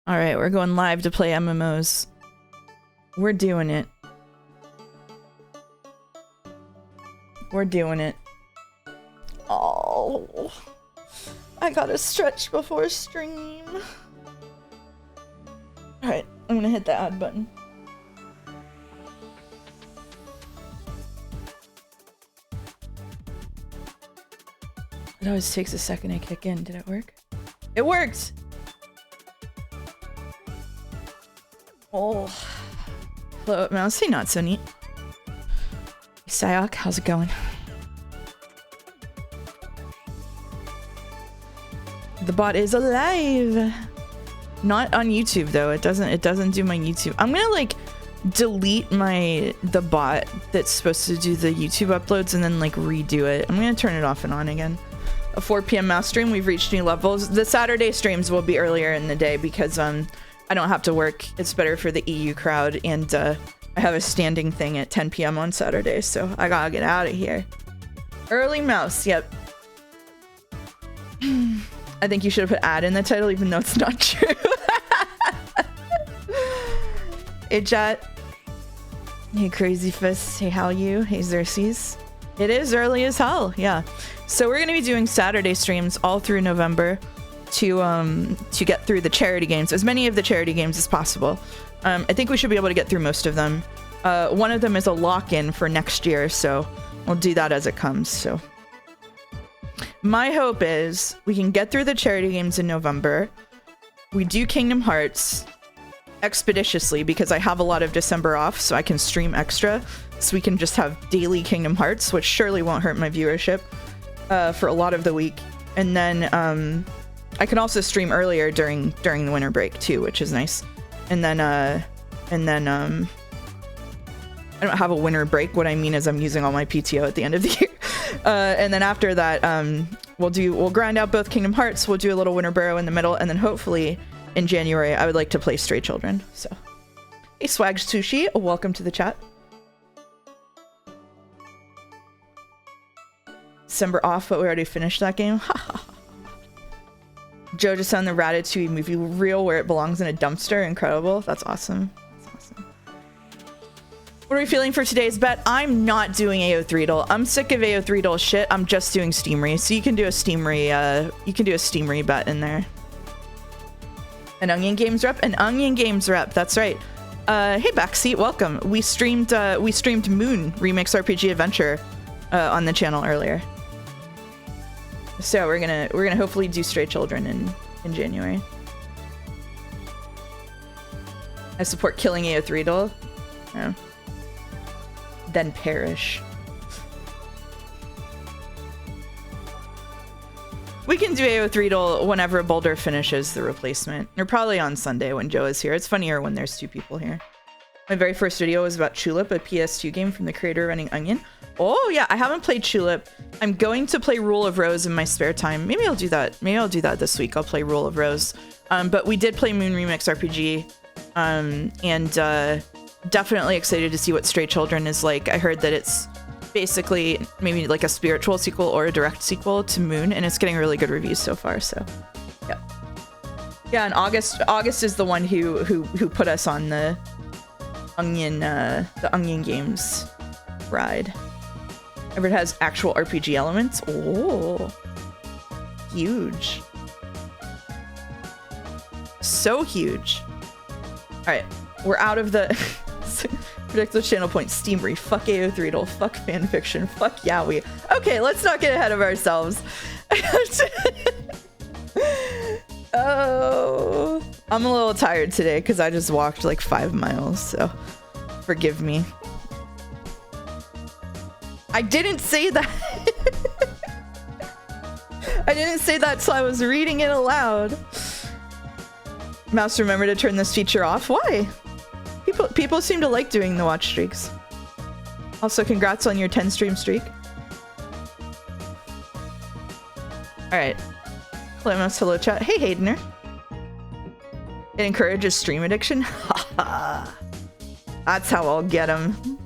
Alright, we're going live to play MMOs. We're doing it. We're doing it. Oh, I gotta stretch before stream. Alright, I'm gonna hit the add button. It always takes a second to kick in. Did it work? It worked! Oh. Hello, Mousy. Not so neat. Sayok, how's it going? The bot is alive! Not on YouTube though. It doesn't do my YouTube. I'm gonna like delete the bot that's supposed to do the YouTube uploads and then like redo it. I'm gonna turn it off and on again. A 4 p.m. mouse stream. We've reached new levels. The Saturday streams will be earlier in the day because I don't have to work. It's better for the EU crowd, and I have a standing thing at 10 p.m. on Saturday, so I gotta get out of here. Early mouse. Yep. I think you should have put ad in the title, even though it's not true. Hey, chat. Hey, Crazy Fist. Hey, how you? Hey, Xerxes. It is early as hell. Yeah. So we're gonna be doing Saturday streams all through November to get through the charity games, as many of the charity games as possible. I think we should be able to get through most of them. One of them is a lock-in for next year, so we'll do that as it comes. So my hope is we can get through the charity games in November. We do Kingdom Hearts expeditiously because I have a lot of December off, so I can stream extra. So we can just have daily Kingdom Hearts, which surely won't hurt my viewership for a lot of the week. And then I can also stream earlier during the winter break too, which is nice. And then I don't have a winter break. What I mean is I'm using all my PTO at the end of the year. And then after that, we'll grind out both Kingdom Hearts. We'll do a little Winter Burrow in the middle, and then hopefully in January I would like to play Stray Children. So, hey, Swag Sushi, welcome to the chat. December off, but we already finished that game. Joe just on the Ratatouille movie reel where it belongs in a dumpster. Incredible. That's awesome. That's awesome. What are we feeling for today's bet? I'm not doing AO3 I'm sick of AO3 shit. I'm just doing Steamery. So you can do a Steamery, bet in there. An Onion Games rep? An Onion Games rep. That's right. Hey, Backseat, welcome. We streamed Moon Remix RPG Adventure on the channel earlier. So we're gonna hopefully do Stray Children in January. I support killing AO3. Oh. Then perish. We can do AO3 whenever Boulder finishes the replacement. Or probably on Sunday when Joe is here. It's funnier when there's two people here. My very first video was about Tulip, a PS2 game from the creator running Onion. Oh yeah, I haven't played Tulip. I'm going to play Rule of Rose in my spare time. Maybe I'll do that. Maybe I'll do that this week. I'll play Rule of Rose. But we did play Moon Remix RPG. And definitely excited to see what Stray Children is like. I heard that it's basically maybe like a spiritual sequel or a direct sequel to Moon, and it's getting really good reviews so far. So yeah. Yeah, and August is the one who put us on the Onion Games ride. Ever has actual RPG elements? Oh, huge. So huge. All right, we're out of the predictable channel point. Steamery, fuck AO3, fuck fanfiction, fuck yaoi. Okay, let's not get ahead of ourselves. Oh, I'm a little tired today because I just walked like 5 miles, so forgive me. I didn't say that. I didn't say that till I was reading it aloud. Mouse, remember to turn this feature off. Why? People seem to like doing the watch streaks. Also, congrats on your 10 stream streak. All right. Hello, Mouse. Hello, chat. Hey, Haydener. It encourages stream addiction. That's how I'll get him.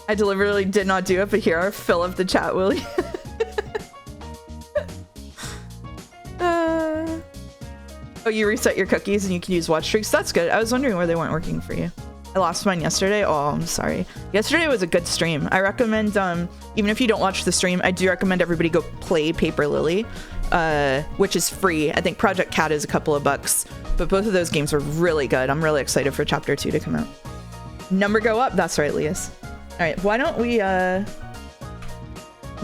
I deliberately did not do it, but here are fill up the chat, will you? Oh, you reset your cookies and you can use watch streaks. That's good. I was wondering where they weren't working for you. I lost mine yesterday. Oh, I'm sorry. Yesterday was a good stream. I recommend, even if you don't watch the stream, I do recommend everybody go play Paper Lily, which is free. I think Project Cat is a couple of bucks, but both of those games were really good. I'm really excited for Chapter 2 to come out. Number go up. That's right, Leas. All right, why don't we, I'm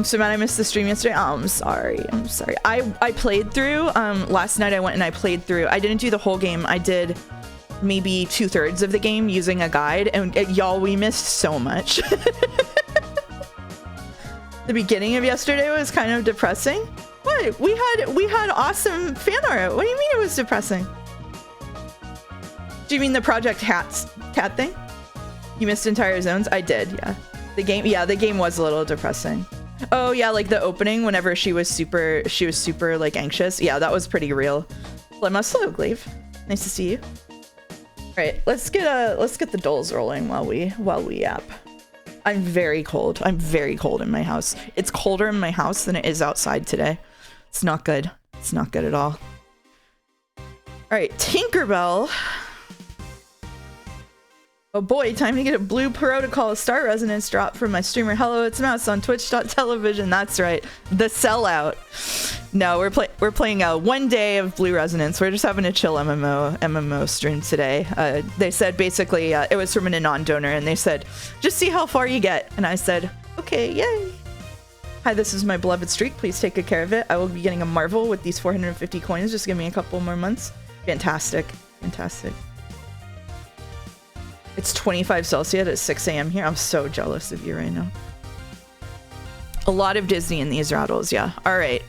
so mad I missed the stream yesterday. Oh, I'm sorry. I'm sorry. I played through, last night I went and I played through. I didn't do the whole game. I did maybe 2/3 of the game using a guide, and y'all, we missed so much. The beginning of yesterday was kind of depressing. What? We had awesome fan art. What do you mean it was depressing? Do you mean the Project Cat thing? You missed entire zones? I did, yeah. The game was a little depressing. Oh yeah, like the opening whenever she was super like anxious. Yeah, that was pretty real. Lemma, hello, Glaive. Nice to see you. All right, let's get the Dles rolling while we yap. I'm very cold. I'm very cold in my house. It's colder in my house than it is outside today. It's not good. It's not good at all. All right, Tinkerbell. Oh boy, time to get a Blue Protocol Star Resonance drop from my streamer. Hello, it's Mouse on Twitch.tv. That's right, the sellout. No, we're playing 1 day of Blue Resonance. We're just having a chill MMO stream today. They said basically it was from an Anon donor, and they said just see how far you get. And I said okay, yay. Hi, this is my beloved streak. Please take good care of it. I will be getting a Marvel with these 450 coins. Just give me a couple more months. Fantastic, fantastic. It's 25 Celsius at 6 a.m. here. I'm so jealous of you right now. A lot of Disney in these rattles, yeah. All right.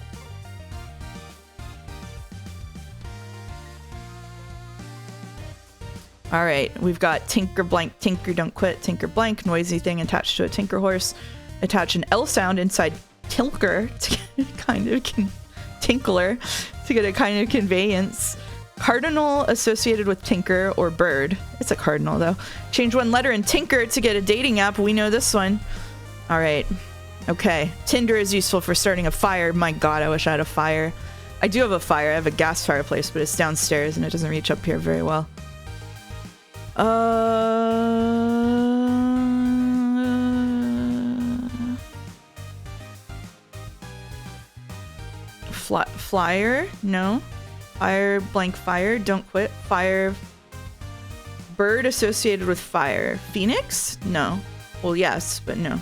All right, we've got Tinker Blank, Tinker Don't Quit, Tinker Blank, noisy thing attached to a Tinker horse. Attach an L sound inside Tinker to get a kind of Tinkler to get a kind of conveyance. Cardinal associated with Tinker or bird. It's a cardinal though. Change one letter in Tinker to get a dating app. We know this one. All right. Okay. Tinder is useful for starting a fire. My God, I wish I had a fire. I do have a fire. I have a gas fireplace, but it's downstairs and it doesn't reach up here very well. Flyer? No. Fire, blank fire, don't quit. Fire, bird associated with fire. Phoenix? No. Well, yes, but no.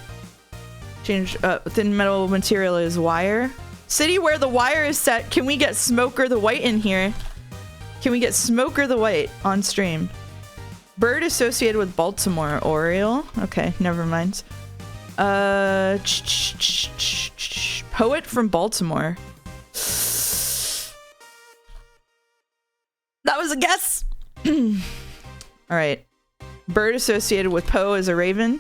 Change, thin metal material is wire. City where the wire is set. Can we get Smoker the White in here? Can we get Smoker the White on stream? Bird associated with Baltimore. Oriole? Okay, never mind. Poet from Baltimore. That was a guess. All right. Bird associated with Poe is a raven.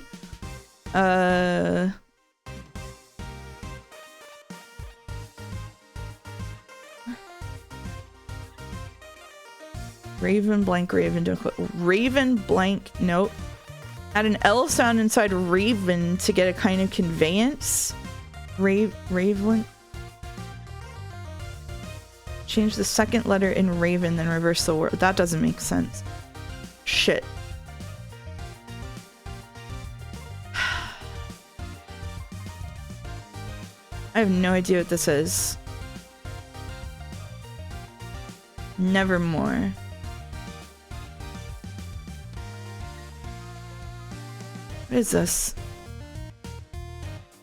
Raven blank raven. Don't quit. Raven blank. Nope. Add an L sound inside raven to get a kind of conveyance. Raven. Change the second letter in raven, then reverse the word. That doesn't make sense. Shit. I have no idea what this is. Nevermore. What is this?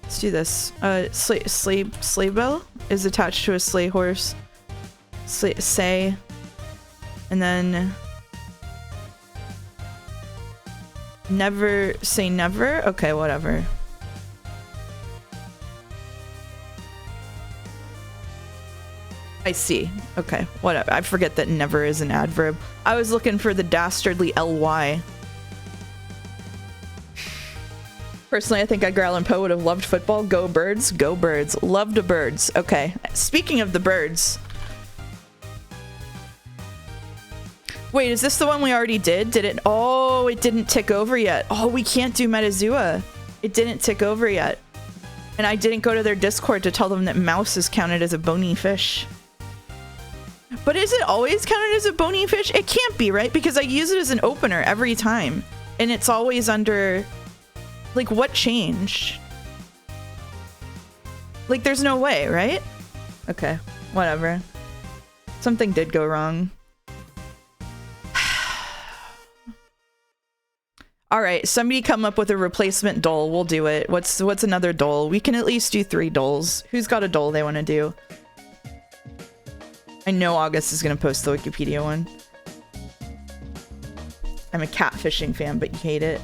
Let's do this. Sleigh bell is attached to a sleigh horse. Say, and then never say never. Okay, whatever. I see. Okay, whatever. I forget that never is an adverb. I was looking for the dastardly ly. Personally, I think Edgar Allan Poe would have loved football. Go birds, go birds. Loved the birds. Okay, speaking of the birds. Wait, is this the one we already did? Did it? Oh, it didn't tick over yet. Oh, we can't do Metazua. It didn't tick over yet. And I didn't go to their Discord to tell them that mouse is counted as a bony fish. But is it always counted as a bony fish? It can't be, right? Because I use it as an opener every time. And it's always under... Like, what changed? Like, there's no way, right? Okay, whatever. Something did go wrong. Alright, somebody come up with a replacement dole. We'll do it. What's another dole? We can at least do 3 doles. Who's got a dole they want to do? I know August is going to post the Wikipedia one. I'm a catfishing fan, but you hate it.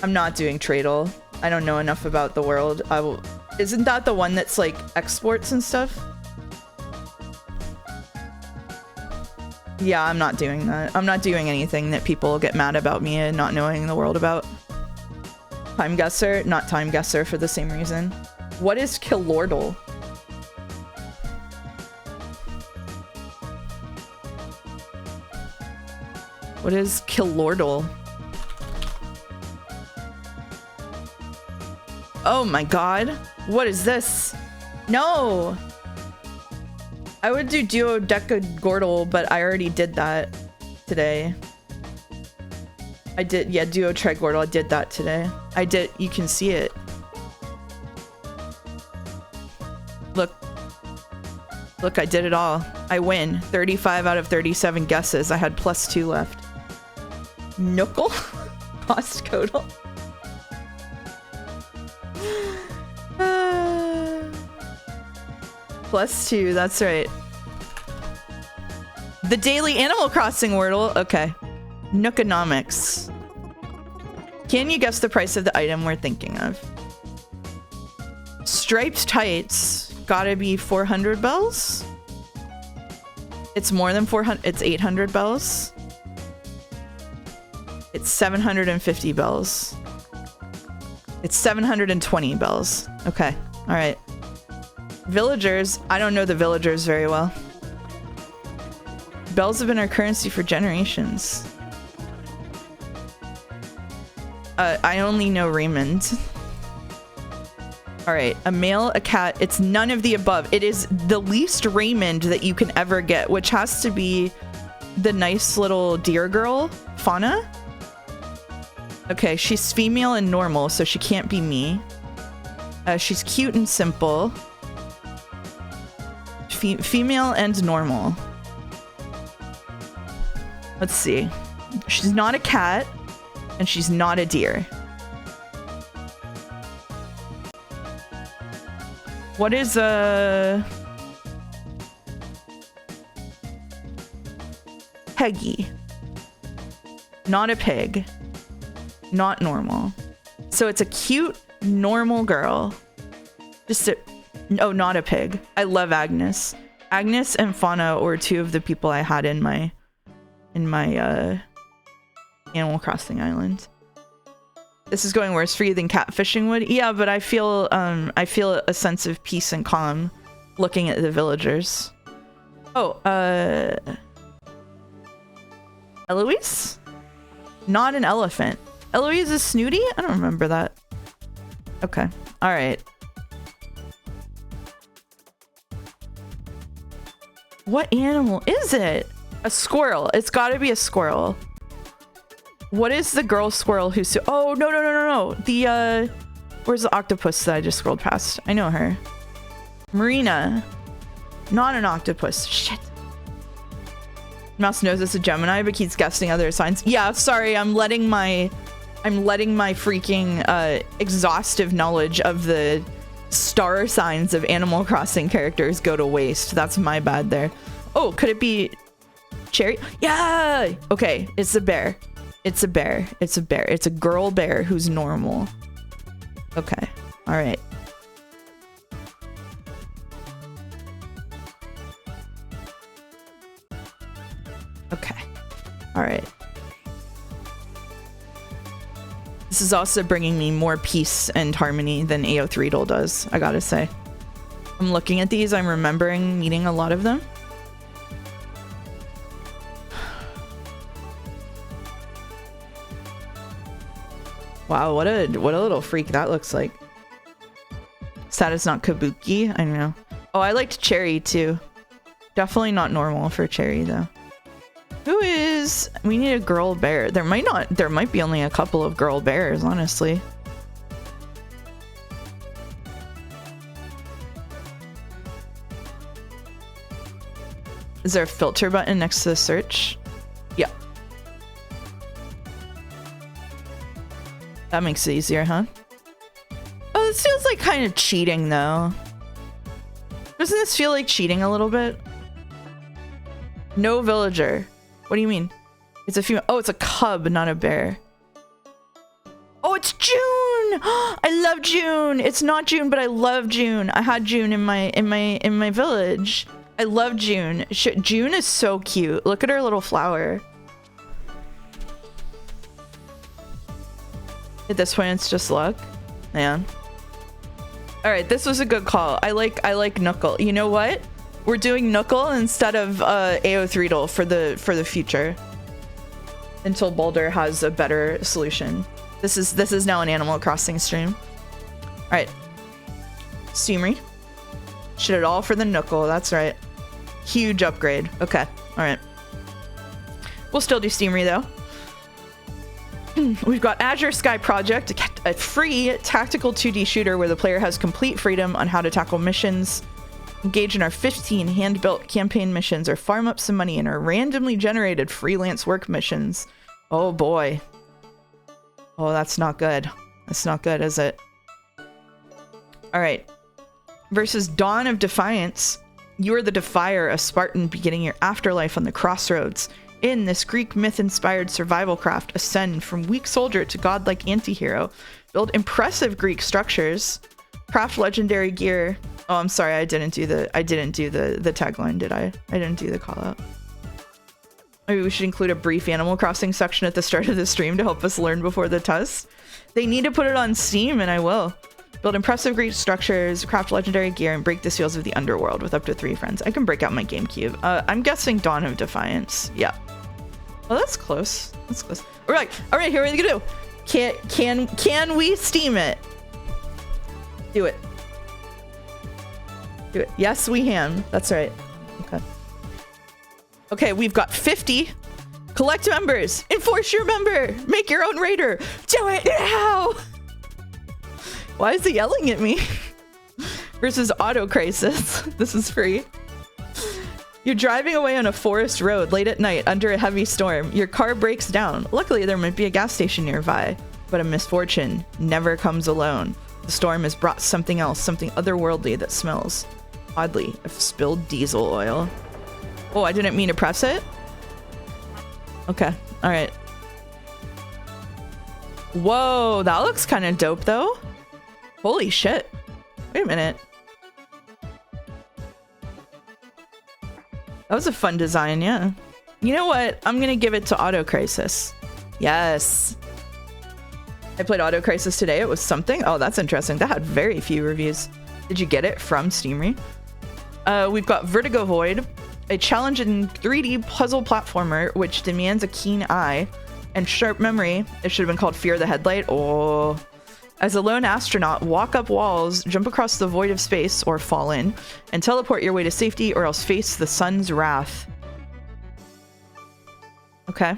I'm not doing Tradle. I don't know enough about the world. I will... Isn't that the one that's like exports and stuff? Yeah, I'm not doing that. I'm not doing anything that people get mad about me and not knowing the world about. Time guesser, not time guesser for the same reason. What is Kilordle? What is Kilordle? Oh my god. What is this? No! I would do Duodecagordle, but I already did that today. I did, yeah, Duotregordle, I did that today. I did, you can see it. Look. Look, I did it all. I win. 35 out of 37 guesses. I had +2 left. Knuckle? Postcodal? +2, that's right. The daily Animal Crossing Wordle. Okay. Nookonomics. Can you guess the price of the item we're thinking of? Striped tights. Gotta be 400 bells? It's more than 400. It's 800 bells. It's 750 bells. It's 720 bells. Okay. All right. Villagers. I don't know the villagers very well. Bells have been our currency for generations. I only know Raymond. All right, a male, a cat. It's none of the above. It is the least Raymond that you can ever get, which has to be the nice little deer girl, Fauna. Okay, she's female and normal, so she can't be me. She's cute and simple. Female and normal. Let's see. She's not a cat, and she's not a deer. What is Peggy? Not a pig. Not normal. So it's a cute, normal girl. Just a... Oh, not a pig. I love Agnes. Agnes and Fauna were 2 of the people I had in my Animal Crossing island. This is going worse for you than catfishing would. Yeah, but I feel a sense of peace and calm looking at the villagers. Oh, Eloise? Not an elephant. Eloise is snooty? I don't remember that. Okay. All right. What animal is it? A squirrel. It's got to be a squirrel. What is the girl squirrel who's... Oh, no. The, where's the octopus that I just scrolled past? I know her. Marina. Not an octopus. Shit. Mouse knows it's a Gemini, but keeps guessing other signs. Yeah, sorry. I'm letting my freaking, exhaustive knowledge of the star signs of Animal Crossing characters go to waste. That's my bad there. Oh, could it be Cherry? Yeah! Okay, it's a bear. It's a bear. It's a bear. It's a girl bear who's normal. Okay. All right. Okay. All right. This is also bringing me more peace and harmony than AO3 does, I gotta say. I'm looking at these. I'm remembering meeting a lot of them. Wow, what a little freak that looks like. Sad it's not Kabuki. I know. Oh, I liked Cherry too. Definitely not normal for Cherry though. Who is... We need a girl bear. There might be only a couple of girl bears, honestly. Is there a filter button next to the search? Yeah. That makes it easier, huh? Oh, this feels like kind of cheating though. Doesn't this feel like cheating a little bit? No villager. What do you mean? It's a female. Oh, it's a cub, not a bear. Oh, it's June. I love June. It's not June, but I love June. I had June in my village. I love June. June is so cute. Look at her little flower. At this point, it's just luck. Man. All right, this was a good call. I like Knuckle. You know what? We're doing Knuckle instead of AO3 for the future. Until Boulder has a better solution. This is now an Animal Crossing stream. All right. Steamery. Shit it all for the Knuckle. That's right. Huge upgrade. Okay. All right. We'll still do Steamery though. We've got Azure Sky Project, a free tactical 2D shooter where the player has complete freedom on how to tackle missions, engage in our 15 hand-built campaign missions, or farm up some money in our randomly generated freelance work missions. Oh boy. Oh, that's not good. That's not good, is it? All right. Versus Dawn of Defiance. You are the Defier, a Spartan beginning your afterlife on the crossroads. In this Greek myth-inspired survival craft, ascend from weak soldier to godlike antihero. Build impressive Greek structures. Craft legendary gear. Oh, I'm sorry, I didn't do the tagline, did I? I didn't do the call out. Maybe we should include a brief Animal Crossing section at the start of the stream to help us learn before the test. They need to put it on Steam, and I will. Build impressive Greek structures, craft legendary gear, and break the seals of the underworld with up to 3 friends. I can break out my GameCube. I'm guessing Dawn of Defiance. Yeah. Well, that's close. That's close. All right, here what are we gonna do? Can we Steam it? Do it. Do it. Yes, we can. That's right. Okay. Okay, we've got 50. Collect members. Enforce your member. Make your own raider. Do it now. Why is he yelling at me? Versus Auto Crisis. This is free. You're driving away on a forest road late at night under a heavy storm. Your car breaks down. Luckily, there might be a gas station nearby. But a misfortune never comes alone. The storm has brought something else, something otherworldly that smells oddly of spilled diesel oil. Oh, I didn't mean to press it. Okay. All right. Whoa, that looks kind of dope though. Holy shit. Wait a minute. That was a fun design, yeah. You know what? I'm gonna give it to Auto Crisis. Yes. I played Auto Crisis today. It was something. Oh, that's interesting. That had very few reviews. Did you get it from Steamery? We've got Vertigo Void, a challenging 3D puzzle platformer which demands a keen eye and sharp memory. It should have been called Fear the Headlight. Oh. As a lone astronaut, walk up walls, jump across the void of space, or fall in, and teleport your way to safety, or else face the sun's wrath. Okay.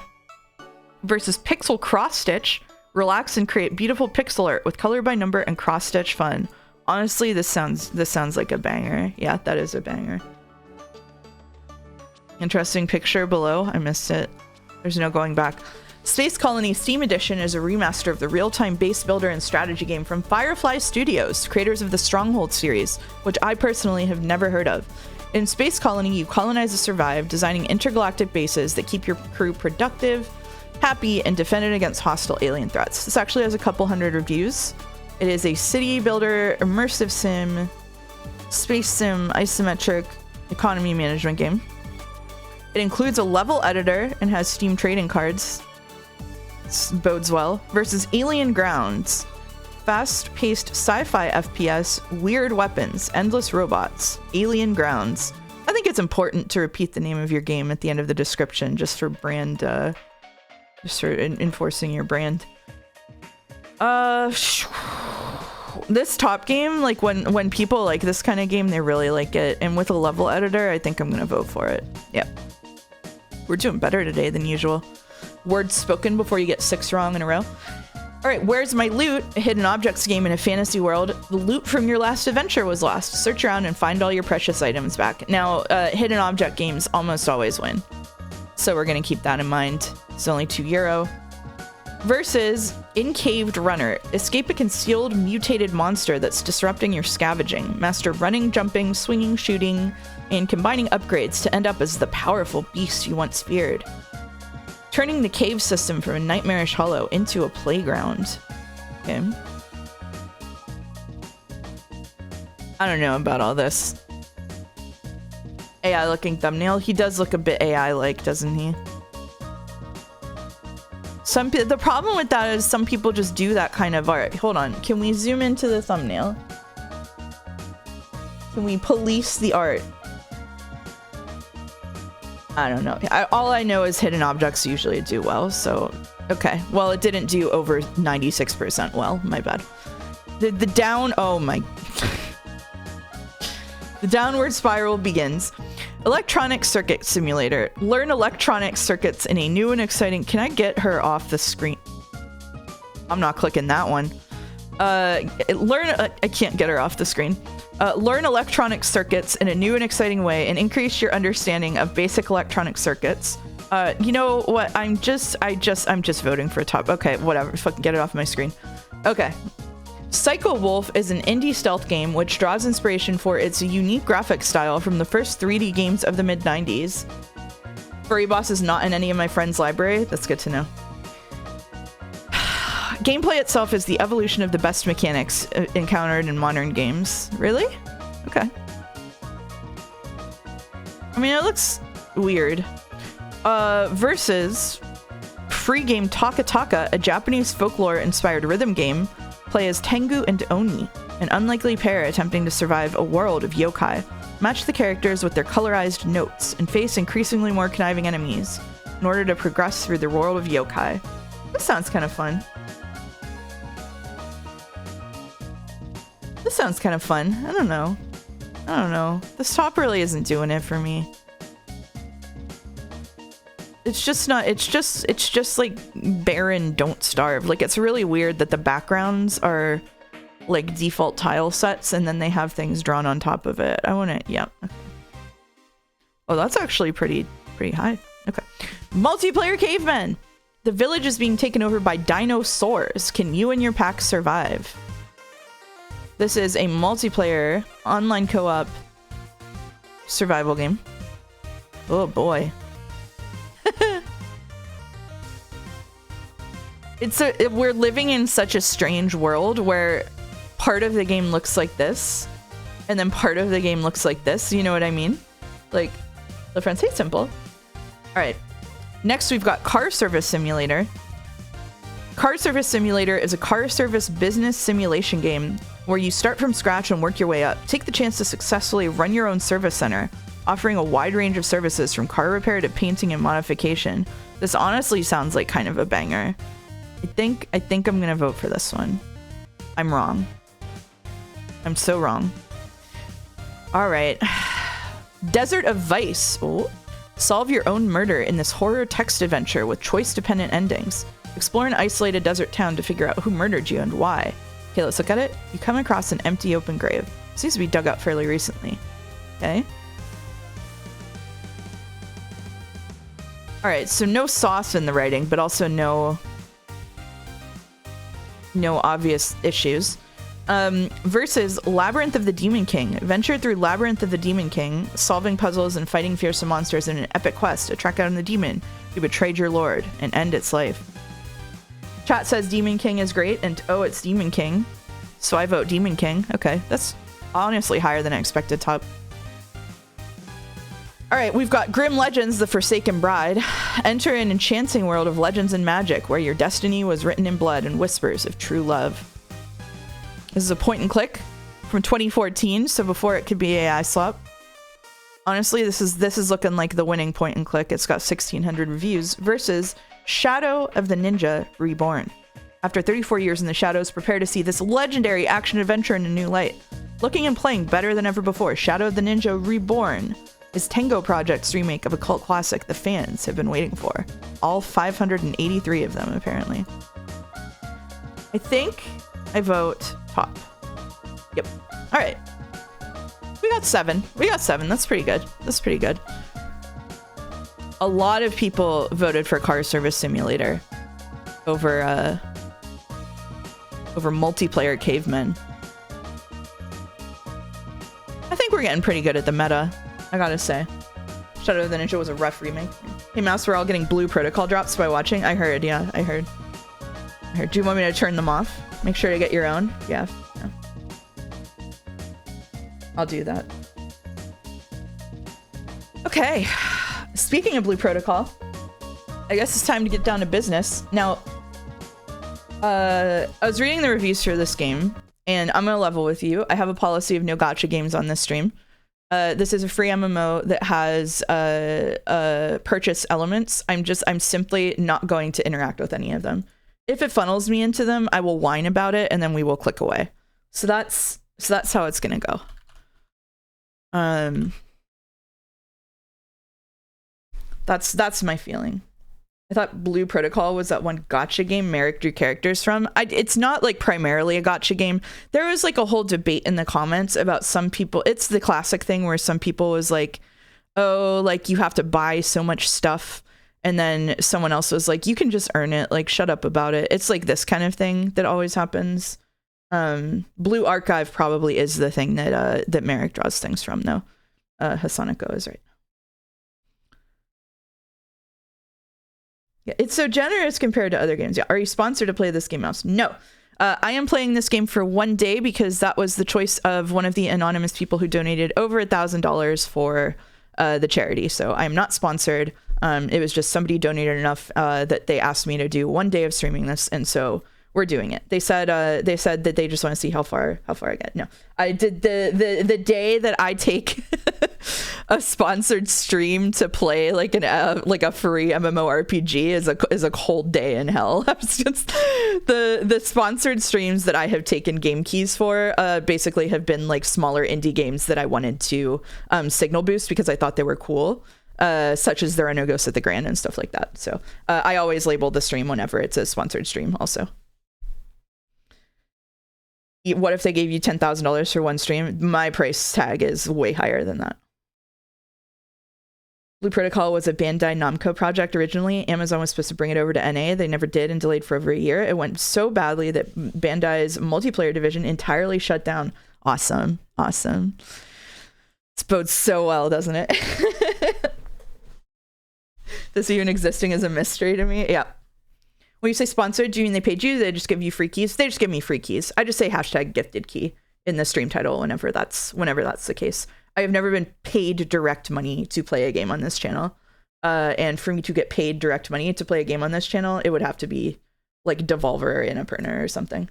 Versus Pixel Cross Stitch. Relax and create beautiful pixel art with color by number and cross stitch fun. Honestly, this sounds like a banger. Yeah, that is a banger. Interesting picture below. I missed it. There's no going back. Space Colony Steam Edition is a remaster of the real-time base builder and strategy game from Firefly Studios, creators of the Stronghold series, which I personally have never heard of. In Space Colony, you colonize and survive, designing intergalactic bases that keep your crew productive, happy, and defended against hostile alien threats. This actually has a couple hundred reviews. It is a city builder, immersive sim, space sim, isometric economy management game. It includes a level editor and has Steam trading cards. This bodes well. Versus Alien Grounds. Fast-paced sci-fi FPS, weird weapons, endless robots. Alien Grounds. I think it's important to repeat the name of your game at the end of the description just for brand, just for enforcing your brand. This top game, like when people like this kind of game, they really like it. And with a level editor, I think I'm gonna vote for it. Yep. We're doing better today than usual. Words spoken before you get 6 wrong in a row. All right, where's my loot? A hidden objects game in a fantasy world. The loot from your last adventure was lost. Search around and find all your precious items back. Now, hidden object games almost always win. So we're gonna keep that in mind. It's only €2. Versus Encaved Runner. Escape a concealed mutated monster that's disrupting your scavenging. Master running, jumping, swinging, shooting, and combining upgrades to end up as the powerful beast you once feared. Turning the cave system from a nightmarish hollow into a playground. Okay. I don't know about all this. AI looking thumbnail. He does look a bit AI-like, doesn't he? The problem with that is some people just do that kind of art. Hold on. Can we zoom into the thumbnail? Can we police the art? I don't know. All I know is hidden objects usually do well, so... Okay. Well, it didn't do over 96% well. My bad. The down... Oh my... The downward spiral begins. Electronic circuit simulator. Learn electronic circuits in a new and exciting... Can I get her off the screen? I'm not clicking that one. I can't get her off the screen. Learn electronic circuits in a new and exciting way and increase your understanding of basic electronic circuits. You know what? I'm just voting for a top. Okay, whatever. Fucking get it off my screen. Okay. Psycho Wolf is an indie stealth game which draws inspiration for its unique graphic style from the first 3D games of the mid-90s. Furry Boss is not in any of my friends' library. That's good to know. Gameplay itself is the evolution of the best mechanics encountered in modern games. Really? Okay. I mean, it looks weird. Versus free game Taka Taka, a Japanese folklore-inspired rhythm game. Play as Tengu and Oni, an unlikely pair attempting to survive a world of yokai. Match the characters with their colorized notes and face increasingly more conniving enemies in order to progress through the world of yokai. This sounds kind of fun. This sounds kind of fun. I don't know. This top really isn't doing it for me. It's just like barren Don't Starve. Like, it's really weird that the backgrounds are like default tile sets and then they have things drawn on top of it. I want to, yeah. Okay. Oh, that's actually pretty high. Okay. Multiplayer cavemen. The village is being taken over by dinosaurs. Can you and your pack survive? This is a multiplayer online co-op survival game. Oh boy. We're living in such a strange world where part of the game looks like this and then part of the game looks like this. You know what I mean? Like, the friends, hey, simple. All right. Next, we've got Car Service Simulator. Car Service Simulator is a car service business simulation game where you start from scratch and work your way up. Take the chance to successfully run your own service center, offering a wide range of services from car repair to painting and modification. This honestly sounds like kind of a banger. I think I'm gonna vote for this one. I'm wrong. I'm so wrong. All right. Desert of Vice. Oh. Solve your own murder in this horror text adventure with choice-dependent endings. Explore an isolated desert town to figure out who murdered you and why. Okay, let's look at it. You come across an empty open grave. It seems to be dug up fairly recently. Okay. All right, so no sauce in the writing, but also no obvious issues. Versus Labyrinth of the Demon King. Venture through Labyrinth of the Demon King, solving puzzles and fighting fearsome monsters in an epic quest to track down the demon who betrayed your lord and end its life. Chat says Demon King is great, and oh, it's Demon King. So I vote Demon King. Okay, that's honestly higher than I expected top. Alright, we've got Grim Legends, The Forsaken Bride. Enter an enchanting world of legends and magic where your destiny was written in blood and whispers of true love. This is a point and click from 2014, so before it could be AI slop. Honestly, this is looking like the winning point and click. It's got 1,600 reviews versus Shadow of the Ninja Reborn. After 34 years in the shadows, prepare to see this legendary action-adventure in a new light. Looking and playing better than ever before, Shadow of the Ninja Reborn is Tango Project's remake of a cult classic the fans have been waiting for. All 583 of them, apparently. I think I vote top. Yep. All right. We got 7. We got 7. That's pretty good. That's pretty good. A lot of people voted for Car Service Simulator over multiplayer Cavemen. I think we're getting pretty good at the meta, I gotta say. Shadow of the Ninja was a rough remake. Hey Mouse, we're all getting blue protocol drops by watching. I heard, yeah, I heard. Do you want me to turn them off? Make sure to get your own. Yeah. I'll do that. Okay. Speaking of blue protocol, I guess it's time to get down to business. Now, I was reading the reviews for this game, and I'm gonna level with you. I have a policy of no gacha games on this stream. This is a free MMO that has purchase elements. I'm simply not going to interact with any of them. If it funnels me into them, I will whine about it, and then we will click away. So that's how it's gonna go. That's my feeling. I thought Blue Protocol was that one gacha game Merrick drew characters from. It's not like primarily a gacha game. There was like a whole debate in the comments about some people. It's the classic thing where some people was like, oh, like you have to buy so much stuff. And then someone else was like, you can just earn it. Like, shut up about it. It's like this kind of thing that always happens. Blue Archive probably is the thing that Merrick draws things from, though. Hasanako is right. Yeah, it's so generous compared to other games. Yeah. Are you sponsored to play this game, Mouse? No. I am playing this game for one day because that was the choice of one of the anonymous people who donated over $1,000 for the charity. So I'm not sponsored. It was just somebody donated enough that they asked me to do one day of streaming this, and so we're doing it. They said that they just want to see how far I get. No, I did the day that I take a sponsored stream to play like a free MMORPG is a cold day in hell. Just the sponsored streams that I have taken game keys for basically have been like smaller indie games that I wanted to signal boost because I thought they were cool. Such as There Are No Ghosts at the Grand and stuff like that. So I always label the stream whenever it's a sponsored stream also. What if they gave you $10,000 for one stream? My price tag is way higher than that. Blue Protocol was a Bandai Namco project originally. Amazon was supposed to bring it over to NA. They never did and delayed for over a year. It went so badly that Bandai's multiplayer division entirely shut down. Awesome. Awesome. This bodes so well, doesn't it? This even existing is a mystery to me. Yeah. When you say sponsored, do you mean they paid you? They just give you free keys? They just give me free keys. I just say hashtag gifted key in the stream title whenever that's the case. I have never been paid direct money to play a game on this channel. And for me to get paid direct money to play a game on this channel, it would have to be like Devolver or Annapurna or something.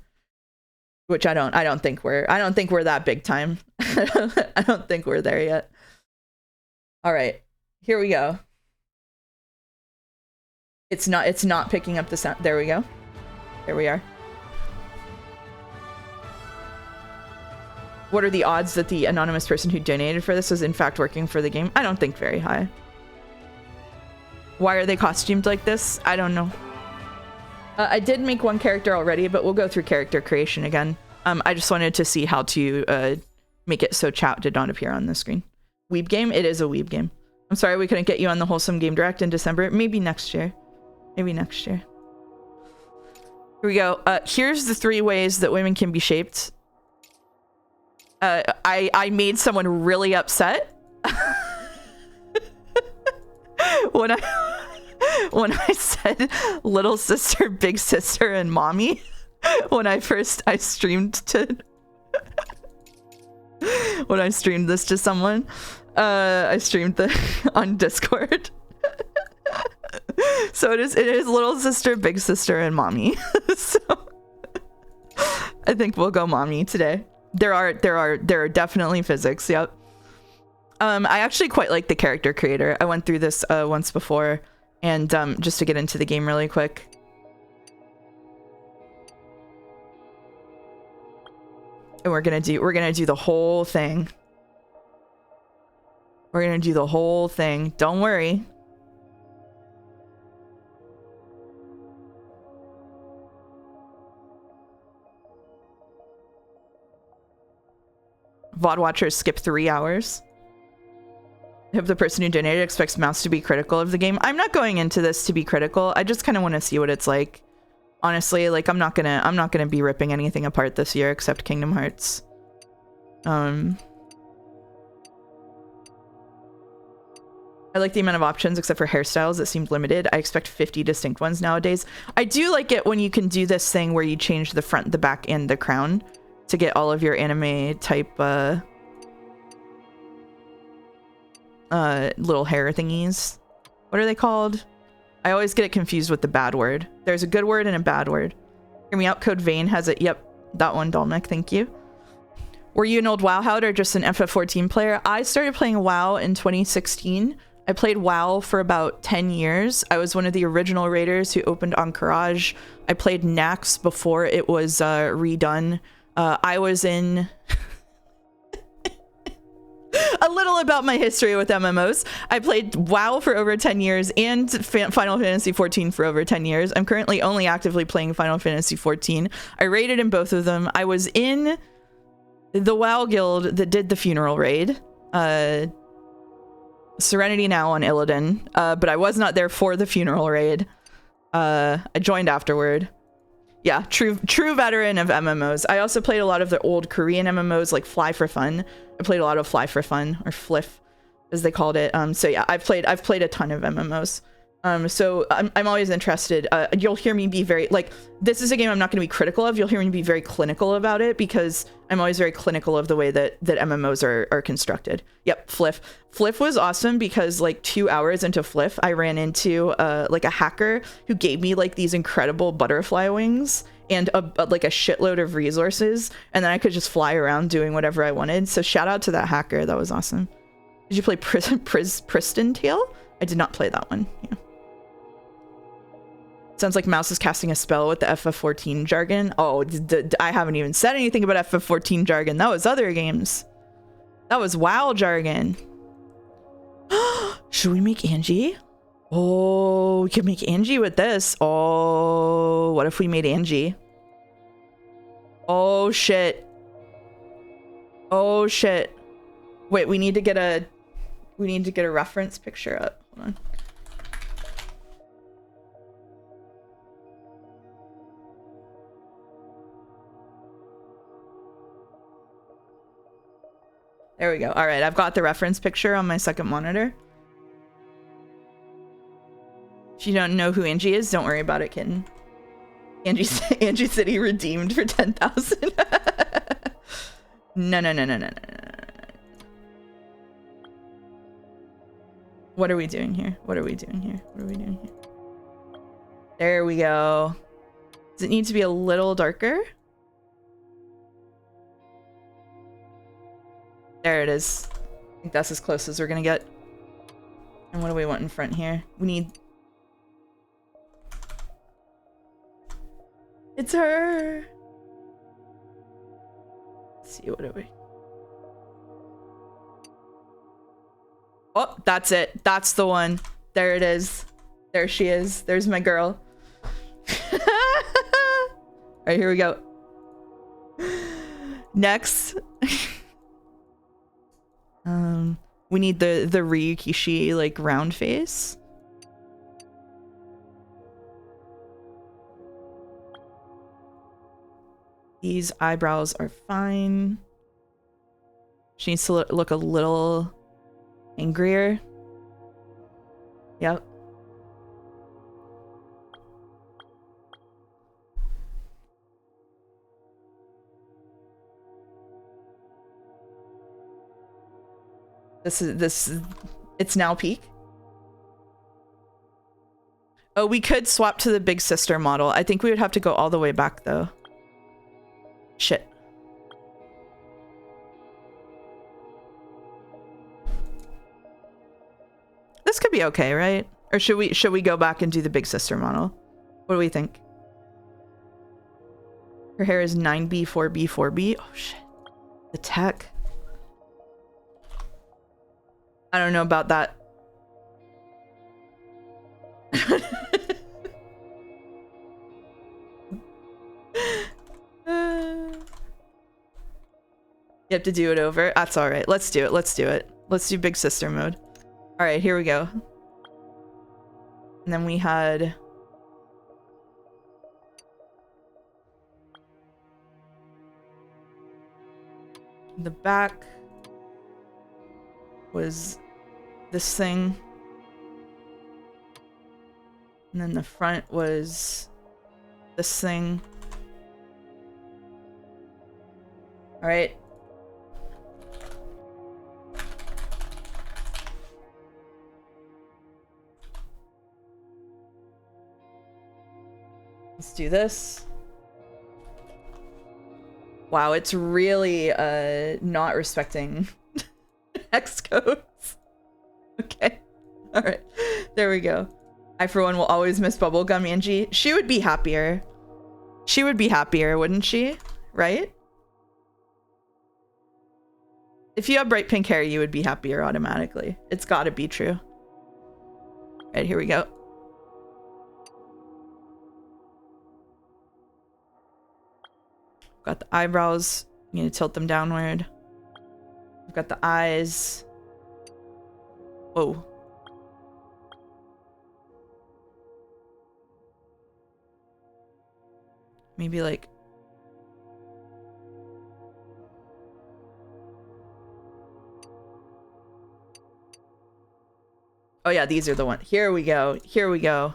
Which I don't think we're that big time. I don't think we're there yet. All right. Here we go. It's not picking up the sound. There we go. There we are. What are the odds that the anonymous person who donated for this was in fact working for the game? I don't think very high. Why are they costumed like this? I don't know. I did make one character already, but we'll go through character creation again. I just wanted to see how to make it so chat did not appear on the screen. Weeb game? It is a weeb game. I'm sorry we couldn't get you on the Wholesome Game Direct in December. Maybe next year. Maybe next year. Here we go. Here's the 3 ways that women can be shaped. I made someone really upset when I said little sister, big sister, and mommy. When I streamed this to someone. I streamed on Discord. So it is little sister, big sister, and mommy. So I think we'll go mommy today. There are definitely physics. Yep. I actually quite like the character creator. I went through this once before, and just to get into the game really quick. And we're gonna do the whole thing. We're gonna do the whole thing. Don't worry. VOD watchers skip 3 hours. I hope the person who donated expects mouse to be critical of the game. I'm not going into this to be critical. I just kind of want to see what it's like. Honestly, like I'm not gonna be ripping anything apart this year except Kingdom Hearts. I like the amount of options except for hairstyles that seemed limited. I expect 50 distinct ones nowadays. I do like it when you can do this thing where you change the front, the back, and the crown to get all of your anime type little hair thingies. What are they called? I always get it confused with the bad word. There's a good word and a bad word. Hear me out, Code Vein has it. Yep, that one, Dolmek, thank you. Were you an old WoW hound or just an FF14 player? I started playing WoW in 2016. I played WoW for about 10 years. I was one of the original raiders who opened Encourage. I played Nax before it was redone. I was in... A little about my history with MMOs. I played WoW for over 10 years and Final Fantasy XIV for over 10 years. I'm currently only actively playing Final Fantasy XIV. I raided in both of them. I was in the WoW guild that did the funeral raid. Serenity now on Illidan. But I was not there for the funeral raid. I joined afterward. Yeah, true veteran of MMOs. I also played a lot of the old Korean MMOs like Fly for Fun. I played a lot of Fly for Fun, or Fliff as they called it. So yeah, I've played a ton of MMOs. So I'm always interested. You'll hear me be very, like, this is a game I'm not going to be critical of. You'll hear me be very clinical about it because I'm always very clinical of the way that MMOs are constructed. Yep, Fliff. Fliff was awesome because like 2 hours into Fliff, I ran into like a hacker who gave me like these incredible butterfly wings and like a shitload of resources. And then I could just fly around doing whatever I wanted. So shout out to that hacker. That was awesome. Did you play Priston Tale? I did not play that one. Yeah. Sounds like Mouse is casting a spell with the FF14 jargon. Oh, I haven't even said anything about FF14 jargon. That was other games. That was WoW jargon. Should we make Angie? Oh, we could make Angie with this. Oh, what if we made Angie? Oh, shit. Oh, shit. Wait, we need to get a reference picture up. Hold on. There we go. All right, I've got the reference picture on my second monitor. If you don't know who Angie is, don't worry about it, kitten. Angie City redeemed for 10,000. No. What are we doing here? What are we doing here? What are we doing here? There we go. Does it need to be a little darker? There it is. I think that's as close as we're gonna get. And what do we want in front here? We need... It's her! Let's see, what do we... Oh, that's it. That's the one. There it is. There she is. There's my girl. Alright, here we go. Next. We need the Ryukishi like round face. These eyebrows are fine. She needs to look a little angrier. Yep. It's now peak. Oh, we could swap to the big sister model. I think we would have to go all the way back though. Shit. This could be okay, right? Or should we go back and do the big sister model? What do we think? Her hair is 9B, 4B, 4B. Oh shit. The tech. I don't know about that. You have to do it over. That's all right. Let's do it. Let's do it. Let's do big sister mode. All right, here we go. And then we had the back was this thing. And then the front was this thing. All right. Let's do this. Wow, it's really not respecting hex codes. Okay. All right. There we go. I, for one, will always miss Bubblegum Angie. She would be happier. She would be happier, wouldn't she? Right? If you have bright pink hair, you would be happier automatically. It's gotta be true. All right, here we go. Got the eyebrows. You need to tilt them downward. We've got the eyes. Whoa. Maybe like... Oh yeah, these are the ones. Here we go. Here we go.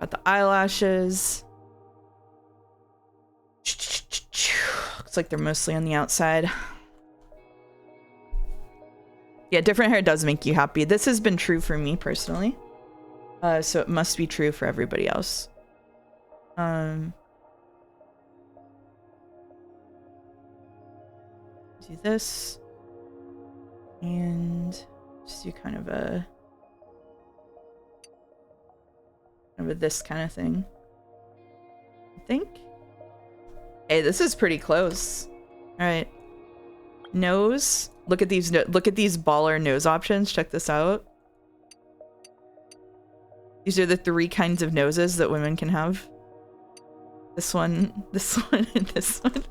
Got the eyelashes. Looks like they're mostly on the outside. Yeah, different hair does make you happy. This has been true for me personally. So it must be true for everybody else. Do this. And just do kind of a this kind of thing. I think. Hey, this is pretty close. All right. Nose. Look at these baller nose options. Check this out. These are the 3 kinds of noses that women can have. This one, and this one.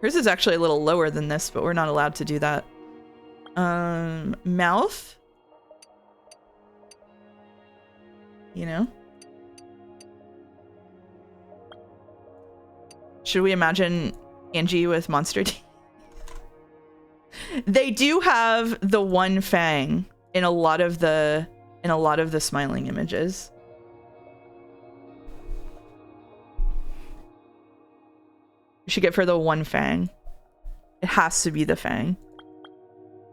Hers is actually a little lower than this, but we're not allowed to do that. Mouth. You know? Should we imagine Angie with monster teeth? They do have the one fang in a lot of the smiling images. We should get for the one fang. It has to be the fang.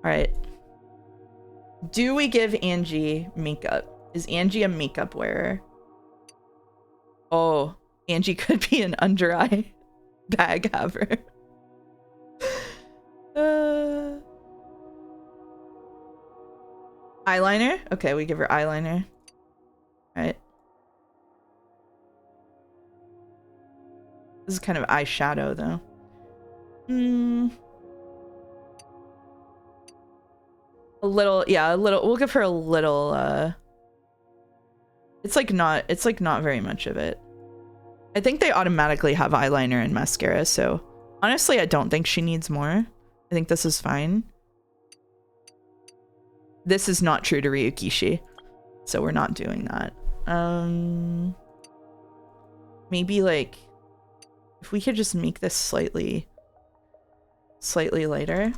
All right. Do we give Angie makeup? Is Angie a makeup wearer? Oh, Angie could be an under eye bag haver. Eyeliner? Okay, we give her eyeliner. All right. This is kind of eyeshadow, though. A little, yeah, a little. We'll give her a little. It's like not very much of it. I think they automatically have eyeliner and mascara, so honestly, I don't think she needs more. I think this is fine. This is not true to Ryukishi, so we're not doing that. Maybe like, if we could just make this slightly lighter.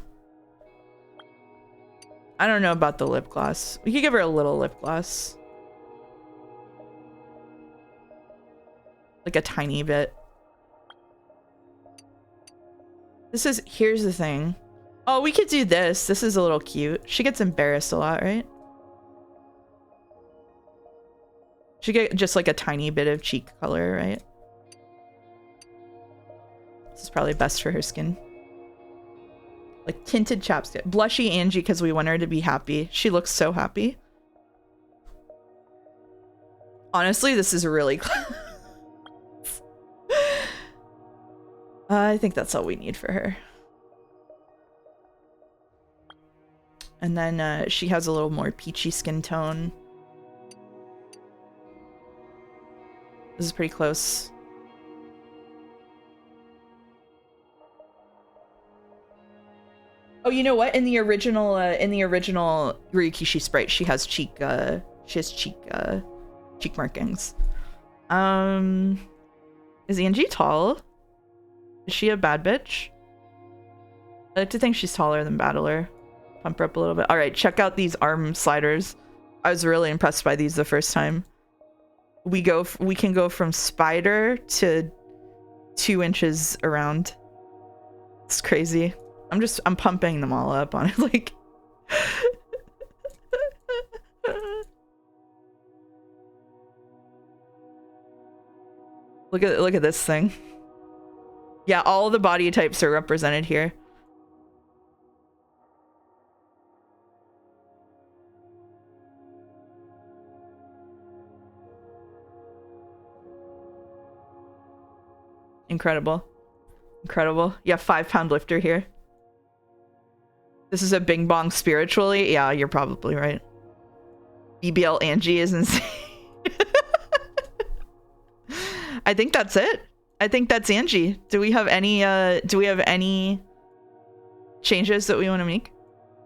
I don't know about the lip gloss. We could give her a little lip gloss. Like a tiny bit. Here's the thing. Oh, we could do this. This is a little cute. She gets embarrassed a lot, right? She get just like a tiny bit of cheek color, right? This is probably best for her skin. Like tinted chapstick. Blushy Angie because we want her to be happy. She looks so happy. Honestly, this is really close. I think that's all we need for her. And then she has a little more peachy skin tone. This is pretty close. Oh, you know what? In the original Ryukishi sprite, she has cheek markings. Is Angie tall? Is she a bad bitch? I like to think she's taller than Battler. Pump her up a little bit. All right, check out these arm sliders. I was really impressed by these the first time. We can go from spider to 2 inches around. It's crazy. I'm pumping them all up on it, like. Look at this thing. Yeah, all the body types are represented here. Incredible. Incredible. Yeah, 5-pound lifter here. This is a bing bong spiritually. Yeah, you're probably right. BBL Angie is insane. I think that's it. I think that's Angie. Do we have any changes that we want to make?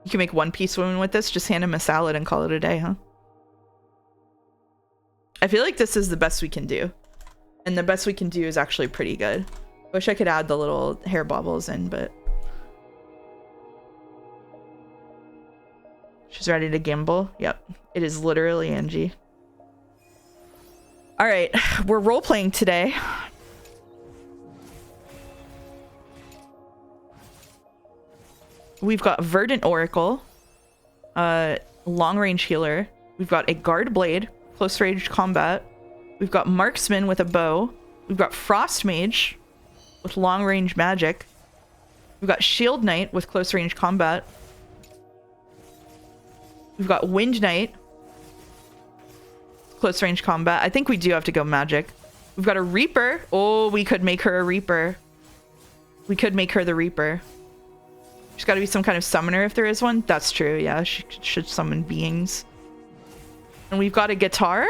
You can make One Piece women with this. Just hand him a salad and call it a day, huh? I feel like this is the best we can do. And the best we can do is actually pretty good. Wish I could add the little hair bobbles in, but she's ready to gamble. Yep. It is literally Angie. All right, we're role-playing today. We've got Verdant Oracle, long-range healer. We've got a guard blade, close-range combat. We've got marksman with a bow. We've got frost mage with long-range magic. We've got shield knight with close-range combat. We've got wind knight. Close range combat. I think we do have to go magic. We've got a Reaper. Oh, we could make her a Reaper. We could make her the Reaper. She's got to be some kind of summoner if there is one. That's true. Yeah, she should summon beings. And we've got a guitar.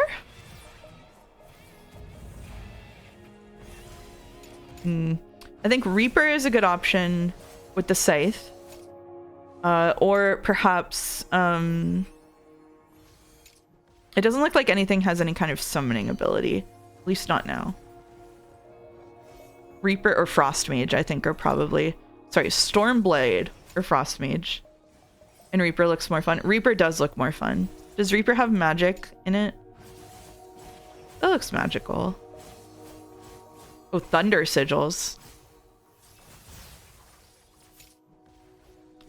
I think Reaper is a good option with the scythe. Or perhaps... It doesn't look like anything has any kind of summoning ability. At least not now. Reaper or Frost Mage, I think, are probably... Sorry, Stormblade or Frost Mage. And Reaper looks more fun. Reaper does look more fun. Does Reaper have magic in it? That looks magical. Oh, Thunder Sigils.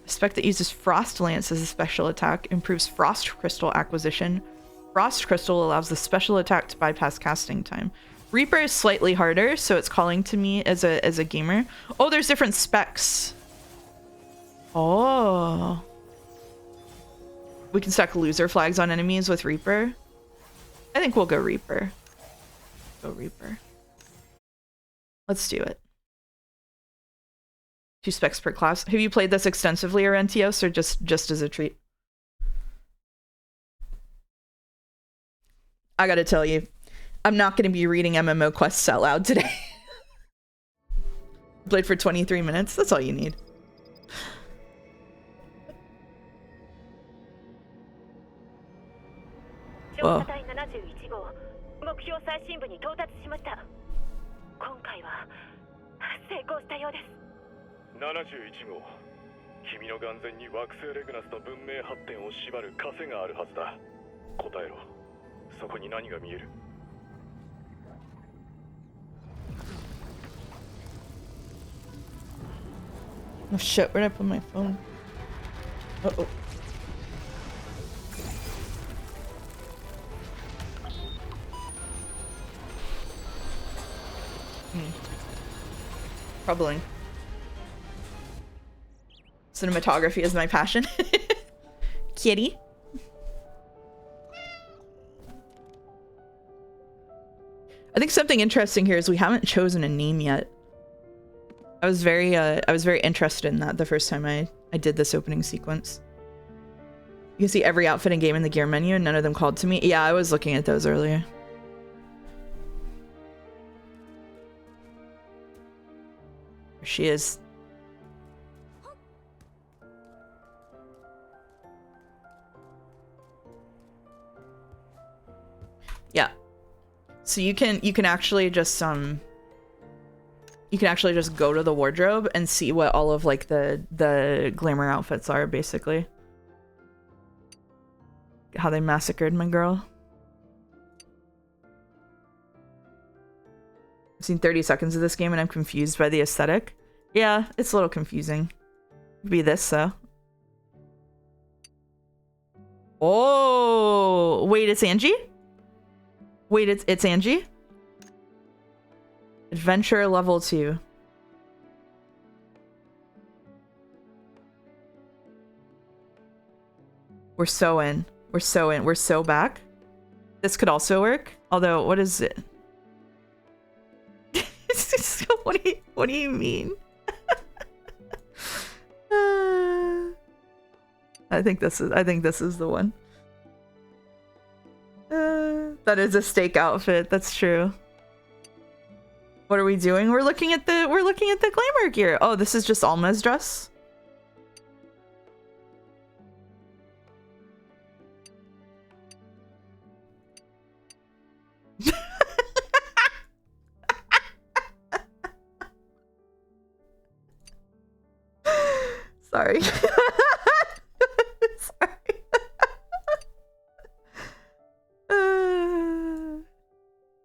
A spec that uses Frost Lance as a special attack. Improves Frost Crystal acquisition. Frost Crystal allows the special attack to bypass casting time. Reaper is slightly harder, so it's calling to me as a gamer. Oh, there's different specs. Oh. We can stack loser flags on enemies with Reaper. I think we'll go Reaper. Go Reaper. Let's do it. 2 specs per class. Have you played this extensively, Orentios, or just as a treat? I gotta tell you, I'm not gonna be reading MMO quests out loud today. Played for 23 minutes. That's all you need. Whoa. Oh shit, where'd I put my phone? Uh-oh. Troubling. Cinematography is my passion. Kitty. I think something interesting here is we haven't chosen a name yet. I was very interested in that the first time I did this opening sequence. You can see every outfit and game in the gear menu and none of them called to me. Yeah, I was looking at those earlier. There she is. Yeah. So you can actually just you can actually just go to the wardrobe and see what all of like the glamour outfits are, basically. How they massacred my girl. I've seen 30 seconds of this game and I'm confused by the aesthetic. Yeah, it's a little confusing. It'd be this, so. Oh, wait, it's Angie? Wait, it's Angie? Adventure level 2. We're so in. We're so in. We're so back. This could also work. Although, what is it? What do you mean? I think this is the one. That is a steak outfit. That's true. What are we doing? We're looking at the glamour gear. Oh, this is just Alma's dress. Sorry. Sorry.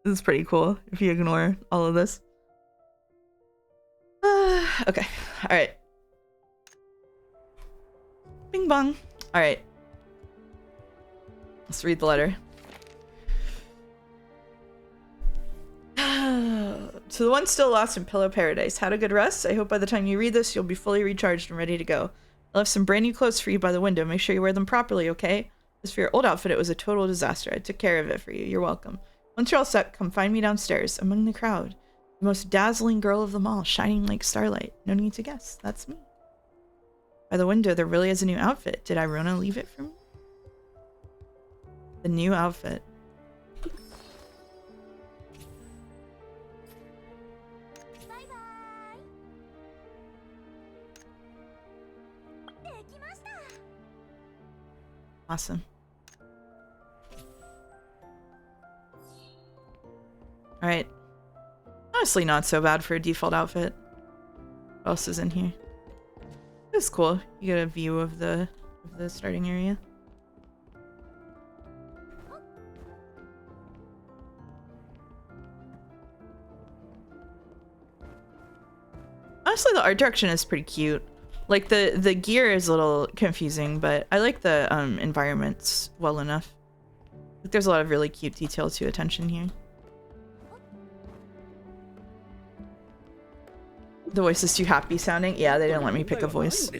This is pretty cool if you ignore all of this. Okay. All right. Bing bong. All right. Let's read the letter. To the one still lost in Pillow Paradise, had a good rest. I hope by the time you read this, you'll be fully recharged and ready to go. I left some brand new clothes for you by the window. Make sure you wear them properly, okay? As for your old outfit, it was a total disaster. I took care of it for you. You're welcome. Once you're all set, come find me downstairs, among the crowd. The most dazzling girl of them all, shining like starlight. No need to guess. That's me. By the window, there really is a new outfit. Did Irona leave it for me? The new outfit. Awesome. Alright. Honestly, not so bad for a default outfit. What else is in here? This is cool. You get a view of the starting area. Honestly, the art direction is pretty cute. Like the gear is a little confusing, but I like the environments well enough. Like, there's a lot of really cute detail to attention here. The voice is too happy sounding. Yeah, they didn't let me pick a voice.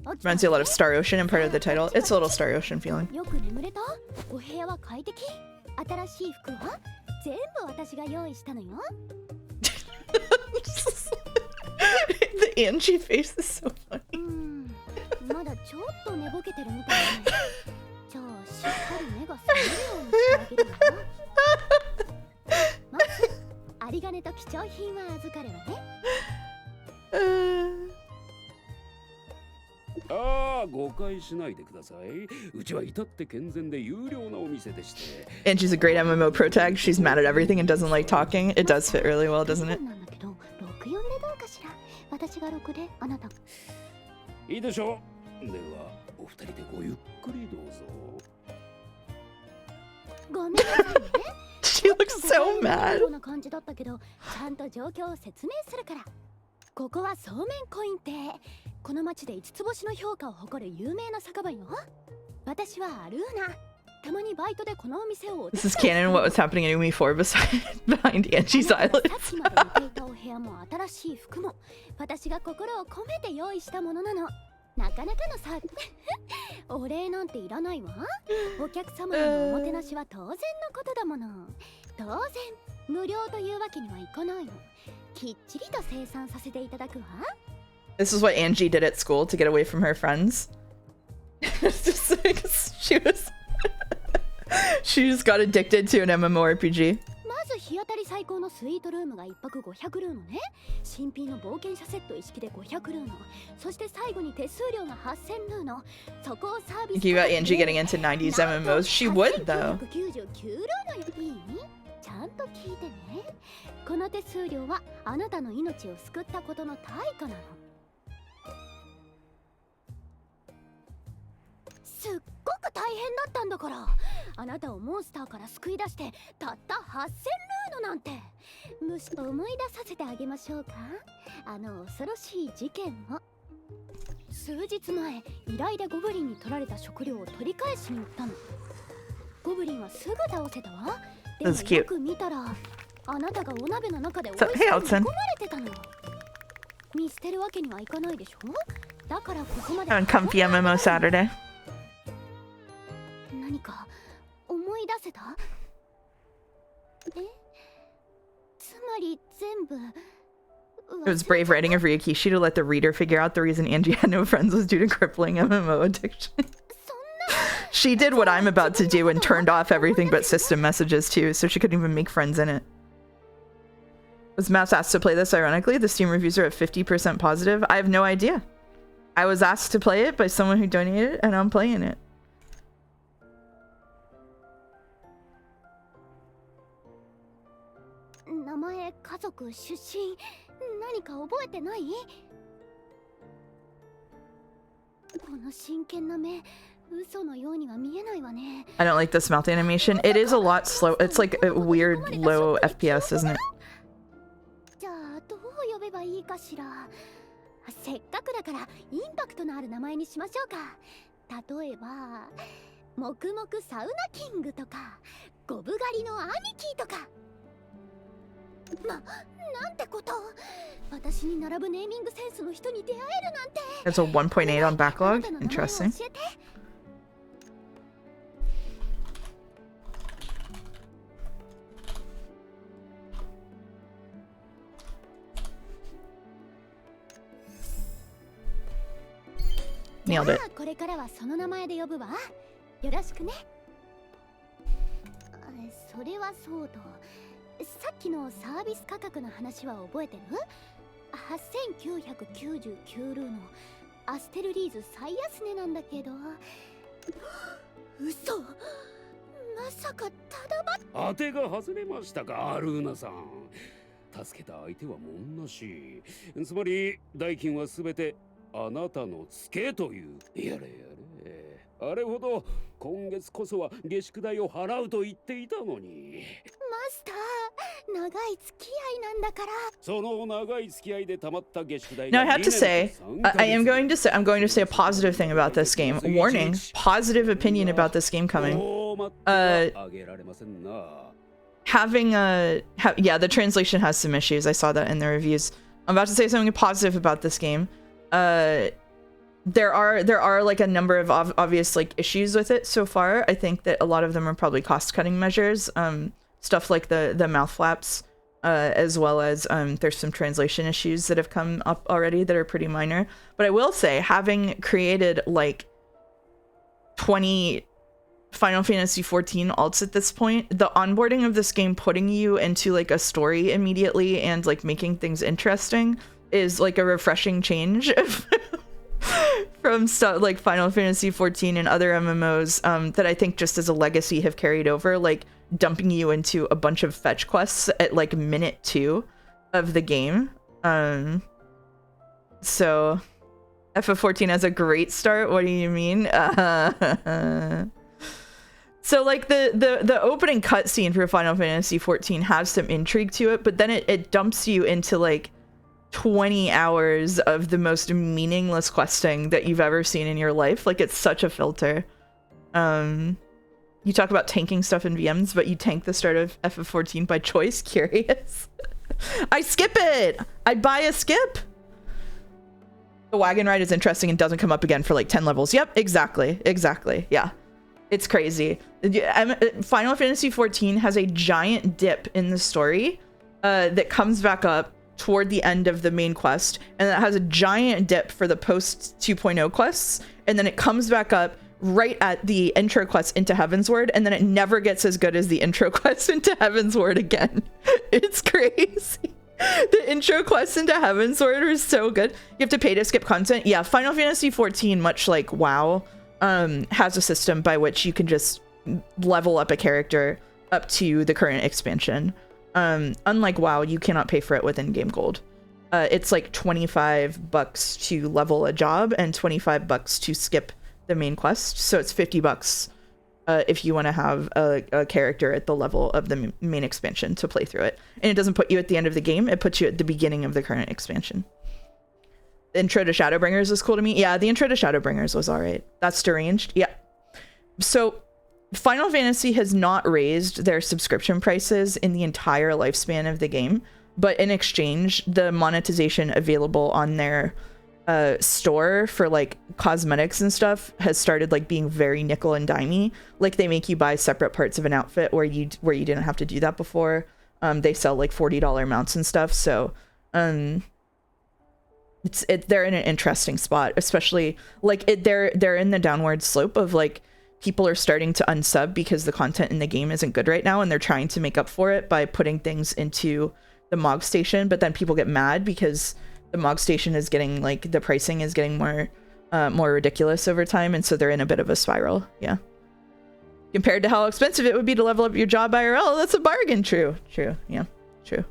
Reminds you a lot of Star Ocean and part of the title. It's a little Star Ocean feeling. The Angie face is so funny. And she's a great MMO pro tag. She's mad at everything and doesn't like talking. It does fit really well, doesn't it? She looks so mad. This is canon what was happening in UE4 behind Angie's eyelids. なかなかのさお礼なんていらないわ。お客様へのおもてなしは当然のことだもの。当然無料というわけにはいかないの。きっちりと生産させていただくわ。 This is what Angie did at school to get away from her friends. Just like she just got addicted to an MMORPG. まず日当たり最高のスイートルームが1泊500ルーノね。新品の冒険者セット一式で500ルーノ。そして最後に手数料が8000ルーノ。そこをサービス Thinking about Angie getting into 90s MMOs. She would though. 8999ルーノよ。いい？ちゃんと聞いてね。この手数料はあなたの命を救ったことの対価なの。すっごく大変だったんだから。あなたをモンスターから救い出してたった8000ルーノなんて。思い出させてあげましょうか。あの恐ろしい事件を。数日前、依頼でゴブリンに取られた食料を取り返しに行ったの。ゴブリンはすぐ倒せたわ。でもよく見たら、あなたがお鍋の中でおいしく煮込まれてたの。見捨てるわけにはいかないでしょ。だからここまで。Comfy MMO Saturday. 何か思い出せた？え？つまり全部。It was brave writing of Ryakishi to let the reader figure out the reason Angie had no friends was due to crippling MMO addiction. She did what I'm about to do and turned off everything but system messages too, so she couldn't even make friends in it. Was Maps asked to play this ironically? The Steam reviews are at 50% positive. I have no idea. I was asked to play it by someone who donated and I'm playing it. 名前、家族、出身、何か覚えてない？この真剣な目、嘘のようには見えないわね。I don't like this mouth animation. It is a lot slow. It's like a weird low FPS, isn't it? じゃあどう呼べばいいかしら。せっかくだからインパクトのある名前にしましょうか。例えば、黙々サウナキングとか、ゴブ狩りの兄貴とか。なんてこと。私に並ぶネーミングセンスの人に出会えるなんて。There's a 1.8 on backlog. Interesting. Nailed it. これからはその名前で呼ぶわ。よろしくね。それはそうと。さっきのサービス価格の話は覚えてる？ 8999 ルーのアステルリーズ最安値なんだけど。嘘。まさかただ当てが外れましたか、アルーナさん。助けた相手はもんなし。つまり代金はすべてあなたのツケという。やれやれ。あれほど今月こそは下宿代を払うと言っていたのに。マスター、長い付き合いなんだから。その長い付き合いでたまった下宿代。Now I have to say, I'm going to say a positive thing about this game. Warning, positive opinion about this game coming. Yeah, the translation has some issues. I saw that in the reviews. I'm about to say something positive about this game. There are like a number of obvious like issues with it so far. I think that a lot of them are probably cost-cutting measures. Stuff like the mouth flaps, as well as there's some translation issues that have come up already that are pretty minor. But I will say, having created like 20 Final Fantasy XIV alts at this point, the onboarding of this game, putting you into like a story immediately and like making things interesting is like a refreshing change from stuff like Final Fantasy XIV and other MMOs that I think just as a legacy have carried over, like dumping you into a bunch of fetch quests at like minute 2 of the game. So FF14 has a great start. What do you mean? So like the opening cutscene for Final Fantasy XIV has some intrigue to it, but then it dumps you into like 20 hours of the most meaningless questing that you've ever seen in your life. Like, it's such a filter. You talk about tanking stuff in VMs, but you tank the start of FF14 by choice. Curious. I skip it. I buy a skip. The wagon ride is interesting and doesn't come up again for like 10 levels. Yep, exactly. Exactly. Yeah. It's crazy. Final Fantasy XIV has a giant dip in the story that comes back up toward the end of the main quest, and that has a giant dip for the post 2.0 quests, and then it comes back up right at the intro quest into Heavensward, and then it never gets as good as the intro quest into Heavensward again. It's crazy. The intro quest into Heavensward was so good. You have to pay to skip content. Yeah, Final Fantasy XIV, much like WoW, has a system by which you can just level up a character up to the current expansion. Unlike WoW, you cannot pay for it with in-game gold. It's like $25 to level a job and $25 to skip the main quest. So it's $50 if you want to have a character at the level of the main expansion to play through it. And it doesn't put you at the end of the game. It puts you at the beginning of the current expansion. The intro to Shadowbringers was cool to me. Yeah, the intro to Shadowbringers was all right. That's deranged. Yeah. So Final Fantasy has not raised their subscription prices in the entire lifespan of the game, but in exchange, the monetization available on their store for like cosmetics and stuff has started like being very nickel and dimey. Like they make you buy separate parts of an outfit where you didn't have to do that before. They sell like $40 mounts and stuff. So they're in an interesting spot, especially like they're in the downward slope of like people are starting to unsub because the content in the game isn't good right now, and they're trying to make up for it by putting things into the MOG station, but then people get mad because the MOG station is getting like the pricing is getting more ridiculous over time, and so they're in a bit of a spiral. Yeah, compared to how expensive it would be to level up your job IRL, that's a bargain. True. Yeah, true.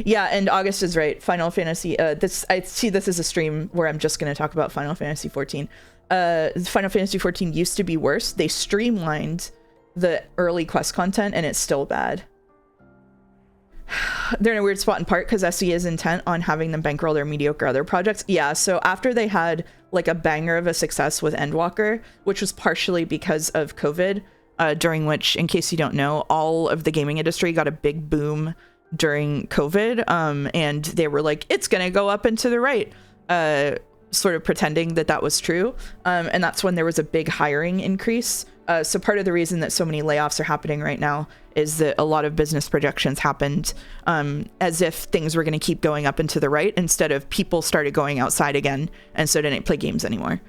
Yeah, and August is right. Final Fantasy, I see this as a stream where I'm just going to talk about Final Fantasy XIV. Final Fantasy XIV used to be worse. They streamlined the early quest content, and it's still bad. They're in a weird spot in part because SE is intent on having them bankroll their mediocre other projects. Yeah, so after they had like a banger of a success with Endwalker, which was partially because of COVID, during which, in case you don't know, all of the gaming industry got a big boom during COVID, and they were like, it's gonna go up and to the right, sort of pretending that was true, and that's when there was a big hiring increase. So part of the reason that so many layoffs are happening right now is that a lot of business projections happened as if things were going to keep going up and to the right, instead of people started going outside again and so didn't play games anymore.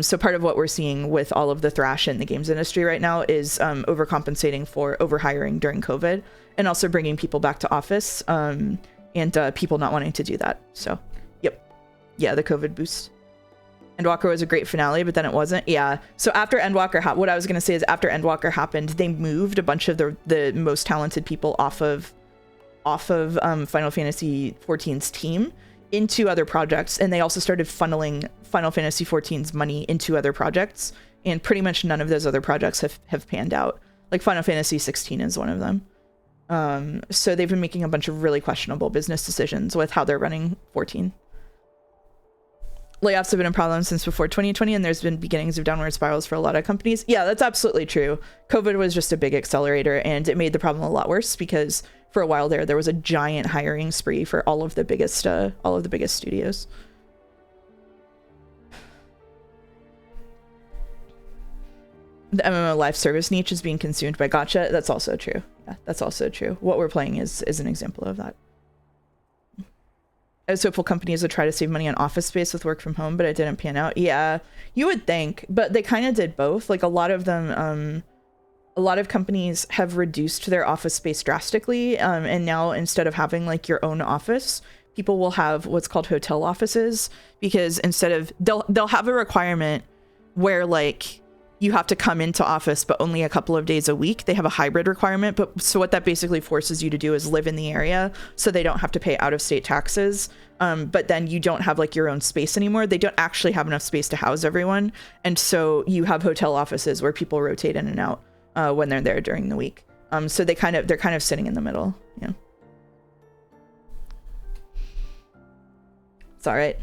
So part of what we're seeing with all of the thrash in the games industry right now is overcompensating for overhiring during COVID, and also bringing people back to office, and people not wanting to do that. So, yep. Yeah, the COVID boost. Endwalker was a great finale, but then it wasn't. Yeah. So after Endwalker, what I was going to say is after Endwalker happened, they moved a bunch of the most talented people off of Final Fantasy XIV's team into other projects, and they also started funneling Final Fantasy XIV's money into other projects, and pretty much none of those other projects have panned out. Like Final Fantasy XVI is one of them. So they've been making a bunch of really questionable business decisions with how they're running 14. Layoffs have been a problem since before 2020, and there's been beginnings of downward spirals for a lot of companies. Yeah, that's absolutely true. COVID was just a big accelerator, and it made the problem a lot worse because for a while there was a giant hiring spree for all of the biggest studios. The MMO live service niche is being consumed by gacha. That's also true. Yeah, that's also true. What we're playing is an example of that. I was hopeful companies would try to save money on office space with work from home, but it didn't pan out. Yeah, you would think, but they kind of did both. Like a lot of them, a lot of companies have reduced their office space drastically. And now instead of having like your own office, people will have what's called hotel offices, because instead of, they'll have a requirement where like you have to come into office, but only a couple of days a week. They have a hybrid requirement, but so what that basically forces you to do is live in the area so they don't have to pay out of state taxes. But then you don't have like your own space anymore. They don't actually have enough space to house everyone. And so you have hotel offices where people rotate in and out when they're there during the week. So they're kind of sitting in the middle. Yeah. It's all right.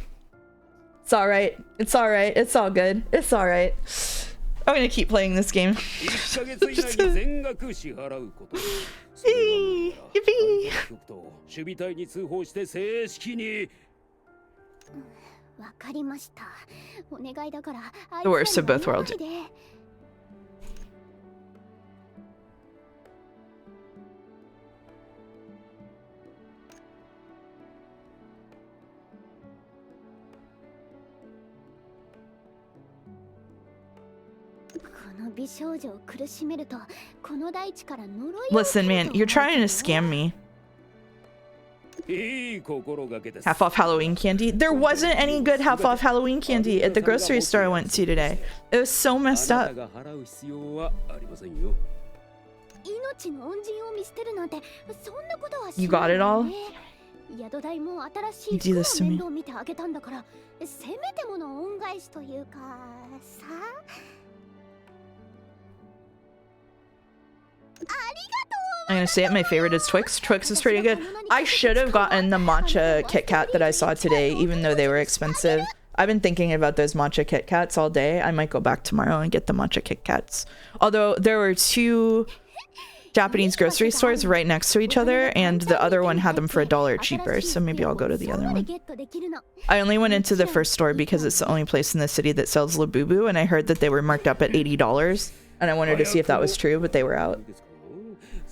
It's all right. It's all right. It's all good. It's all right. I'm gonna keep playing this game. Yippee! わかりました。お願いだから。 The worst of both worlds. この美少女を苦しめると、この大地から呪いを。 Listen, man, you're trying to scam me. Half off Halloween candy. There wasn't any good half off Halloween candy at the grocery store I went to today. It was so messed up. You got it all? You do this to me. I'm gonna say it, my favorite is Twix. Twix is pretty good. I should have gotten the matcha Kit Kat that I saw today, even though they were expensive. I've been thinking about those matcha Kit Kats all day. I might go back tomorrow and get the matcha Kit Kats. Although there were two Japanese grocery stores right next to each other, and the other one had them for $1 cheaper, so maybe I'll go to the other one. I only went into the first store because it's the only place in the city that sells Labubu, and I heard that they were marked up at $80, and I wanted to see if that was true, but they were out.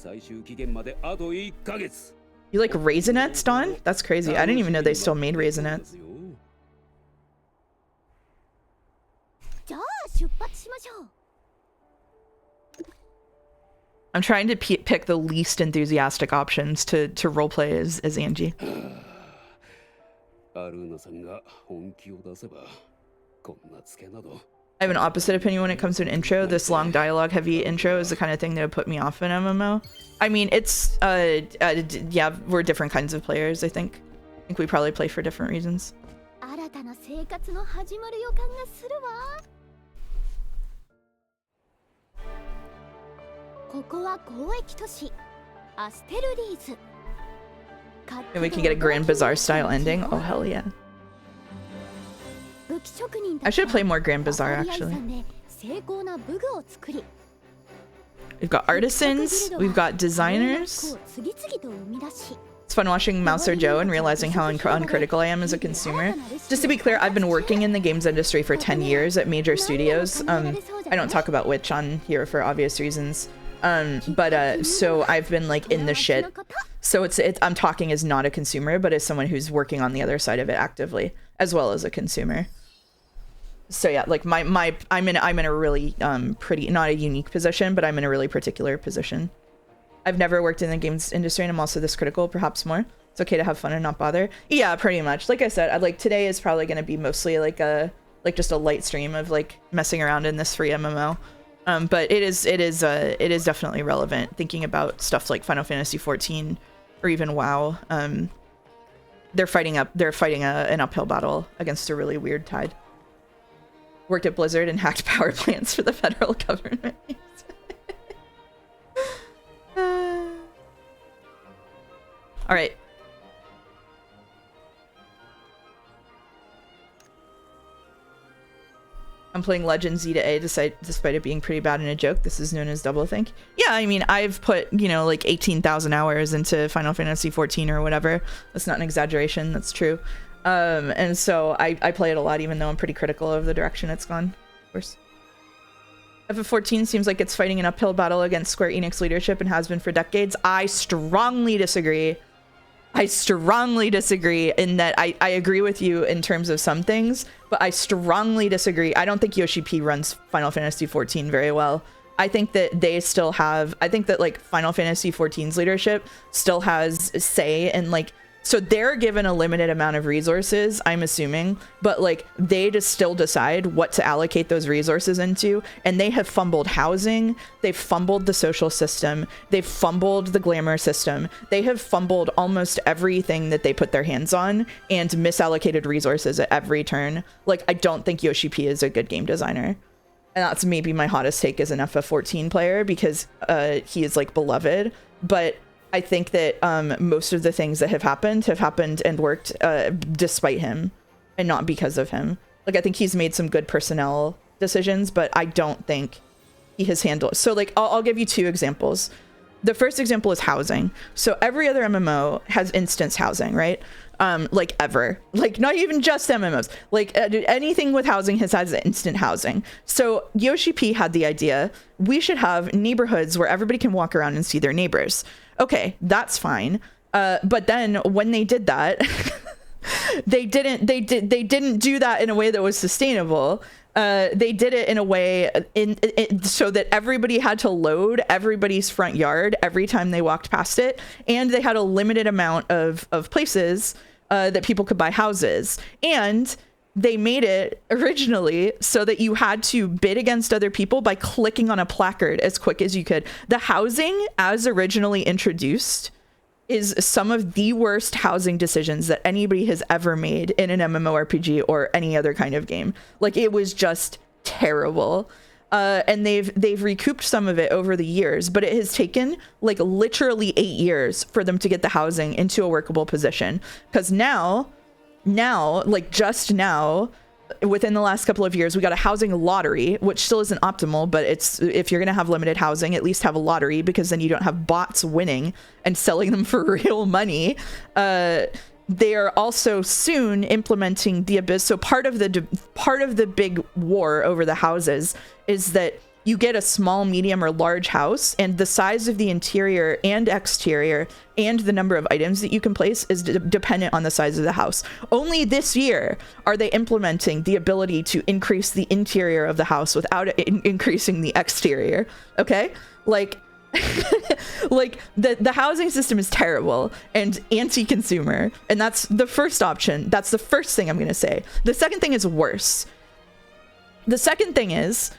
You like Raisinets, Dawn? That's crazy. I didn't even know they still made Raisinets. I'm trying to pick the least enthusiastic options to roleplay as Angie. I have an opposite opinion when it comes to an intro. This long dialogue heavy intro is the kind of thing that would put me off in MMO. I mean, it's yeah, we're different kinds of players, I think. I think we probably play for different reasons. And we can get a Grand Bazaar style ending. Oh hell yeah. I should play more Grand Bazaar actually. We've got artisans, we've got designers. It's fun watching Mouser Joe and realizing how uncritical I am as a consumer. Just to be clear, I've been working in the games industry for 10 years at major studios. I don't talk about which on here for obvious reasons. So I've been like in the shit. So I'm talking as not a consumer, but as someone who's working on the other side of it actively, as well as a consumer. So yeah, like I'm in a really pretty, not a unique position, but I'm in a really particular position. I've never worked in the games industry, and I'm also this critical, perhaps more. It's okay to have fun and not bother. Yeah, pretty much. Like I said, today is probably going to be mostly just a light stream of like messing around in this free MMO. But it is definitely relevant thinking about stuff like Final Fantasy XIV or even WoW. They're fighting an uphill battle against a really weird tide. Worked at Blizzard and hacked power plants for the federal government. All right. I'm playing Legend Z to A despite it being pretty bad and a joke. This is known as doublethink. Yeah, I mean, I've put, like 18,000 hours into Final Fantasy XIV or whatever. That's not an exaggeration. That's true. And so I play it a lot, even though I'm pretty critical of the direction it's gone, of course. FF14 seems like it's fighting an uphill battle against Square Enix leadership and has been for decades. I strongly disagree. I strongly disagree in that I agree with you in terms of some things, but I strongly disagree. I don't think Yoshi P runs Final Fantasy XIV very well. I think that they still have, I think that like Final Fantasy XIV's leadership still has say in like, so they're given a limited amount of resources, I'm assuming, but like they just still decide what to allocate those resources into, and they have fumbled housing, they've fumbled the social system, they've fumbled the glamour system, they have fumbled almost everything that they put their hands on and misallocated resources at every turn. Like, I don't think Yoshi P is a good game designer. And that's maybe my hottest take as an FF14 player because he is like beloved, but I think that most of the things that have happened and worked despite him and not because of him. Like, I think he's made some good personnel decisions, but I don't think he has handled. So like, I'll give you two examples. The first example is housing. So every other MMO has instance housing, right? Like ever, like not even just MMOs, like anything with housing has instant housing. So Yoshi P had the idea, we should have neighborhoods where everybody can walk around and see their neighbors. Okay, that's fine. But then when they did that, they didn't do that in a way that was sustainable. They did it in a way so that everybody had to load everybody's front yard every time they walked past it. And they had a limited amount of places that people could buy houses. And they made it originally so that you had to bid against other people by clicking on a placard as quick as you could. The housing as originally introduced is some of the worst housing decisions that anybody has ever made in an MMORPG or any other kind of game. Like, it was just terrible. And they've recouped some of it over the years, but it has taken like literally 8 years for them to get the housing into a workable position. Because now, like just now, within the last couple of years, we got a housing lottery, which still isn't optimal, but it's, if you're going to have limited housing, at least have a lottery, because then you don't have bots winning and selling them for real money. They are also soon implementing the abyss. So part of the big war over the houses is that you get a small, medium, or large house, and the size of the interior and exterior and the number of items that you can place is dependent on the size of the house. Only this year are they implementing the ability to increase the interior of the house without increasing the exterior. Okay? Like, like the housing system is terrible and anti-consumer, and that's the first option. That's the first thing I'm going to say. The second thing is worse. The second thing is,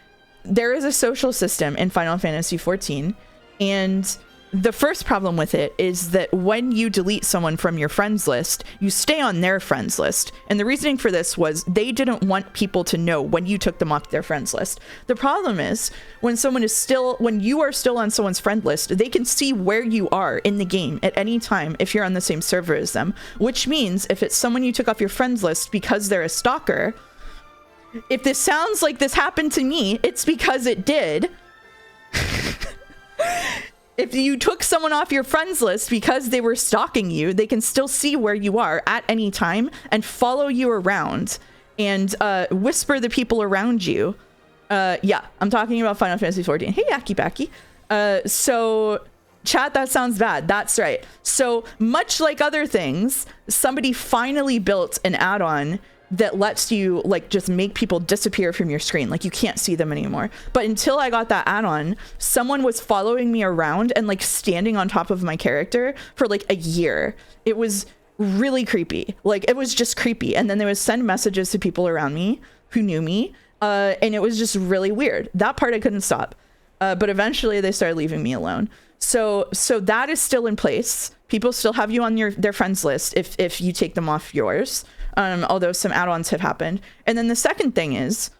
there is a social system in Final Fantasy XIV, and the first problem with it is that when you delete someone from your friends list, you stay on their friends list. And the reasoning for this was they didn't want people to know when you took them off their friends list. The problem is when you are still on someone's friend list, they can see where you are in the game at any time if you're on the same server as them, which means if it's someone you took off your friends list because they're a stalker, if this sounds like this happened to me, it's because it did. If you took someone off your friends list because they were stalking you, they can still see where you are at any time and follow you around and whisper the people around you. Yeah, I'm talking about Final Fantasy XIV. Hey, Yaki Baki. So, chat, that sounds bad. That's right. So, much like other things, somebody finally built an add-on that lets you like just make people disappear from your screen. Like, you can't see them anymore. But until I got that add-on, someone was following me around and like standing on top of my character for like a year. It was really creepy. Like, it was just creepy. And then they would send messages to people around me who knew me. And it was just really weird. That part I couldn't stop. But eventually they started leaving me alone. So that is still in place. People still have you on their friends list if you take them off yours. Although some add-ons have happened. And then the second thing is,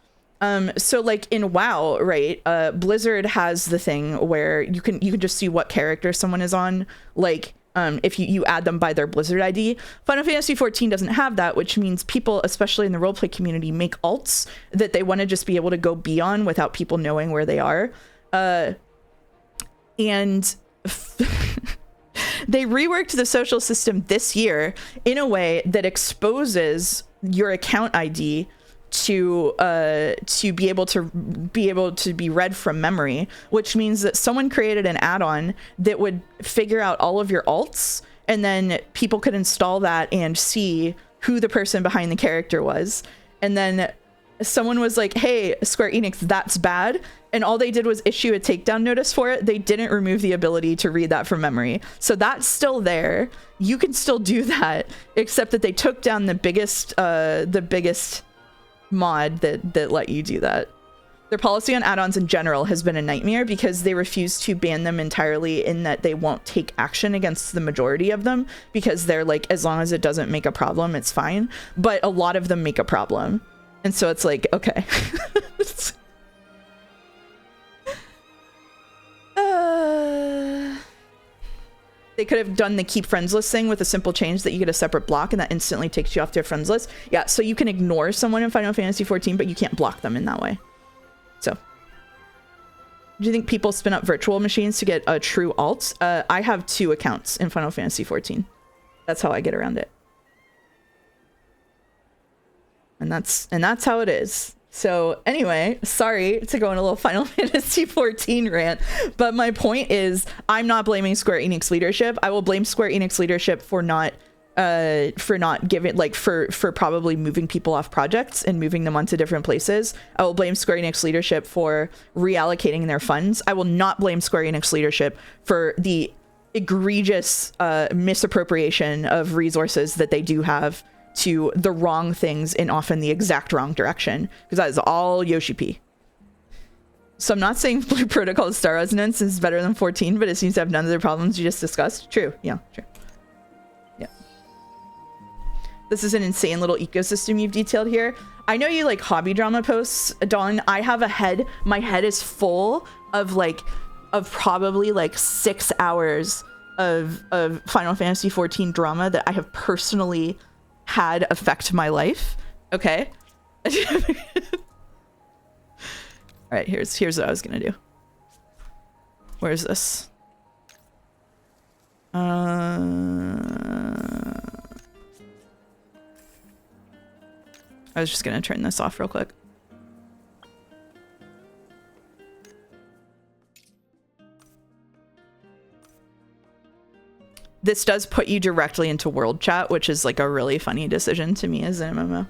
so like in WoW, right? Blizzard has the thing where you can just see what character someone is on. Like, if you add them by their Blizzard ID. Final Fantasy XIV doesn't have that, which means people, especially in the roleplay community, make alts that they want to just be able to go be on without people knowing where they are. And they reworked the social system this year in a way that exposes your account ID to be able to be read from memory, which means that someone created an add-on that would figure out all of your alts, and then people could install that and see who the person behind the character was. And then someone was like, hey, Square Enix, that's bad. And all they did was issue a takedown notice for it. They didn't remove the ability to read that from memory. So that's still there. You can still do that, except that they took down the biggest mod that let you do that. Their policy on add-ons in general has been a nightmare because they refuse to ban them entirely, in that they won't take action against the majority of them because they're like, as long as it doesn't make a problem, it's fine. But a lot of them make a problem. And so it's like, okay. They could have done the keep friends list thing with a simple change that you get a separate block and that instantly takes you off their friends list. Yeah, so you can ignore someone in Final Fantasy XIV, but you can't block them in that way. So, do you think people spin up virtual machines to get a true alt? I have 2 accounts in Final Fantasy XIV. That's how I get around it. And that's how it is. So anyway, sorry to go on a little Final Fantasy XIV rant, but my point is I'm not blaming Square Enix leadership. I will blame Square Enix leadership for not giving, like, for probably moving people off projects and moving them onto different places. I will blame Square Enix leadership for reallocating their funds. I will not blame Square Enix leadership for the egregious misappropriation of resources that they do have to the wrong things in often the exact wrong direction, because that is all Yoshi P. So I'm not saying Blue Protocol's Star Resonance is better than 14, but it seems to have none of the problems you just discussed. True. Yeah, true. Yeah. This is an insane little ecosystem you've detailed here. I know you like hobby drama posts, Dawn. I have a head. My head is full of probably like 6 hours of Final Fantasy XIV drama that I have personally had affect my life. Okay. All right, here's what I was gonna do. Where's this? I was just gonna turn this off real quick. This does put you directly into world chat, which is like a really funny decision to me as an MMO.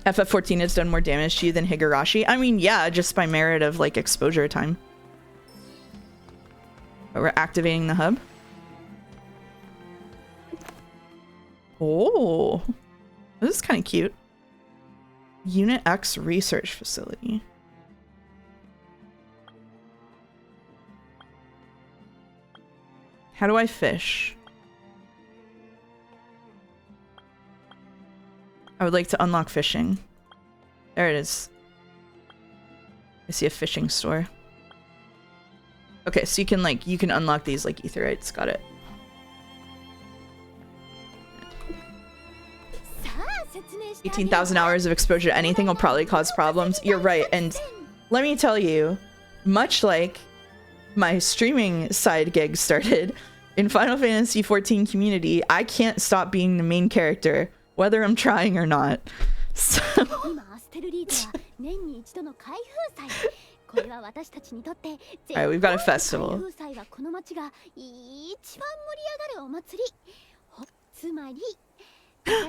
FF14 has done more damage to you than Higurashi. I mean, yeah, just by merit of like exposure time. But we're activating the hub. Oh, this is kind of cute. Unit X research facility. How do I fish? I would like to unlock fishing. There it is. I see a fishing store. Okay, so you can unlock these like aetherites. Got it. 18,000 hours of exposure to anything will probably cause problems. You're right, and let me tell you, much like my streaming side gig started in Final Fantasy XIV community, I can't stop being the main character, whether I'm trying or not. So alright, we've got a festival.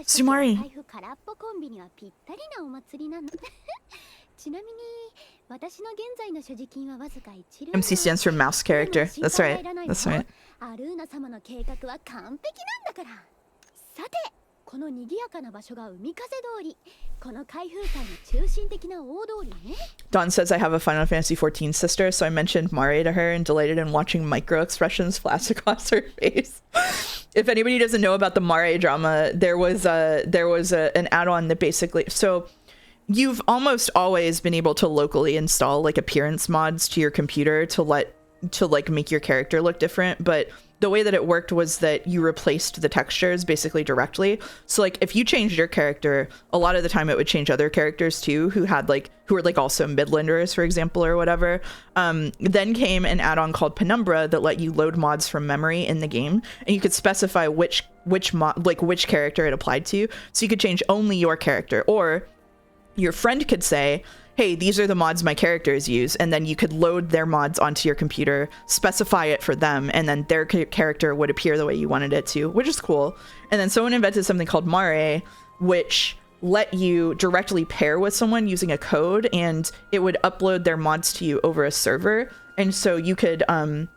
Sumari! MC stands for mouse character. That's right. That's right. Dawn says I have a Final Fantasy XIV sister, so I mentioned Mare to her and delighted in watching micro expressions flash across her face. If anybody doesn't know about the Mare drama, there was an add-on that basically, so you've almost always been able to locally install like appearance mods to your computer to make your character look different, but the way that it worked was that you replaced the textures basically directly. So like if you changed your character, a lot of the time it would change other characters too who were like also Midlanders, for example, or whatever. Then came an add-on called Penumbra that let you load mods from memory in the game, and you could specify which character it applied to. So you could change only your character, or your friend could say, hey, these are the mods my characters use, and then you could load their mods onto your computer, specify it for them, and then their character would appear the way you wanted it to, which is cool. And then someone invented something called Mare, which let you directly pair with someone using a code, and it would upload their mods to you over a server. And so you could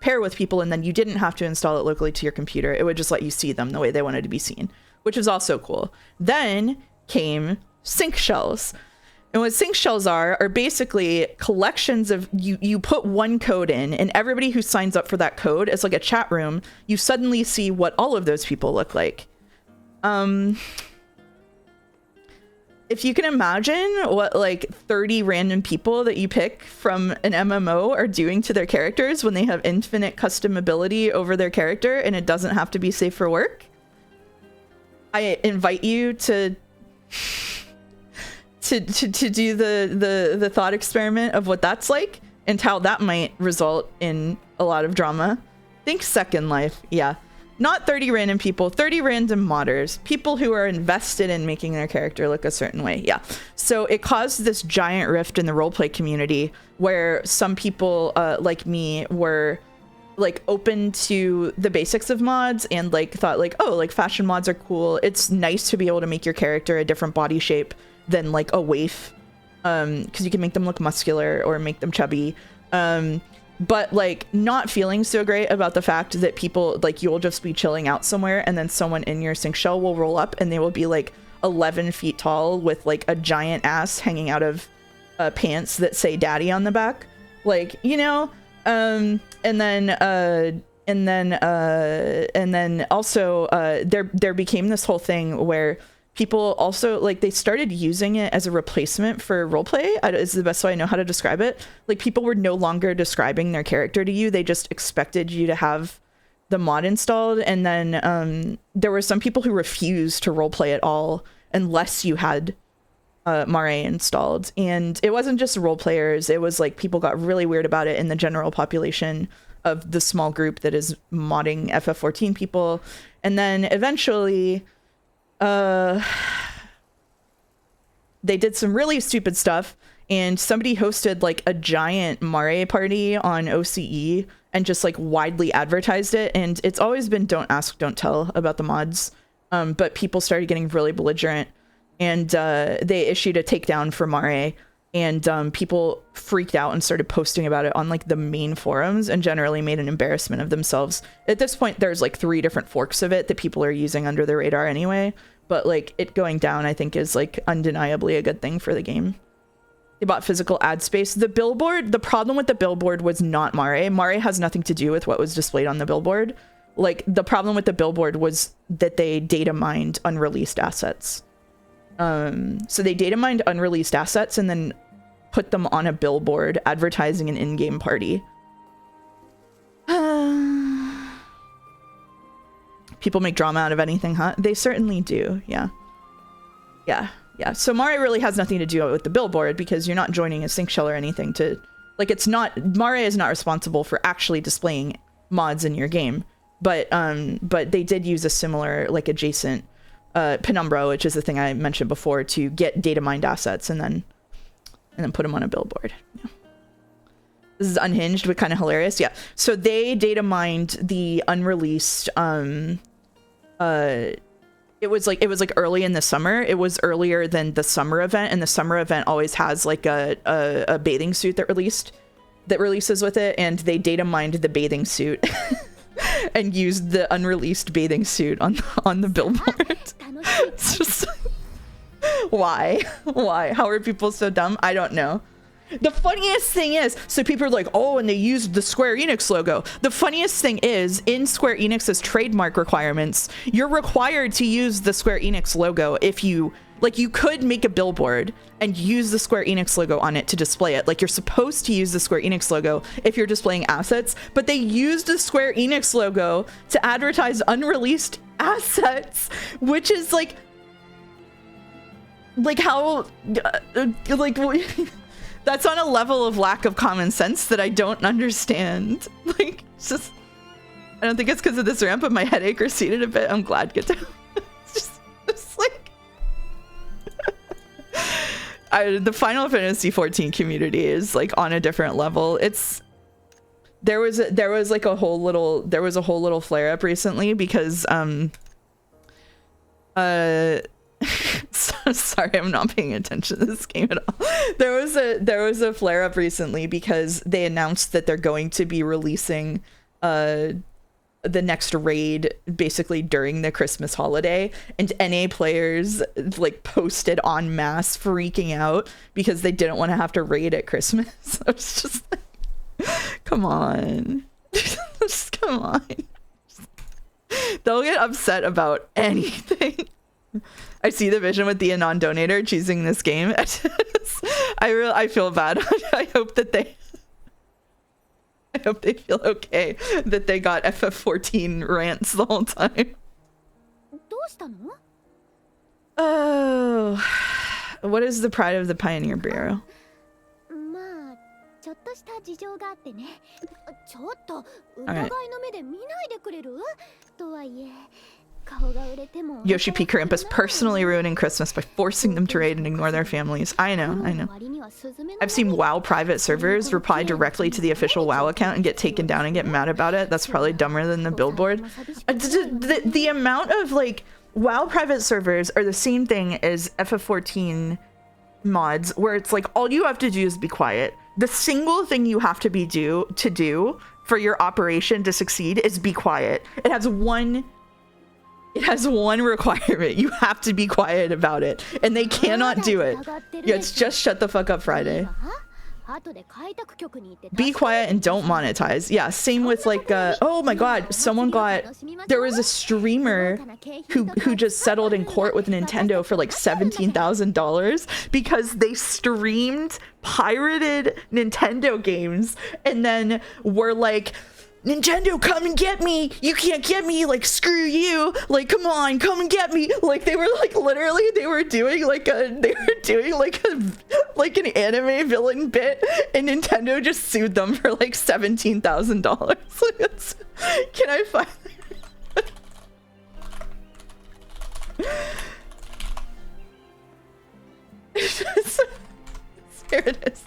pair with people, and then you didn't have to install it locally to your computer. It would just let you see them the way they wanted to be seen, which was also cool. Then came sync shells. And what sync shells are basically collections of, you put one code in, and everybody who signs up for that code as like a chat room, you suddenly see what all of those people look like. if you can imagine what like 30 random people that you pick from an MMO are doing to their characters when they have infinite customability over their character and it doesn't have to be safe for work, I invite you to do the thought experiment of what that's like and how that might result in a lot of drama. Think Second Life. Yeah. Not 30 random people, 30 random modders, people who are invested in making their character look a certain way. Yeah. So it caused this giant rift in the roleplay community where some people like me were like open to the basics of mods and like thought like, oh, like fashion mods are cool. It's nice to be able to make your character a different body shape than like a waif, because you can make them look muscular or make them chubby. But like not feeling so great about the fact that people like you'll just be chilling out somewhere and then someone in your sync shell will roll up and they will be like 11 feet tall with like a giant ass hanging out of pants that say daddy on the back, like, you know, and then also there became this whole thing where people also like they started using it as a replacement for roleplay, is the best way I know how to describe it. Like people were no longer describing their character to you, they just expected you to have the mod installed, and then there were some people who refused to roleplay at all unless you had Mare installed. And it wasn't just role players, it was like people got really weird about it in the general population of the small group that is modding FF14 people. And then eventually they did some really stupid stuff and somebody hosted like a giant Mare party on OCE and just like widely advertised it. And it's always been don't ask, don't tell about the mods. But people started getting really belligerent and they issued a takedown for Mare, and people freaked out and started posting about it on like the main forums and generally made an embarrassment of themselves. At this point, there's like 3 different forks of it that people are using under the radar anyway. But like it going down, I think is like undeniably a good thing for the game. They bought physical ad space. The billboard, the problem with the billboard was not Mare. Mare has nothing to do with what was displayed on the billboard. Like the problem with the billboard was that they data mined unreleased assets. So they data mined unreleased assets and then put them on a billboard advertising an in-game party. People make drama out of anything, huh? They certainly do. Yeah. So Mare really has nothing to do with the billboard because you're not joining a sync shell or anything to, like, it's not, Mare is not responsible for actually displaying mods in your game, but they did use a similar, like, adjacent penumbra, which is the thing I mentioned before, to get data mined assets and then put them on a billboard. Yeah. This is unhinged but kind of hilarious. Yeah, so they data mined the unreleased it was like early in the summer. It was earlier than the summer event, and the summer event always has like a bathing suit that releases with it, and they data mined the bathing suit and used the unreleased bathing suit on the billboard. It's just why? How are people so dumb? I don't know. The funniest thing is, so people are like, oh, and they used the Square Enix logo. The funniest thing is, in Square Enix's trademark requirements, you're required to use the Square Enix logo if you, like, you could make a billboard and use the Square Enix logo on it to display it. Like, you're supposed to use the Square Enix logo if you're displaying assets, but they used the Square Enix logo to advertise unreleased assets, which is like how, like, that's on a level of lack of common sense that I don't understand. Like, it's just, I don't think it's because of this ramp, but my headache receded a bit. I'm glad get down. It's like, the Final Fantasy 14 community is like on a different level. There was a whole little flare up recently because sorry, I'm not paying attention to this game at all. There was a flare up recently because they announced that they're going to be releasing the next raid basically during the Christmas holiday, and NA players like posted en masse freaking out because they didn't want to have to raid at Christmas. I was just like, come on. Just come on. They'll get upset about anything. I see the vision with the anon donator choosing this game. I feel bad. I hope they feel okay that they got FF14 rants the whole time. Oh, what is the pride of the Pioneer Bureau? Yoshi P. Krampus personally ruining Christmas by forcing them to raid and ignore their families. I know. I've seen WoW private servers reply directly to the official WoW account and get taken down and get mad about it. That's probably dumber than the billboard. The amount of like WoW private servers are the same thing as FF14 mods, where it's like all you have to do is be quiet. The single thing you have to do for your operation to succeed is be quiet. It has one requirement. You have to be quiet about it, and they cannot do it. Yeah, it's just shut the fuck up Friday. Be quiet and don't monetize. Yeah, same with like oh my god, there was a streamer who just settled in court with Nintendo for like $17,000 because they streamed pirated Nintendo games and then were like, Nintendo, come and get me. You can't get me. Like, screw you. Like, come on, come and get me. Like, they were like, literally, they were doing like an anime villain bit, and Nintendo just sued them for like $17,000. Can I find Here it is.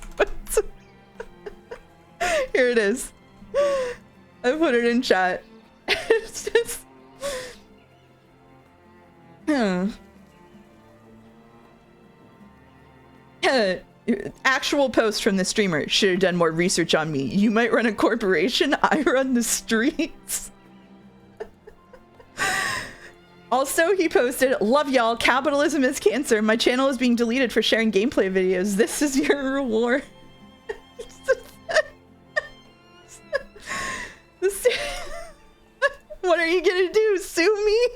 Here it is. I put it in chat. It's just... Actual post from the streamer. Should have done more research on me. You might run a corporation. I run the streets. Also, he posted, love y'all. Capitalism is cancer. My channel is being deleted for sharing gameplay videos. This is your reward. What are you gonna do? Sue me?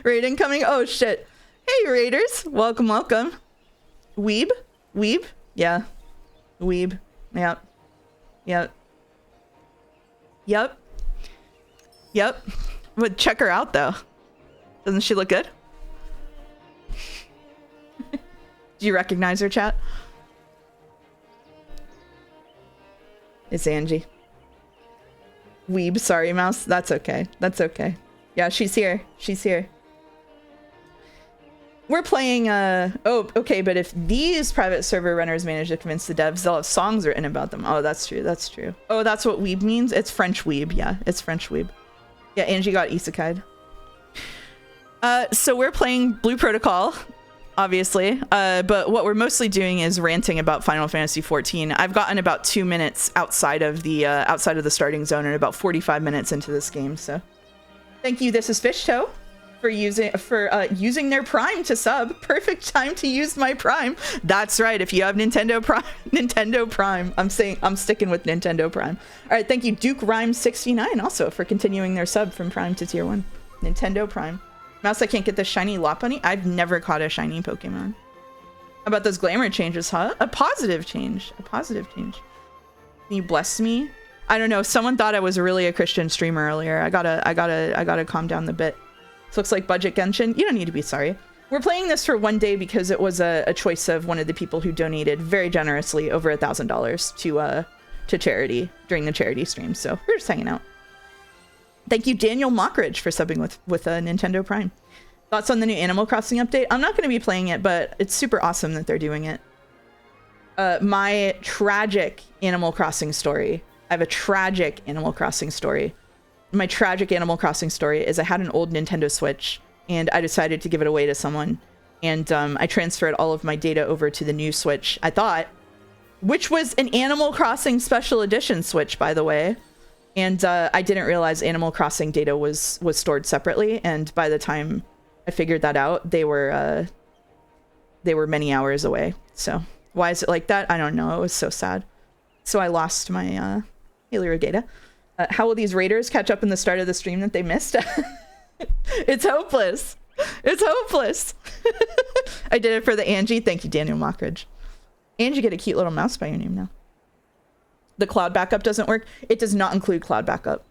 Raid incoming. Oh shit. Hey raiders. Welcome. Weeb? Yeah. Weeb. Yep. But check her out though. Doesn't she look good? Do you recognize her, chat? It's Angie. Weeb, sorry, mouse. That's okay. Yeah, she's here. We're playing, oh, okay, but if these private server runners manage to convince the devs, they'll have songs written about them. Oh, that's true. Oh, that's what weeb means? It's French weeb. Yeah, it's French weeb. Yeah, Angie got isekai'd. So we're playing Blue Protocol, obviously, but what we're mostly doing is ranting about Final Fantasy XIV. I've gotten about 2 minutes outside of the starting zone and about 45 minutes into this game. So, thank you. This is Fishtoe for using their Prime to sub. Perfect time to use my Prime. That's right. If you have Nintendo Prime, I'm sticking with Nintendo Prime. All right. Thank you, Duke Rhyme 69, also for continuing their sub from Prime to Tier 1. Nintendo Prime. Mouse, I can't get the shiny Lopunny. I've never caught a shiny Pokemon. How about those glamour changes, huh? A positive change. Can you bless me? I don't know. Someone thought I was really a Christian streamer earlier. I gotta calm down the bit. This looks like budget Genshin. You don't need to be sorry. We're playing this for one day because it was a choice of one of the people who donated very generously over $1,000 to charity during the charity stream. So we're just hanging out. Thank you, Daniel Mockridge, for subbing with a Nintendo Prime. Thoughts on the new Animal Crossing update? I'm not going to be playing it, but it's super awesome that they're doing it. My tragic Animal Crossing story. I have a tragic Animal Crossing story. My tragic Animal Crossing story is I had an old Nintendo Switch, and I decided to give it away to someone. And I transferred all of my data over to the new Switch, I thought, which was an Animal Crossing Special Edition Switch, by the way. And I didn't realize Animal Crossing data was stored separately, and by the time I figured that out, they were many hours away. So why is it like that? I don't know. It was so sad. So I lost my Haley Regata. How will these raiders catch up in the start of the stream that they missed? It's hopeless. It's hopeless. I did it for the Angie. Thank you, Daniel Mockridge. And you get a cute little mouse by your name now. The cloud backup doesn't work. It does not include cloud backup.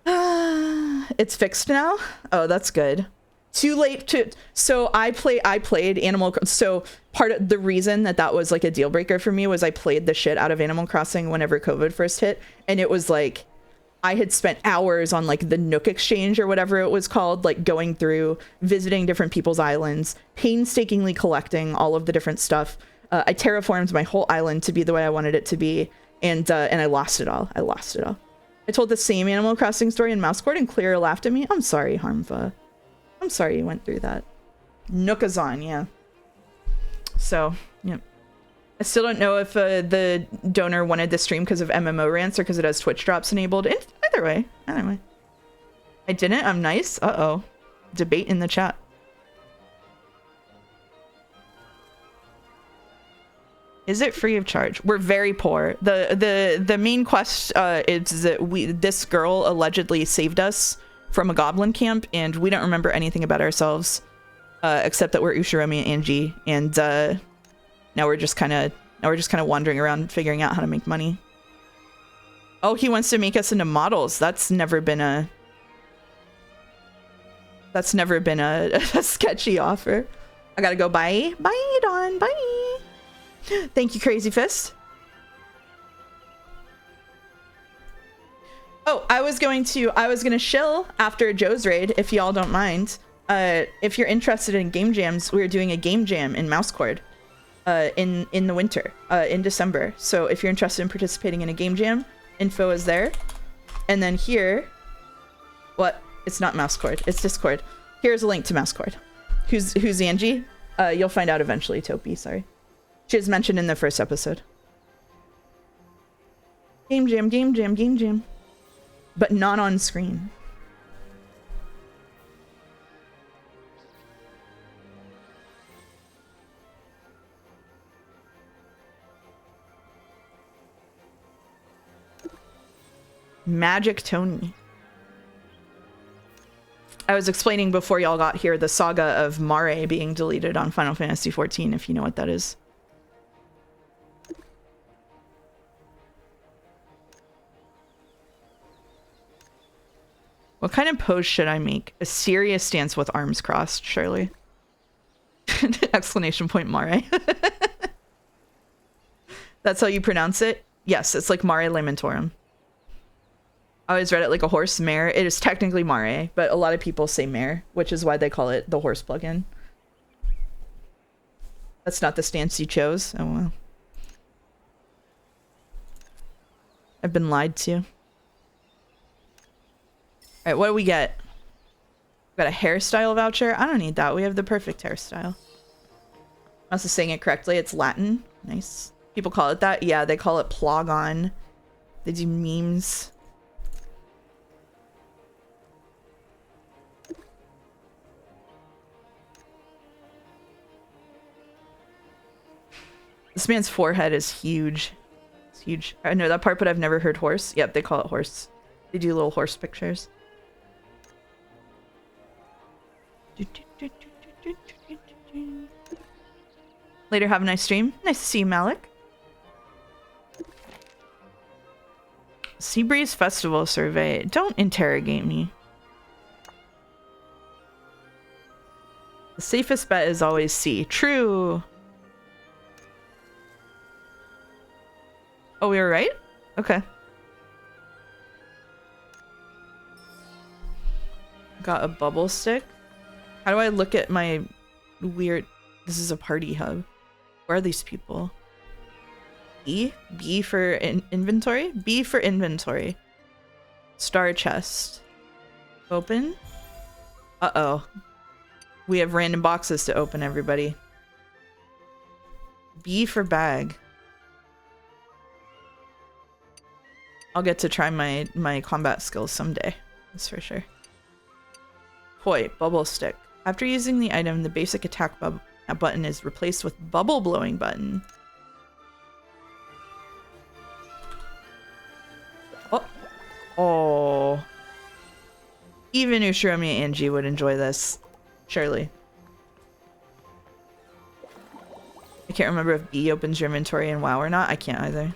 It's fixed now. Oh, that's good. Too late to. So I played Animal. So part of the reason that was like a deal breaker for me was I played the shit out of Animal Crossing whenever COVID first hit, and it was like I had spent hours on like the Nook Exchange or whatever it was called, like going through, visiting different people's islands, painstakingly collecting all of the different stuff. I terraformed my whole island to be the way I wanted it to be, and I lost it all. I told the same Animal Crossing story in Mouse Court, and Clara laughed at me. I'm sorry, Harmva. I'm sorry you went through that. Nookazon, yeah. So, yeah. I still don't know if the donor wanted the stream because of MMO rants or because it has Twitch drops enabled. Either way. I didn't. I'm nice. Uh-oh. Debate in the chat. Is it free of charge? We're very poor. The main quest is that this girl allegedly saved us from a goblin camp, and we don't remember anything about ourselves except that we're Ushiromi and Angie, and now we're just kind of wandering around figuring out how to make money. Oh, he wants to make us into models. That's never been a sketchy offer. I gotta go. Bye Dawn. Bye. Thank you, Crazy Fist. Oh, I was gonna shill after Joe's raid, if y'all don't mind. If you're interested in game jams, we're doing a game jam in Mouse Court in the winter, in December. So if you're interested in participating in a game jam, info is there. And then here, what? It's not Mouse Court, it's Discord. Here's a link to Mouse Court. Who's Angie? You'll find out eventually, Topi, sorry. She was mentioned in the first episode. Game jam, game jam, game jam. But not on screen. Magic Tony. I was explaining before y'all got here the saga of Mare being deleted on Final Fantasy XIV, if you know what that is. What kind of pose should I make? A serious stance with arms crossed, surely. Exclamation point Mare. That's how you pronounce it? Yes, it's like Mare Lamentorum. I always read it like a horse, mare. It is technically Mare, but a lot of people say mare, which is why they call it the horse plugin. That's not the stance you chose. Oh well. I've been lied to. Alright, what do we get? We got a hairstyle voucher. I don't need that. We have the perfect hairstyle. I was saying it correctly. It's Latin. Nice. People call it that. Yeah, they call it plogon. They do memes. This man's forehead is huge. It's huge. I know that part, but I've never heard horse. Yep, they call it horse. They do little horse pictures. Later, have a nice stream. Nice to see you, Malik. Seabreeze Festival survey. Don't interrogate me. The safest bet is always C. True. Oh, we were right? Okay. Got a bubble stick. How do I look at my weird... This is a party hub. Where are these people? E? B for inventory? B for inventory. Star chest. Open? Uh-oh. We have random boxes to open, everybody. B for bag. I'll get to try my combat skills someday. That's for sure. Hoi, bubble stick. After using the item, the basic attack button is replaced with bubble blowing button. Oh. Oh. Even Ushirami and Angie would enjoy this. Surely. I can't remember if B opens your inventory in WoW or not. I can't either.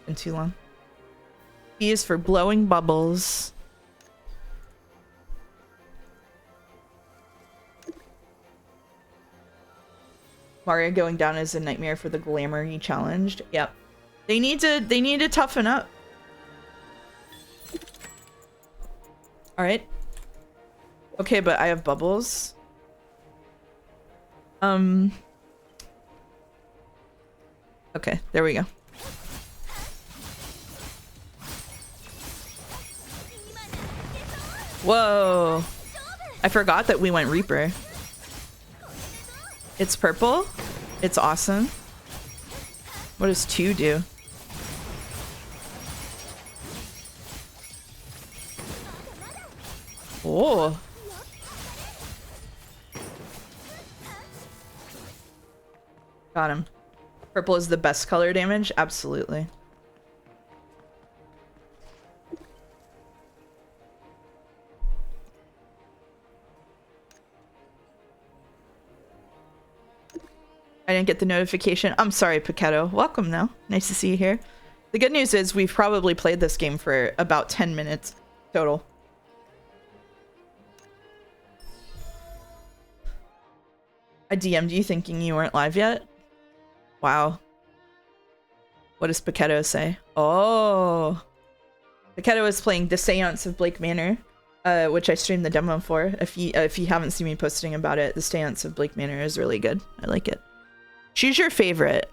Been too long. B is for blowing bubbles. Mario going down is a nightmare for the glamour he challenged. Yep. They need to toughen up. Alright. Okay, but I have bubbles. Okay, there we go. Whoa. I forgot that we went Reaper. It's purple. It's awesome. What does 2 do? Oh. Got him. Purple is the best color damage? Absolutely. I didn't get the notification. I'm sorry, Paquetto. Welcome now. Nice to see you here. The good news is we've probably played this game for about 10 minutes total. I DM'd you thinking you weren't live yet? Wow. What does Paquetto say? Oh. Paquetto is playing The Seance of Blake Manor, which I streamed the demo for. If you haven't seen me posting about it, The Seance of Blake Manor is really good. I like it. Choose your favorite.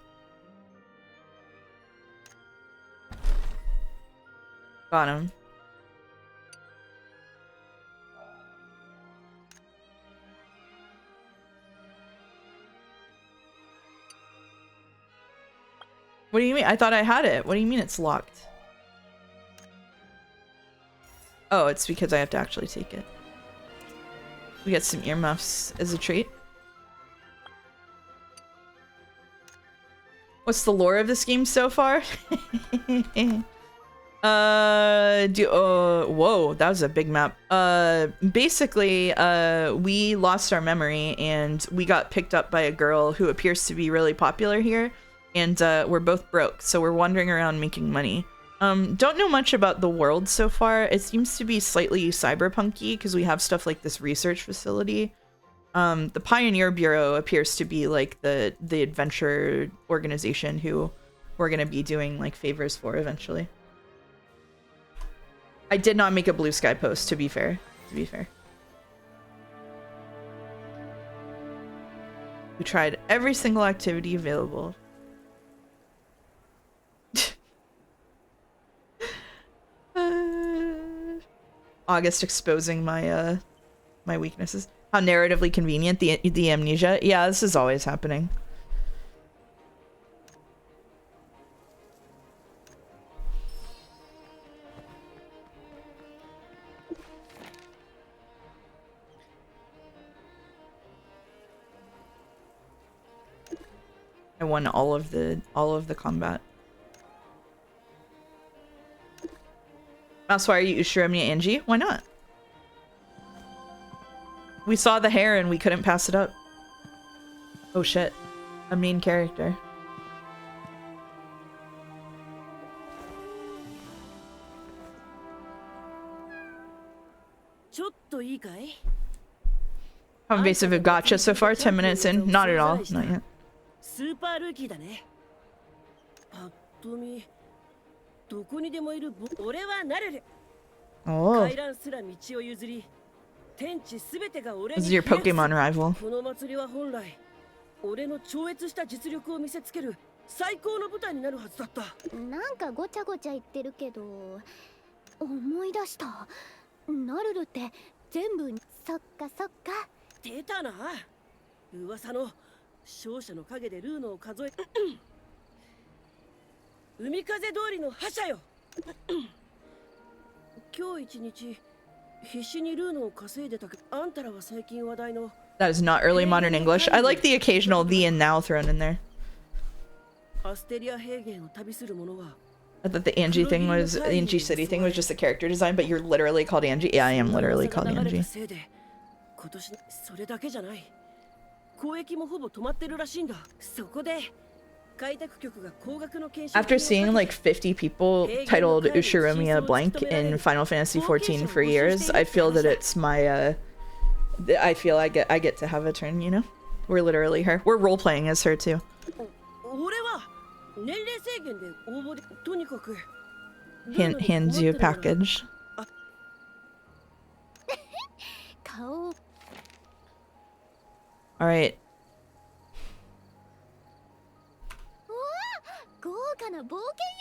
Got him. What do you mean? I thought I had it. What do you mean it's locked? Oh, it's because I have to actually take it. We got some earmuffs as a treat. What's the lore of this game so far? Whoa, that was a big map. Basically, we lost our memory and we got picked up by a girl who appears to be really popular here. And we're both broke, so we're wandering around making money. Don't know much about the world so far. It seems to be slightly cyberpunky because we have stuff like this research facility. The Pioneer Bureau appears to be like the adventure organization who we're gonna be doing like favors for eventually. I did not make a blue sky post, to be fair. We tried every single activity available. August exposing my my weaknesses. How narratively convenient, the amnesia. Yeah, this is always happening. I won all of the combat. That's why are you Ushirami Angie? Why not? We saw the hair and we couldn't pass it up. Oh shit. A main character. How invasive a gotcha so far? 10 minutes in? Not at all. Not yet. Oh. This is your Pokemon rival. 俺の超越した実力を見せつける最高の舞台になるはずだった。なんかごちゃごちゃ言ってるけど、思い出した。ナルルって全部。そっかそっか。出たな。噂の勝者の陰でルーノを数え。海風通りの覇者よ。今日一日必死にルーノを稼いでたけど、あんたらは最近話題の。That is not early modern English. I like the occasional the and now thrown in there. I thought the Angie thing was, the Angie City thing was just a character design, but you're literally called Angie. Yeah, I am literally called Angie. After seeing like 50 people titled Ushiromiya blank in Final Fantasy XIV for years, I feel that it's my, I feel I get to have a turn, you know? We're literally her. We're role-playing as her too. Hands you a package. Alright.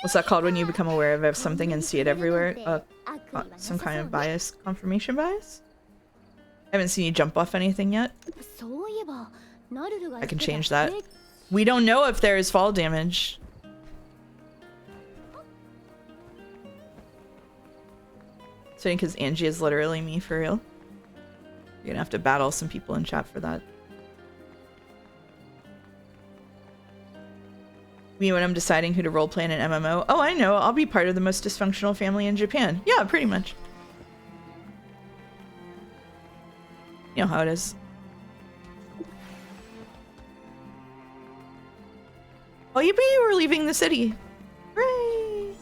What's that called when you become aware of something and see it everywhere? Some kind of bias, confirmation bias? I haven't seen you jump off anything yet. I can change that. We don't know if there is fall damage. So because Angie is literally me for real. You're gonna have to battle some people in chat for that. Me when I'm deciding who to roleplay in an MMO. Oh, I know. I'll be part of the most dysfunctional family in Japan. Yeah, pretty much. You know how it is. Oh, you were leaving the city. Hooray!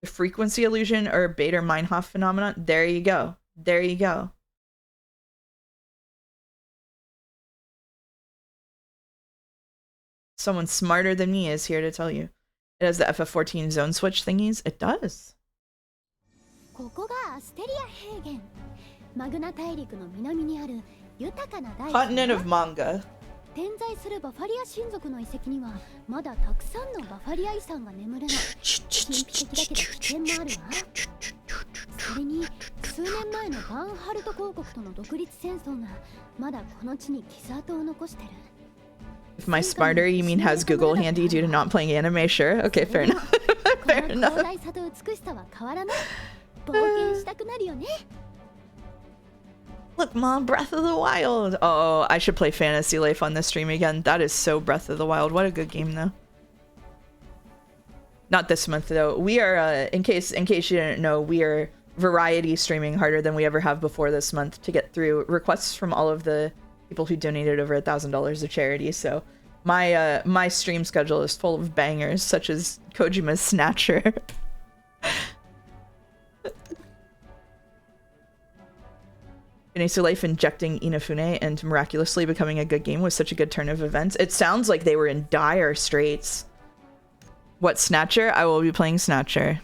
The frequency illusion or Bader-Meinhof phenomenon. There you go. There you go. Someone smarter than me is here to tell you. It has the FF14 zone switch thingies. It does. Continent of manga. If my smarter, you mean has Google handy due to not playing anime? Sure. Okay, fair enough. Fair enough. Look, Mom, Breath of the Wild. Oh, I should play Fantasy Life on this stream again. That is so Breath of the Wild. What a good game, though. Not this month, though. We are, in case you didn't know, we are variety streaming harder than we ever have before this month to get through requests from all of the people who donated over $1,000 to charity. So my my stream schedule is full of bangers such as Kojima's Snatcher. Fantasy Life injecting Inafune and miraculously becoming a good game was such a good turn of events. It sounds like they were in dire straits. What, Snatcher? I will be playing Snatcher.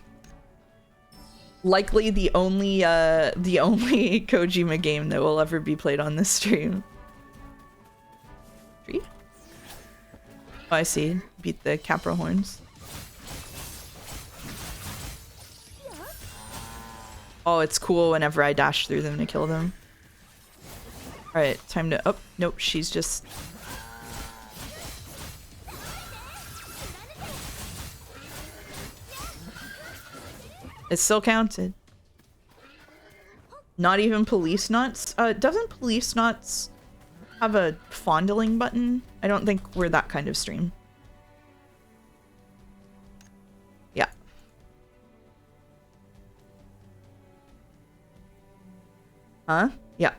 Likely the only Kojima game that will ever be played on this stream. Tree? Oh, I see. Beat the Capra horns. Oh, it's cool whenever I dash through them to kill them. Alright, time to... Oh, nope, she's just... It's still counted. Not even Police Knots? Doesn't Police Knots have a fondling button? I don't think we're that kind of stream. Yeah. Huh? Yeah.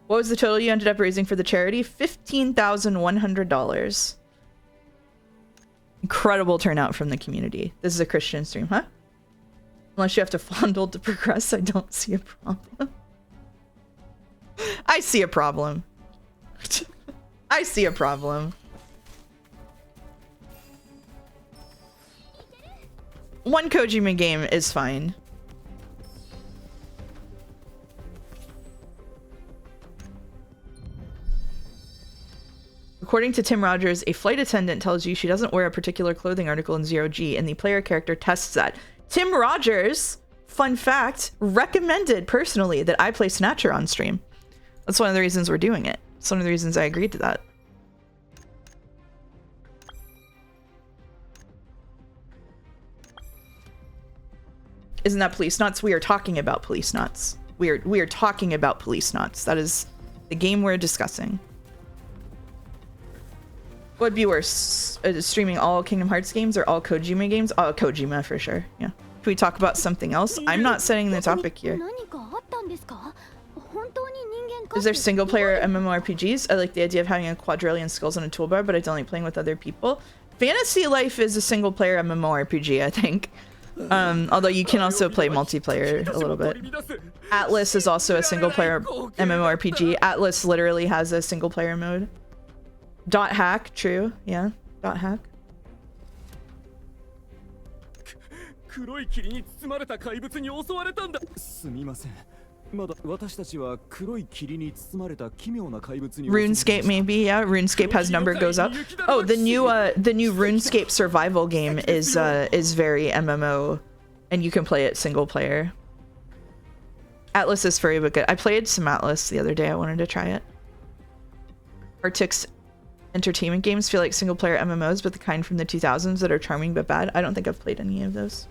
What was the total you ended up raising for the charity? $15,100. Incredible turnout from the community. This is a Christian stream, huh? Unless you have to fondle to progress, I don't see a problem. I see a problem. I see a problem. One Kojima game is fine. According to Tim Rogers, a flight attendant tells you she doesn't wear a particular clothing article in 0G, and the player character tests that. Tim Rogers, fun fact, recommended personally that I play Snatcher on stream. That's one of the reasons we're doing it. It's one of the reasons I agreed to that. Isn't that Police Knots? We are talking about Police Knots. We are talking about Police Knots. That is the game we're discussing. What would be worse, streaming all Kingdom Hearts games or all Kojima games? Oh, Kojima for sure. Yeah. Can we talk about something else? I'm not setting the topic here. Is there single player MMORPGs? I like the idea of having a quadrillion skills on a toolbar, but I don't like playing with other people. Fantasy Life is a single player MMORPG, I think. Although you can also play multiplayer a little bit. Atlas is also a single player MMORPG. Atlas literally has a single player mode. Dot hack, true. Yeah, dot hack. 黒い霧に包まれた怪物に襲われたんだ。すみません。まだ私たちは黒い霧に包まれた奇妙な怪物に。RuneScape maybe, yeah. RuneScape has number goes up. Oh, the new RuneScape survival game is very MMO, and you can play it single player. Atlas is furry but good. I played some Atlas the other day. I wanted to try it. Arctic's entertainment games feel like single player MMOs, but the kind from the 2000s that are charming but bad. I don't think I've played any of those.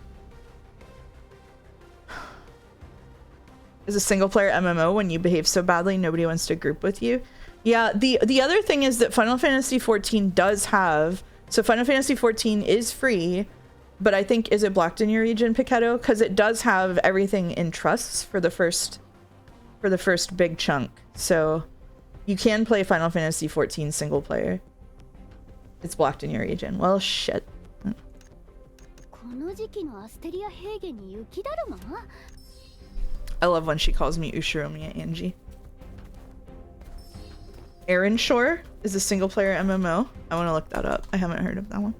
Is a single player MMO when you behave so badly nobody wants to group with you? Yeah, the other thing is that Final Fantasy XIV does have, so Final Fantasy XIV is free, but I think, is it blocked in your region, Pichetto? Because it does have everything in trusts for the first big chunk. So you can play Final Fantasy XIV single player. It's blocked in your region. Well, shit. I love when she calls me Ushiromiya Angie. Aaron Shore is a single player MMO. I want to look that up. I haven't heard of that one.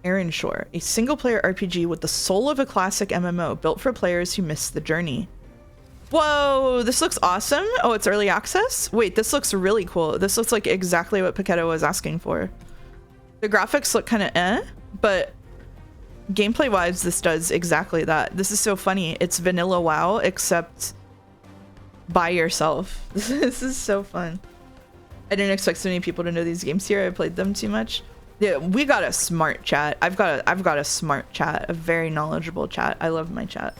Aaron Shore, a single player RPG with the soul of a classic MMO built for players who miss the journey. Whoa, this looks awesome. Oh, it's early access? Wait, this looks really cool. This looks like exactly what Pichetto was asking for. The graphics look kind of but gameplay wise, this does exactly that. This is so funny. It's vanilla WoW, except by yourself. This is so fun. I didn't expect so many people to know these games here. I played them too much. Yeah, we got a smart chat. I've got a smart chat, a very knowledgeable chat. I love my chat.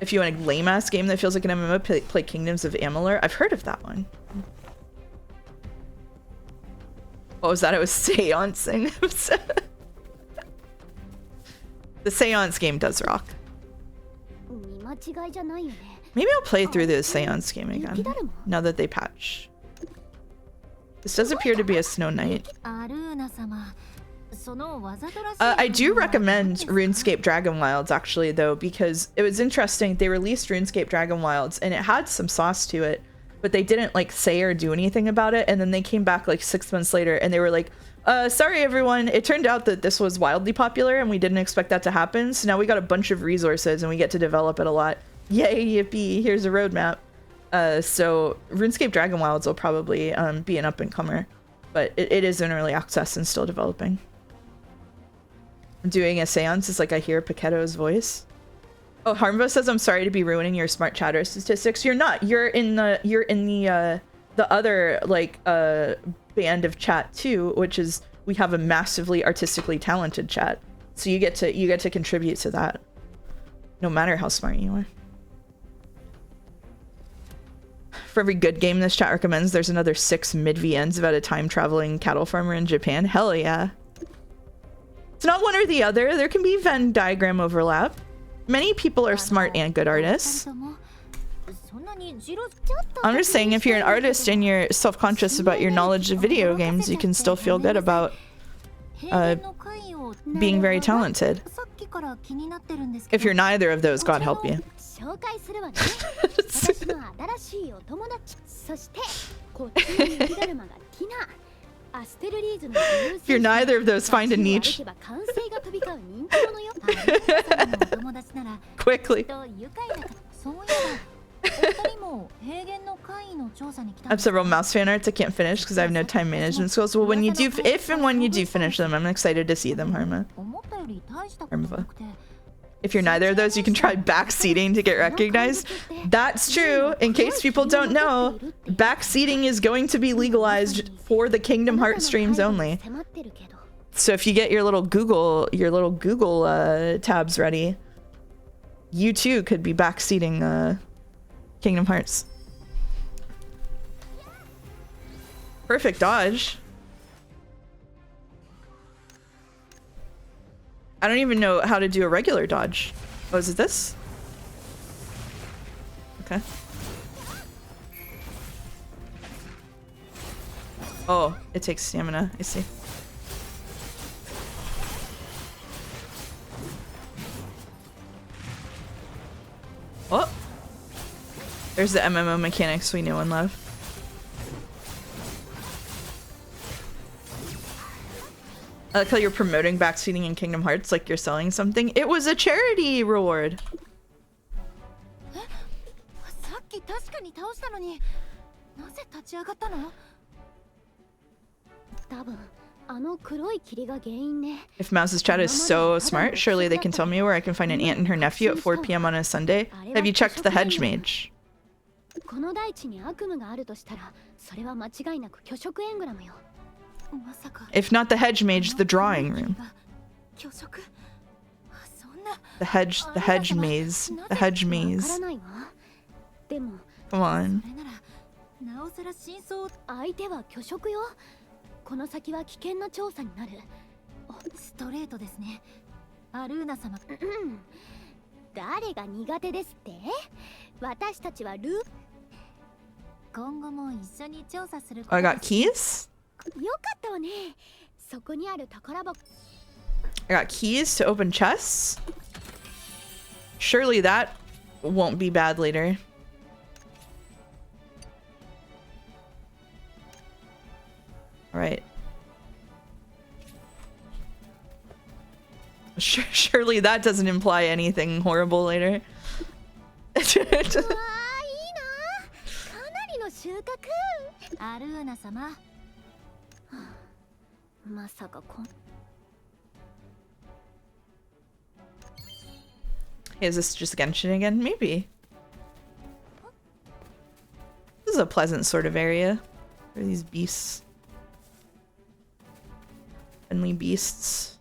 If you want a lame ass game that feels like an MMO, play Kingdoms of Amalur. I've heard of that one. What was that? It was seancing. The Seance game does rock. Maybe I'll play through the Seance game again, now that they patch. This does appear to be a Snow Knight. I do recommend RuneScape Dragon Wilds, actually, though, because it was interesting. They released RuneScape Dragon Wilds, and it had some sauce to it, but they didn't, like, say or do anything about it, and then they came back, like, 6 months later, and they were like, sorry everyone, it turned out that this was wildly popular and we didn't expect that to happen, so now we got a bunch of resources and we get to develop it a lot. Yay, yippee, here's a roadmap. So RuneScape Dragon Wilds will probably be an up-and-comer, but it is in early access and still developing. Doing a seance is like I hear Pichetto's voice. Oh, Harmvo says, I'm sorry to be ruining your smart chatter statistics. You're not. You're in the other, like, band of chat too, which is we have a massively artistically talented chat, so you get to contribute to that no matter how smart you are. For every good game this chat recommends, there's another 6 mid-VNs about a time traveling cattle farmer in Japan. Hell yeah. It's not one or the other. There can be Venn diagram overlap. Many people are smart and good artists. I'm just saying, if you're an artist and you're self-conscious about your knowledge of video games, you can still feel good about being very talented. If you're neither of those, God help you. If you're neither of those, find a niche. Quickly. I have several mouse fan arts I can't finish because I have no time management skills. Well, when you do, if and when you do finish them, I'm excited to see them, Harma. If you're neither of those, you can try backseating to get recognized. That's true. In case people don't know, backseating is going to be legalized for the Kingdom Hearts streams only. So if you get your little Google tabs ready, you too could be backseating Kingdom Hearts. Perfect dodge. I don't even know how to do a regular dodge. Oh, is it this? Okay. Oh, it takes stamina. I see. Oh! There's the MMO mechanics we know and love. I like how you're promoting backseating in Kingdom Hearts like you're selling something. It was a charity reward. さっき確かに倒したのに、なぜ立ち上がったの？多分あの黒い霧が原因ね。If Mouse's chat is so smart, surely they can tell me where I can find an aunt and her nephew at 4 p.m. on a Sunday. Have you checked the hedge mage? この大地に悪夢があるとしたら、それは間違いなく虚飾エングラムよ。 If not the hedge mage, the drawing room. The hedge maze. The hedge maze. Come on. 相手は虚飾よ。この先は危険な調査になる。ストレートですね。アルーナ様。誰が苦手ですって？私たちは今後も一緒に調査する。I got keys? よかったわね。そこにある宝箱。I got keys to open chests. Surely that won't be bad later. All right. Surely that doesn't imply anything horrible later. わあ、いいな。かなりの収穫。アルーナ様。まさかこん。Is this just Genshin again? Maybe. This is a pleasant sort of area for these beasts. Friendly beasts.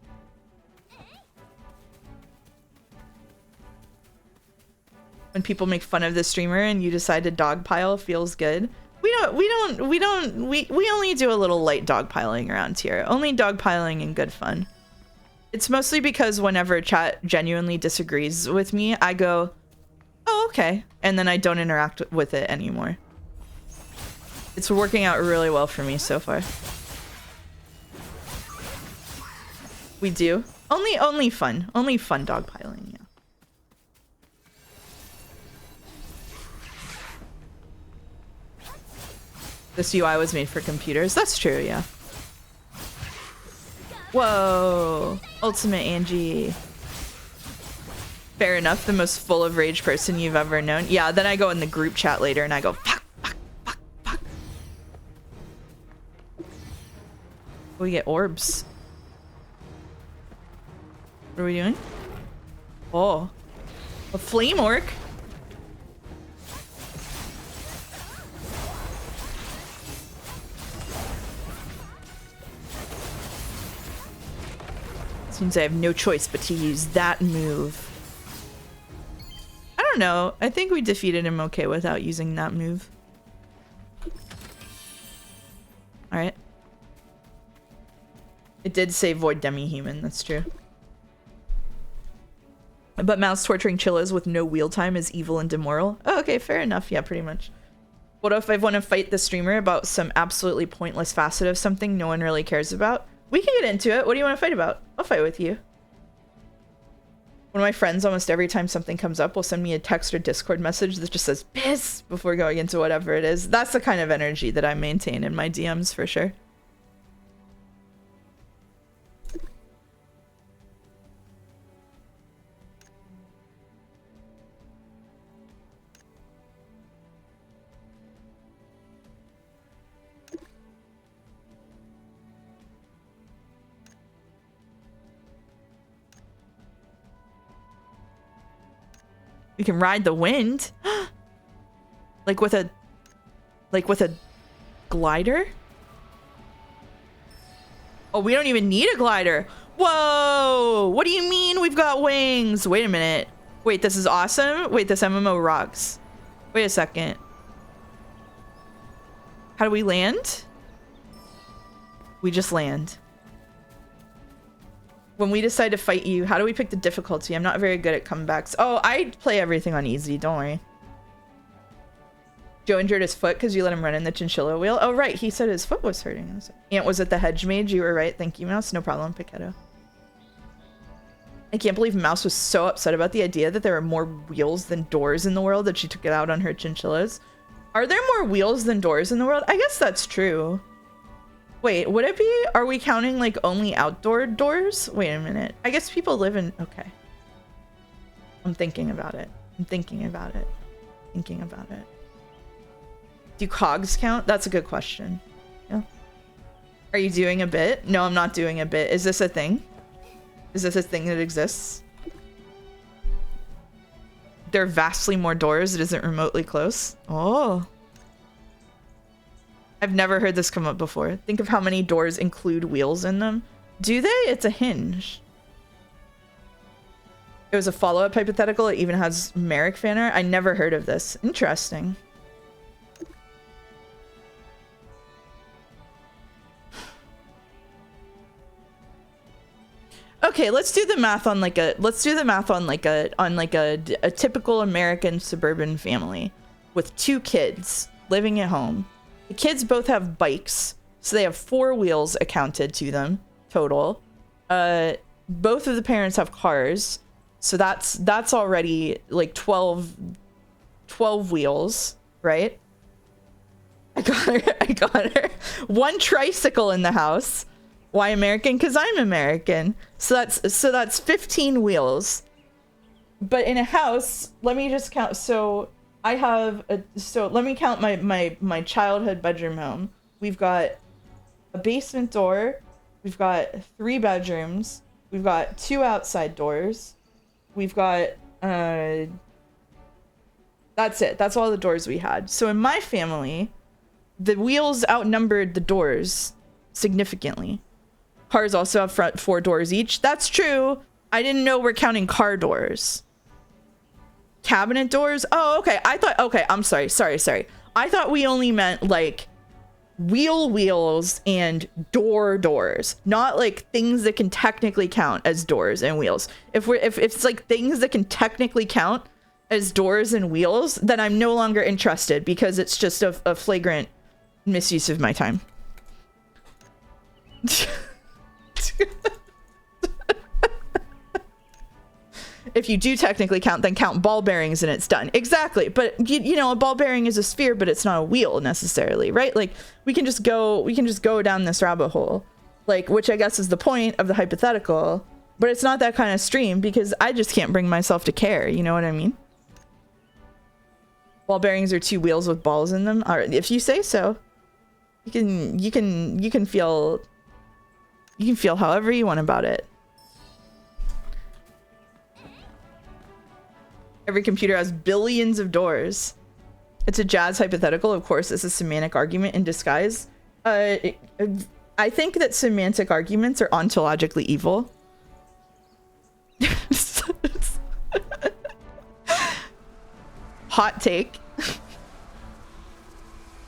When people make fun of the streamer and you decide to dogpile, feels good. We only do a little light dogpiling around here. Only dogpiling and good fun. It's mostly because whenever chat genuinely disagrees with me, I go, oh, okay. And then I don't interact with it anymore. It's working out really well for me so far. We do. Only fun. Only fun dogpiling, yeah. This UI was made for computers. That's true, yeah. Whoa. Ultimate Angie. Fair enough, the most full of rage person you've ever known. Yeah, then I go in the group chat later and I go, fuck, fuck, fuck, fuck. We get orbs. What are we doing? Oh. A flame orc. Seems I have no choice but to use that move. I don't know. I think we defeated him okay without using that move. Alright. It did say void demi-human, that's true. But mouse torturing chillas with no wheel time is evil and immoral. Oh, okay, fair enough. Yeah, pretty much. What if I want to fight the streamer about some absolutely pointless facet of something no one really cares about? We can get into it. What do you want to fight about? I'll fight with you. One of my friends, almost every time something comes up, will send me a text or Discord message that just says piss before going into whatever it is. That's the kind of energy that I maintain in my DMs for sure. We can ride the wind. like with a glider? Oh, we don't even need a glider. Whoa! What do you mean we've got wings? Wait a minute. Wait, this is awesome? Wait, this MMO rocks. Wait a second. How do we land? We just land. When we decide to fight you, how do we pick the difficulty? I'm not very good at comebacks. Oh, I play everything on easy, don't worry. Joe injured his foot because you let him run in the chinchilla wheel. Oh, right, he said his foot was hurting. Aunt was at the hedge mage, you were right. Thank you, Mouse. No problem, Pichetto. I can't believe Mouse was so upset about the idea that there are more wheels than doors in the world that she took it out on her chinchillas. Are there more wheels than doors in the world? I guess that's true. Wait, would it be? Are we counting like only outdoor doors? Wait a minute. I guess people live in... Okay. I'm thinking about it. I'm thinking about it. Thinking about it. Do cogs count? That's a good question. Yeah. Are you doing a bit? No, I'm not doing a bit. Is this a thing? Is this a thing that exists? There are vastly more doors. It isn't remotely close. Oh. I've never heard this come up before. Think of how many doors include wheels in them. Do they? It's a hinge. It was a follow-up hypothetical. It even has Merrick Fanner. I never heard of this. Interesting. Okay, let's do the math on like a a typical American suburban family with 2 kids living at home. The kids both have bikes, so they have 4 wheels accounted to them total. Both of the parents have cars, so that's already like 12 wheels, right? I got her. 1 tricycle in the house. Why American? Because I'm American. So that's 15 wheels. But in a house, let me just count. So I have let me count my childhood bedroom home. We've got a basement door. We've got 3 bedrooms. We've got 2 outside doors. We've got that's it. That's all the doors we had. So in my family, the wheels outnumbered the doors significantly. Cars also have front 4 doors each. That's true. I didn't know we're counting car doors. Cabinet doors? Oh, okay. Okay, I'm sorry. I thought we only meant like wheels and doors, not like things that can technically count as doors and wheels. If it's like things that can technically count as doors and wheels, then I'm no longer interested because it's just a flagrant misuse of my time. If you do technically count, then count ball bearings and it's done. Exactly. But you know, a ball bearing is a sphere, but it's not a wheel necessarily, right? Like we can just go down this rabbit hole, like, which I guess is the point of the hypothetical, but it's not that kind of stream because I just can't bring myself to care. You know what I mean? Ball bearings are 2 wheels with balls in them. All right, if you say so. You can feel however you want about it. Every computer has billions of doors. It's a jazz hypothetical. Of course, it's a semantic argument in disguise. I think that semantic arguments are ontologically evil. Hot take.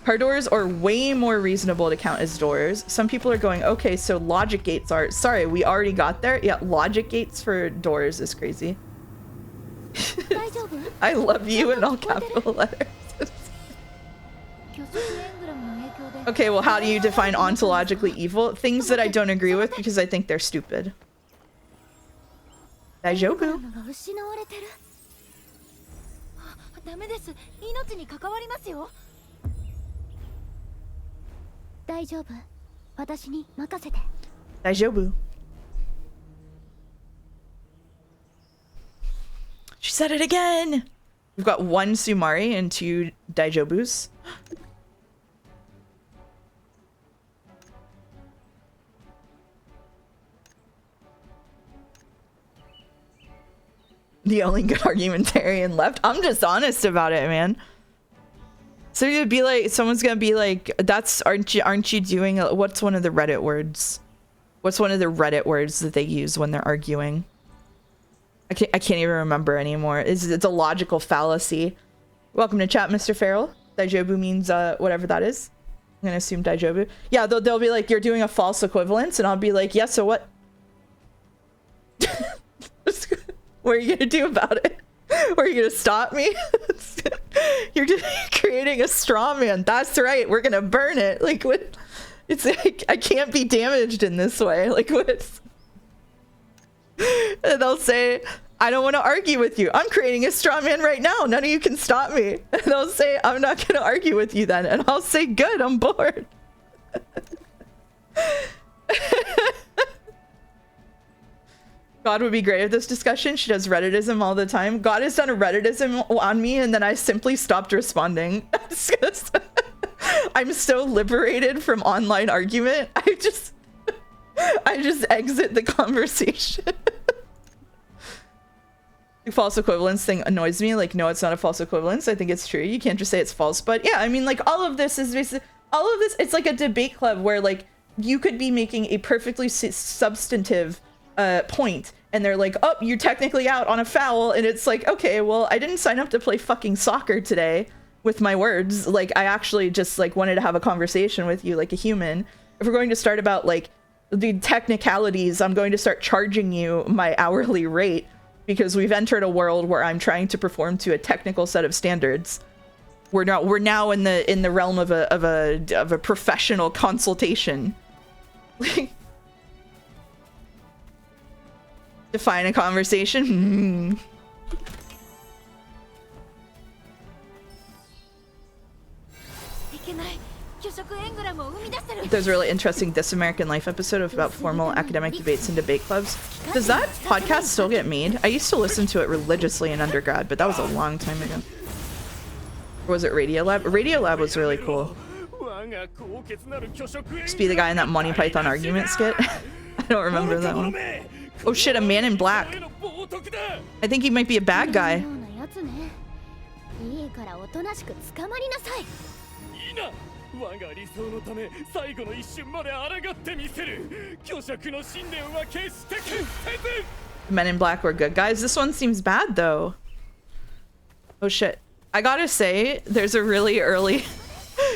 Car doors are way more reasonable to count as doors. Some people are going, okay, so logic gates are... Sorry, we already got there. Yeah, logic gates for doors is crazy. I love you in all capital letters. Okay, well, how do you define ontologically evil? Things that I don't agree with because I think they're stupid. Daijoubu. ダメです。命に関わりますよ。大丈夫。私に任せて。Daijoubu. She said it again. We've got 1 Sumari and 2 Daijobus. The only good argumentarian left. I'm just honest about it, man. So you'd be like, someone's gonna be like, aren't you doing what's one of the Reddit words? What's one of the Reddit words that they use when they're arguing? I can't even remember anymore. It's a logical fallacy. Welcome to chat, Mr. Farrell. Daijoubu means whatever that is. I'm gonna assume Daijobu. Yeah, they'll be like, you're doing a false equivalence, and I'll be like, yeah, so what? What are you gonna do about it? Are you gonna stop me? You're just creating a straw man. That's right, we're gonna burn it. Like, what? It's like, I can't be damaged in this way. Like, what? And they'll say, I don't want to argue with you. I'm creating a straw man right now. None of you can stop me. And they'll say, I'm not going to argue with you then. And I'll say, good, I'm bored. God would be great at this discussion. She does Redditism all the time. God has done a Redditism on me, and then I simply stopped responding. I'm so liberated from online argument. I just exit the conversation. The false equivalence thing annoys me. Like, no, it's not a false equivalence. I think it's true. You can't just say it's false. But yeah, I mean, like, all of this is basically, all of this, it's like a debate club where, like, you could be making a perfectly substantive point, and they're like, oh, you're technically out on a foul, and it's like, okay, well, I didn't sign up to play fucking soccer today with my words. Like, I actually just, like, wanted to have a conversation with you like a human. If we're going to start about, like, the technicalities, I'm going to start charging you my hourly rate, because we've entered a world where I'm trying to perform to a technical set of standards. We're now in the realm of a professional consultation. Define a conversation. There's a really interesting This American Life episode about formal academic debates and debate clubs. Does that podcast still get made? I used to listen to it religiously in undergrad, but that was a long time ago. Or was it Radio Lab? Radio Lab was really cool. Just be the guy in that Monty Python argument skit. I don't remember that one. Oh shit, a man in black. I think he might be a bad guy. Men in black were good guys. This one seems bad though. Oh shit. I gotta say, there's a really early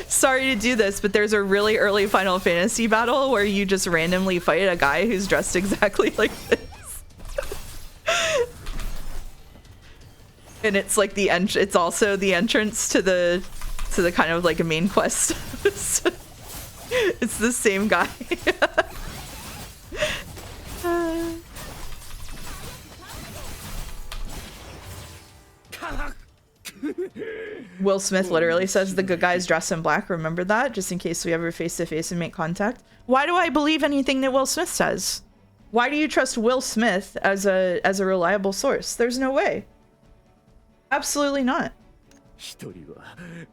sorry to do this, but there's a really early Final Fantasy battle where you just randomly fight a guy who's dressed exactly like this. And it's like it's also the entrance to the kind of like a main quest. It's the same guy. Will Smith literally says the good guys dress in black. Remember that, just in case we ever face to face and make contact. Why do I believe anything that Will Smith says? Why do you trust Will Smith as a reliable source? There's no way. Absolutely not.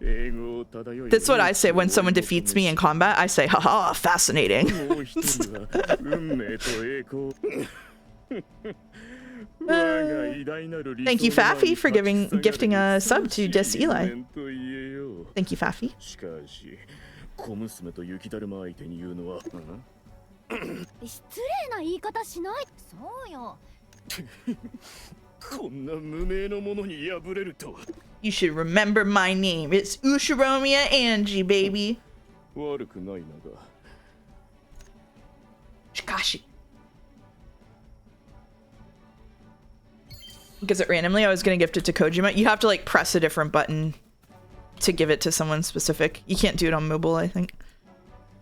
That's what I say when someone defeats me in combat. I say, haha, fascinating. Thank you, Faffy, for gifting a sub to Dis Eli. Thank you, Faffy. You should remember my name. It's Ushiromiya Angie, baby. Shikashi. Gives it randomly. I was gonna gift it to Kojima. You have to like press a different button to give it to someone specific. You can't do it on mobile, I think.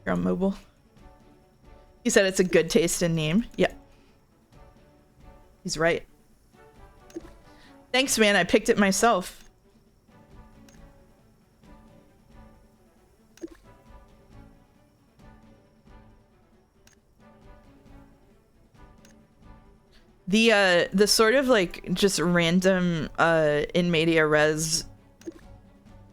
You're on mobile. He said it's a good taste in name. Yeah. He's right. Thanks, man. I picked it myself. The sort of like just random in media res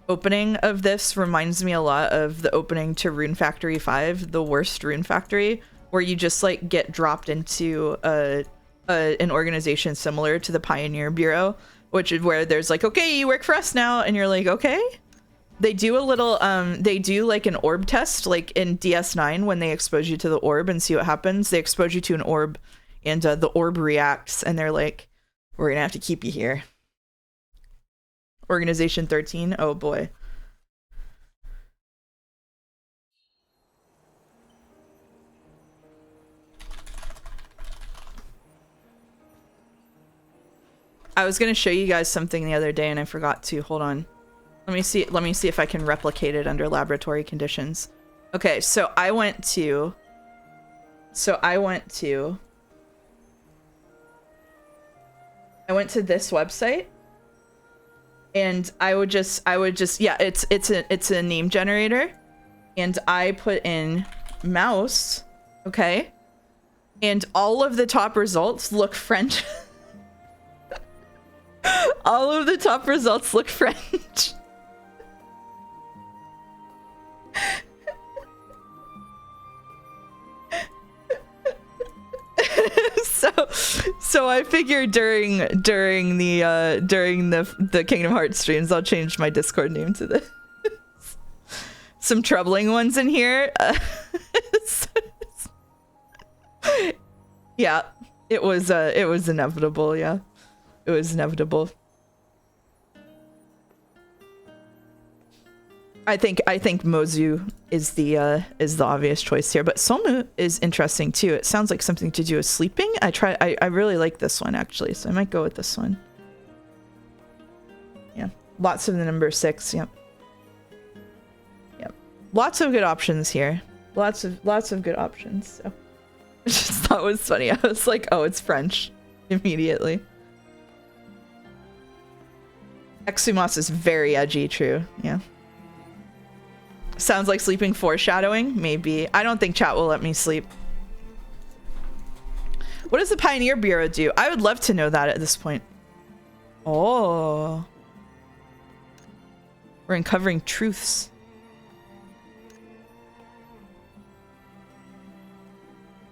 opening of this reminds me a lot of the opening to Rune Factory 5, the worst Rune Factory, where you just like get dropped into an organization similar to the Pioneer Bureau, which is where there's like, okay, you work for us now, and you're like, okay. They do a little they do like an orb test, like in DS9 when they expose you to the orb and see what happens. They expose you to an orb, and the orb reacts, and they're like, we're gonna have to keep you here. Organization 13. Oh boy. I was gonna show you guys something the other day and I forgot to. Hold on. Let me see if I can replicate it under laboratory conditions. Okay, so I went to this website and I would just yeah, it's a name generator and I put in mouse, okay? And all of the top results look French. All of the top results look French. So I figured during the Kingdom Hearts streams, I'll change my Discord name to this. Some troubling ones in here. Yeah, it was inevitable. Yeah, it was inevitable. I think Mozu is the obvious choice here, but Somu is interesting too. It sounds like something to do with sleeping. I really like this one actually, so I might go with this one. Yeah, lots of the number 6. Yep. Yep. Lots of good options here. Lots of good options. So I just thought it was funny. I was like, oh, it's French immediately. Exumas is very edgy. True. Yeah. Sounds like sleeping foreshadowing? Maybe. I don't think chat will let me sleep. What does the Pioneer Bureau do? I would love to know that at this point. Oh. We're uncovering truths.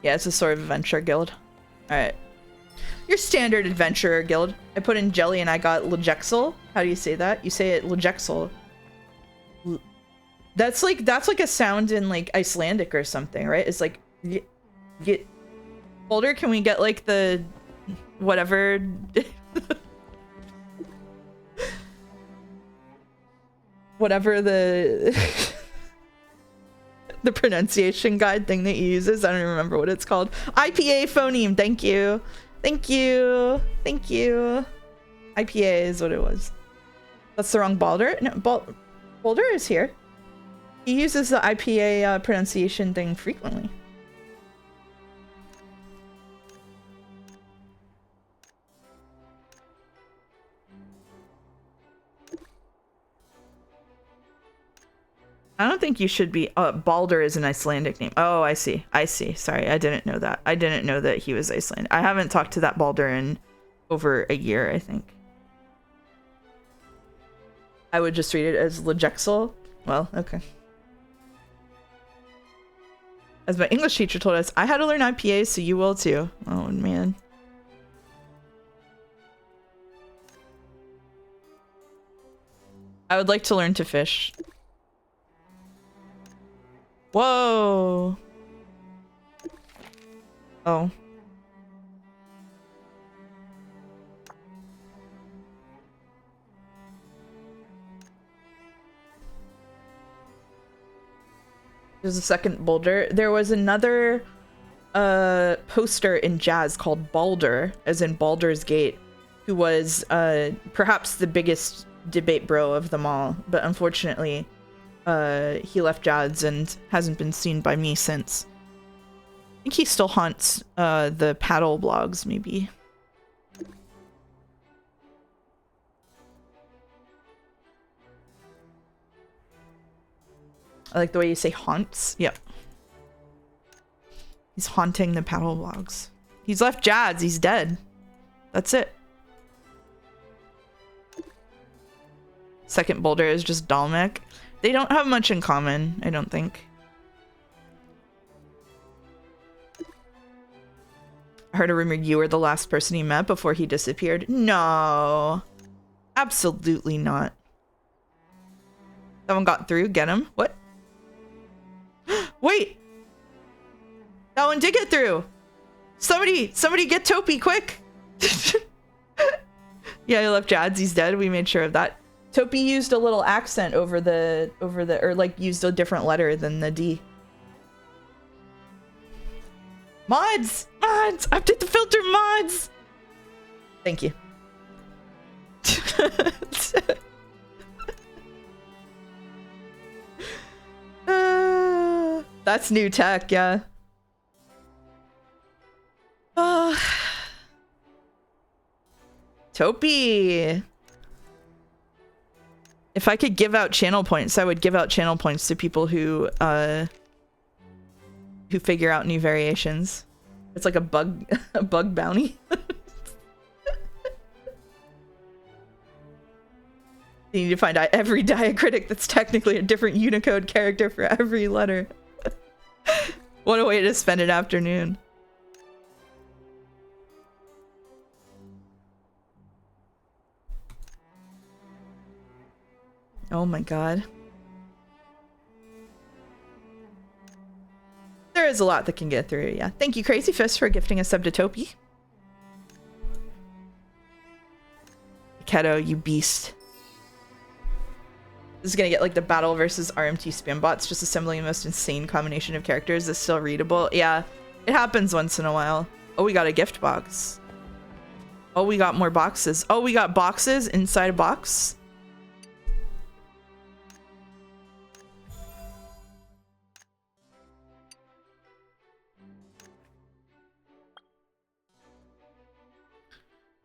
Yeah, it's a sort of adventure guild. Alright. Your standard adventurer guild. I put in jelly and I got Lejexel. How do you say that? You say it Lejexel. That's like a sound in like Icelandic or something, right? It's like get Boulder, can we get like the whatever whatever the the pronunciation guide thing that he uses? I don't even remember what it's called. IPA phoneme, thank you. Thank you. Thank you. IPA is what it was. That's the wrong Balder. No, Boulder is here. He uses the IPA pronunciation thing frequently. I don't think you should be. Balder is an Icelandic name. Oh, I see. I see. Sorry, I didn't know that. I didn't know that he was Icelandic. I haven't talked to that Balder in over a year, I think. I would just read it as Lejexel. Well, okay. As my English teacher told us, I had to learn IPA, so you will too. Oh, man. I would like to learn to fish. Whoa. Oh. There's a second Boulder. There was another poster in Jazz called Balder, as in Baldur's Gate, who was perhaps the biggest debate bro of them all, but unfortunately he left Jazz and hasn't been seen by me since. I think he still haunts the paddle blogs, maybe. I like the way you say haunts. Yep. He's haunting the paddle blogs. He's left Jazz. He's dead. That's it. Second Boulder is just Dalmek. They don't have much in common, I don't think. I heard a rumor you were the last person he met before he disappeared. No. Absolutely not. Someone got through. Get him. What? Wait. That one did get through. Somebody get Topi quick. Yeah, I left Jadz. He's dead. We made sure of that. Topi used a little accent over the, or like used a different letter than the D. Mods! Mods! Update the filter, mods! Thank you. That's new tech, yeah. Topi! If I could give out channel points, I would give out channel points to people who figure out new variations. It's like a bug a bug bounty. You need to find out every diacritic that's technically a different Unicode character for every letter. What a way to spend an afternoon. Oh my god. There is a lot that can get through, yeah. Thank you, Crazy Fist, for gifting a sub to Topi. Keto, you beast. This is gonna get like the battle versus RMT spam bots, just assembling the most insane combination of characters that's still readable. Yeah, it happens once in a while. Oh, we got a gift box. Oh, we got more boxes. Oh, we got boxes inside a box.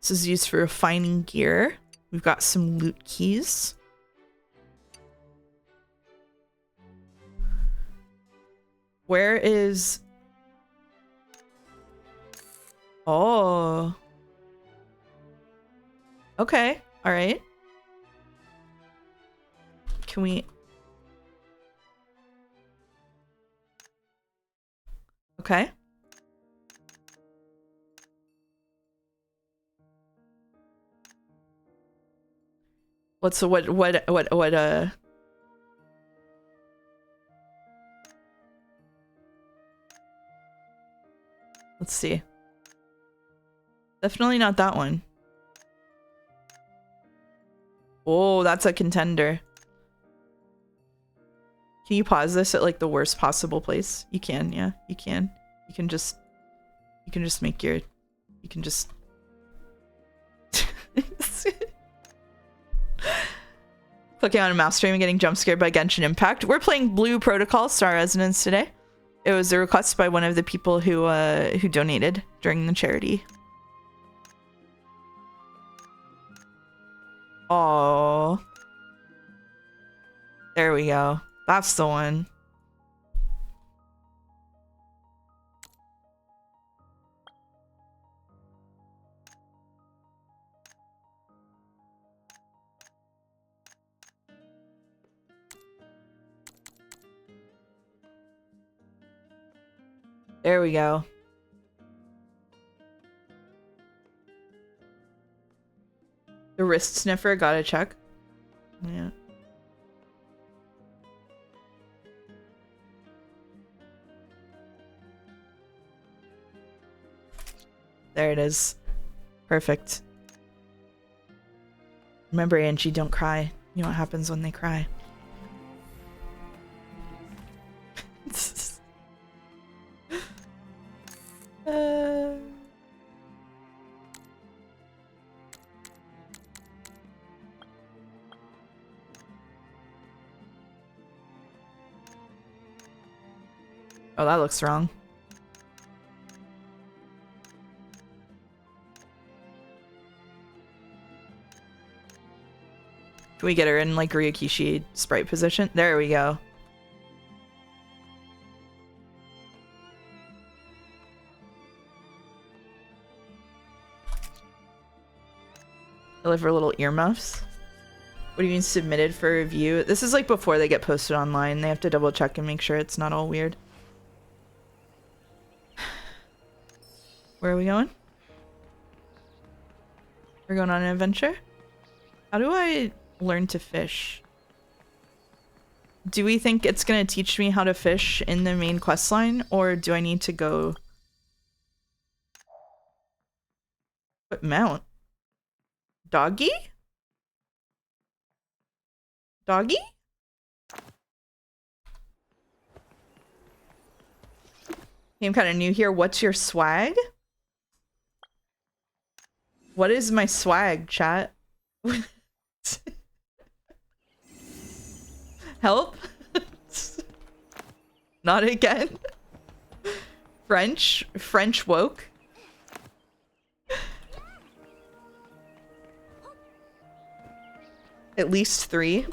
This is used for refining gear. We've got some loot keys. Where is... Oh. Okay. All right. Can we... Okay. Let's see. Definitely not that one. Oh, that's a contender. Can you pause this at like the worst possible place? You can, yeah, you can. You can just make your, you can just. Clicking on a mouse stream and getting jump scared by Genshin Impact. We're playing Blue Protocol Star Resonance today. It was a request by one of the people who donated during the charity. Oh, there we go. That's the one. There we go. The wrist sniffer, gotta check. Yeah. There it is. Perfect. Remember, Angie, don't cry. You know what happens when they cry. Oh, that looks wrong. Can we get her in like Ryokishi sprite position? There we go. Deliver little earmuffs. What do you mean submitted for review? This is like before they get posted online. They have to double check and make sure it's not all weird. Where are we going? We're going on an adventure? How do I learn to fish? Do we think it's gonna teach me how to fish in the main quest line, or do I need to go... What mount? Doggy? Doggy? I'm kind of new here. What's your swag? What is my swag, chat? Help? Not again. French woke. At least 3.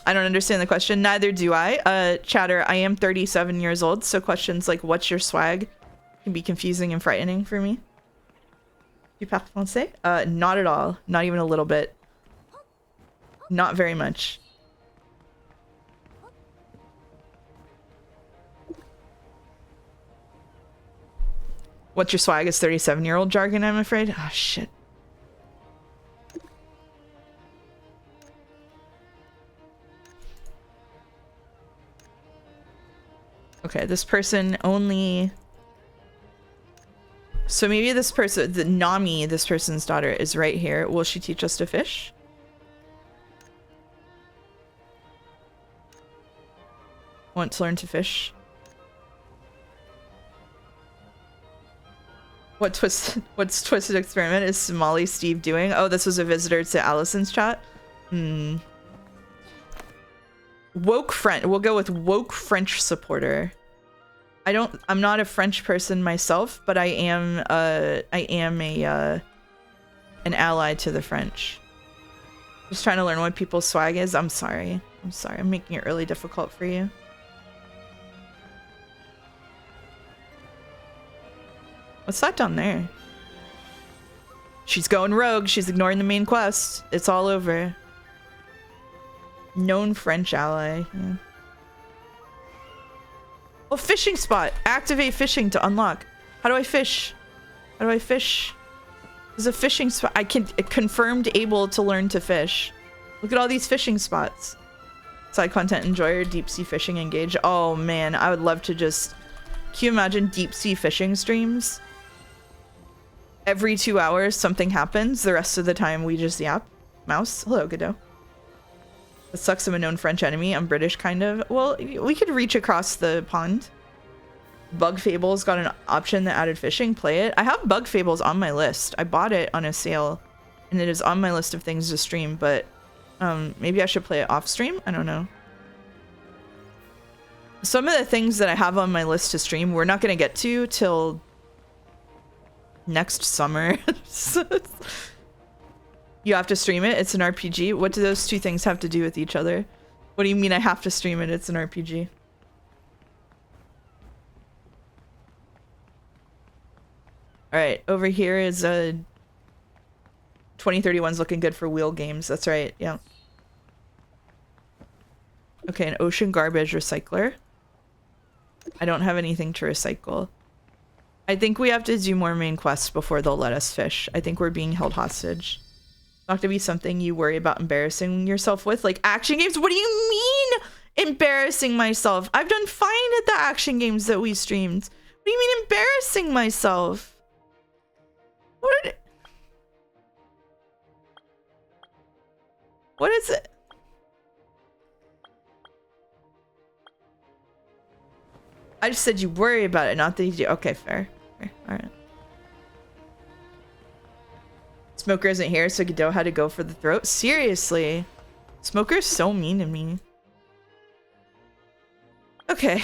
I don't understand the question. Neither do I. Chatter, I am 37 years old, so questions like what's your swag can be confusing and frightening for me. You parles français? Not at all. Not even a little bit. Not very much. What's your swag is 37-year-old jargon, I'm afraid. Ah, shit. Okay, this person only... So maybe this person, the Nami, this person's daughter, is right here. Will she teach us to fish? Want to learn to fish? What's Twisted Experiment is Somali Steve doing? Oh, this was a visitor to Allison's chat? Woke French. We'll go with woke French supporter. I'm not a French person myself, but I am an ally to the French. Just trying to learn what people's swag is. I'm sorry. I'm making it really difficult for you. What's that down there? She's going rogue. She's ignoring the main quest. It's all over. Known French ally. Yeah. Oh, fishing spot. Activate fishing to unlock. How do I fish? How do I fish? There's a fishing spot. I can confirmed able to learn to fish. Look at all these fishing spots. Side content enjoyer, deep sea fishing engage. Oh man, I would love to just... Can you imagine deep sea fishing streams? Every 2 hours something happens. The rest of the time we just yap. Mouse. Hello, Godot. It sucks I'm a known French enemy. I'm British, kind of. Well, we could reach across the pond. Bug Fables got an option that added fishing. Play it. I have Bug Fables on my list. I bought it on a sale, and it is on my list of things to stream, but maybe I should play it off stream? I don't know. Some of the things that I have on my list to stream, we're not going to get to till next summer. You have to stream it. It's an RPG. What do those two things have to do with each other? What do you mean I have to stream it? It's an RPG. All right, over here is a 2031's looking good for wheel games. That's right. Yeah. Okay, an ocean garbage recycler. I don't have anything to recycle. I think we have to do more main quests before they'll let us fish. I think we're being held hostage. Not to be something you worry about embarrassing yourself with, like action games. What do you mean embarrassing myself? I've done fine at the action games that we streamed. What do you mean embarrassing myself? What is it? I just said you worry about it, not that you do. Okay, fair. All right. Smoker isn't here, so Godot had to go for the throat. Seriously. Smoker's so mean to me. Okay.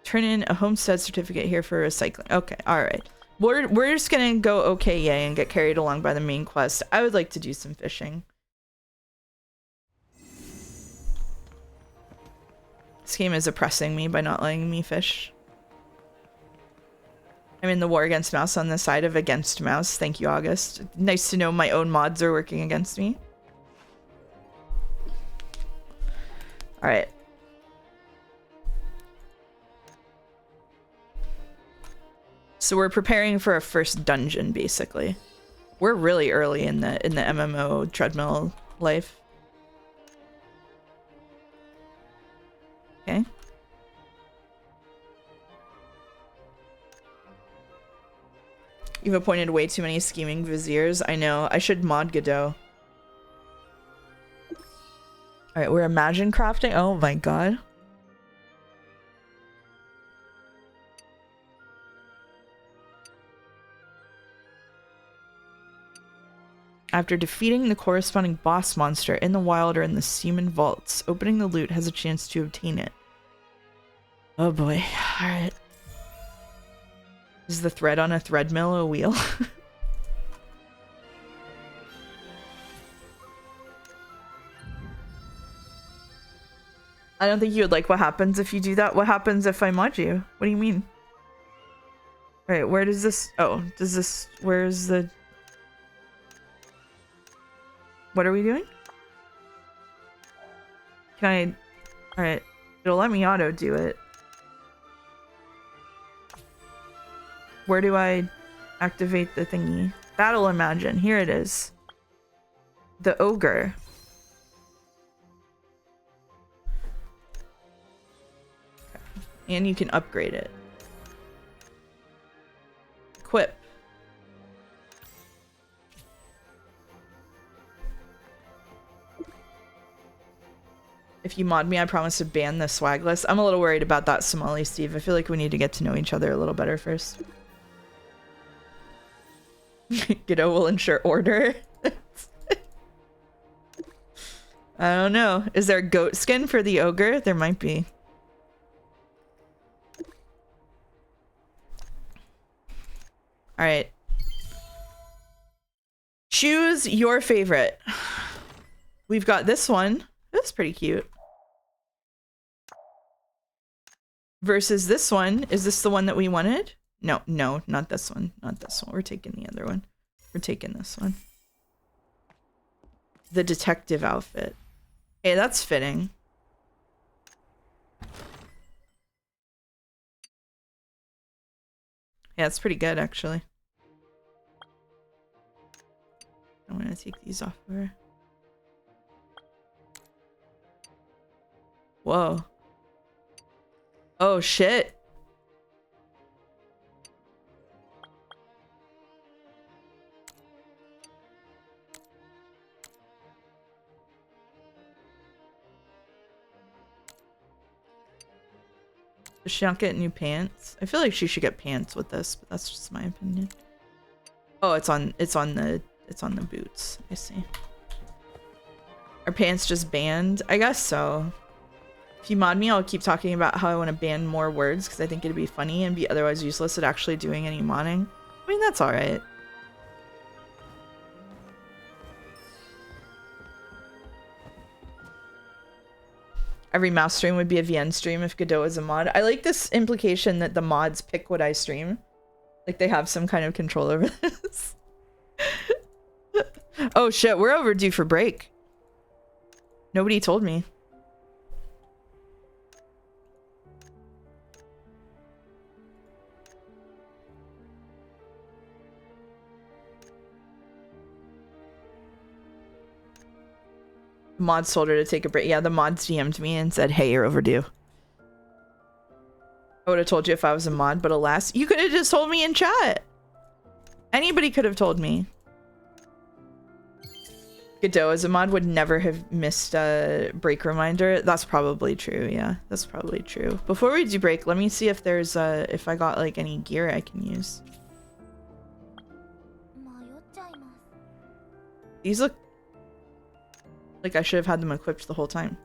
Turn in a homestead certificate here for recycling. Okay, alright. We're just gonna go okay yay and get carried along by the main quest. I would like to do some fishing. This game is oppressing me by not letting me fish. I'm in the war against mouse on the side of against mouse. Thank you, August. Nice to know my own mods are working against me. All right. So we're preparing for a first dungeon, basically. We're really early in the MMO treadmill life. Okay. You've appointed way too many scheming viziers. I know. I should mod Godot. Alright, we're imagine crafting. Oh my god. After defeating the corresponding boss monster in the wild or in the seaman vaults, opening the loot has a chance to obtain it. Oh boy. All right. Is the thread on a thread mill a wheel? I don't think you would like what happens if you do that. What happens if I mod you? What do you mean? All right, where does this... Oh, does this... Where's the... What are we doing? Can I... All right. It'll let me auto do it. Where do I activate the thingy? Battle Imagine. Here it is. The ogre. Okay. And you can upgrade it. Equip. If you mod me, I promise to ban the swag list. I'm a little worried about that, Somali Steve. I feel like we need to get to know each other a little better first. Ghetto will ensure order. I don't know. Is there goat skin for the ogre? There might be. All right. Choose your favorite. We've got this one. That's pretty cute. Versus this one. Is this the one that we wanted? No, no, not this one. Not this one. We're taking the other one. We're taking this one. The detective outfit. Hey, that's fitting. Yeah, it's pretty good, actually. I'm gonna take these off of her. Whoa. Oh, shit. Does she not get new pants? I feel like she should get pants with this, but that's just my opinion. Oh, it's on the boots. I see. Are pants just banned? I guess so. If you mod me, I'll keep talking about how I want to ban more words because I think it'd be funny and be otherwise useless at actually doing any modding. I mean, that's all right. Every mouse stream would be a VN stream if Godot is a mod. I like this implication that the mods pick what I stream. Like they have some kind of control over this. Oh shit, we're overdue for break. Nobody told me. Mods told her to take a break. Yeah, the mods DM'd me and said, hey, you're overdue. I would have told you if I was a mod, but alas, you could have just told me in chat. Anybody could have told me. Godot as a mod would never have missed a break reminder. That's probably true. Yeah, that's probably true. Before we do break, let me see if there's if I got like any gear I can use. These look like I should have had them equipped the whole time.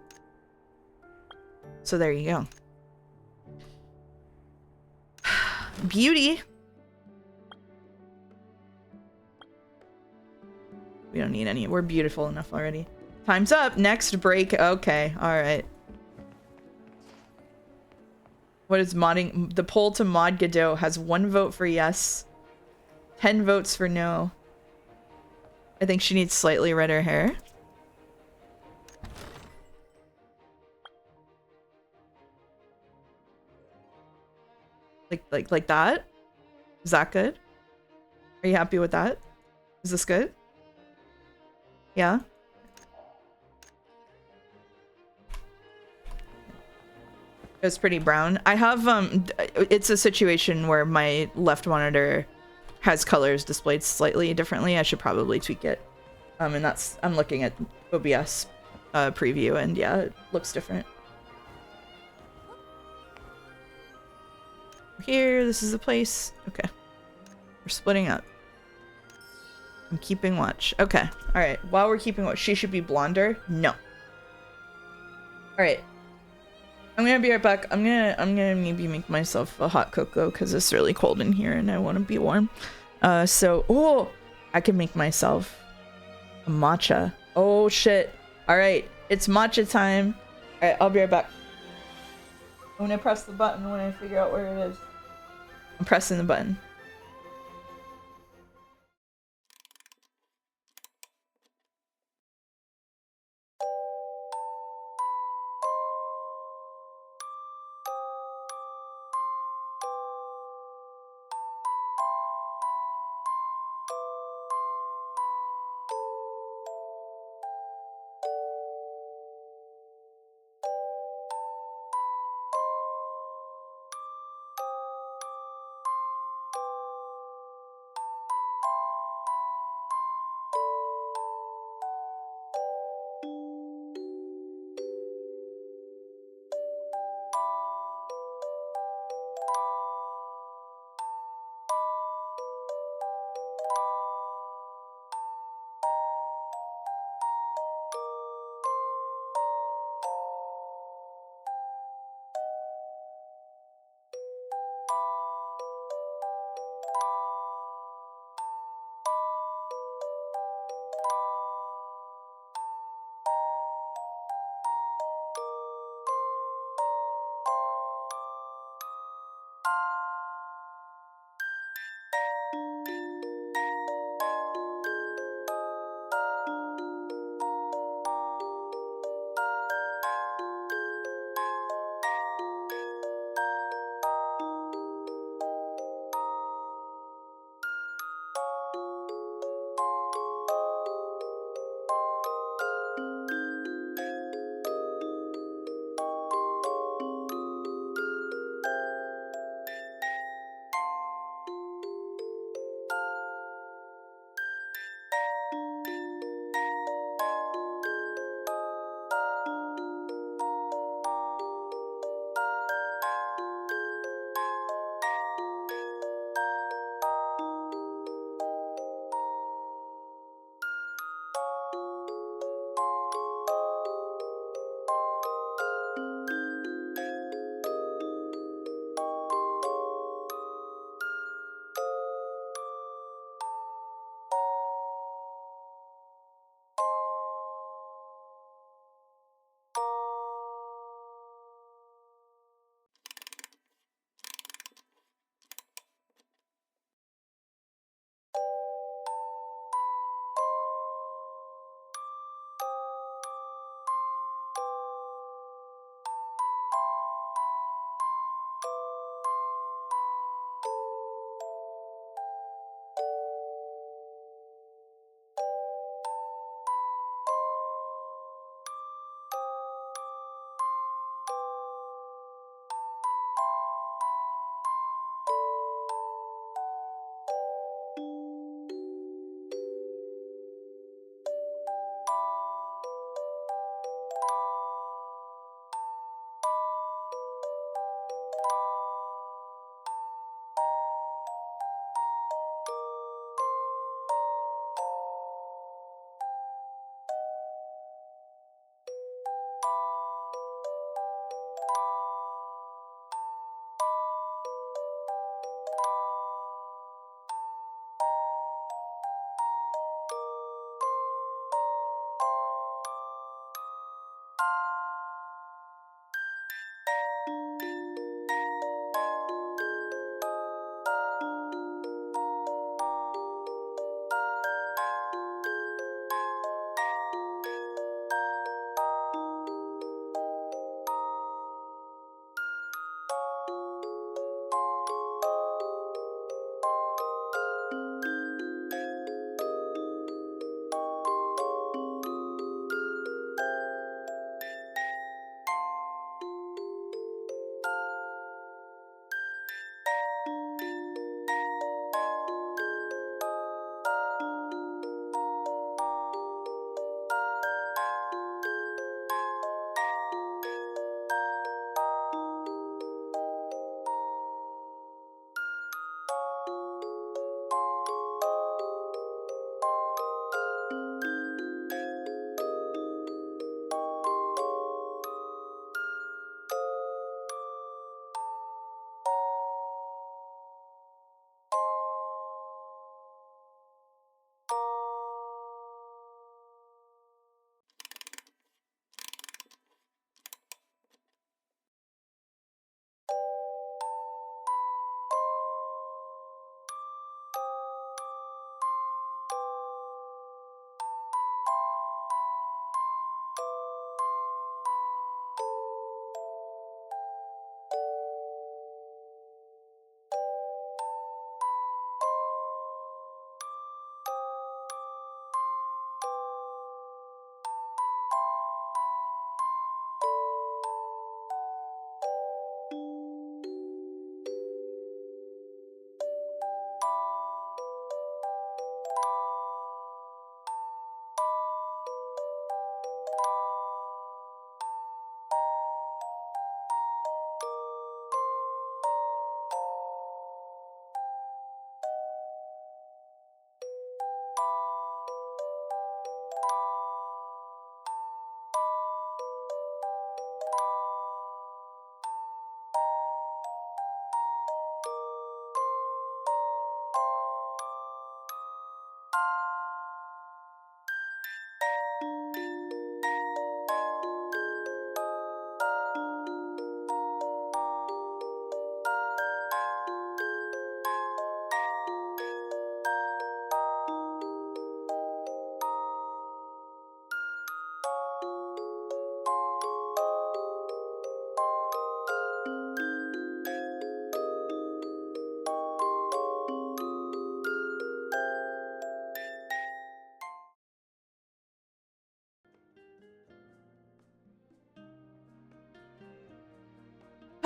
So there you go. Beauty. We don't need any. We're beautiful enough already. Time's up. Next break. Okay. All right. What is modding? The poll to mod Godot has 1 vote for yes, 10 votes for no. I think she needs slightly redder hair. Like that? Is that good? Are you happy with that? Is this good? Yeah? It's pretty brown. I have, it's a situation where my left monitor has colors displayed slightly differently. I should probably tweak it. And that's, I'm looking at OBS preview and yeah, it looks different. Here, this is the place. Okay. We're splitting up. I'm keeping watch. Okay. All right. While we're keeping watch, she should be blonder? No. All right. I'm gonna be right back. I'm gonna maybe make myself a hot cocoa because it's really cold in here and I want to be warm. Oh, I can make myself a matcha. Oh shit! All right, it's matcha time. All right, I'll be right back. I'm gonna press the button when I figure out where it is. I'm pressing the button.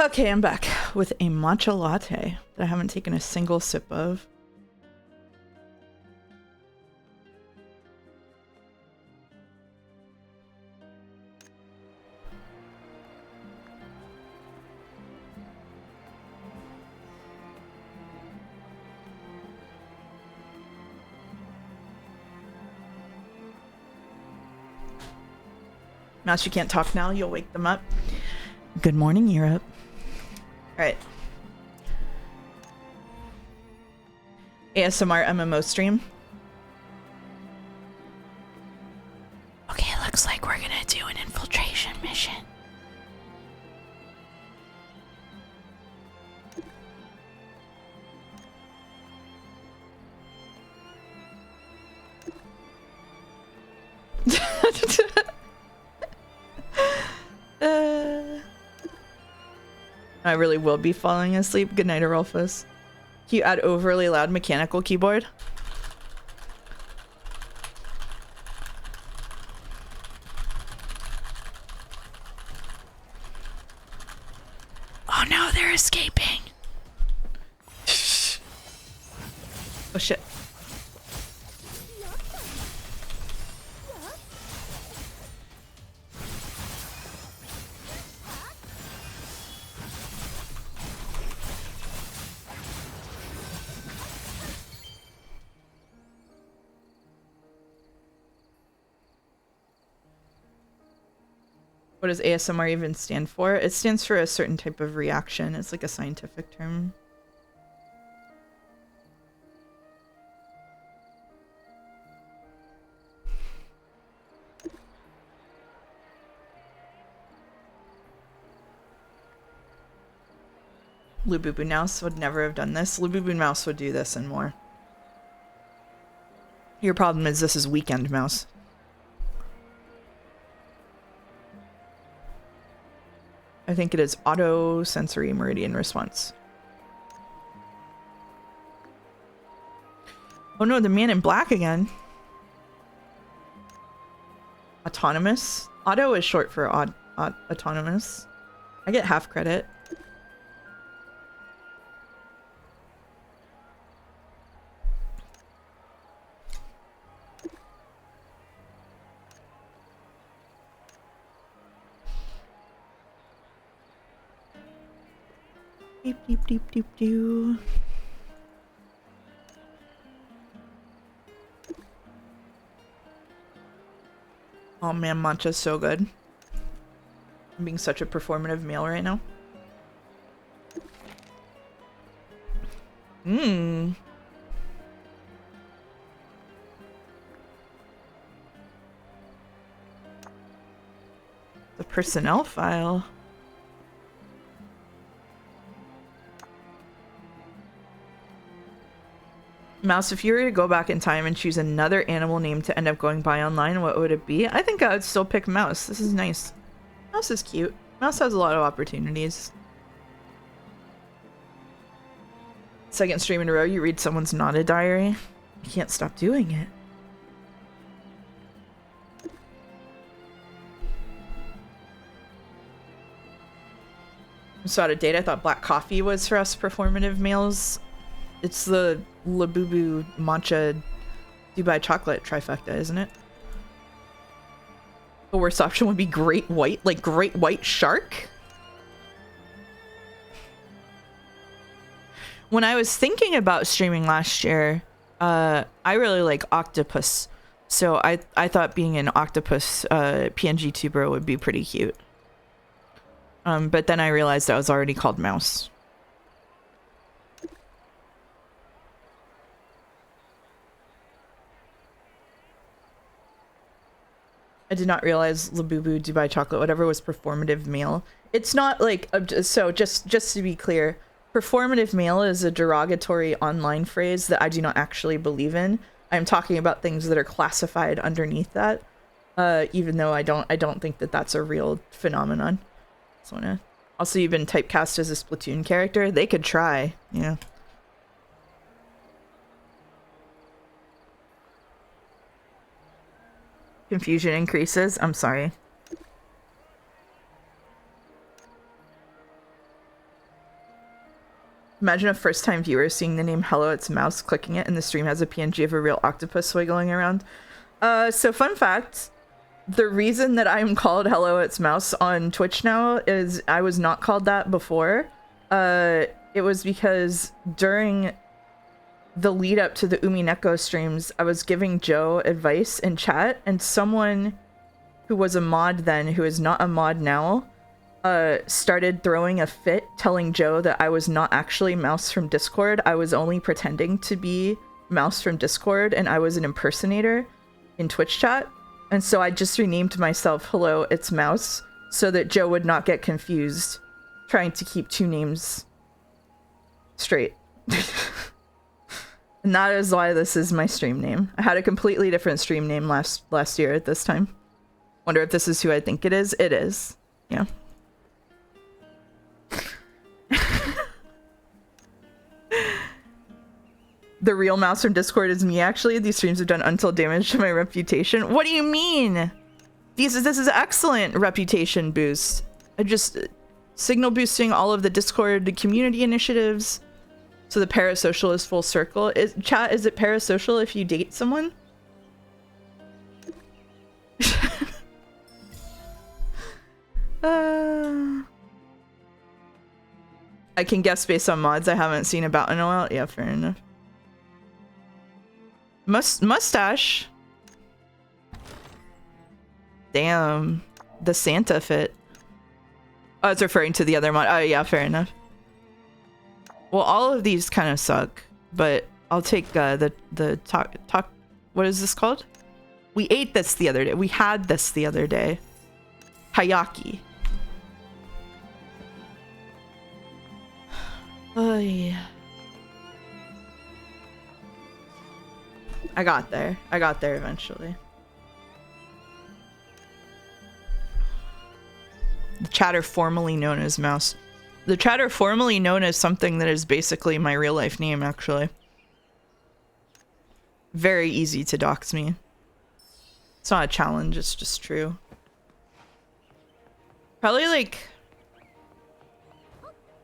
Okay, I'm back with a matcha latte that I haven't taken a single sip of. Mouse, you can't talk now. You'll wake them up. Good morning, Europe. All right. ASMR MMO stream. Okay, it looks like we're gonna do an infiltration mission. I really will be falling asleep. Good night, Arolfus. Can you add overly loud mechanical keyboard? Oh no, they're escaping. Oh shit. What does ASMR even stand for? It stands for a certain type of reaction. It's like a scientific term. Lububu Mouse would never have done this. Lububu Mouse would do this and more. Your problem is this is Weekend Mouse. I think it is auto sensory meridian response. Oh no, the man in black again. Autonomous. Auto is short for autonomous. I get half credit. Deep, deep, deep, deep, doo. Oh man, matcha's so good. I'm being such a performative male right now. Mmm. The personnel file. Mouse, if you were to go back in time and choose another animal name to end up going by online, what would it be? I think I would still pick Mouse. This is nice. Mouse is cute. Mouse has a lot of opportunities. Second stream in a row, you read someone's not a diary. You can't stop doing it. so out of date. I thought black coffee was for us performative males. It's the Labubu matcha Dubai chocolate trifecta, isn't it? The worst option would be great white, like great white shark. When I was thinking about streaming last year, I really like octopus. So I thought being an octopus PNG tuber would be pretty cute. But then I realized I was already called mouse. I did not realize Labubu Dubai chocolate, whatever was performative male. It's not like, so just to be clear, performative male is a derogatory online phrase that I do not actually believe in. I'm talking about things that are classified underneath that, even though I don't think that that's a real phenomenon. Just wanna. Also, you've been typecast as a Splatoon character. They could try, yeah. Confusion increases. I'm sorry. Imagine a first-time viewer seeing the name Hello, It's Mouse, clicking it, and the stream has a PNG of a real octopus wiggling around. So fun fact, the reason that I'm called Hello, It's Mouse on Twitch now is I was not called that before. It was because during the lead up to the Umineko streams, I was giving Joe advice in chat, and someone who was a mod then, who is not a mod now, started throwing a fit telling Joe that I was not actually Mouse from Discord. I was only pretending to be Mouse from Discord, and I was an impersonator in Twitch chat. And so I just renamed myself Hello, It's Mouse, so that Joe would not get confused trying to keep two names straight. And that is why this is my stream name. I had a completely different stream name last year at this time. Wonder if this is who I think it is. It is. Yeah. The real Mouse from Discord is me, actually. These streams have done untold damage to my reputation. What do you mean? This is excellent reputation boost. I just signal boosting all of the Discord community initiatives. So the parasocial is full circle. Is it parasocial if you date someone? I can guess based on mods I haven't seen about in a while. Yeah, fair enough. Mustache. Damn. The Santa fit. Oh, it's referring to the other mod. Oh, yeah, fair enough. Well, all of these kind of suck, but I'll take the talk. What is this called? We ate this the other day. We had this the other day. Hayaki. Oh yeah. I got there. I got there eventually. The chatter formerly known as Mouse. The chatter formerly known as something that is basically my real life name, actually. Very easy to dox me. It's not a challenge, it's just true. Probably like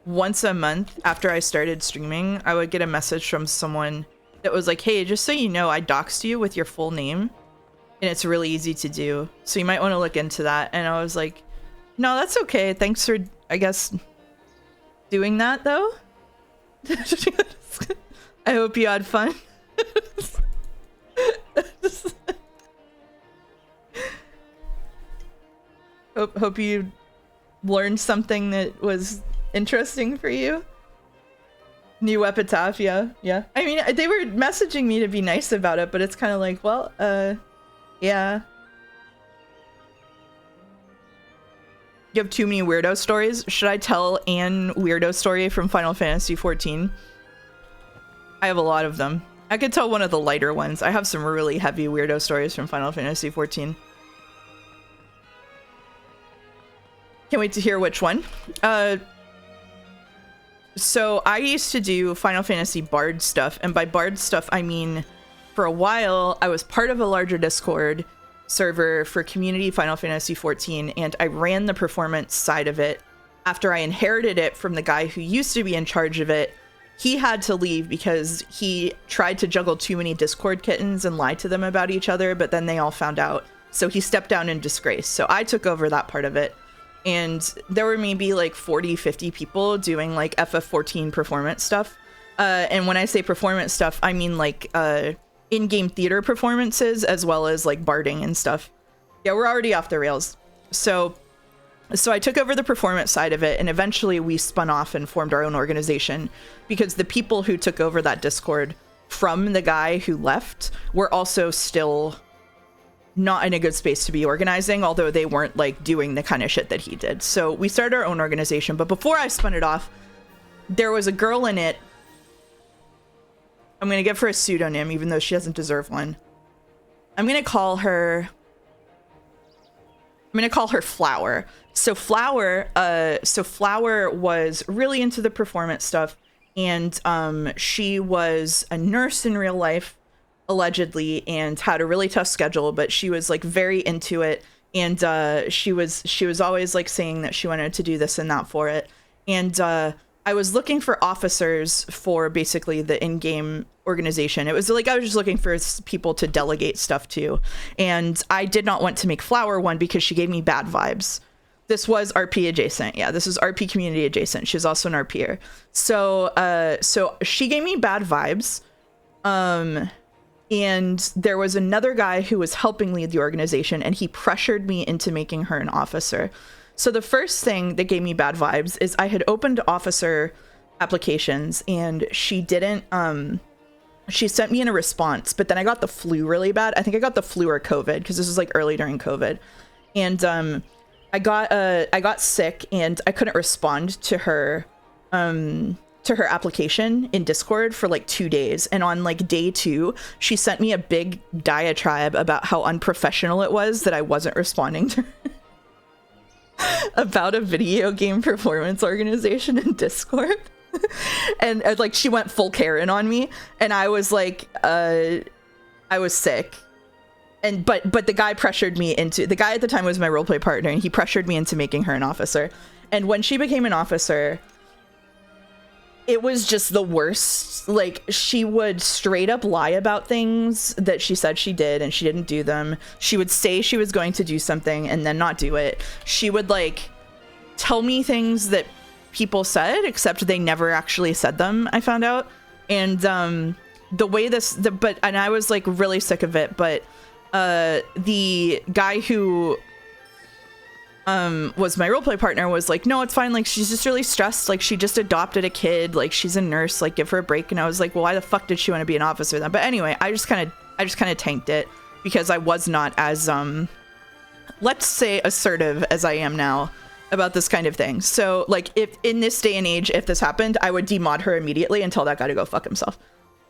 once a month after I started streaming, I would get a message from someone that was like, hey, just so you know, I doxed you with your full name. And it's really easy to do. So you might want to look into that. And I was like, no, that's okay. Thanks for, I guess, doing that though. I hope you had fun. Hope you learned something that was interesting for you. New epitaph, yeah. I mean, they were messaging me to be nice about it, but it's kind of like, well, yeah. You have too many weirdo stories. Should I tell Anne weirdo story from Final Fantasy XIV? I have a lot of them. I could tell one of the lighter ones. I have some really heavy weirdo stories from Final Fantasy XIV. Can't wait to hear which one. So I used to do Final Fantasy Bard stuff, and by Bard stuff I mean for a while I was part of a larger Discord server for community Final Fantasy XIV, and I ran the performance side of it after I inherited it from the guy who used to be in charge of it, he had to leave because he tried to juggle too many Discord kittens and lie to them about each other, but then they all found out. So he stepped down in disgrace. So I took over that part of it. And there were maybe like 40, 50 people doing like FF14 performance stuff. And when I say performance stuff, I mean like in-game theater performances as well as like barding and stuff. Yeah, we're already off the rails. So I took over the performance side of it, and eventually we spun off and formed our own organization because the people who took over that Discord from the guy who left were also still not in a good space to be organizing, although they weren't like doing the kind of shit that he did. So we started our own organization, but before I spun it off, there was a girl in it. I'm going to give her a pseudonym, even though she doesn't deserve one. I'm going to call her Flower. So Flower was really into the performance stuff, and she was a nurse in real life, allegedly, and had a really tough schedule, but she was like very into it, and she was always like saying that she wanted to do this and that for it. And I was looking for officers for basically the in-game organization. It was like I was just looking for people to delegate stuff to, and I did not want to make Flower one because she gave me bad vibes. This was RP adjacent. Yeah, this is RP community adjacent. She's also an RPer. So she gave me bad vibes. And there was another guy who was helping lead the organization, and he pressured me into making her an officer. So the first thing that gave me bad vibes is I had opened officer applications, and she didn't, she sent me in a response, but then I got the flu really bad. I think I got the flu or COVID, because this was like early during COVID. And I got sick, and I couldn't respond to her application in Discord for like 2 days. And on like day 2, she sent me a big diatribe about how unprofessional it was that I wasn't responding to her about a video game performance organization in Discord. and like she went full Karen on me, and I was like, I was sick. And but the guy pressured me into, the guy at the time was my roleplay partner, and he pressured me into making her an officer. And when she became an officer, it was just the worst. Like, she would straight up lie about things that she said she did, and she didn't do them. She would say she was going to do something and then not do it. She would like tell me things that people said, except they never actually said them, I found out. And the way and I was like really sick of it, but the guy who was my roleplay partner was like, no, it's fine, like she's just really stressed, like she just adopted a kid, like she's a nurse, like give her a break. And I was like, well, why the fuck did she want to be an officer then? But anyway, I just kind of tanked it because I was not as let's say assertive as I am now about this kind of thing. So like, if in this day and age, if this happened, I would demod her immediately and tell that guy to go fuck himself.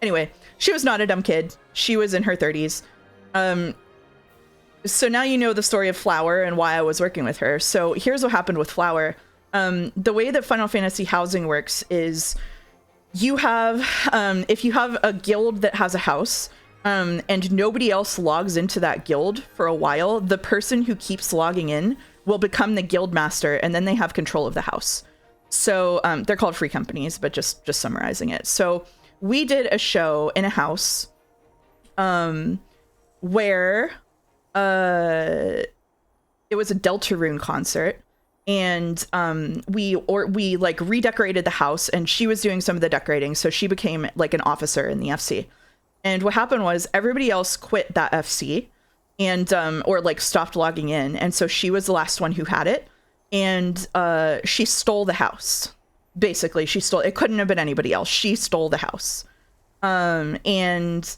Anyway, she was not a dumb kid. She was in her 30s. So now you know the story of Flower and why I was working with her. So here's what happened with Flower. The way that Final Fantasy housing works is you have, if you have a guild that has a house, and nobody else logs into that guild for a while, the person who keeps logging in will become the guild master, and then they have control of the house. So they're called free companies, but just summarizing it. So we did a show in a house where it was a Deltarune concert, and we like redecorated the house, and she was doing some of the decorating, so she became like an officer in the FC. And what happened was everybody else quit that FC and or like stopped logging in, and so she was the last one who had it, and she stole the house. Basically, she stole it. Couldn't have been anybody else. She stole the house. And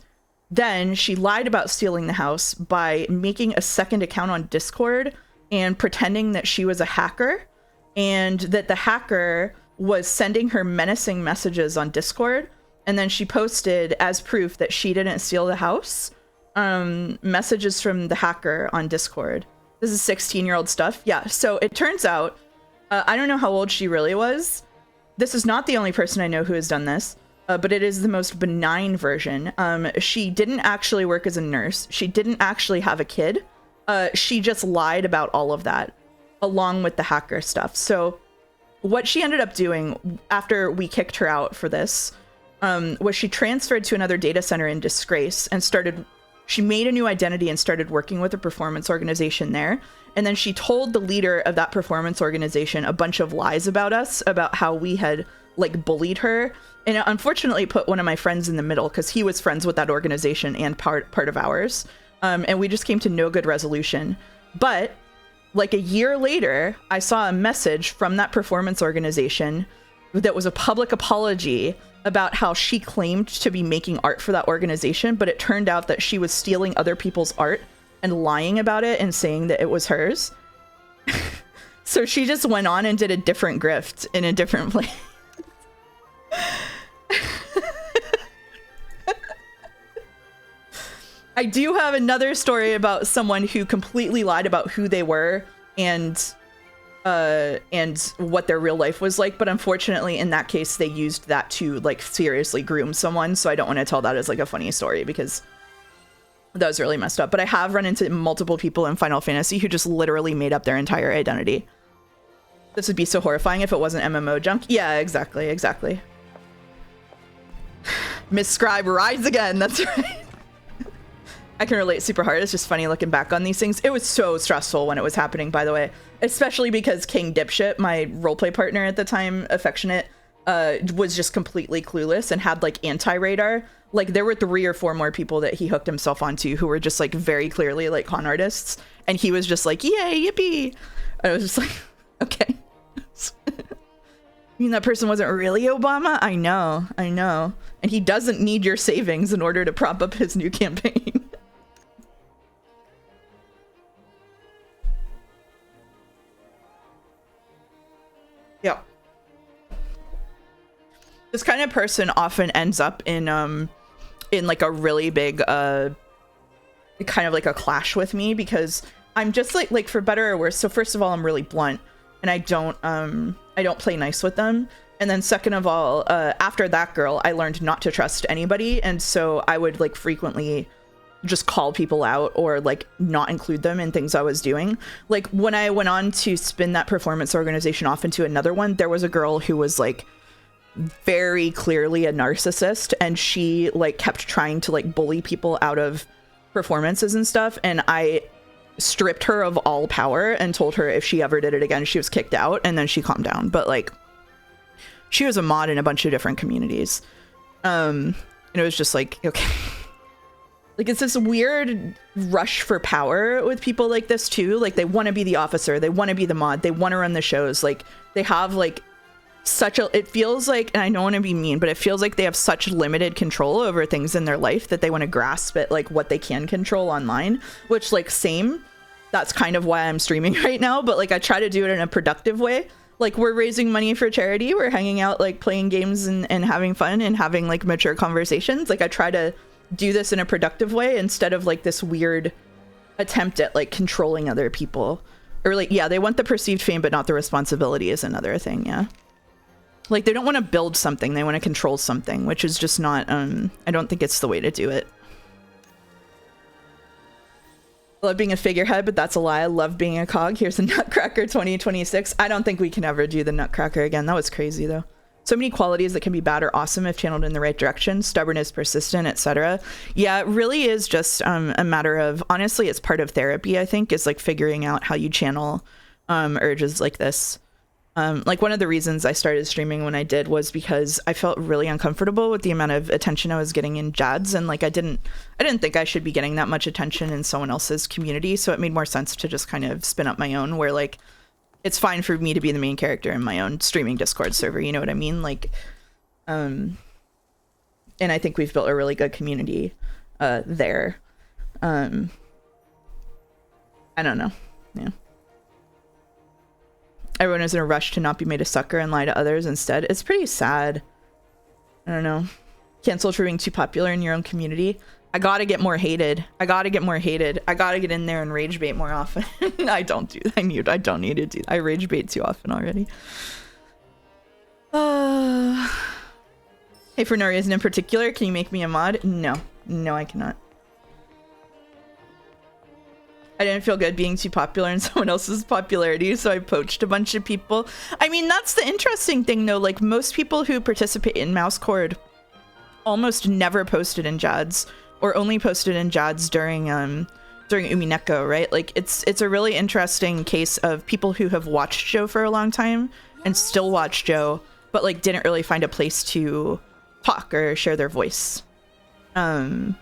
then she lied about stealing the house by making a second account on Discord and pretending that she was a hacker, and that the hacker was sending her menacing messages on Discord. And then she posted as proof that she didn't steal the house, messages from the hacker on Discord. This is 16-year-old stuff. Yeah, so it turns out, I don't know how old she really was. This is not the only person I know who has done this. But it is the most benign version. She didn't actually work as a nurse. She didn't actually have a kid. She just lied about all of that, along with the hacker stuff. So what she ended up doing after we kicked her out for this was she transferred to another data center in disgrace and she made a new identity and started working with a performance organization there. And then she told the leader of that performance organization a bunch of lies about us, about how we had like bullied her. And it unfortunately put one of my friends in the middle because he was friends with that organization and part of ours. And we just came to no good resolution. But like a year later, I saw a message from that performance organization that was a public apology about how she claimed to be making art for that organization, but it turned out that she was stealing other people's art and lying about it and saying that it was hers. So she just went on and did a different grift in a different place. I do have another story about someone who completely lied about who they were and what their real life was like, but unfortunately in that case they used that to like seriously groom someone, so I don't want to tell that as like a funny story because that was really messed up. But I have run into multiple people in Final Fantasy who just literally made up their entire identity. This would be so horrifying if it wasn't MMO junk. Yeah, exactly. Miss Scribe, rise again. That's right. I can relate super hard. It's just funny looking back on these things. It was so stressful when it was happening, by the way, especially because King Dipshit, my roleplay partner at the time, Affectionate, was just completely clueless and had like anti-radar. Like there were 3 or 4 more people that he hooked himself onto who were just like very clearly like con artists. And he was just like, yay, yippee. I was just like, okay. I mean, that person wasn't really Obama? I know. And he doesn't need your savings in order to prop up his new campaign. Yeah. This kind of person often ends up in like a really big kind of like a clash with me because I'm just like for better or worse. So first of all, I'm really blunt and I don't play nice with them. And then second of all, after that girl, I learned not to trust anybody. And so I would like frequently just call people out or like not include them in things I was doing. Like when I went on to spin that performance organization off into another one, there was a girl who was like very clearly a narcissist and she like kept trying to like bully people out of performances and stuff. And I stripped her of all power and told her if she ever did it again, she was kicked out, and then she calmed down. But like she was a mod in a bunch of different communities. And it was just like, okay. Like it's this weird rush for power with people like this too. Like they want to be the officer, they want to be the mod, they want to run the shows. Like they have like such a, it feels like, and I don't want to be mean, but it feels like they have such limited control over things in their life that they want to grasp at like what they can control online, which like same, that's kind of why I'm streaming right now. But like I try to do it in a productive way. Like we're raising money for charity, we're hanging out, like playing games and having fun and having like mature conversations. Like I try to do this in a productive way instead of like this weird attempt at like controlling other people. Or like, yeah, they want the perceived fame but not the responsibility is another thing. Yeah, like they don't want to build something, they want to control something, which is just not I don't think it's the way to do it. I love being a figurehead, but that's a lie. I love being a cog. Here's a Nutcracker 2026. I don't think we can ever do the Nutcracker again. That was crazy though. So many qualities that can be bad or awesome if channeled in the right direction. Stubbornness, persistent, etc. Yeah, it really is just a matter of, honestly, it's part of therapy, I think, is like figuring out how you channel urges like this. Like one of the reasons I started streaming when I did was because I felt really uncomfortable with the amount of attention I was getting in Jads, and like I didn't think I should be getting that much attention in someone else's community, so it made more sense to just kind of spin up my own, where like it's fine for me to be the main character in my own streaming Discord server, you know what I mean? Like and I think we've built a really good community there. I don't know. Yeah. Everyone is in a rush to not be made a sucker and lie to others instead. It's pretty sad. I don't know. Canceled for being too popular in your own community. I gotta get more hated. I gotta get in there and rage bait more often. I don't do that. I don't need to do that. I rage bait too often already. Hey, for no reason in particular, can you make me a mod? No, I cannot. I didn't feel good being too popular in someone else's popularity, so I poached a bunch of people. I mean, that's the interesting thing, though. Like, most people who participate in Mouse Cord almost never posted in Jads, or only posted in Jads during Umineko, right? Like, it's a really interesting case of people who have watched Joe for a long time and still watch Joe, but like didn't really find a place to talk or share their voice. And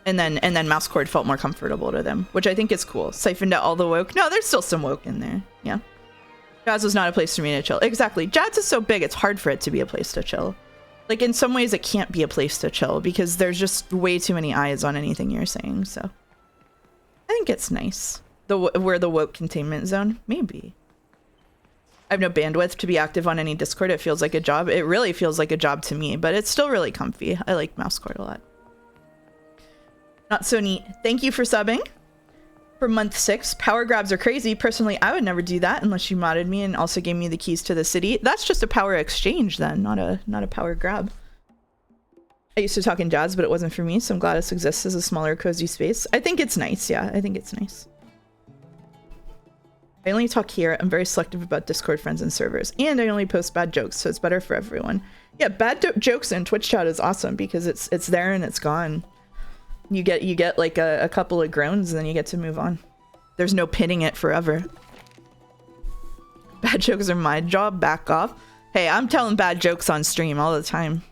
then Mouse Cord felt more comfortable to them, which I think is cool. Siphoned out all the woke. No, there's still some woke in there. Yeah. Jads was not a place for me to chill. Exactly. Jads is so big, it's hard for it to be a place to chill. Like, in some ways, it can't be a place to chill because there's just way too many eyes on anything you're saying. So I think it's nice. We're the woke containment zone. Maybe. I have no bandwidth to be active on any Discord. It feels like a job. It really feels like a job to me, but it's still really comfy. I like Mouse Cord a lot. Not so neat. Thank you for subbing for month 6. Power grabs are crazy. Personally, I would never do that unless you modded me and also gave me the keys to the city. That's just a power exchange then, not a power grab. I used to talk in Jads, but it wasn't for me, so I'm glad this exists as a smaller, cozy space. I think it's nice, yeah. I think it's nice. I only talk here. I'm very selective about Discord friends and servers. And I only post bad jokes, so it's better for everyone. Yeah, bad jokes in Twitch chat is awesome because it's there and it's gone. You get like a couple of groans and then you get to move on. There's no pinning it forever. Bad jokes are my job. Back off. Hey, I'm telling bad jokes on stream all the time.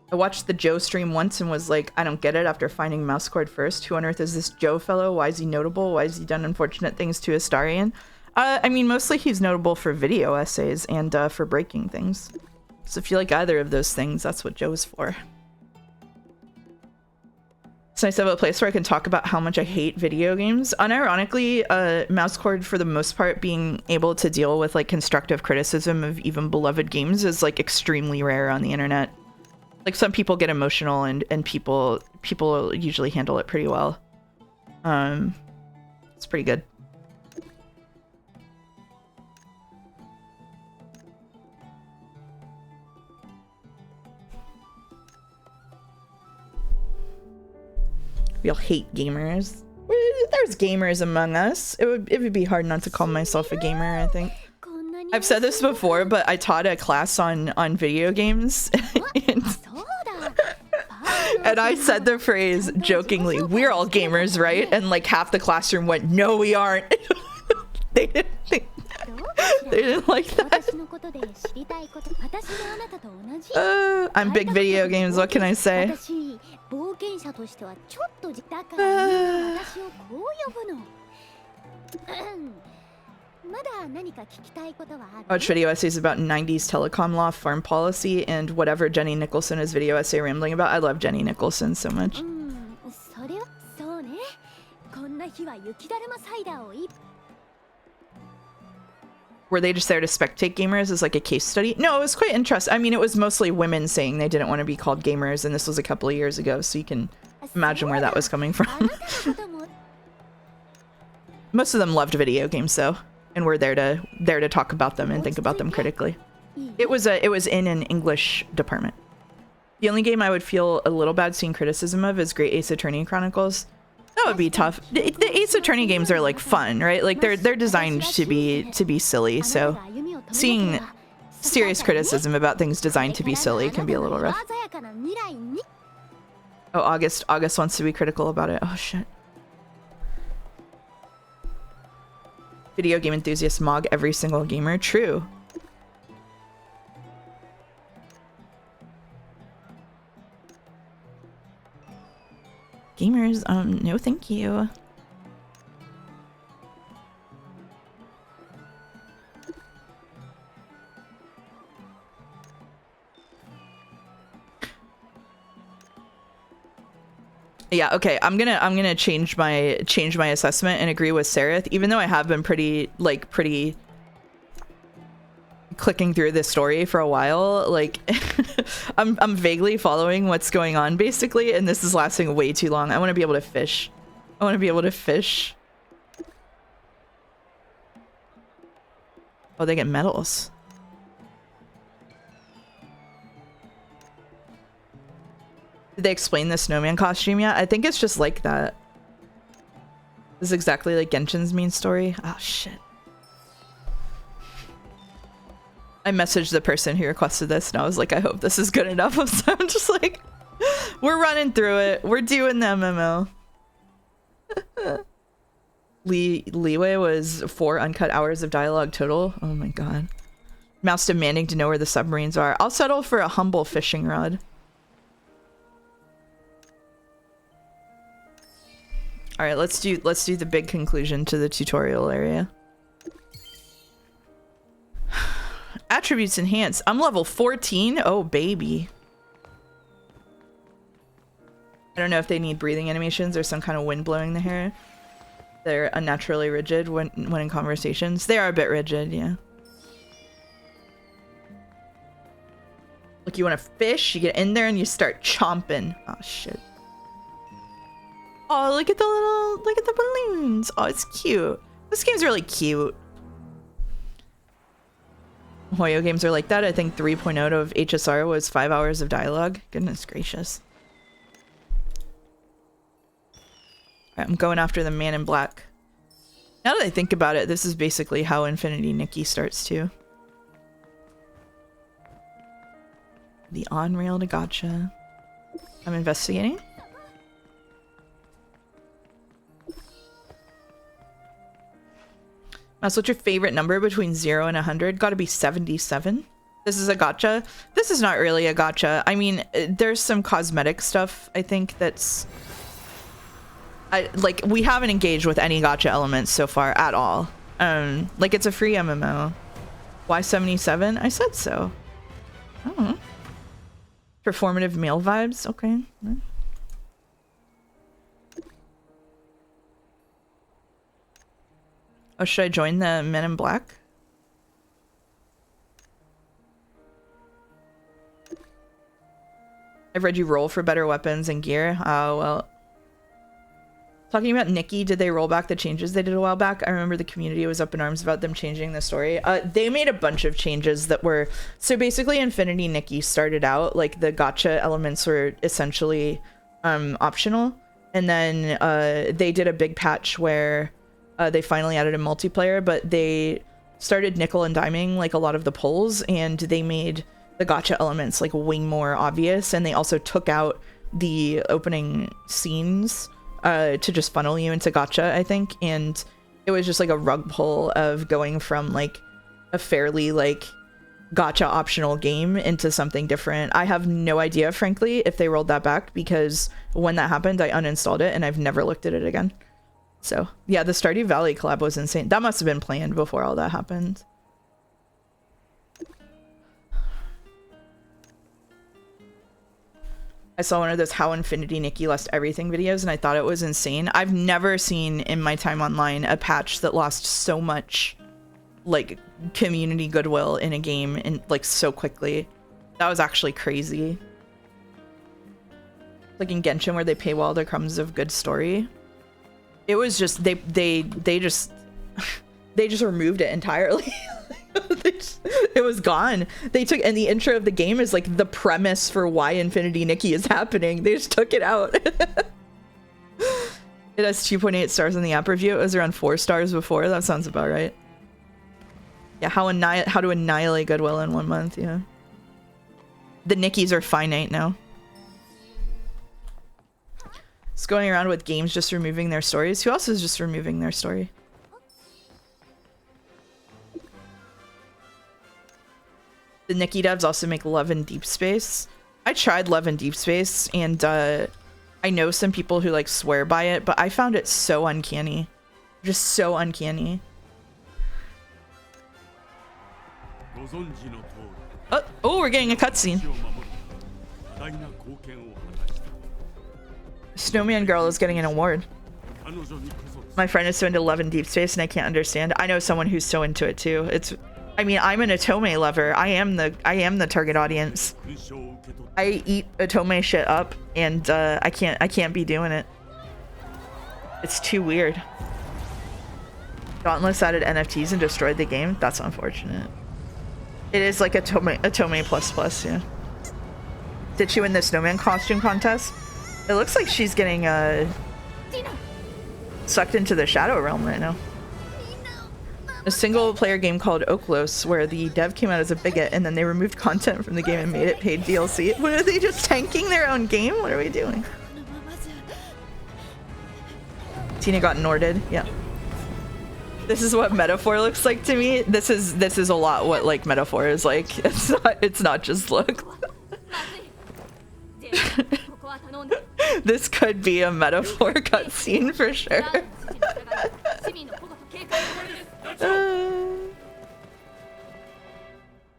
I watched the Joe stream once and was like, I don't get it after finding Mouse Cord first. Who on earth is this Joe fellow? Why is he notable? Why has he done unfortunate things to Astarion? I mean, mostly he's notable for video essays and for breaking things. So if you like either of those things, that's what Joe's for. It's nice to have a place where I can talk about how much I hate video games. Unironically, Mouse Cord, for the most part, being able to deal with like constructive criticism of even beloved games is like extremely rare on the internet. Like, some people get emotional and people usually handle it pretty well. It's pretty good. We all hate gamers. There's gamers among us. It would be hard not to call myself a gamer, I think. I've said this before, but I taught a class on video games. And I said the phrase jokingly, "We're all gamers, right?" And like half the classroom went, "No, we aren't." They didn't like that. I'm big video games, what can I say? Watch video essays about 90s telecom law, farm policy, and whatever Jenny Nicholson is video essay rambling about. I love Jenny Nicholson so much. Were they just there to spectate gamers as like a case study? No, it was quite interesting. I mean, it was mostly women saying they didn't want to be called gamers, and this was a couple of years ago, so you can imagine where that was coming from. Most of them loved video games, though, and were there to talk about them and think about them critically. It was in an English department. The only game I would feel a little bad seeing criticism of is Great Ace Attorney Chronicles. That would be tough. The Ace Attorney games are like fun, right? Like they're designed to be silly. So seeing serious criticism about things designed to be silly can be a little rough. Oh, August wants to be critical about it. Oh shit. Video game enthusiasts mog every single gamer. True. Gamers, no thank you. Yeah, okay. I'm gonna change my assessment and agree with Sareth, even though I have been pretty clicking through this story for a while. Like I'm vaguely following what's going on basically, and this is lasting way too long. I want to be able to fish. Oh, they get medals. Did they explain the snowman costume yet? I think it's just like that. This is exactly like Genshin's main story. Oh, shit. I messaged the person who requested this and I was like, I hope this is good enough. So I'm just like, we're running through it. We're doing the MMO. Leeway was 4 uncut hours of dialogue total. Oh my god. Mouse demanding to know where the submarines are. I'll settle for a humble fishing rod. All right, let's do the big conclusion to the tutorial area. Attributes enhanced. I'm level 14. Oh baby. I don't know if they need breathing animations or some kind of wind blowing the hair. They're unnaturally rigid when in conversations. They are a bit rigid, yeah. Look, you want to fish? You get in there and you start chomping. Oh shit. Oh, look at the balloons. Oh, it's cute. This game's really cute. Hoyo games are like that. I think 3.0 of HSR was 5 hours of dialogue. Goodness gracious. Alright, I'm going after the man in black. Now that I think about it, this is basically how Infinity Nikki starts too. The on-rail to gotcha. I'm investigating. Mouse, what's your favorite number between 0 and 100? Gotta be 77. This is a gotcha. This is not really a gotcha. I mean, there's some cosmetic stuff, I think, that's... like, we haven't engaged with any gotcha elements so far at all. Like, it's a free MMO. Why 77? I said so. I don't know. Performative male vibes? Okay. Oh, should I join the Men in Black? I've read you roll for better weapons and gear. Oh, well. Talking about Nikki, did they roll back the changes they did a while back? I remember the community was up in arms about them changing the story. They made a bunch of changes that were... So basically, Infinity Nikki started out, like, the gotcha elements were essentially optional. And then they did a big patch where... they finally added a multiplayer, but they started nickel and diming like a lot of the polls, and they made the gotcha elements like way more obvious, and they also took out the opening scenes to just funnel you into gotcha, I think, and it was just like a rug pull of going from like a fairly like gotcha optional game into something different. I have no idea, frankly, if they rolled that back, because when that happened, I uninstalled it and I've never looked at it again. So, yeah, the Stardew Valley collab was insane. That must have been planned before all that happened. I saw one of those How Infinity Nikki Lost Everything videos, and I thought it was insane. I've never seen in my time online a patch that lost so much, like, community goodwill in a game in, like, so quickly. That was actually crazy. Like in Genshin, where they paywall the crumbs of good story. It was just they just they just removed it entirely. It was gone. They took, and the intro of the game is like the premise for why Infinity Nikki is happening. They just took it out. It has 2.8 stars in the app review. It was around 4 stars before. That sounds about right. Yeah, how to annihilate goodwill in 1 month. Yeah, the Nikki's are finite now. It's going around with games just removing their stories. Who else is just removing their story? The Nikki devs also make Love in Deep Space. I tried Love in Deep Space, and I know some people who like swear by it, but I found it so uncanny. Just so uncanny. Oh, we're getting a cutscene. Snowman Girl is getting an award. My friend is so into Love in Deep Space and I can't understand. I know someone who's so into it too. I mean, I'm an Otome lover. I am the target audience. I eat Otome shit up, and I can't be doing it. It's too weird. Dauntless added NFTs and destroyed the game. That's unfortunate. It is like Otome plus, yeah. Did she win the snowman costume contest? It looks like she's getting sucked into the shadow realm right now. A single player game called Oklos, where the dev came out as a bigot and then they removed content from the game and made it paid DLC. What, are they just tanking their own game? What are we doing? Tina got Norded. Yeah. This is what metaphor looks like to me. This is a lot what like metaphor is like. It's not just look. This could be a metaphor cutscene for sure.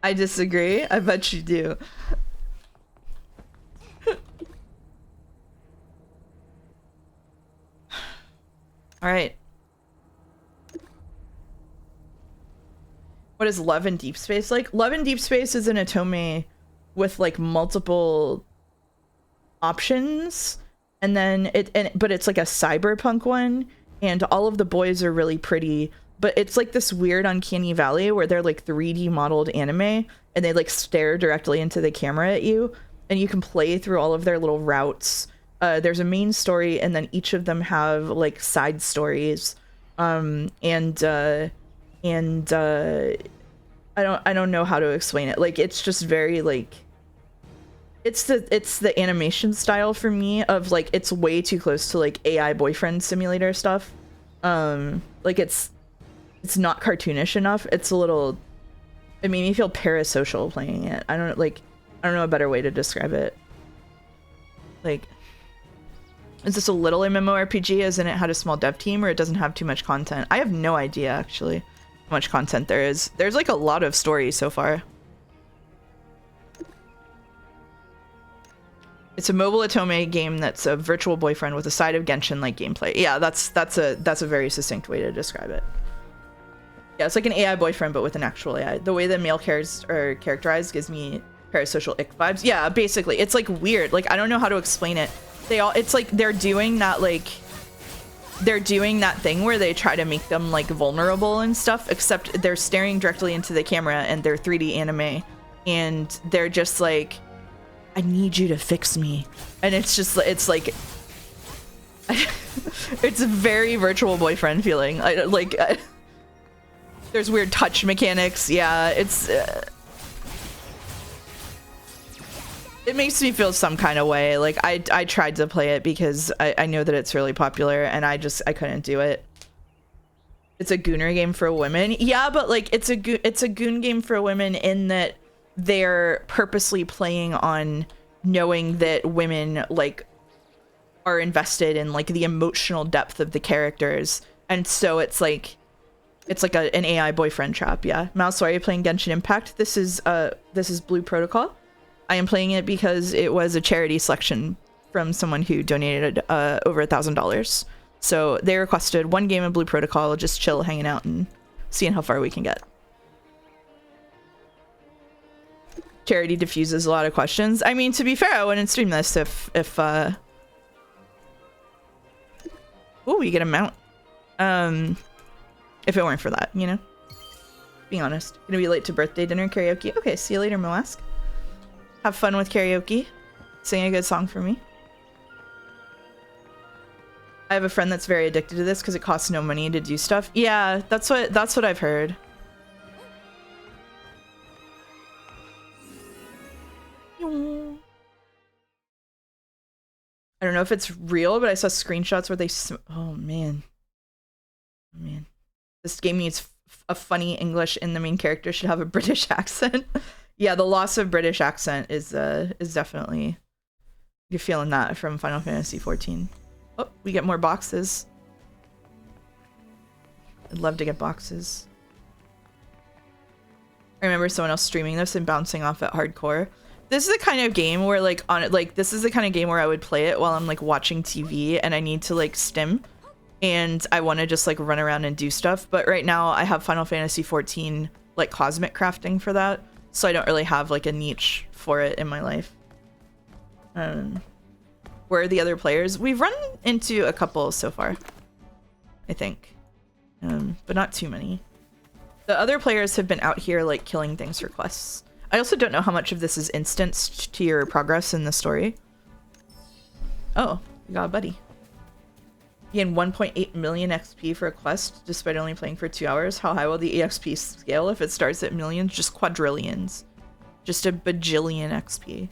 I disagree. I bet you do. All right. What is Love in Deep Space like? Love in Deep Space is an otome with like multiple options, and then but it's like a cyberpunk one, and all of the boys are really pretty, but it's like this weird uncanny valley where they're like 3D modeled anime and they like stare directly into the camera at you, and you can play through all of their little routes. There's a main story, and then each of them have like side stories. I don't know how to explain it. Like, it's just very like, it's the animation style for me of like, it's way too close to like AI boyfriend simulator stuff. Like it's not cartoonish enough. It's a little, it made me feel parasocial playing it. I don't know a better way to describe it. Like, is this a little MMORPG as in it had a small dev team, or it doesn't have too much content? I have no idea actually how much content there is. There's like a lot of stories so far. It's a mobile otome game that's a virtual boyfriend with a side of Genshin-like gameplay. Yeah, that's a very succinct way to describe it. Yeah, it's like an AI boyfriend, but with an actual AI. The way the male characters are characterized gives me parasocial ick vibes. Yeah, basically, it's like weird. Like, I don't know how to explain it. It's like they're doing that thing where they try to make them like vulnerable and stuff, except they're staring directly into the camera and they're 3D anime, and they're just like, I need you to fix me. And it's like it's a very virtual boyfriend feeling. There's weird touch mechanics. Yeah, it makes me feel some kind of way. Like, I tried to play it because I know that it's really popular, and I couldn't do it. It's a gooner game for women. Yeah, but like it's a goon game for women in that they're purposely playing on knowing that women like are invested in like the emotional depth of the characters, and so it's like an AI boyfriend trap. Yeah. Mouse, why are you playing Genshin Impact? This is Blue Protocol. I am playing it because it was a charity selection from someone who donated over $1,000. So they requested one game of Blue Protocol, just chill, hanging out, and seeing how far we can get. Charity diffuses a lot of questions. I mean, to be fair, I wouldn't stream this if oh, we get a mount. If it weren't for that, you know? Being honest. Gonna be late to birthday dinner karaoke. Okay, see you later, Moask. Have fun with karaoke. Sing a good song for me. I have a friend that's very addicted to this because it costs no money to do stuff. Yeah, that's what I've heard. I don't know if it's real, but I saw screenshots where they oh man. Oh man. This game needs a funny English, and the main character should have a British accent. Yeah, the loss of British accent is definitely, you're feeling that from Final Fantasy XIV. Oh, we get more boxes. I'd love to get boxes. I remember someone else streaming this and bouncing off at hardcore. This is the kind of game where this is the kind of game where I would play it while I'm like watching TV and I need to like stim and I want to just like run around and do stuff. But right now I have Final Fantasy XIV like cosmic crafting for that. So I don't really have like a niche for it in my life. Where are the other players? We've run into a couple so far, I think, but not too many. The other players have been out here like killing things for quests. I also don't know how much of this is instanced to your progress in the story. Oh, you got a buddy. You gain 1.8 million XP for a quest despite only playing for 2 hours. How high will the EXP scale if it starts at millions? Just quadrillions. Just a bajillion XP.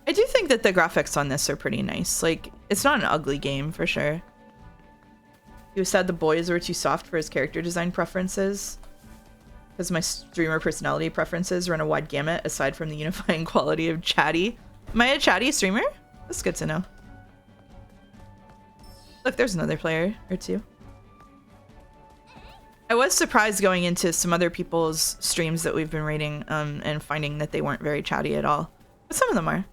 I do think that the graphics on this are pretty nice. Like, it's not an ugly game for sure. He was sad the boys were too soft for his character design preferences. Because my streamer personality preferences run a wide gamut aside from the unifying quality of chatty. Am I a chatty streamer? That's good to know. Look, there's another player or two. I was surprised going into some other people's streams that we've been rating and finding that they weren't very chatty at all. But some of them are.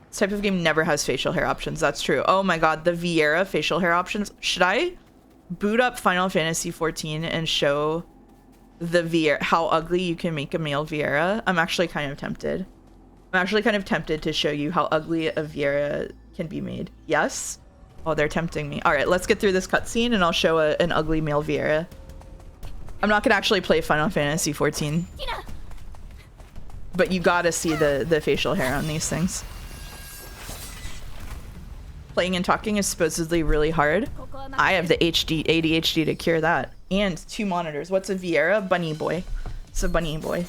This type of game never has facial hair options. That's true. Oh my god, the Vieira facial hair options. Should I boot up Final Fantasy XIV and show the Vieira, how ugly you can make a male Vieira? I'm actually kind of tempted. I'm actually kind of tempted to show you how ugly a Vieira can be made. Yes? Oh, they're tempting me. All right, let's get through this cutscene and I'll show an ugly male Vieira. I'm not gonna actually play Final Fantasy XIV. But you gotta see the facial hair on these things. Playing and talking is supposedly really hard. I have the ADHD to cure that. And 2 monitors. What's a Vieira? Bunny boy. It's a bunny boy.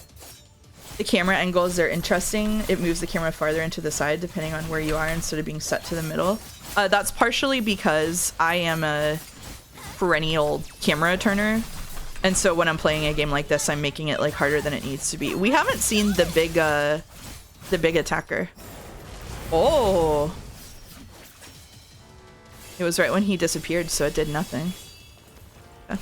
The camera angles are interesting. It moves the camera farther into the side depending on where you are instead of being set to the middle. That's partially because I am a perennial camera turner. And so when I'm playing a game like this, I'm making it like harder than it needs to be. We haven't seen the big attacker. Oh. It was right when he disappeared, so it did nothing. Okay.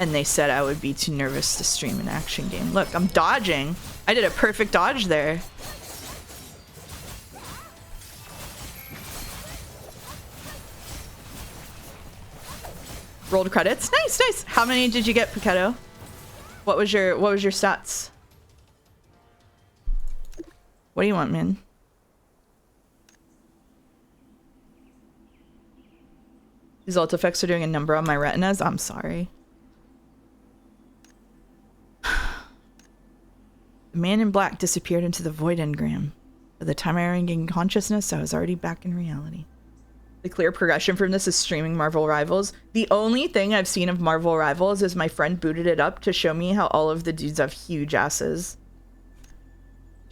And they said I would be too nervous to stream an action game. Look, I'm dodging. I did a perfect dodge there. Rolled credits. Nice, nice. How many did you get, Pichetto? What was your stats? What do you want, man? These alt effects are doing a number on my retinas. I'm sorry. The man in black disappeared into the void engram. By the time I regained consciousness, I was already back in reality. The clear progression from this is streaming Marvel Rivals. The only thing I've seen of Marvel Rivals is my friend booted it up to show me how all of the dudes have huge asses.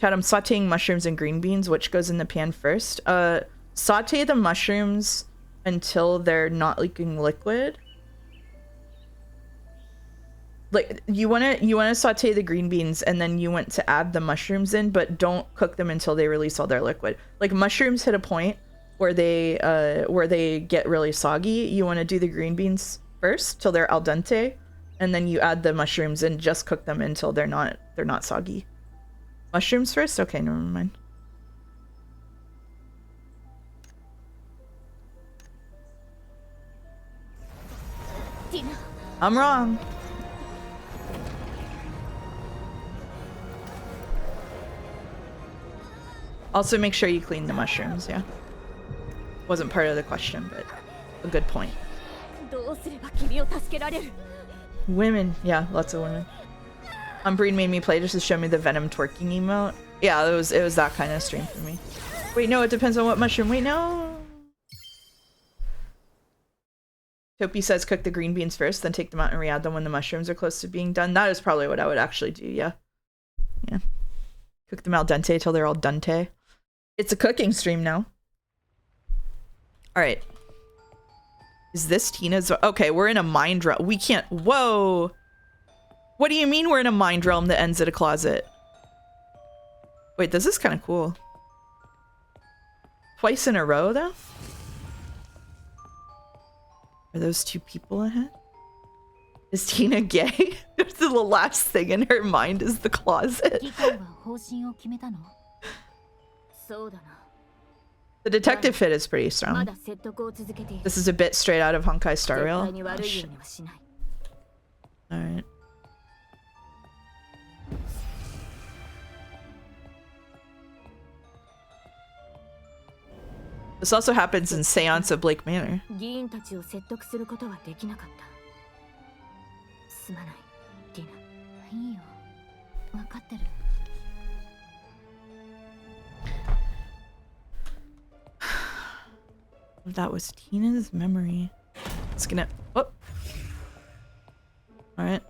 Chad, I'm sauteing mushrooms and green beans. Which goes in the pan first? Saute the mushrooms until they're not leaking liquid. Like you wanna saute the green beans and then you want to add the mushrooms in, but don't cook them until they release all their liquid. Like mushrooms hit a point where they get really soggy. You want to do the green beans first till they're al dente, and then you add the mushrooms and just cook them until they're not soggy. Mushrooms first? Okay, never mind. I'm wrong. Also make sure you clean the mushrooms, yeah. Wasn't part of the question, but a good point. Women, yeah, lots of women. Umbreed made me play just to show me the Venom twerking emote. Yeah, it was that kind of stream for me. Wait, no, it depends on what mushroom. Wait, no. Topi says cook the green beans first, then take them out and re-add them when the mushrooms are close to being done. That is probably what I would actually do, yeah. Yeah. Cook them al dente till they're al dente. It's a cooking stream now. Alright. Is this Tina's? Okay, we're in a mind realm. We can't. Whoa. What do you mean we're in a mind realm that ends at a closet? Wait, this is kind of cool. Twice in a row, though? Are those 2 people ahead? Is Tina gay? The last thing in her mind is the closet. The detective fit is pretty strong. This is a bit straight out of Honkai Star Rail. Oh, shit. Alright. This also happens in Seance of Blake Manor. 議員たちを説得することはできなかった。すまない、ディナ。いいよ、分かってる。That was Tina's memory. It's gonna. Oh. All right.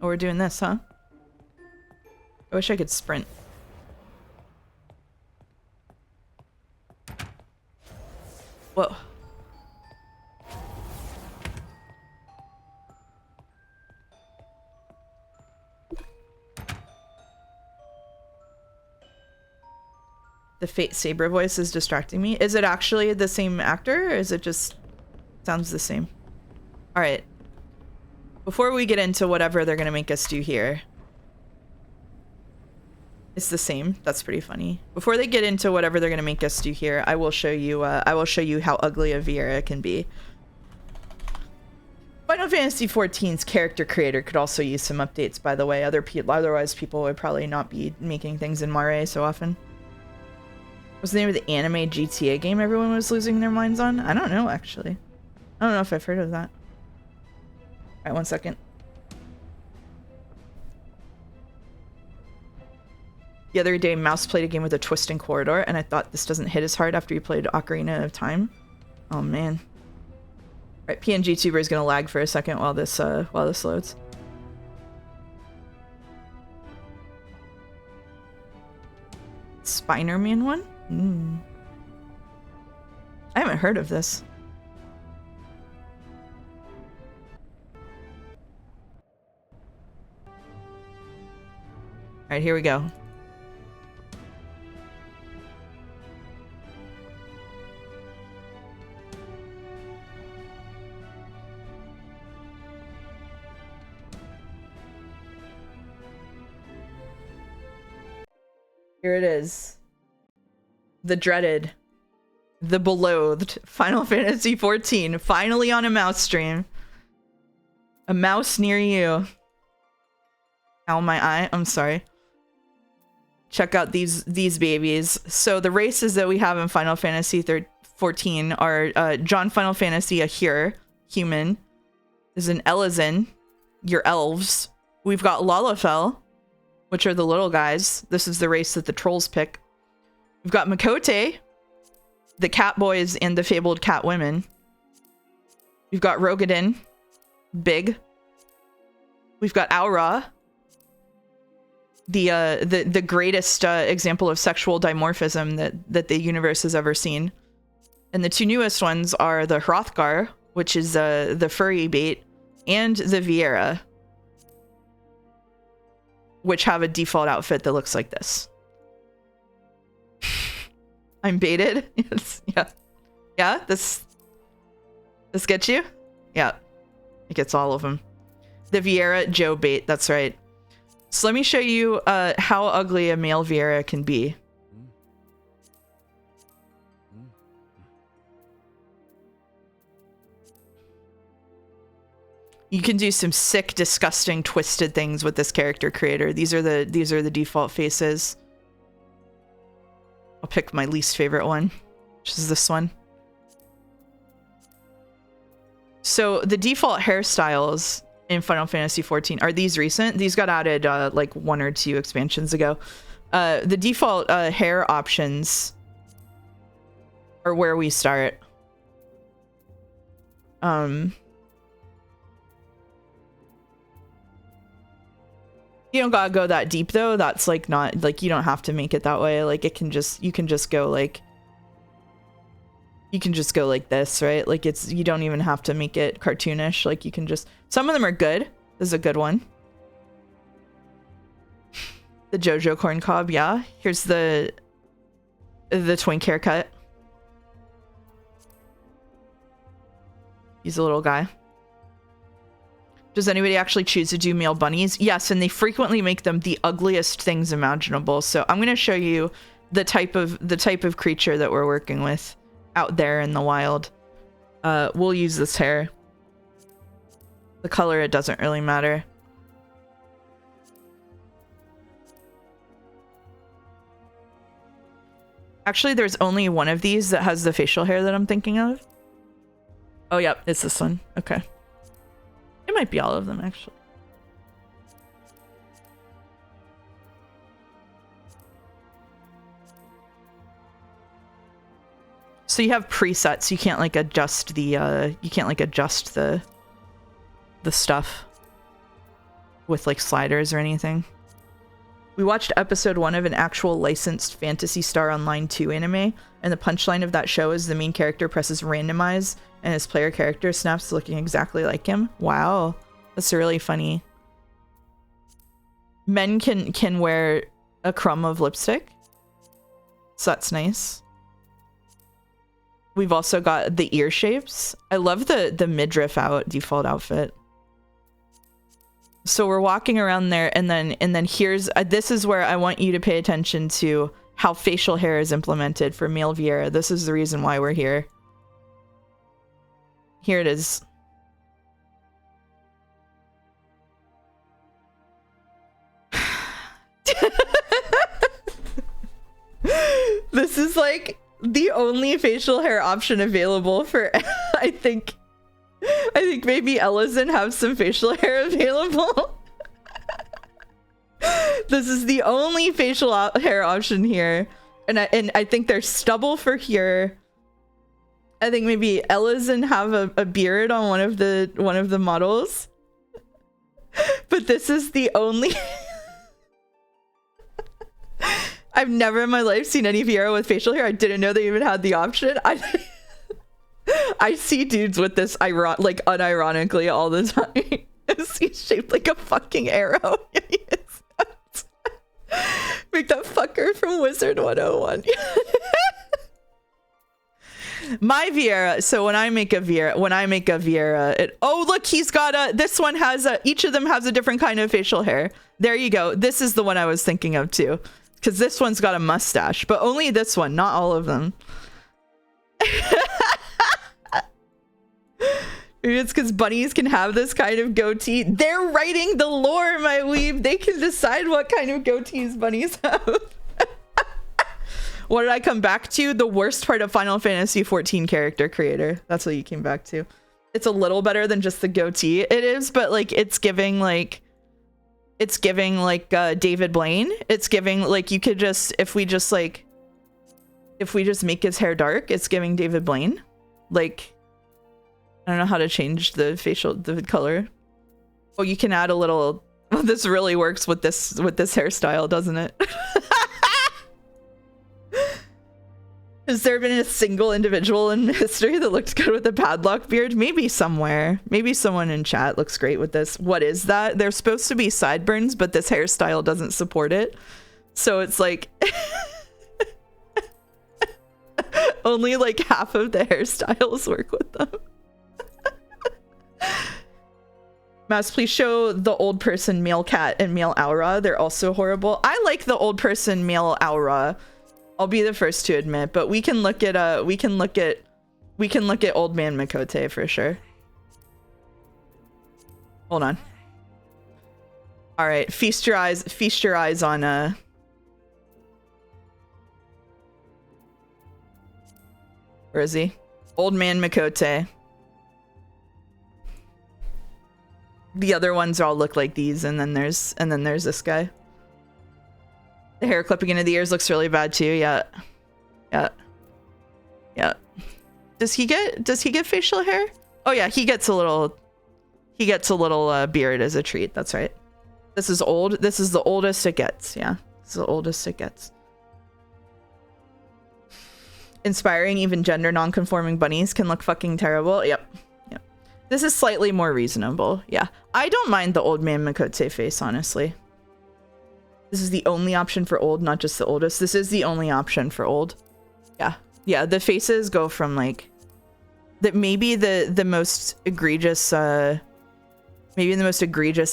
Oh, we're doing this, huh? I wish I could sprint. Whoa. The Fate Saber voice is distracting me. Is it actually the same actor, or is it just sounds the same? All right. Before we get into whatever they're gonna make us do here, it's the same. That's pretty funny. Before they get into whatever they're gonna make us do here, I will show you. I will show you how ugly a Viera can be. Final Fantasy XIV's character creator could also use some updates, by the way. Otherwise, people would probably not be making things in Mare so often. What's the name of the anime GTA game everyone was losing their minds on? I don't know, actually. I don't know if I've heard of that. Alright, 1 second. The other day, Mouse played a game with a twisting corridor, and I thought this doesn't hit as hard after he played Ocarina of Time. Oh, man. Alright, PNG Tuber is gonna lag for a second while this loads. Spider-Man one? I haven't heard of this. Alright, here we go. Here it is. The dreaded, the beloathed Final Fantasy XIV, finally on a mouse stream. A mouse near you. Ow, my eye. I'm sorry. Check out these babies. So the races that we have in Final Fantasy XIV are John Final Fantasy, a Hyur, human. There's an Elizin, your elves. We've got Lalafell, which are the little guys. This is the race that the trolls pick. We've got Makote, the cat boys and the fabled cat women. We've got Rogadin, big. We've got Aura, the greatest example of sexual dimorphism that the universe has ever seen. And the two newest ones are the Hrothgar, which is the furry bait, and the Viera, which have a default outfit that looks like this. I'm baited. Yes, yeah. Yeah, this gets you? Yeah. It gets all of them. The Viera Joe bait, that's right. So let me show you how ugly a male Viera can be. You can do some sick, disgusting, twisted things with this character creator. These are the default faces. I'll pick my least favorite one, which is this one. So the default hairstyles in Final Fantasy XIV are these recent. These got added like 1 or 2 expansions ago. The default hair options are where we start. You don't gotta go that deep though. That's like not like, you don't have to make it that way. Like it can just, you can just go like this, right? Like you don't even have to make it cartoonish. Like you can just, some of them are good. This is a good one. The JoJo corn cob, yeah. Here's the twink haircut. He's a little guy. Does anybody actually choose to do male bunnies? Yes, and they frequently make them the ugliest things imaginable. So I'm going to show you the type of creature that we're working with out there in the wild. We'll use this hair. The color, it doesn't really matter. Actually, there's only one of these that has the facial hair that I'm thinking of. Oh, yep, it's this one. Okay. It might be all of them, actually. So you have presets. You can't like adjust the the stuff with like sliders or anything. We watched episode 1 of an actual licensed Phantasy Star Online 2 anime, and the punchline of that show is the main character presses randomize and his player character snaps looking exactly like him. Wow, that's really funny. Men can wear a crumb of lipstick, so that's nice. We've also got the ear shapes. I love the midriff default outfit. So we're walking around there, and then here's this is where I want you to pay attention to how facial hair is implemented for male Vieira. This is the reason why we're here. Here it is. This is like the only facial hair option available for I think maybe Ellison have some facial hair available. This is the only facial hair option here, and I think there's stubble for here. I think maybe Ellison have a beard on one of the models, but this is the only. I've never in my life seen any Vieira with facial hair. I didn't know they even had the option. I see dudes with this like unironically all the time. He's shaped like a fucking arrow. Make that fucker from Wizard 101. My Vieira, so when I make a Vieira, oh look, he's got this one has each of them has a different kind of facial hair. There you go. This is the one I was thinking of too. Because this one's got a mustache, but only this one, not all of them. Maybe it's because bunnies can have this kind of goatee. They're writing the lore, my weeb. They can decide what kind of goatees bunnies have. What did I come back to? The worst part of Final Fantasy XIV character creator. That's what you came back to. It's a little better than just the goatee. It is, but like it's giving like David Blaine. It's giving like you could just if we just make his hair dark, it's giving David Blaine. Like I don't know how to change the color. Oh, you can add a little. Well, this really works with this hairstyle, doesn't it? Has there been a single individual in history that looked good with a padlock beard? Maybe somewhere. Maybe someone in chat looks great with this. What is that? They're supposed to be sideburns, but this hairstyle doesn't support it. So it's like only like half of the hairstyles work with them. Mouse, please show the old person male cat and male aura. They're also horrible. I like the old person male aura. I'll be the first to admit, but we can look at old man Mikote for sure. Hold on. All right, feast your eyes on where is he? Old man Mikote. The other ones all look like these, and then there's this guy. The hair clipping into the ears looks really bad too. Yeah. Does he get facial hair? Oh yeah, he gets a little beard as a treat. That's right. This is old. This is the oldest it gets. Yeah, this is the oldest it gets. Inspiring, even gender non-conforming bunnies can look fucking terrible. Yep. This is slightly more reasonable. Yeah, I don't mind the old man Mikote face, honestly. This is the only option for old, not just the oldest. This is the only option for old. Yeah, the faces go from like that. Maybe the most egregious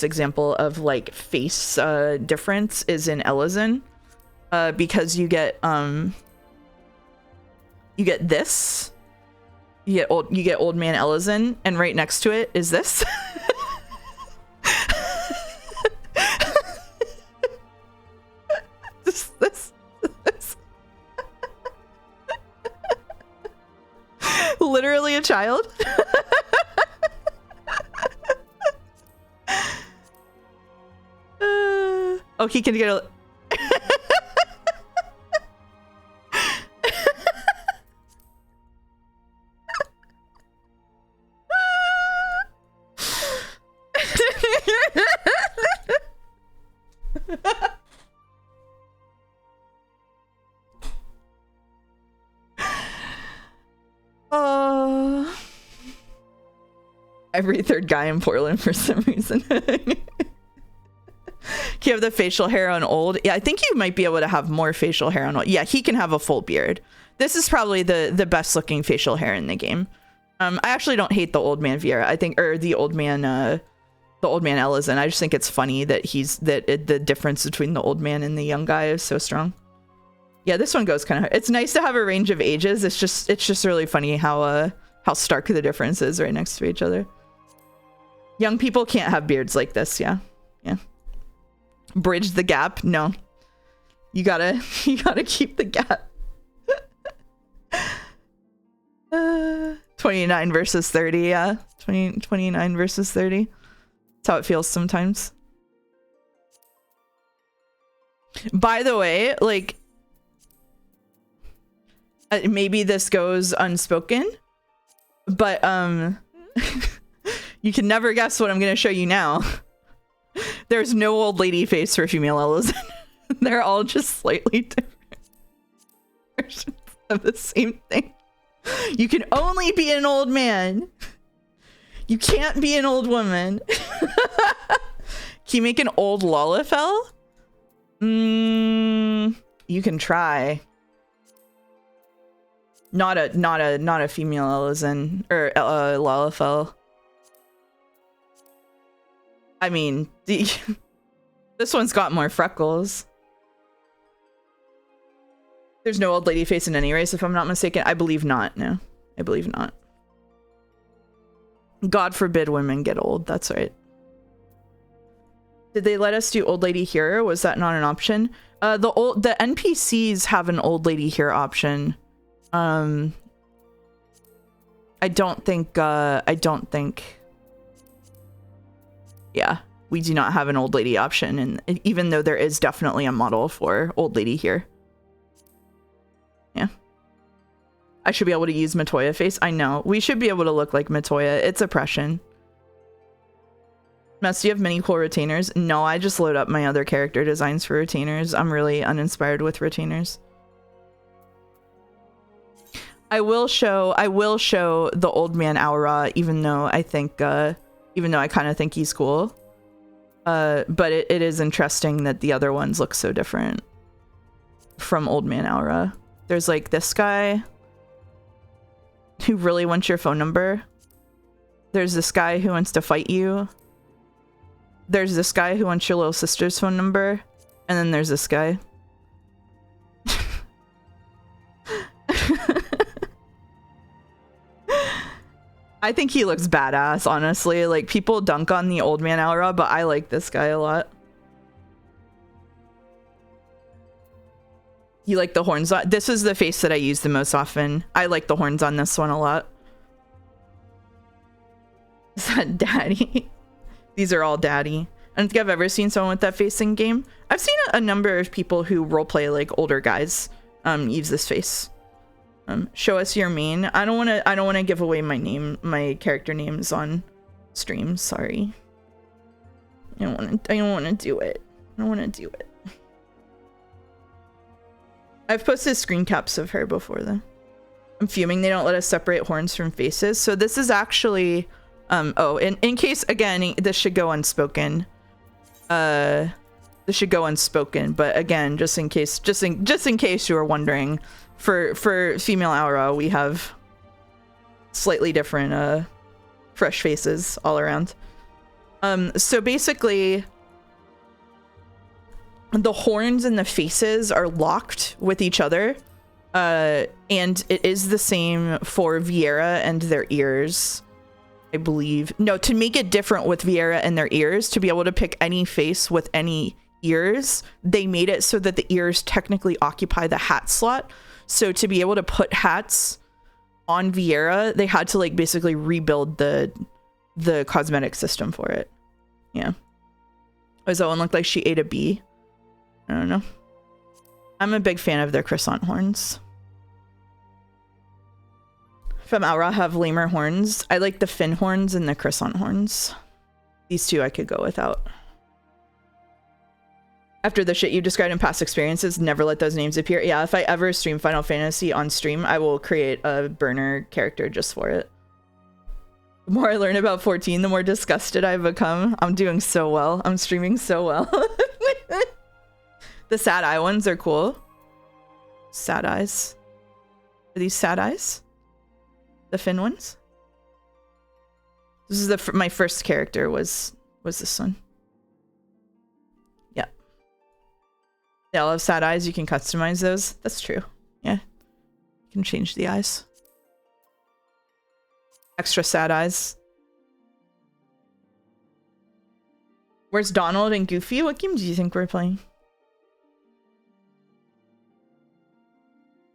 example of like face difference is in Ellison, because you get this. You get old man Ellison, and right next to it is this. this. child. Oh, he can get a... Every third guy in Portland for some reason. Can you have the facial hair on old? Yeah, I think you might be able to have more facial hair on old. Yeah, he can have a full beard. This is probably the best looking facial hair in the game. I actually don't hate the old man Vieira. I think, or the old man Ellison. I just think it's funny that the difference between the old man and the young guy is so strong. Yeah, this one goes kind of. It's nice to have a range of ages. It's just really funny how stark the difference is right next to each other. Young people can't have beards like this. Yeah. Bridge the gap. No, you gotta keep the gap. 29 versus 30. Yeah. 29 versus 30. That's how it feels sometimes. By the way, like, maybe this goes unspoken, but you can never guess what I'm going to show you now. There's no old lady face for female Ellison. They're all just slightly different versions of the same thing. You can only be an old man. You can't be an old woman. Can you make an old Lalafell? You can try. Not a female Ellison or Lalafell. I mean, this one's got more freckles. There's no old lady face in any race, if I'm not mistaken. I believe not. No, I believe not. God forbid women get old. That's right. Did they let us do old lady here? Was that not an option? The NPCs have an old lady here option. I don't think. Yeah, we do not have an old lady option, and even though there is definitely a model for old lady here. Yeah. I should be able to use Matoya face. I know. We should be able to look like Matoya. It's oppression. Mess, do you have many cool retainers? No, I just load up my other character designs for retainers. I'm really uninspired with retainers. I will show the old man Aura, even though I kind of think he's cool. But it is interesting that the other ones look so different from old man Aura. There's like this guy who really wants your phone number. There's this guy who wants to fight you. There's this guy who wants your little sister's phone number. And then there's this guy. I think he looks badass, honestly. Like, people dunk on the old man Aura, but I like this guy a lot. You like the horns on? This is the face that I use the most often. I like the horns on this one a lot. Is that daddy? These are all daddy. I don't think I've ever seen someone with that face in game. I've seen a number of people who roleplay like older guys use this face. Show us your main. I don't want to give away my character names on stream. Sorry. I don't want to do it. I don't want to do it. I've posted screen caps of her before though. I'm fuming they don't let us separate horns from faces. So this is actually in case, again, this should go unspoken. This should go unspoken, but again, just in case you were wondering, for female Aura, we have slightly different fresh faces all around. So basically the horns and the faces are locked with each other, and it is the same for Vieira and their ears, I believe. No, to make it different with Vieira and their ears, to be able to pick any face with any ears, they made it so that the ears technically occupy the hat slot. So to be able to put hats on Vieira, they had to like basically rebuild the cosmetic system for it. Yeah. Does that one look like she ate a bee? I don't know. I'm a big fan of their croissant horns. From Aura have lemur horns. I like the fin horns and the croissant horns. These two I could go without. After the shit you described in past experiences, never let those names appear. Yeah, if I ever stream Final Fantasy on stream, I will create a burner character just for it. The more I learn about 14, the more disgusted I've become. I'm doing so well. I'm streaming so well. The sad eye ones are cool. Sad eyes. Are these sad eyes? The fin ones? This is my first character was this one. Yeah. They all have sad eyes. You can customize those. That's true. Yeah. You can change the eyes. Extra sad eyes. Where's Donald and Goofy? What game do you think we're playing?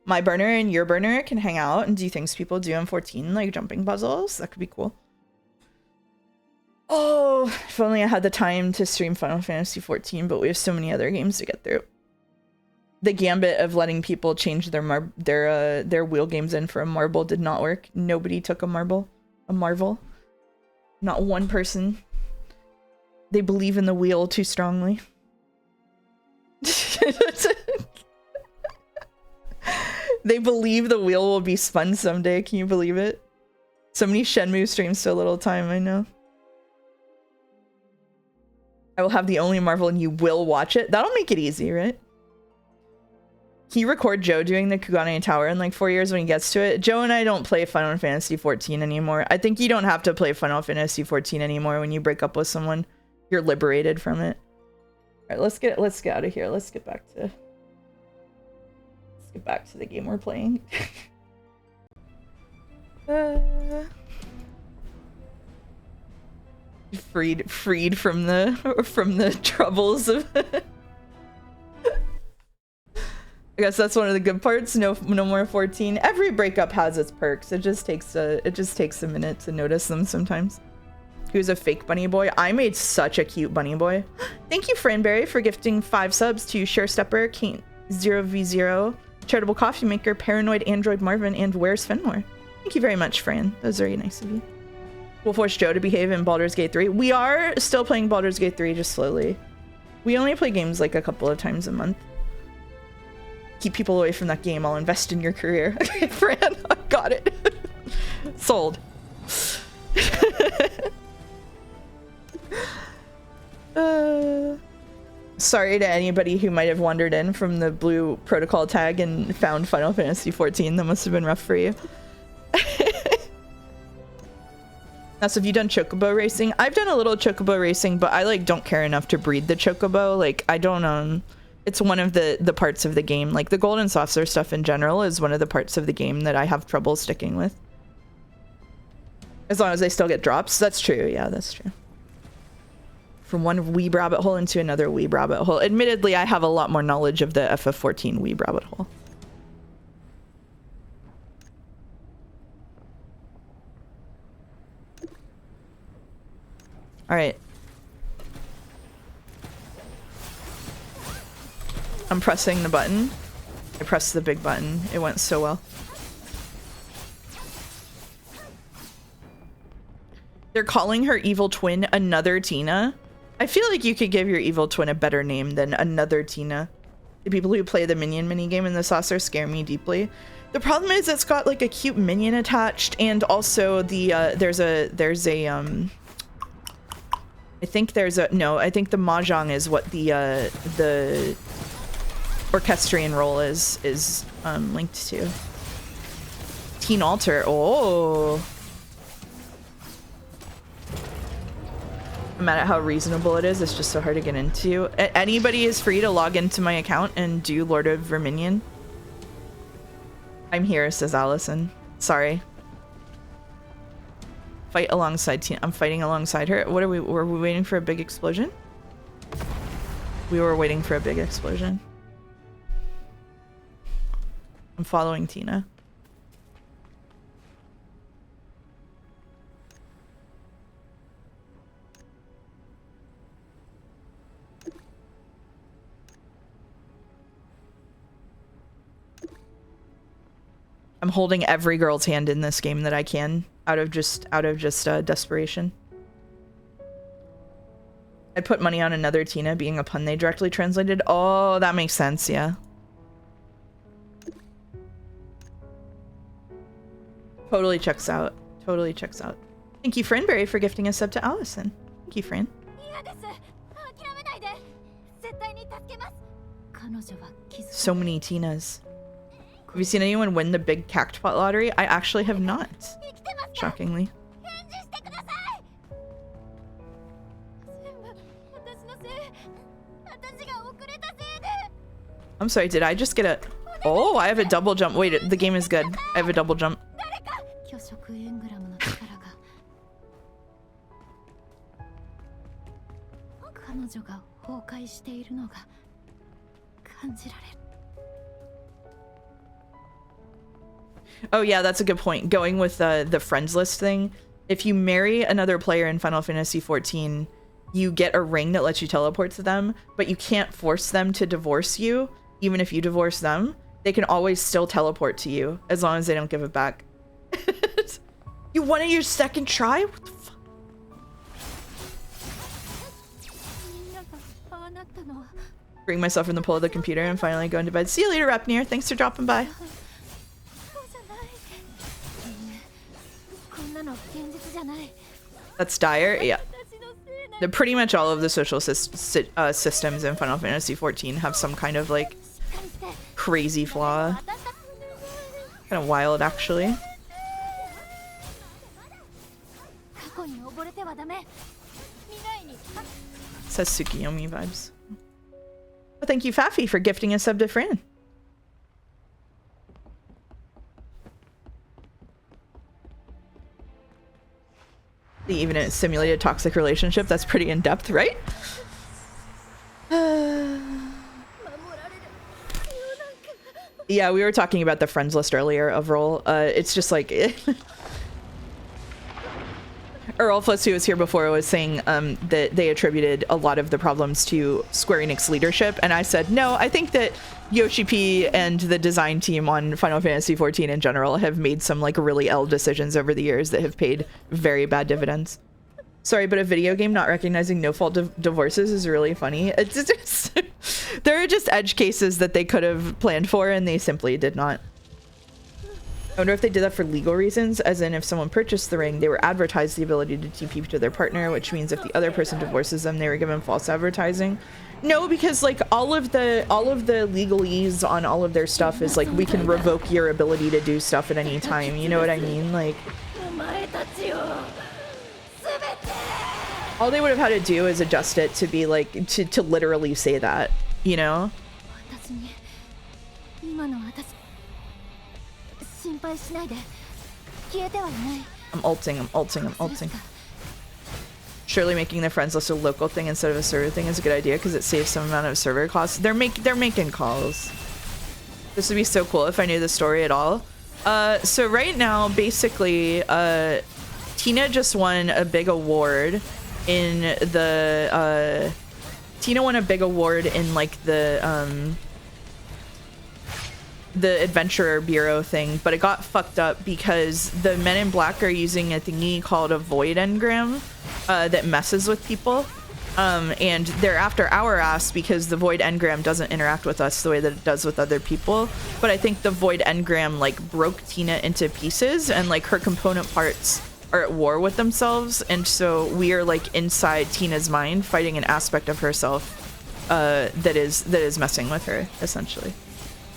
My burner and your burner can hang out and do things people do in 14, like jumping puzzles. That could be cool. Oh, if only I had the time to stream Final Fantasy 14, but we have so many other games to get through. The gambit of letting people change their wheel games in for a marble did not work. Nobody took a marble. A marvel. Not one person. They believe in the wheel too strongly. They believe the wheel will be spun someday. Can you believe it? So many Shenmue streams, so little time, I know. I will have the only Marvel and you will watch it. That'll make it easy, right? Can you record Joe doing the Kugane Tower in like 4 years when he gets to it? Joe and I don't play Final Fantasy 14 anymore. I think you don't have to play Final Fantasy 14 anymore when you break up with someone. You're liberated from it. All right, let's get out of here. Let's get back to the game we're playing. Freed from the troubles of I guess that's one of the good parts. No more 14. Every breakup has its perks. It just takes a minute to notice them sometimes. Who's a fake bunny boy? I made such a cute bunny boy. Thank you, Franberry, for gifting 5 subs to Sharestepper, Kate 0v0, Charitable Coffee Maker, Paranoid Android Marvin, and Where's Fenmore. Thank you very much, Fran. That was very nice of you. We'll force Joe to behave in Baldur's Gate 3. We are still playing Baldur's Gate 3, just slowly. We only play games like a couple of times a month. Keep people away from that game. I'll invest in your career. Okay, Fran, I got it. Sold. Sorry to anybody who might have wandered in from the blue protocol tag and found Final Fantasy 14. That must have been rough for you. Now, so have you done chocobo racing? I've done a little chocobo racing, but I like don't care enough to breed the chocobo. Like I don't it's one of the parts of the game. Like the golden saucer stuff in general is one of the parts of the game that I have trouble sticking with. As long as they still get drops. That's true. Yeah, that's true. From one weeb rabbit hole into another weeb rabbit hole. Admittedly, I have a lot more knowledge of the FF14 weeb rabbit hole. All right. I'm pressing the button. I pressed the big button. It went so well. They're calling her evil twin Another Tina. I feel like you could give your evil twin a better name than Another Tina. The people who play the minion minigame in the saucer scare me deeply. The problem is it's got like a cute minion attached, and also the there's a I think the mahjong is what the orchestrion role is linked to. Teen Alter. Oh. No matter how reasonable it is, it's just so hard to get into. Anybody is free to log into my account and do Lord of Verminion. I'm here, says Allison. Sorry. Fight alongside Tina. I'm fighting alongside her. What are we? Were we waiting for a big explosion? We were waiting for a big explosion. I'm following Tina. I'm holding every girl's hand in this game that I can out of just desperation. I put money on another Tina being a pun they directly translated. Oh, that makes sense, yeah. Totally checks out. Totally checks out. Thank you, Franberry, for gifting a sub to Allison. Thank you, Fran. So many Tinas. Have you seen anyone win the big Cactpot lottery? I actually have not. Shockingly. I'm sorry, did I just get a... Oh, I have a double jump. Wait, the game is good. I have a double jump. Oh yeah, that's a good point. Going with the friends list thing. If you marry another player in Final Fantasy XIV, you get a ring that lets you teleport to them, but you can't force them to divorce you. Even if you divorce them, they can always still teleport to you as long as they don't give it back. You want to use second try? What the fuck? Bring myself from the pull of the computer and finally going to bed. See you later, Repnir. Thanks for dropping by. That's dire. Yeah. Pretty much all of the social systems in Final Fantasy XIV have some kind of like crazy flaw. Kind of wild, actually. Says Tsukiyomi vibes. Well, thank you, Faffy, for gifting a sub to Fran. Even in a simulated toxic relationship, that's pretty in-depth, right? Yeah, we were talking about the friends list earlier of Roll. It's just like... Erolfus, who was here before, was saying that they attributed a lot of the problems to Square Enix leadership, and I said, no, I think that Yoshi P and the design team on Final Fantasy XIV in general have made some like really L decisions over the years that have paid very bad dividends. Sorry, but a video game not recognizing no-fault divorces is really funny. It's just there are just edge cases that they could have planned for, and they simply did not. I wonder if they did that for legal reasons, as in if someone purchased the ring, they were advertised the ability to TP to their partner, which means if the other person divorces them, they were given false advertising. No, because like all of the legalese on all of their stuff is like, we can revoke your ability to do stuff at any time. You know what I mean? Like, all they would have had to do is adjust it to be like, to literally say that, you know? I'm ulting. Surely making the friends list a local thing instead of a server thing is a good idea because it saves some amount of server costs. They're making calls. This would be so cool if I knew the story at all. So right now, basically, Tina just won a big award in the Tina won a big award in like the Adventurer Bureau thing, but it got fucked up because the Men in Black are using a thingy called a void engram that messes with people, and they're after our ass because the void engram doesn't interact with us the way that it does with other people. But I think the void engram like broke Tina into pieces, and like her component parts are at war with themselves, and so we are like inside Tina's mind fighting an aspect of herself that is messing with her, essentially.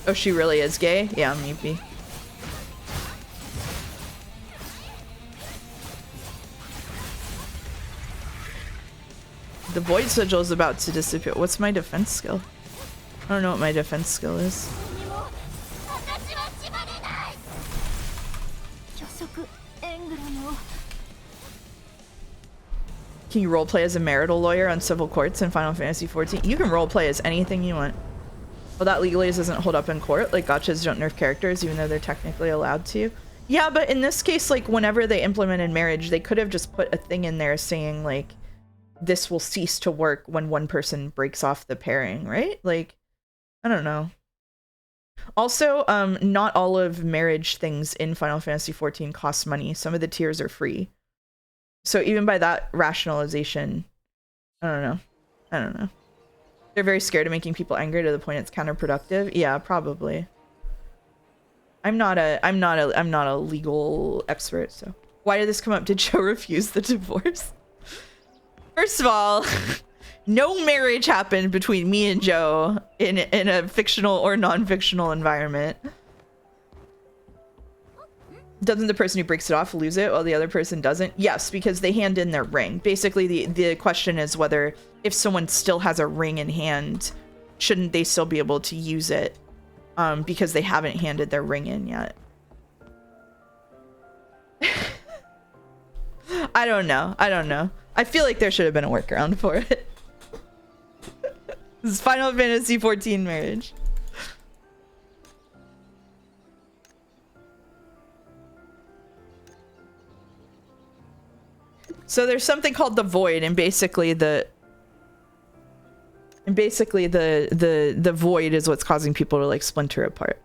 Oh, she really is gay? Yeah, maybe. The void sigil is about to disappear. What's my defense skill? I don't know what my defense skill is. Can you roleplay as a marital lawyer on civil courts in Final Fantasy XIV? You can roleplay as anything you want. Well, that legalese doesn't hold up in court. Like, gachas don't nerf characters, even though they're technically allowed to. Yeah, but in this case, like, whenever they implemented marriage, they could have just put a thing in there saying, like, this will cease to work when one person breaks off the pairing, right? Like, I don't know. Also, not all of marriage things in Final Fantasy XIV cost money. Some of the tiers are free. So even by that rationalization, I don't know. They're very scared of making people angry to the point it's counterproductive. Yeah, probably. I'm not a legal expert, so. Why did this come up? Did Joe refuse the divorce? First of all, no marriage happened between me and Joe in a fictional or non-fictional environment. Doesn't the person who breaks it off lose it while the other person doesn't? Yes, because they hand in their ring. Basically, the question is whether if someone still has a ring in hand, shouldn't they still be able to use it because they haven't handed their ring in yet. I don't know. I feel like there should have been a workaround for it. This is Final Fantasy XIV marriage. So there's something called the void, and basically the void is what's causing people to like splinter apart.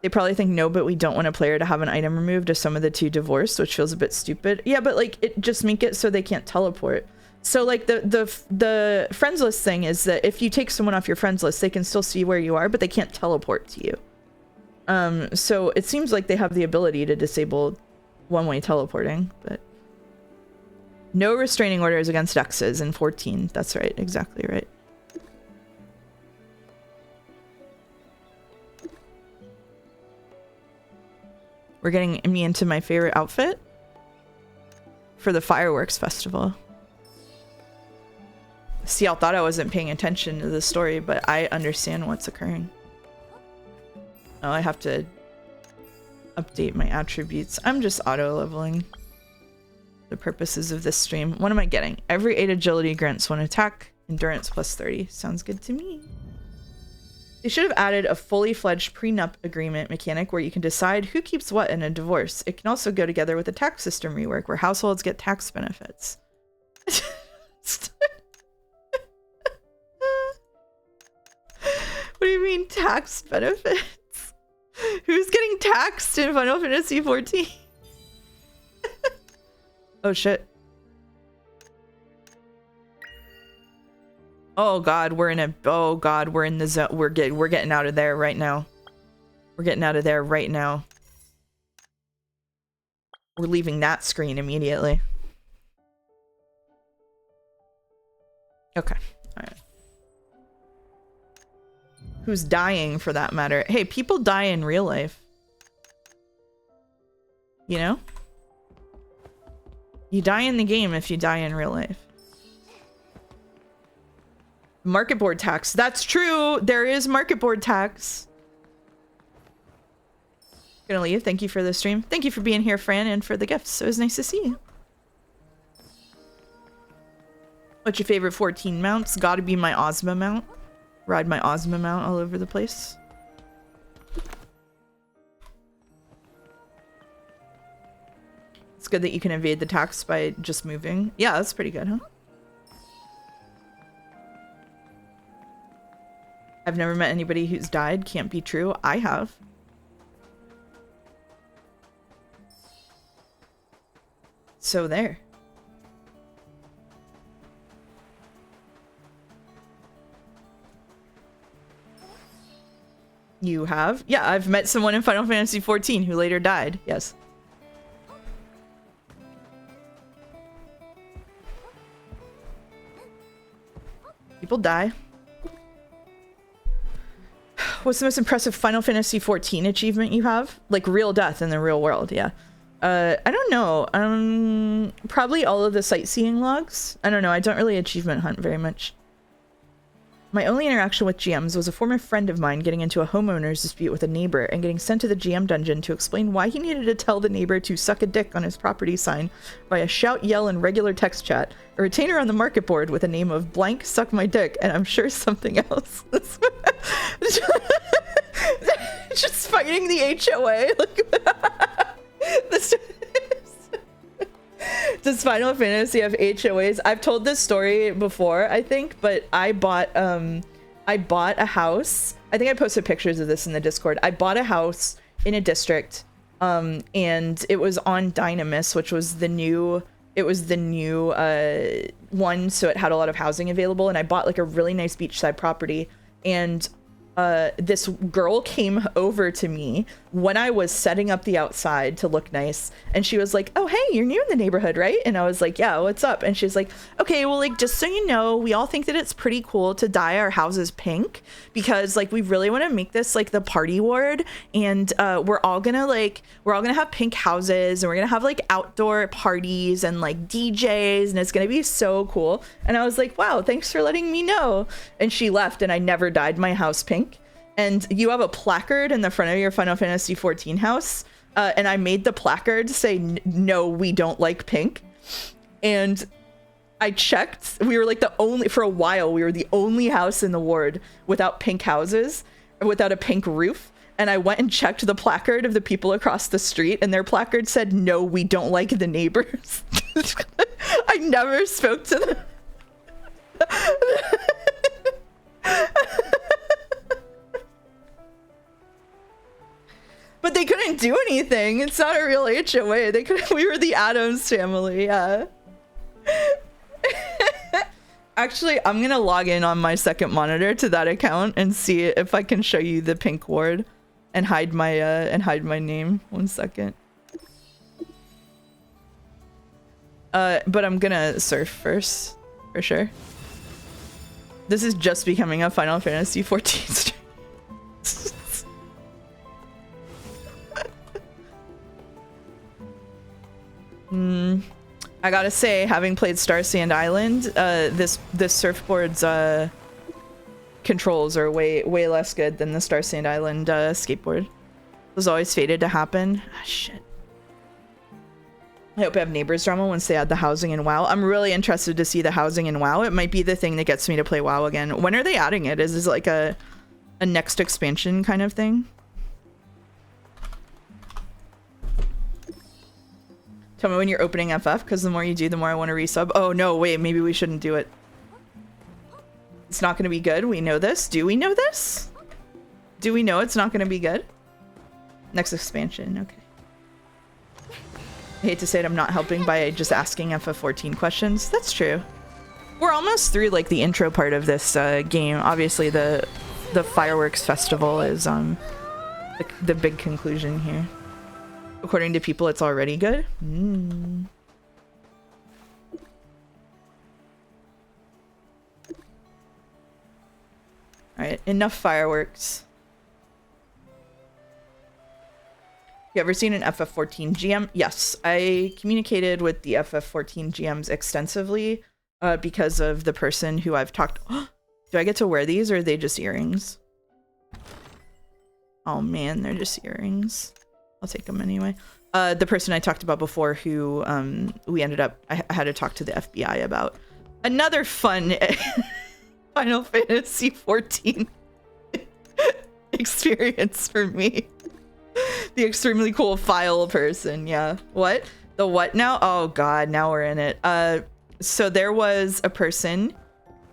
They probably think no, but we don't want a player to have an item removed if some of the two divorced, which feels a bit stupid. Yeah, but like it just make it so they can't teleport. So like the friends list thing is that if you take someone off your friends list, they can still see where you are, but they can't teleport to you. So it seems like they have the ability to disable one-way teleporting, but no restraining orders against exes in 14. That's right, exactly right. We're getting me into my favorite outfit for the fireworks festival. See, I thought I wasn't paying attention to the story, but I understand what's occurring. Oh, I have to update my attributes. I'm just auto-leveling the purposes of this stream. What am I getting? Every 8 agility grants 1 attack. Endurance plus 30. Sounds good to me. They should have added a fully fledged prenup agreement mechanic where you can decide who keeps what in a divorce. It can also go together with a tax system rework where households get tax benefits. What do you mean tax benefits? Who's getting taxed in Final Fantasy XIV? Oh shit. Oh god, we're in the zone. We're getting out of there right now. We're getting out of there right now. We're leaving that screen immediately. Okay. All right. Who's dying for that matter? Hey, people die in real life. You know? You die in the game if you die in real life. Market board tax. That's true. There is market board tax. Gonna leave. Thank you for the stream. Thank you for being here, Fran, and for the gifts. It was nice to see you. What's your favorite 14 mounts? Gotta be my Ozma mount. Ride my Ozma mount all over the place. It's good that you can evade the tax by just moving. Yeah, that's pretty good, huh? I've never met anybody who's died. Can't be true. I have. So there. You have? Yeah, I've met someone in Final Fantasy XIV who later died. Yes. People die. What's the most impressive Final Fantasy XIV achievement you have? Like real death in the real world, yeah. I don't know. Probably all of the sightseeing logs. I don't know. I don't really achievement hunt very much. My only interaction with GMs was a former friend of mine getting into a homeowner's dispute with a neighbor and getting sent to the GM dungeon to explain why he needed to tell the neighbor to suck a dick on his property sign via shout, yell, and regular text chat. A retainer on the market board with a name of blank suck my dick, and I'm sure something else. Just fighting the HOA. Does Final Fantasy have HOAs? I've told this story before, I think, but I bought a house I think I posted pictures of this in the Discord. I bought a house in a district, and it was on Dynamis, which was the new one, so it had a lot of housing available, and I bought like a really nice beachside property, and this girl came over to me when I was setting up the outside to look nice, and she was like, oh hey, you're new in the neighborhood, right? And I was like, yeah, what's up? And she's like, okay, well, like, just so you know, we all think that it's pretty cool to dye our houses pink, because like we really want to make this like the party ward, and we're all gonna have pink houses, and we're gonna have like outdoor parties and like DJs, and it's gonna be so cool. And I was like, wow, thanks for letting me know. And she left, and I never dyed my house pink. And you have a placard in the front of your Final Fantasy XIV house, and I made the placard say, no, we don't like pink. And I checked, we were like for a while, we were the only house in the ward without pink houses, without a pink roof. And I went and checked the placard of the people across the street, and their placard said, no, we don't like the neighbors. I never spoke to them. But they couldn't do anything. It's not a real HOA. They couldn't. We were the Addams family. Yeah. Actually, I'm gonna log in on my second monitor to that account and see if I can show you the pink ward and hide my name. 1 second. But I'm gonna surf first, for sure. This is just becoming a Final Fantasy XIV stream. I gotta say, having played Star Sand Island, this surfboard's controls are way less good than the Star Sand Island skateboard. It was always fated to happen. Ah, shit. I hope I have neighbors drama once they add the housing in WoW. I'm really interested to see the housing in WoW. It might be the thing that gets me to play WoW again. When are they adding it? Is this like a next expansion kind of thing? Tell me when you're opening FF, because the more you do, the more I want to resub. Oh no, wait, maybe we shouldn't do it. It's not going to be good. We know this. Do we know this? Do we know it's not going to be good? Next expansion, okay. I hate to say it, I'm not helping by just asking FF14 questions. That's true. We're almost through like the intro part of this game. Obviously the fireworks festival is the big conclusion here. According to people, it's already good. Alright, enough fireworks. You ever seen an FF14 GM? Yes, I communicated with the FF14 GMs extensively because of the person who I've talked. Do I get to wear these, or are they just earrings? Oh man, they're just earrings. I'll take them anyway. The person I talked about before who we ended up, I had to talk to the FBI about. Another fun Final Fantasy XIV experience for me. The extremely cool file person, yeah. What? The what now? Oh god, now we're in it. So there was a person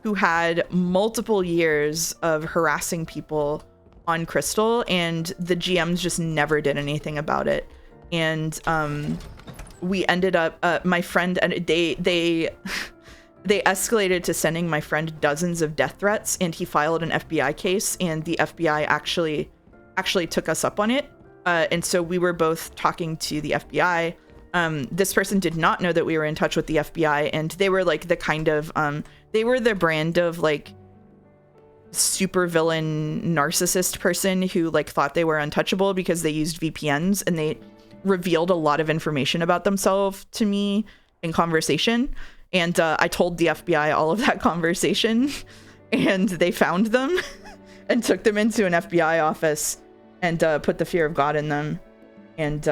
who had multiple years of harassing people on Crystal, and the GMs just never did anything about it. And we ended up my friend, and they escalated to sending my friend dozens of death threats, and he filed an FBI case, and the FBI actually took us up on it. And so we were both talking to the FBI. This person did not know that we were in touch with the FBI, and they were like the kind of they were the brand of like super villain narcissist person who like thought they were untouchable because they used VPNs, and they revealed a lot of information about themselves to me in conversation. And I told the FBI all of that conversation, and they found them and took them into an FBI office and put the fear of God in them. And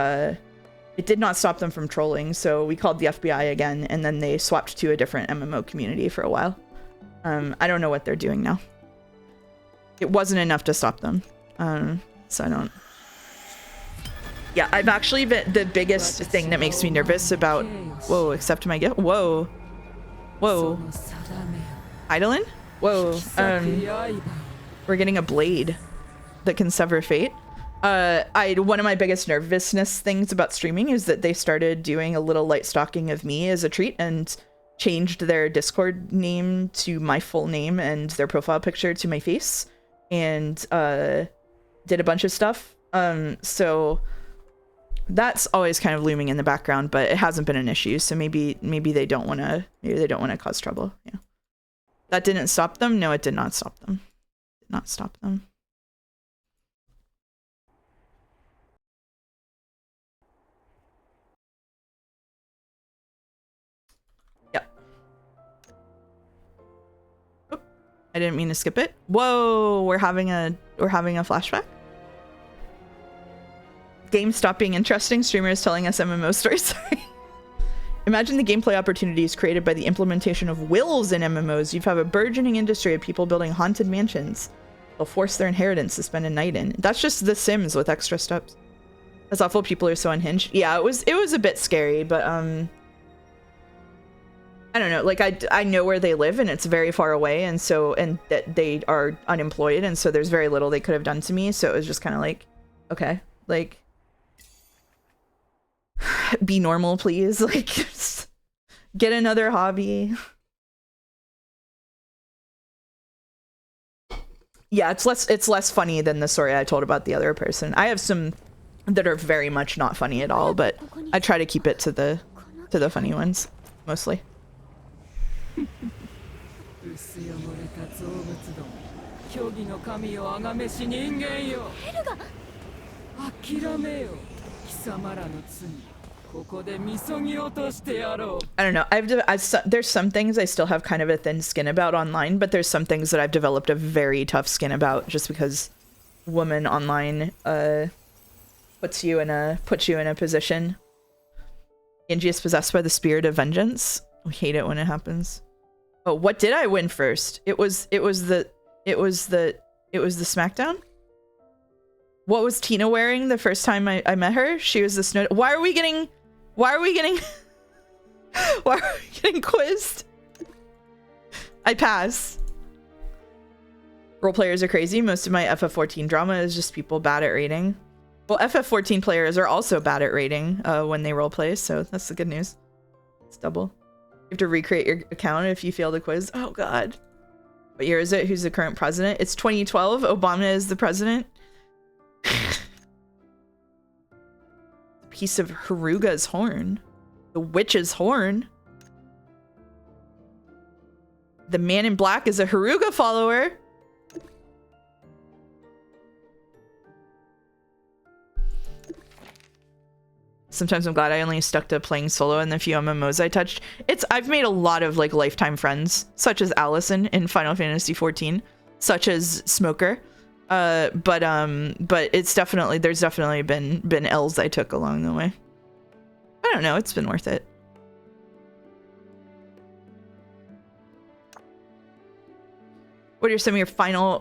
it did not stop them from trolling, so we called the FBI again, and then they swapped to a different MMO community for a while. I don't know what they're doing now. It wasn't enough to stop them. So I don't... Yeah, I've actually been... The biggest thing that makes me nervous about... Whoa, accept my gift? Whoa. Whoa. Idolin? Whoa. We're getting a blade. that can sever fate. One of my biggest nervousness things about streaming is that they started doing a little light stalking of me as a treat and changed their Discord name to my full name and their profile picture to my face, and did a bunch of stuff. So that's always kind of looming in the background, but it hasn't been an issue. So maybe they don't want to cause trouble. Yeah. That didn't stop them. No, it did not stop them. Did not stop them. I didn't mean to skip it. Whoa, we're having a flashback. Game stop being interesting. Streamers telling us MMO stories. Sorry. Imagine the gameplay opportunities created by the implementation of wills in MMOs. You have a burgeoning industry of people building haunted mansions. They'll force their inheritance to spend a night in. That's just The Sims with extra steps. That's awful. People are so unhinged. Yeah, it was a bit scary, but I don't know, like I know where they live and it's very far away, and that they are unemployed, and so there's very little they could have done to me, so it was just kind of like, okay, like, be normal, please, like, just get another hobby. Yeah, it's less funny than the story I told about the other person. I have some that are very much not funny at all, but I try to keep it to the funny ones, mostly. I don't know. There's some things I still have kind of a thin skin about online, but there's some things that I've developed a very tough skin about, just because woman online puts you in a position. Angie is possessed by the spirit of vengeance. We hate it when it happens. Oh, what did I win first? It was the SmackDown? What was Tina wearing the first time I met her? She was the snow. Why are we getting quizzed? I pass. Role players are crazy. Most of my FF14 drama is just people bad at raiding. Well, FF14 players are also bad at raiding when they roleplay, so that's the good news. It's double. You have to recreate your account if you fail the quiz. Oh god. What year is it? Who's the current president? It's 2012. Obama is the president. Piece of Haruga's horn. The witch's horn. The man in black is a Haruga follower. Sometimes I'm glad I only stuck to playing solo in the few MMOs I touched. I've made a lot of like lifetime friends, such as Allison in Final Fantasy XIV, such as Smoker. But there's definitely been L's I took along the way. I don't know, it's been worth it. What are some of your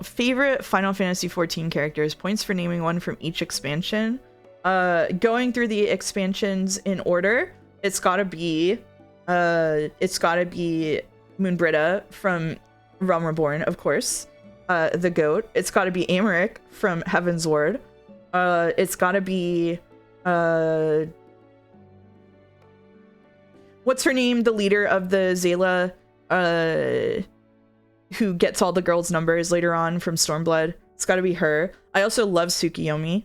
favorite Final Fantasy XIV characters? Points for naming one from each expansion. Going through the expansions in order, it's gotta be Moonbrita from Realm Reborn, of course. The goat. It's gotta be Amaric from Heaven's Ward. It's gotta be what's her name? The leader of the Zayla, who gets all the girls' numbers later on from Stormblood. It's gotta be her. I also love Tsukiyomi.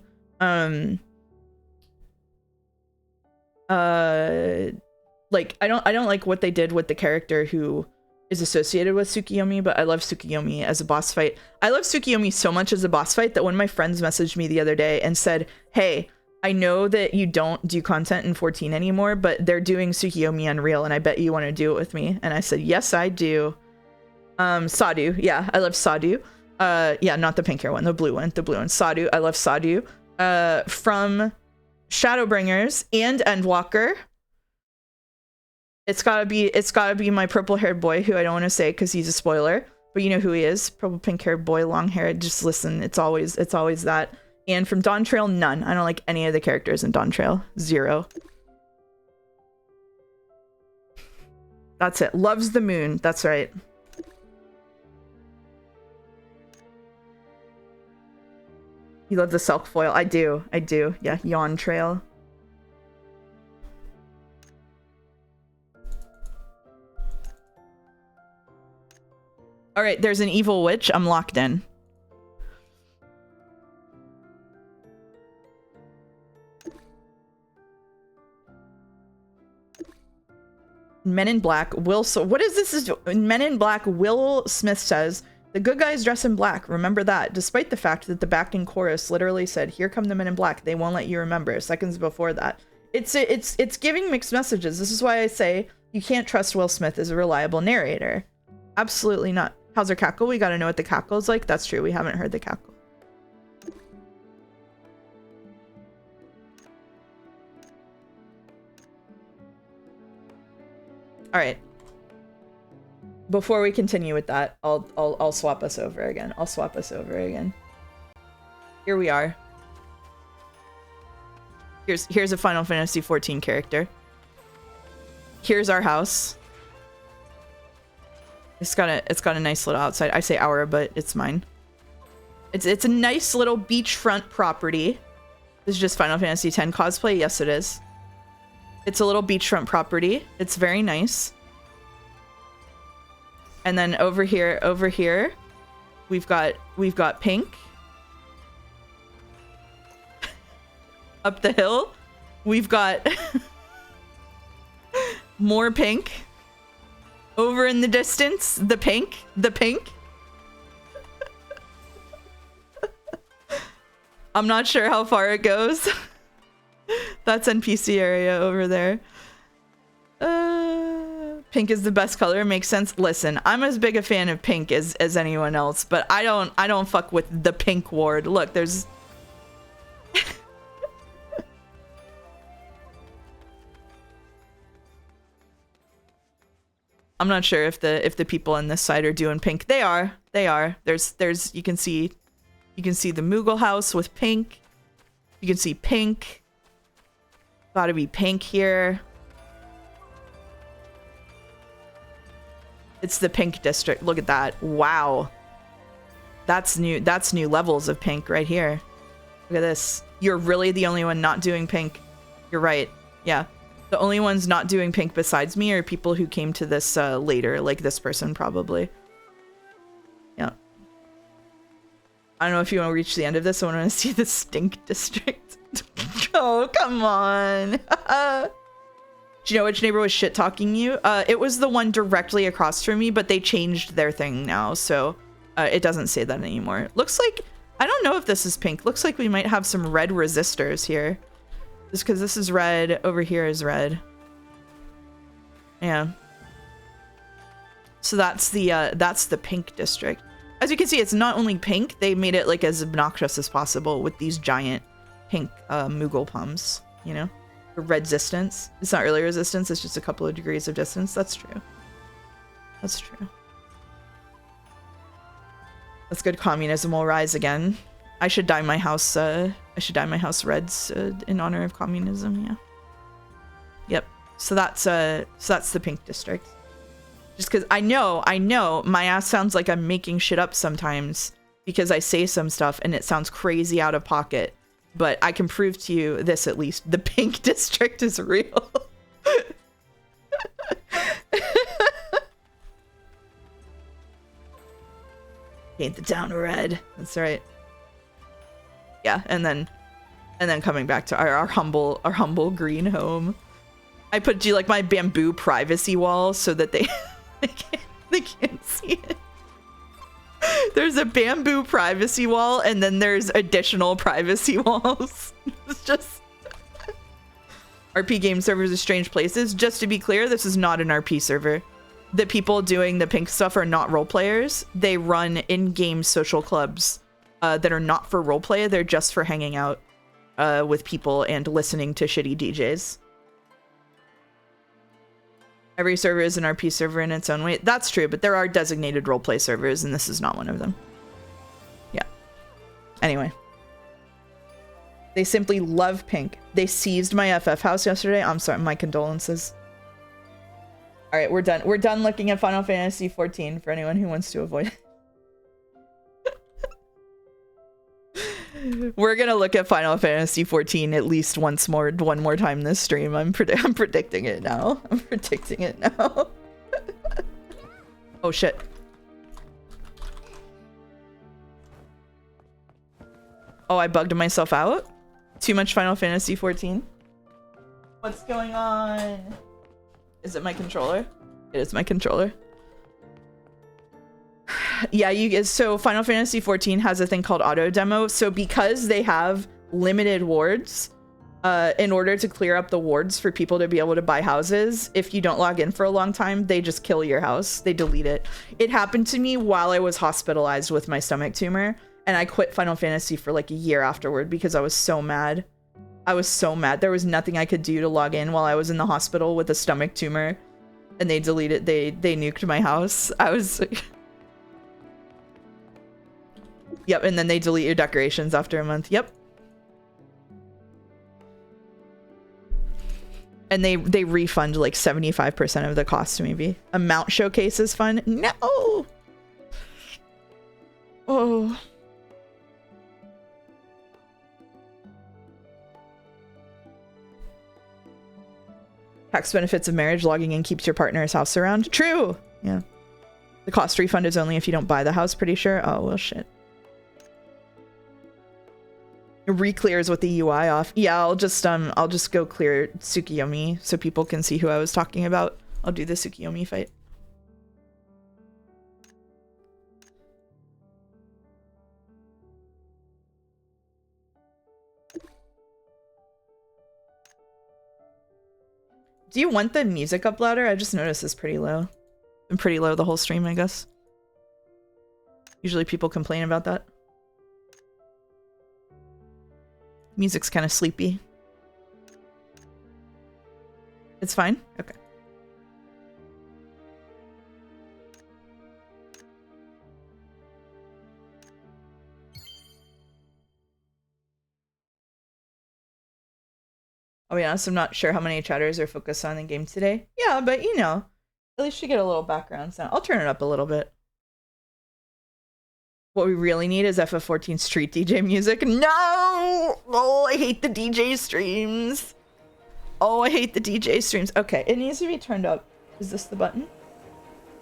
Like I don't like what they did with the character who is associated with Tsukiyomi, but I love Tsukiyomi as a boss fight. I love Tsukiyomi so much as a boss fight that one of my friends messaged me the other day and said, hey, I know that you don't do content in 14 anymore, but they're doing Tsukiyomi Unreal and I bet you want to do it with me. And I said, yes, I do. Sadu. Yeah, I love Sadu. Yeah, not the pink hair one, the blue one. Sadu. I love Sadu. From Shadowbringers and Endwalker. It's gotta be my purple-haired boy, who I don't want to say because he's a spoiler, but you know who he is. Purple pink-haired boy, long hair. Just listen. It's always that. And from Dawn Trail, none. I don't like any of the characters in Dawn Trail. 0. That's it. Loves the moon. That's right. You love the Selk foil. I do. I do. Yeah, Yawn Trail. All right, there's an evil witch. I'm locked in. Men in Black. So what is this? Men in Black. Will Smith says, the good guys dress in black. Remember that. Despite the fact that the backing chorus literally said, here come the men in black. They won't let you remember. Seconds before that. It's giving mixed messages. This is why I say you can't trust Will Smith as a reliable narrator. Absolutely not. How's her cackle? We gotta know what the cackle is like. That's true. We haven't heard the cackle. All right. Before we continue with that, I'll swap us over again. I'll swap us over again. Here we are. Here's a Final Fantasy XIV character. Here's our house. It's got a nice little outside. I say our, but it's mine. It's a nice little beachfront property. This is just Final Fantasy X cosplay. Yes, it is. It's a little beachfront property. It's very nice. And then over here, we've got pink. Up the hill, we've got more pink. Over in the distance, the pink. I'm not sure how far it goes. That's NPC area over there. Pink is the best color. Makes sense. Listen, I'm as big a fan of pink as anyone else, but I don't fuck with the pink ward. Look, there's I'm not sure if the people on this side are doing pink. They are. There's you can see the Moogle house with pink. You can see pink. Gotta be pink here. It's the pink district. Look at that. Wow. That's new levels of pink right here. Look at this. You're really the only one not doing pink. You're right. Yeah. The only ones not doing pink besides me are people who came to this later, like this person probably. Yeah. I don't know if you want to reach the end of this. I want to see the stink district. Oh, come on. Do you know which neighbor was shit talking you? It was the one directly across from me, but they changed their thing now, so it doesn't say that anymore. Looks like, I don't know if this is pink. Looks like we might have some red resistors here. Just because this is red, over here is red. Yeah. So that's the pink district. As you can see, it's not only pink, they made it like as obnoxious as possible with these giant pink Moogle pums, you know? Resistance. It's not really resistance, it's just a couple of degrees of distance. That's true. That's true. That's good. Communism will rise again. I should dye my house reds in honor of communism. Yeah. Yep. So that's the pink district. Just because I know my ass sounds like I'm making shit up sometimes because I say some stuff and it sounds crazy out of pocket. But I can prove to you this at least. The pink district is real. Paint the town red. That's right. Yeah, and then coming back to our humble green home. I put like my bamboo privacy wall so that they can't see it. There's a bamboo privacy wall and then there's additional privacy walls. It's just RP game servers are strange places. Just to be clear, this is not an RP server. The people doing the pink stuff are not role players. They run in-game social clubs that are not for roleplay. They're just for hanging out with people and listening to shitty DJs. Every server is an RP server in its own way. That's true, but there are designated roleplay servers, and this is not one of them. Yeah. Anyway. They simply love pink. They seized my FF house yesterday. I'm sorry, my condolences. All right, we're done. We're done looking at Final Fantasy XIV for anyone who wants to avoid it. We're gonna look at Final Fantasy 14 at least one more time this stream. I'm predicting it now. I'm predicting it now. Oh shit. Oh, I bugged myself out? Too much Final Fantasy 14? What's going on? Is it my controller? It is my controller. Yeah, so Final Fantasy 14 has a thing called auto demo. So because they have limited wards, in order to clear up the wards for people to be able to buy houses, if you don't log in for a long time, they just kill your house. They delete it. It happened to me while I was hospitalized with my stomach tumor, and I quit Final Fantasy for like a year afterward because I was so mad. I was so mad. There was nothing I could do to log in while I was in the hospital with a stomach tumor, and they deleted, they nuked my house. I was... Yep, and then they delete your decorations after a month. Yep. And they refund like 75% of the cost maybe. A mount showcase is fun. No! Oh. Tax benefits of marriage, logging in keeps your partner's house around. True! Yeah. The cost refund is only if you don't buy the house, pretty sure. Oh, well, shit. Re-clears with the UI off. Yeah, I'll just go clear Tsukiyomi so people can see who I was talking about. I'll do the Tsukiyomi fight. Do you want the music up louder? I just noticed it's pretty low. Been pretty low the whole stream, I guess. Usually people complain about that. Music's kind of sleepy. It's fine? Okay. I'll be honest, I'm not sure how many chatters are focused on the game today. Yeah, but you know, at least you get a little background sound. I'll turn it up a little bit. What we really need is FF14 street DJ music. No! Oh, I hate the DJ streams. Oh, I hate the DJ streams. Okay, it needs to be turned up. Is this the button?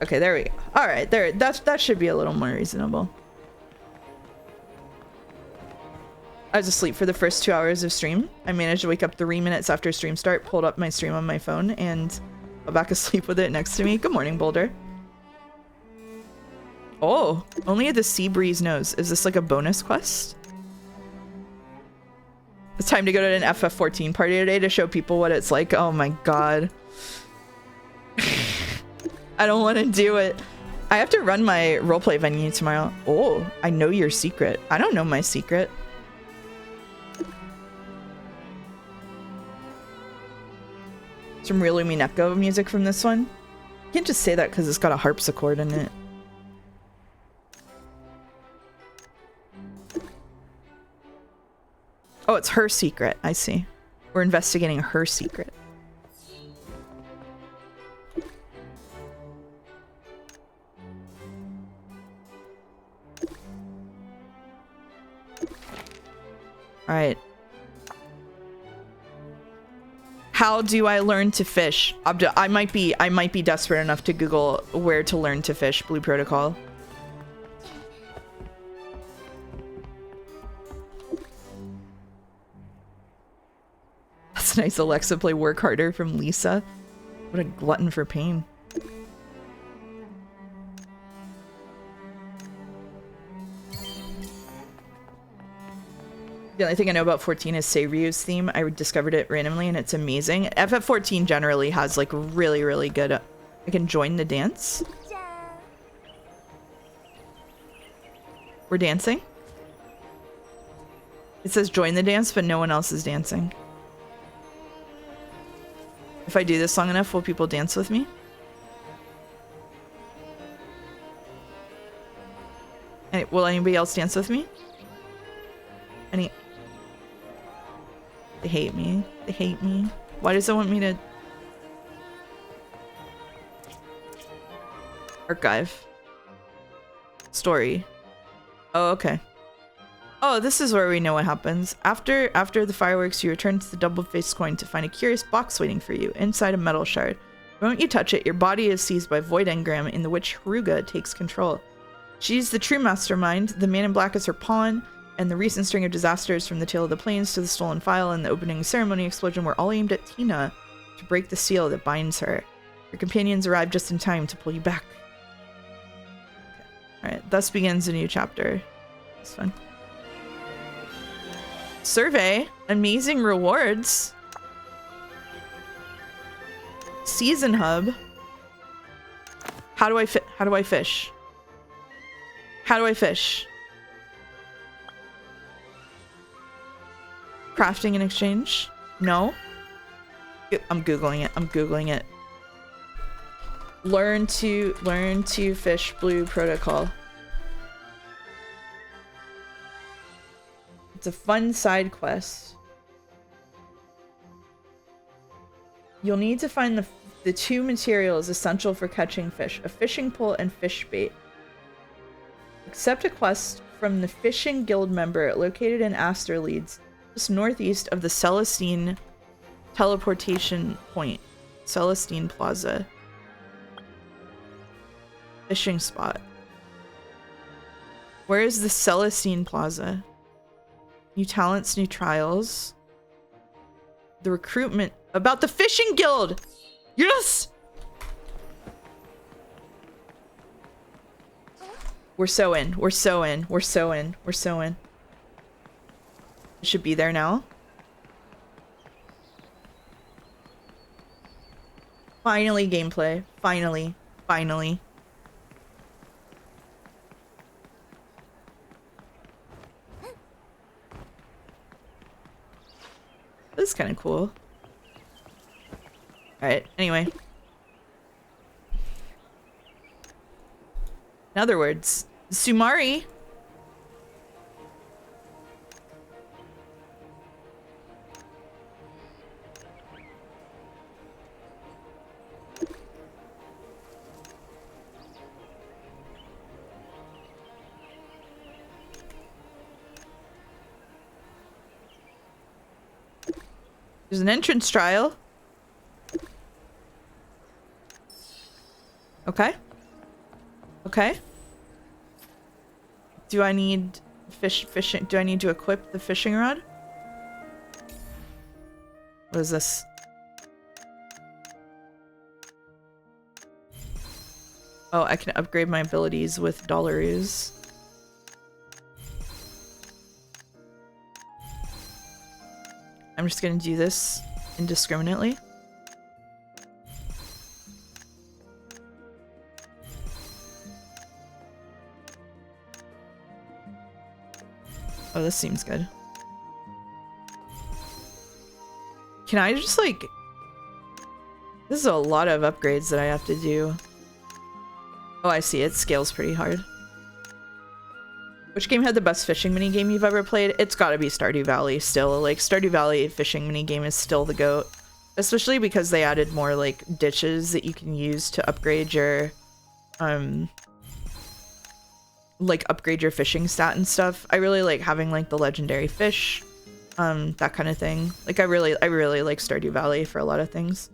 Okay, there we go. All right, there. That should be a little more reasonable. I was asleep for the first 2 hours of stream. I managed to wake up 3 minutes after stream start, pulled up my stream on my phone, and fell back asleep with it next to me. Good morning, Boulder. Oh, only the sea breeze knows. Is this like a bonus quest? It's time to go to an FF14 party today to show people what it's like. Oh my god. I don't want to do it. I have to run my roleplay venue tomorrow. Oh, I know your secret. I don't know my secret. Some real Mineko music from this one. You can't just say that because it's got a harpsichord in it. Oh, it's her secret. I see. We're investigating her secret. All right. How do I learn to fish? I might be desperate enough to Google where to learn to fish. Blue Protocol. That's nice. Alexa, play Work Harder from Lisa. What a glutton for pain. The only thing I know about 14 is Seiryu's theme. I discovered it randomly and it's amazing. FF14 generally has like really, really good... I can join the dance. We're dancing? It says join the dance, but no one else is dancing. If I do this long enough, will people dance with me? Will anybody else dance with me? They hate me. They hate me. Why does it want me to... Archive. Story. Oh, okay. Oh, this is where we know what happens. After the fireworks, you return to the double-faced coin to find a curious box waiting for you inside a metal shard. The moment you touch it, your body is seized by Void Engram, in the which Haruga takes control. She's the true mastermind. The man in black is her pawn, and the recent string of disasters from the Tale of the Plains to the stolen file and the opening ceremony explosion were all aimed at Tina to break the seal that binds her. Your companions arrive just in time to pull you back. Okay. Alright, thus begins a new chapter. It's fun. Survey. Amazing rewards. Season hub. How do I fish? How do I fish? Crafting and exchange? No. I'm googling it. Learn to fish blue protocol. It's a fun side quest. You'll need to find the two materials essential for catching fish: a fishing pole and fish bait. Accept a quest from the Fishing Guild member located in Asterleeds, just northeast of the Celestine teleportation point. Celestine Plaza. Fishing spot. Where is the Celestine Plaza? New talents, new trials. The recruitment. About the Fishing Guild! Yes! We're so in. We're so in. We're so in. We're so in. It should be there now. Finally, gameplay. Finally. Finally. This is kind of cool. Alright, anyway. In other words, Sumari. There's an entrance trial. Okay. Okay. Do I need fishing? Do I need to equip the fishing rod? What is this? Oh, I can upgrade my abilities with dollaroos. I'm just gonna do this indiscriminately. Oh, this seems good. Can I just like... This is a lot of upgrades that I have to do. Oh, I see. It scales pretty hard. Which game had the best fishing minigame you've ever played? It's gotta be Stardew Valley still. Like, Stardew Valley fishing minigame is still the GOAT. Especially because they added more, like, ditches that you can use to upgrade your, like, upgrade your fishing stat and stuff. I really like having, like, the legendary fish, that kind of thing. Like, I really like Stardew Valley for a lot of things.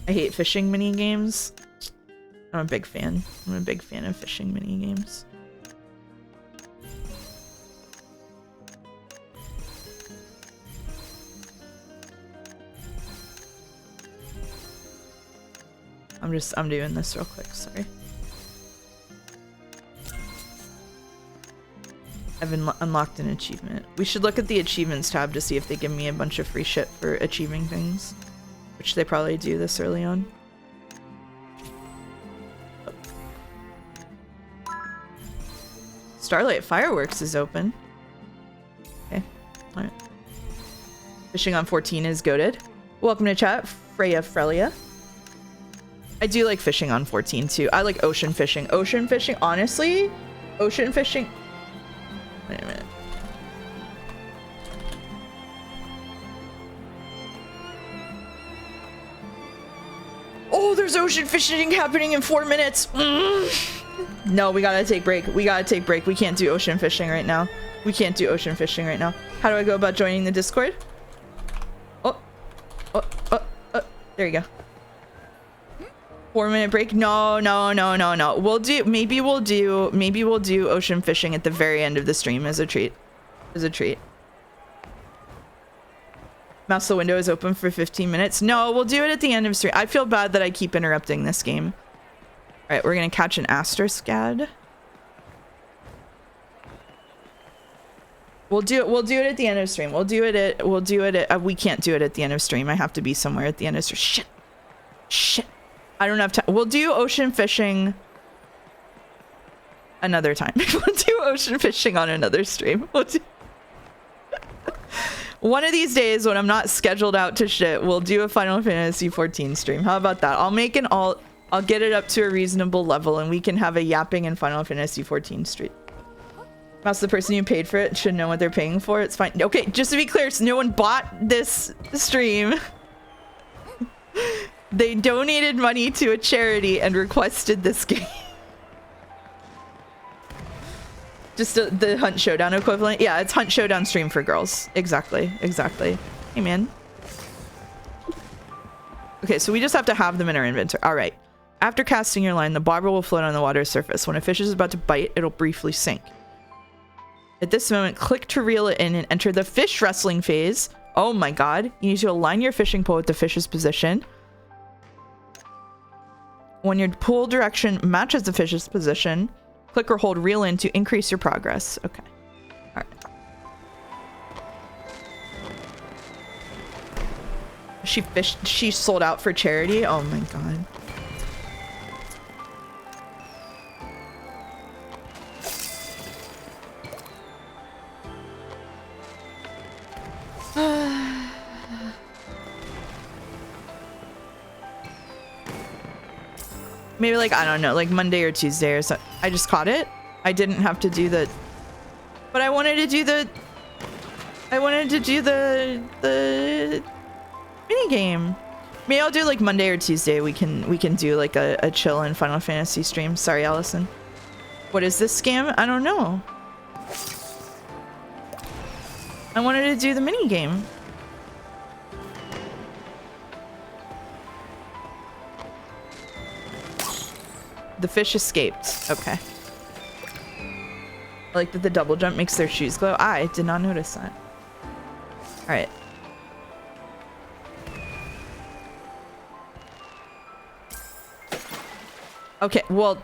I hate fishing minigames. I'm a big fan. I'm a big fan of fishing minigames. I'm doing this real quick, sorry. I've unlocked an achievement. We should look at the achievements tab to see if they give me a bunch of free shit for achieving things. Which they probably do this early on. Starlight Fireworks is open. Okay, alright. Fishing on 14 is goated. Welcome to chat, Freya Frelia. I do like fishing on 14 too. I like ocean fishing. Ocean fishing, honestly, ocean fishing. Wait a minute. Oh, there's ocean fishing happening in 4 minutes. No, we gotta take break. We gotta take break. We can't do ocean fishing right now. We can't do ocean fishing right now. How do I go about joining the Discord? There you go. 4-minute break. No. Maybe we'll do ocean fishing at the very end of the stream as a treat. Mouse the window is open for 15 minutes. No, we'll do it at the end of stream. I feel bad that I keep interrupting this game. All right, we're gonna catch an astroscad. We'll do it at the end of stream. We can't do it at the end of stream. I have to be somewhere at the end of stream. Shit. I don't have time. We'll do ocean fishing another time. We'll do ocean fishing on another stream. One of these days when I'm not scheduled out to shit, we'll do a Final Fantasy XIV stream. How about that? I'll make an alt. I'll get it up to a reasonable level and we can have a yapping in Final Fantasy XIV stream. Mouse, the person who paid for it should know what they're paying for. It's fine. Okay, just to be clear, so no one bought this stream. They donated money to a charity and requested this game. Just the Hunt Showdown equivalent. Yeah, it's Hunt Showdown stream for girls. Exactly. Hey, man. Okay, so we just have to have them in our inventory. All right. After casting your line, the bobber will float on the water surface. When a fish is about to bite, it'll briefly sink. At this moment, click to reel it in and enter the fish wrestling phase. Oh my god. You need to align your fishing pole with the fish's position. When your pull direction matches the fish's position, click or hold reel in to increase your progress. Okay. All right. She sold out for charity. Oh my god. Maybe like, I don't know, like Monday or Tuesday or so. I just caught it. I didn't have to do the, but I wanted to do the mini game. Maybe I'll do like Monday or Tuesday. We can do like a chill and Final Fantasy stream. Sorry, Allison. What is this scam? I don't know. I wanted to do the mini game. The fish escaped. Okay. I like that the double jump makes their shoes glow. I did not notice that. All right. Okay, well,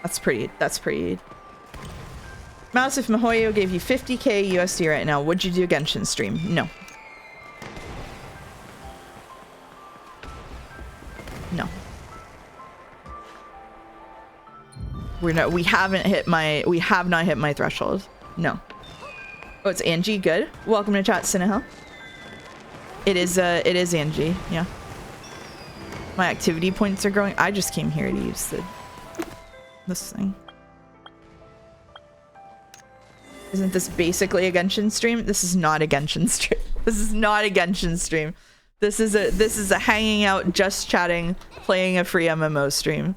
that's pretty. Mouse, if Mihoyo gave you 50k USD right now, would you do a Genshin stream? No. No. We have not hit my threshold. No. Oh, it's Angie. Good. Welcome to chat, Sinahel. It is Angie. Yeah. My activity points are growing. I just came here to use this thing. Isn't this basically a Genshin stream? This is not a Genshin stream. This is not a Genshin stream. This is a hanging out, just chatting, playing a free MMO stream.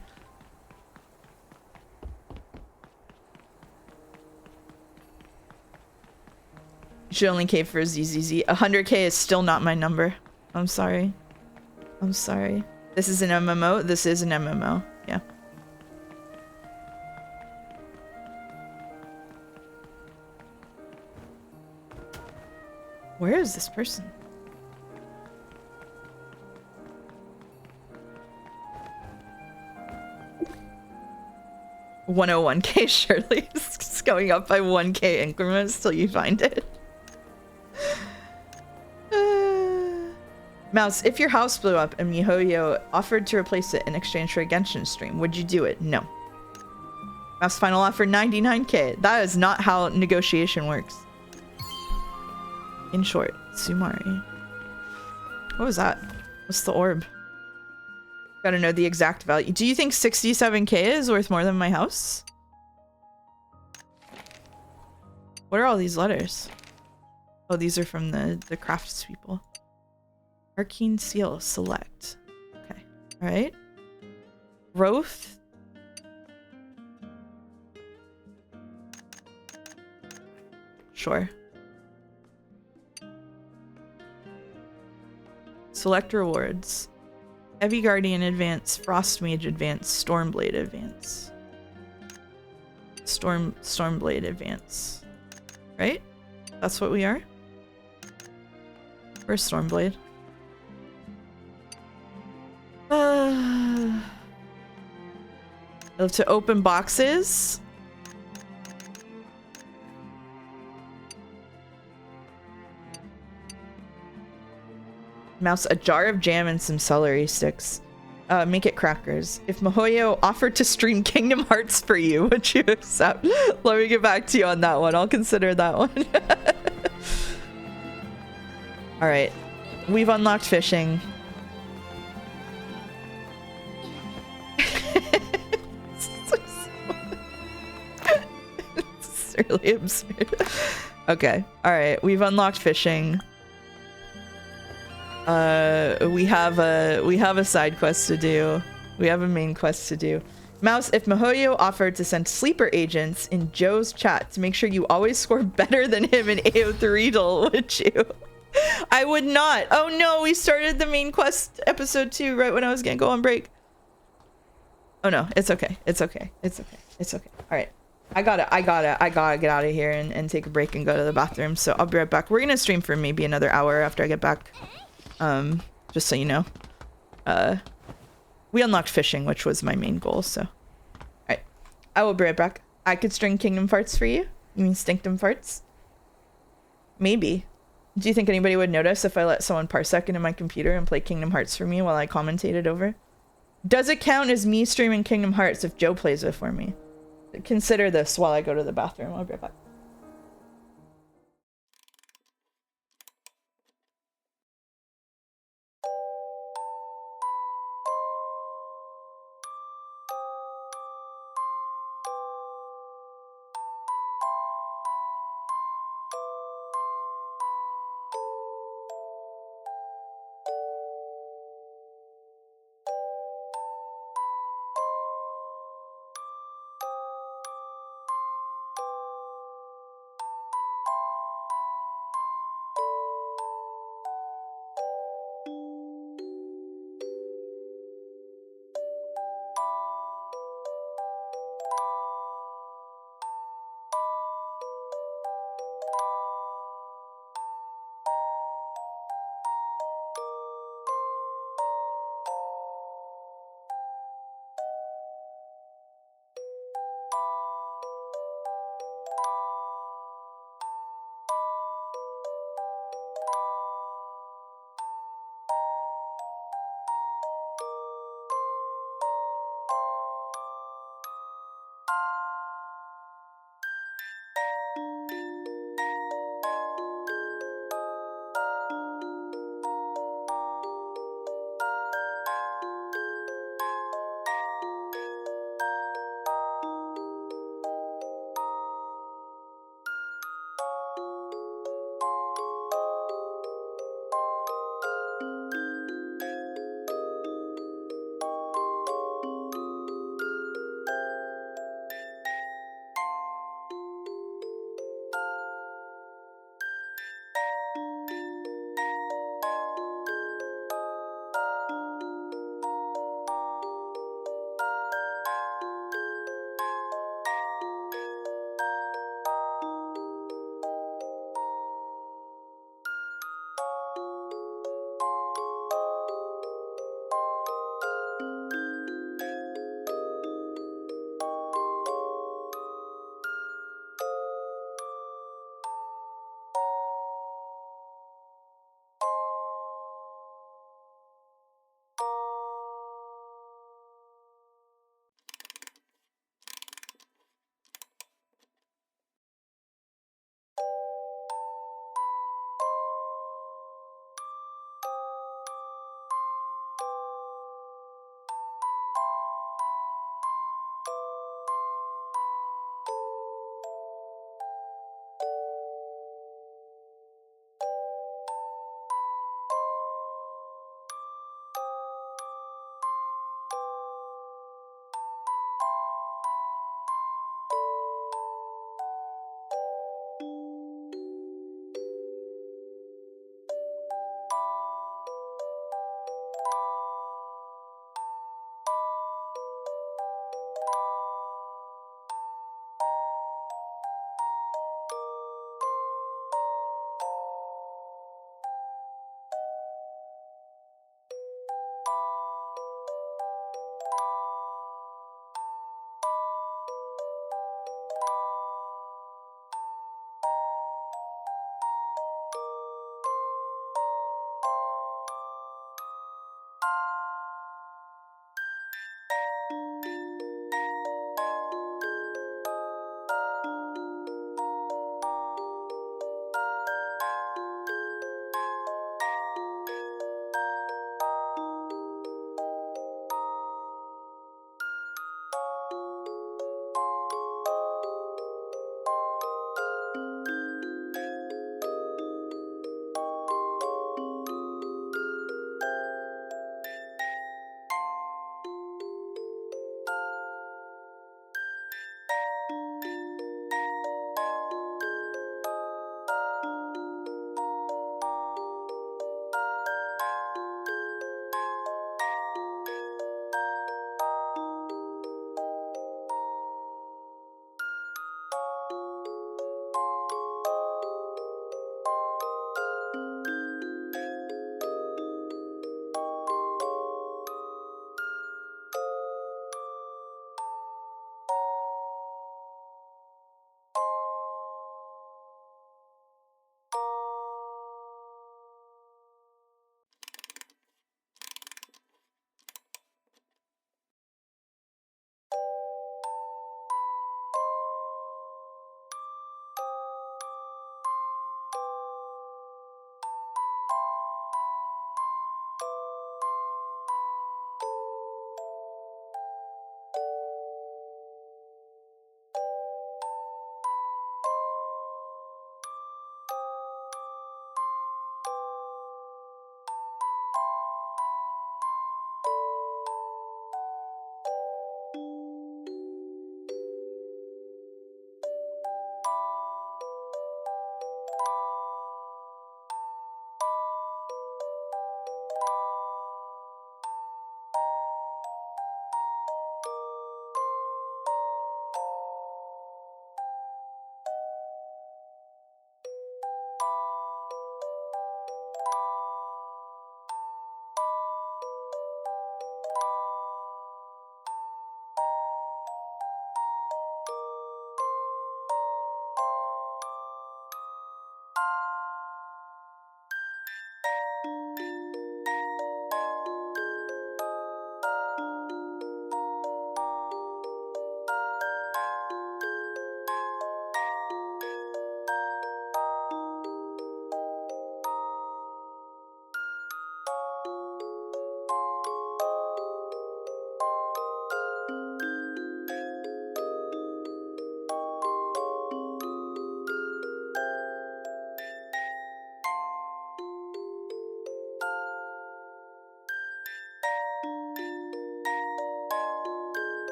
You should only K for ZZZ. 100k is still not my number. I'm sorry. This is an MMO. This is an MMO. Yeah. Where is this person? $101k surely. It's going up by 1k increments till you find it. Mouse, if your house blew up and MiHoYo offered to replace it in exchange for a Genshin stream, would you do it? No. Mouse, final offer 99k. That is not how negotiation works. In short, Sumari. What was that? What's the orb? Gotta know the exact value. Do you think 67k is worth more than my house? What are all these letters? Oh, these are from the crafts people. Arcane Seal, select. Okay. All right. Growth. Sure. Select rewards. Heavy Guardian Advance, Frost Mage Advance, Stormblade Advance. Stormblade Advance. Right? That's what we are? Where's Stormblade? I love to open boxes. Mouse, a jar of jam and some celery sticks. Make it crackers. If Mihoyo offered to stream Kingdom Hearts for you, would you accept? Let me get back to you on that one. I'll consider that one. All right. We've unlocked fishing. It's really absurd. Okay. All right. We've unlocked fishing. We have a side quest to do. We have a main quest to do. Mouse, if Mihoyo offered to send sleeper agents in Joe's chat to make sure you always score better than him in AO3, would you? I would not. Oh no, we started the main quest episode 2 right when I was gonna go on break. Oh no, it's okay. It's okay. It's okay. It's okay. All right. I gotta get out of here and take a break and go to the bathroom. So I'll be right back. We're gonna stream for maybe another hour after I get back. Just so you know. We unlocked fishing, which was my main goal, so. Alright. I will be right back. I could string Kingdom Farts for you? You mean Stinkdom Farts? Maybe. Do you think anybody would notice if I let someone parsec into my computer and play Kingdom Hearts for me while I commentated over? Does it count as me streaming Kingdom Hearts if Joe plays it for me? Consider this while I go to the bathroom. I'll be right back.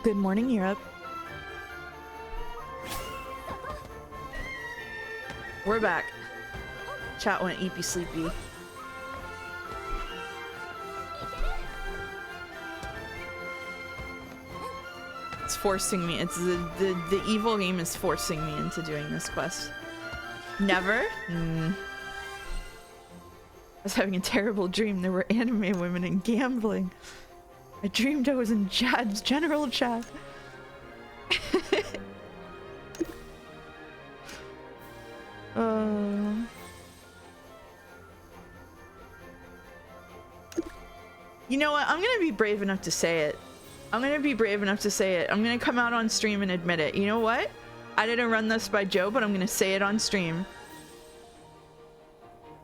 Good morning, Europe. We're back. Chat went eepy sleepy. It's forcing me. It's the evil game is forcing me into doing this quest. Never? I was having a terrible dream. There were anime women and gambling. I dreamed I was in Chad's general chat. You know what? I'm gonna be brave enough to say it. I'm gonna be brave enough to say it. I'm gonna come out on stream and admit it. You know what? I didn't run this by Joe, but I'm gonna say it on stream.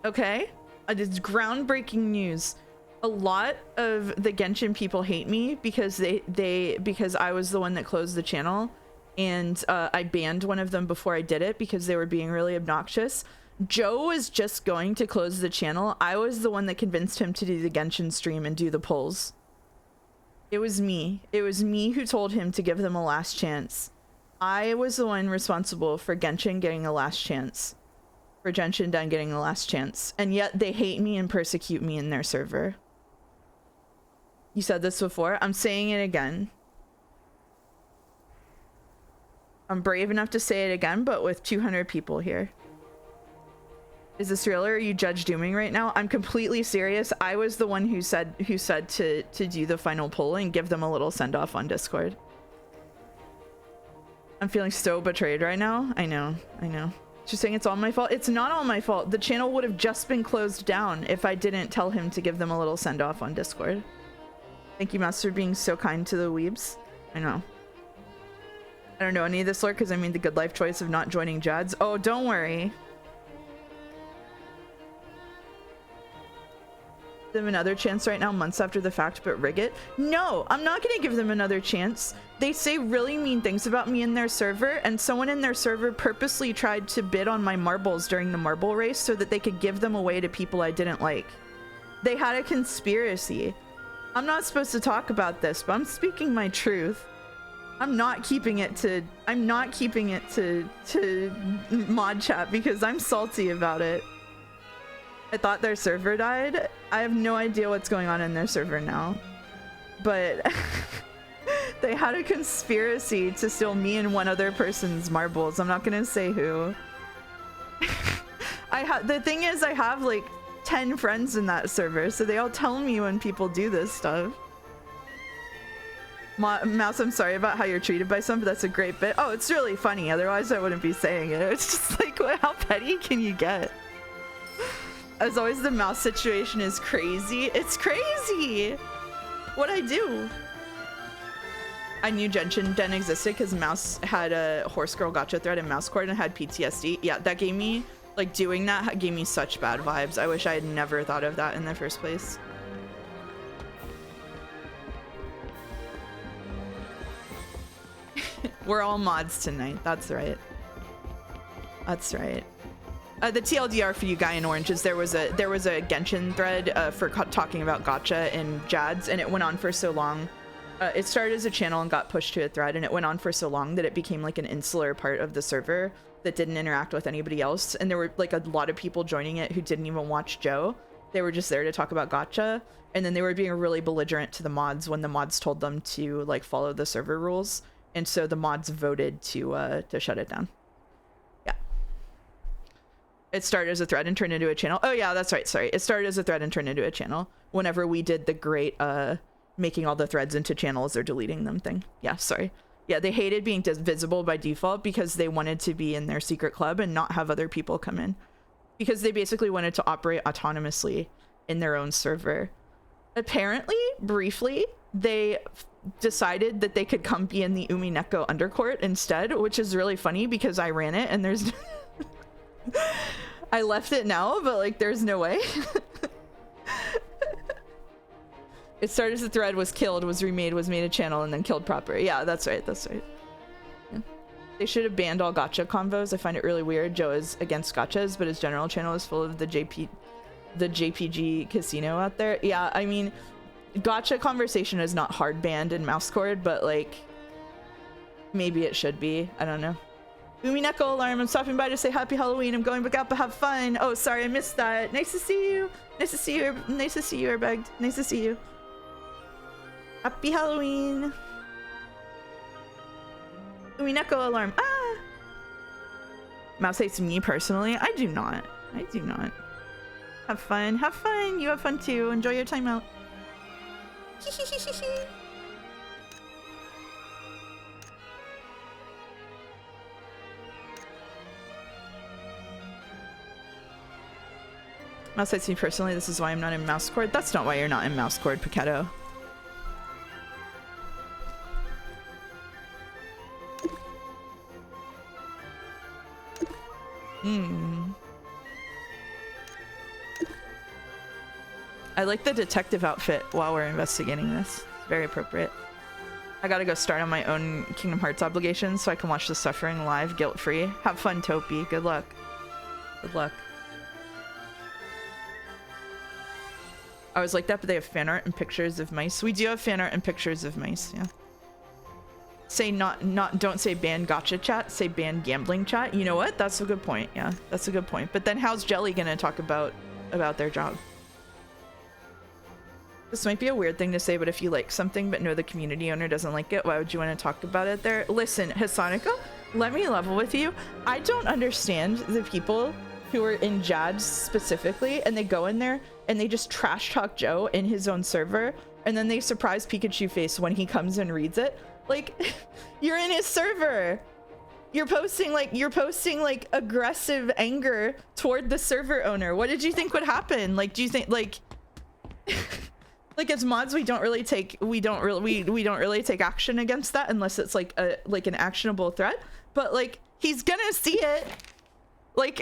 Okay? It's groundbreaking news. A lot of the Genshin people hate me because because I was the one that closed the channel, and I banned one of them before I did it because they were being really obnoxious. Joe was just going to close the channel. I was the one that convinced him to do the Genshin stream and do the polls. It was me. It was me who told him to give them a last chance. I was the one responsible for Genshin getting a last chance. For Genshin Den getting a last chance. And yet they hate me and persecute me in their server. You said this before. I'm saying it again. I'm brave enough to say it again, but with 200 people here. Is this real, or are you judge dooming right now? I'm completely serious. I was the one who said to do the final poll and give them a little send off on Discord. I'm feeling so betrayed right now. I know. She's saying it's all my fault. It's not all my fault. The channel would have just been closed down if I didn't tell him to give them a little send off on Discord. Thank you, Master, for being so kind to the weebs. I know. I don't know any of this lore because I made the good life choice of not joining Jads. Oh, don't worry. Them another chance right now, months after the fact, but rig it. No, I'm not gonna give them another chance. They say really mean things about me in their server, and someone in their server purposely tried to bid on my marbles during the marble race so that they could give them away to people I didn't like. They had a conspiracy. I'm not supposed to talk about this, but I'm speaking my truth. I'm not keeping it to mod chat because I'm salty about it. I thought their server died. I have no idea what's going on in their server now. But they had a conspiracy to steal me and one other person's marbles. I'm not gonna say who. The thing is, I have like 10 friends in that server, so they all tell me when people do this stuff. Mouse, I'm sorry about how you're treated by some, but that's a great bit. Oh, it's really funny. Otherwise, I wouldn't be saying it. It's just like, how petty can you get? As always, the mouse situation is crazy. It's crazy! What'd I do? I knew Genshin Den existed because Mouse had a horse girl gotcha thread in Mouse Court and had PTSD. Yeah, that gave me, like, doing that gave me such bad vibes. I wish I had never thought of that in the first place. We're all mods tonight. That's right. That's right. The TLDR for you, Guy in Orange, is there was a Genshin thread for talking about gacha in Jads, and it went on for so long. It started as a channel and got pushed to a thread, and it went on for so long that it became like an insular part of the server that didn't interact with anybody else. And there were like a lot of people joining it who didn't even watch Joe. They were just there to talk about gacha, and then they were being really belligerent to the mods when the mods told them to like follow the server rules, and so the mods voted to shut it down. It started as a thread and turned into a channel. Oh yeah, that's right. Sorry. It started as a thread and turned into a channel whenever we did the great making all the threads into channels or deleting them thing. Yeah, sorry. Yeah, they hated being visible by default because they wanted to be in their secret club and not have other people come in. Because they basically wanted to operate autonomously in their own server. Apparently, briefly, they decided that they could come be in the Umineko undercourt instead, which is really funny because I ran it and there's... I left it now, but like there's no way. It started as a thread, was killed, was remade, was made a channel, and then killed proper. Yeah, that's right, that's right. Yeah. They should have banned all gacha convos. I find it really weird. Joe is against gachas, but his general channel is full of the JPG casino out there. Yeah, I mean, gacha conversation is not hard banned in Mouse Cord, but like Maybe it should be. I don't know. Umineko alarm. I'm stopping by to say happy Halloween. I'm going back up, but have fun. Oh, sorry, I missed that. Nice to see you. Nice to see you. Nice to see you, Airbag. Nice to see you. Happy Halloween. Umineko alarm. Ah! Mouse hates me personally. I do not. I do not. Have fun. Have fun. You have fun too. Enjoy your time out. Mouse hates me personally. This is why I'm not in mouse cord. That's not why you're not in mouse cord, Paquetto. I like the detective outfit while we're investigating this. It's very appropriate. I gotta go start on my own Kingdom Hearts obligations so I can watch the suffering live guilt-free. Have fun, Topi. Good luck. Good luck. I was like that, but they have fan art and pictures of mice. We do have fan art and pictures of mice, yeah. Say don't say ban gotcha chat, say ban gambling chat. You know what? That's a good point. Yeah, that's a good point. But then how's Jelly gonna talk about their job? This might be a weird thing to say, but if you like something but know the community owner doesn't like it, why would you want to talk about it there? Listen, Hisonica, let me level with you. I don't understand the people who are in Jad's specifically, and they go in there and they just trash talk Joe in his own server, and then they surprise Pikachu face when he comes and reads it. Like, you're in his server. You're posting like aggressive anger toward the server owner. What did you think would happen? Like, do you think like like as mods we don't really take action against that unless it's like an actionable threat, but like he's gonna see it. Like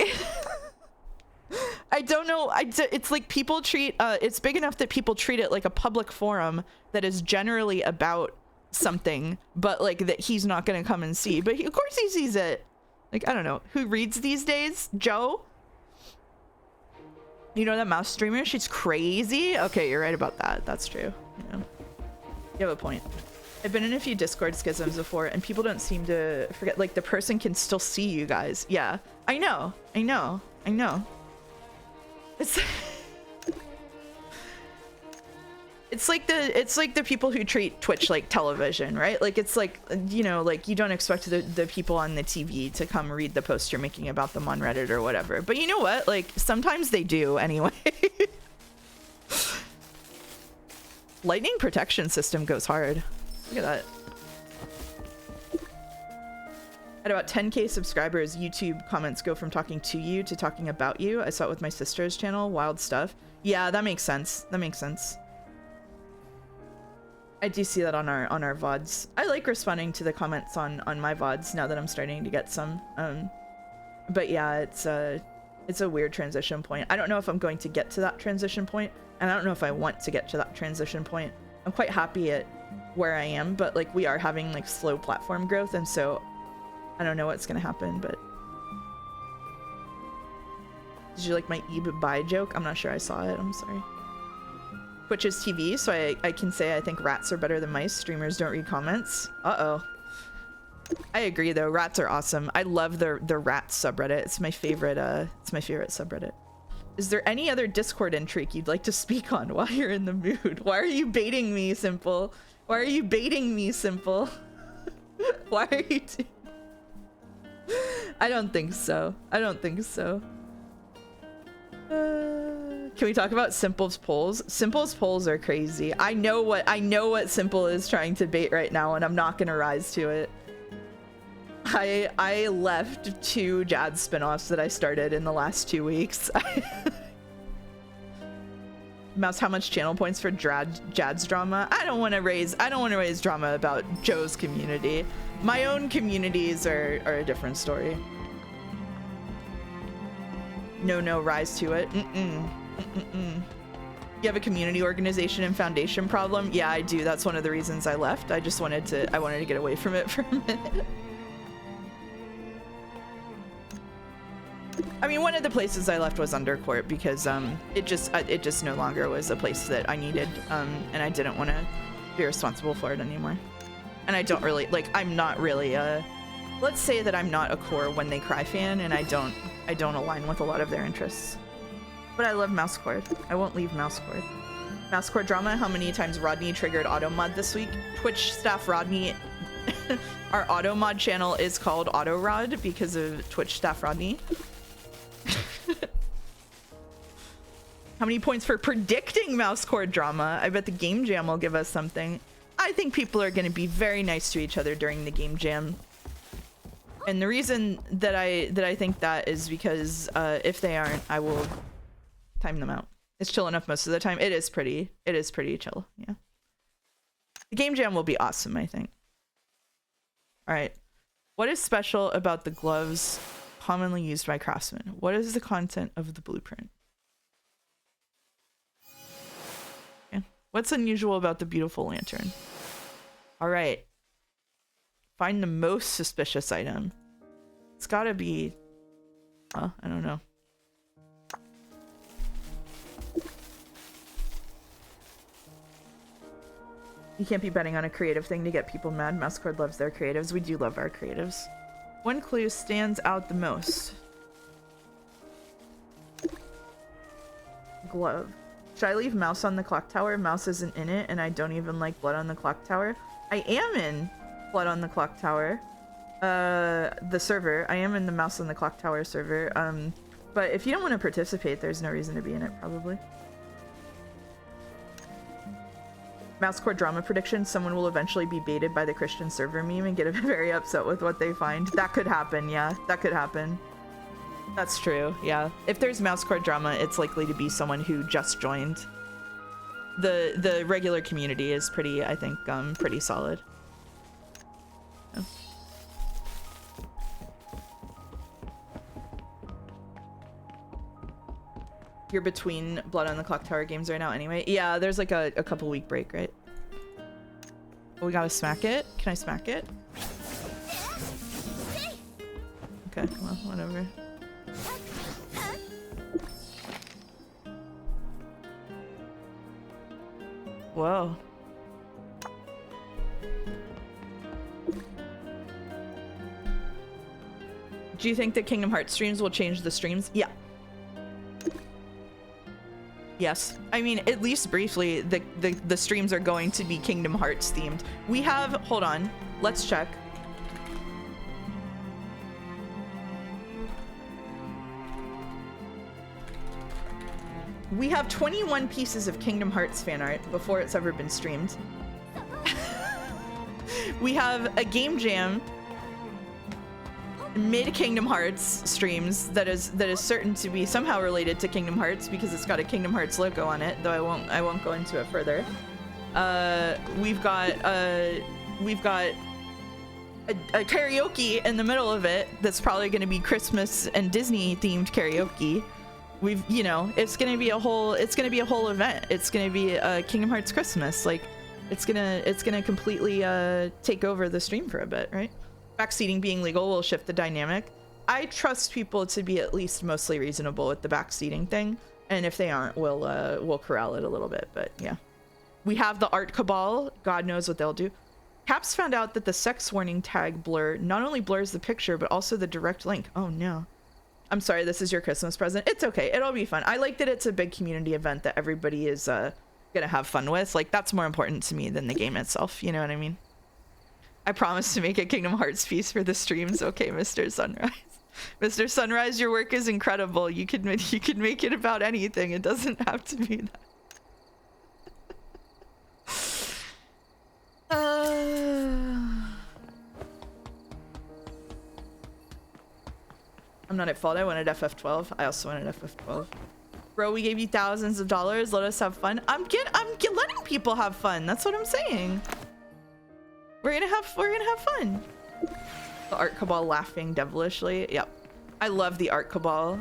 I don't know, it's like people treat it's big enough that people treat it like a public forum that is generally about something, but like that he's not gonna come and see, but of course he sees it. Like, I don't know who reads these days. Joe, you know that mouse streamer, she's crazy. Okay, you're right about that. That's true. You know, you have a point. I've been in a few Discord schisms before and people don't seem to forget, like the person can still see you guys. Yeah, I know. It's like the people who treat Twitch like television, right? Like, it's like, you know, like you don't expect the people on the TV to come read the post you're making about them on Reddit or whatever. But you know what? Like, sometimes they do anyway. Lightning protection system goes hard. Look at that. At about 10k subscribers, YouTube comments go from talking to you to talking about you. I saw it with my sister's channel. Wild stuff. Yeah, that makes sense. That makes sense. I do see that on our VODs. I like responding to the comments on my VODs now that I'm starting to get some. But yeah, it's a weird transition point. I don't know if I'm going to get to that transition point, and I don't know if I want to get to that transition point. I'm quite happy at where I am, but like we are having like slow platform growth, and so I don't know what's gonna happen. But did you like my Ebe bye joke? I'm not sure I saw it. I'm sorry. Twitch is TV, so I can say I think rats are better than mice. Streamers don't read comments. Uh-oh. I agree though, rats are awesome. I love the rat subreddit. It's my favorite subreddit. Is there any other Discord intrigue you'd like to speak on while you're in the mood? Why are you baiting me, Simple? Why are you baiting me, Simple? Why are you I don't think so. I don't think so. Can we talk about Simple's polls? Simple's polls are crazy. I know what Simple is trying to bait right now, and I'm not gonna rise to it. I left 2 Jad spinoffs that I started in the last 2 weeks. Mouse, how much channel points for Jad's drama? I don't want to raise drama about Joe's community. My own communities are a different story. No, rise to it. You have a community organization and foundation problem? Yeah, I do. That's one of the reasons I left. I wanted to get away from it for a minute. I mean, one of the places I left was Undercourt because it just no longer was a place that I needed, and I didn't want to be responsible for it anymore. And I don't really, like, I'm not really a, let's say that I'm not a core When They Cry fan, and I don't align with a lot of their interests. But I love Mouse Cord. I won't leave Mouse Cord. Mouse Cord drama, how many times Rodney triggered auto mod this week? Twitch staff Rodney, our auto mod channel is called Auto Rod because of Twitch staff Rodney. How many points for predicting Mouse Cord drama? I bet the game jam will give us something. I think people are going to be very nice to each other during the game jam. And the reason that I think that is because if they aren't, I will time them out. It's chill enough most of the time. It is pretty chill. Yeah. The game jam will be awesome, I think. All right. What is special about the gloves commonly used by craftsmen? What is the content of the blueprint? Okay. What's unusual about the beautiful lantern? All right. Find the most suspicious item. It's gotta be, I don't know. You can't be betting on a creative thing to get people mad. Mouse Cord loves their creatives. We do love our creatives. One clue stands out the most. Glove. Should I leave Mouse on the clock tower? Mouse isn't in it, and I don't even like Blood on the Clock Tower. I am in Blood on the Clock Tower. The server. I am in the Mouse on the Clock Tower server. But if you don't want to participate, there's no reason to be in it, probably. Mouse Cord drama prediction. Someone will eventually be baited by the Christian server meme and get very upset with what they find. That could happen, yeah. That could happen. That's true, yeah. If there's Mouse Cord drama, it's likely to be someone who just joined. The regular community is pretty, I think, pretty solid. Oh. You're between Blood on the Clock Tower games right now anyway. Yeah, there's like a couple week break, right? Oh, we gotta smack it? Can I smack it? Okay, well, whatever. Whoa. Do you think that Kingdom Hearts streams will change the streams? Yeah. Yes. I mean, at least briefly, the streams are going to be Kingdom Hearts themed. We have, hold on, let's check. We have 21 pieces of Kingdom Hearts fan art before it's ever been streamed. We have a game jam mid Kingdom Hearts streams that is certain to be somehow related to Kingdom Hearts because it's got a Kingdom Hearts logo on it, though I won't go into it further. We've got a karaoke in the middle of it that's probably going to be Christmas and Disney themed karaoke. We've, you know, it's gonna be a whole event. It's gonna be a Kingdom Hearts Christmas. Like, it's gonna completely take over the stream for a bit, right? Backseating being legal will shift the dynamic. I trust people to be at least mostly reasonable with the backseating thing, and if they aren't, we'll corral it a little bit. But yeah, we have the art cabal. God knows what they'll do. Caps found out that the sex warning tag blur not only blurs the picture but also the direct link. Oh no. I'm sorry, this is your Christmas present. It's okay, it'll be fun. I like that it's a big community event that everybody is gonna have fun with. Like, that's more important to me than the game itself, you know what I mean? I promise to make a Kingdom Hearts piece for the streams. Okay, Mr. Sunrise. Mr. Sunrise, your work is incredible. You could make it about anything. It doesn't have to be that. I'm not at fault. I wanted FF12. I also wanted FF12. Bro, we gave you thousands of dollars. Let us have fun. I'm letting people have fun. That's what I'm saying. We're gonna have fun. The art cabal laughing devilishly. Yep. I love the art cabal.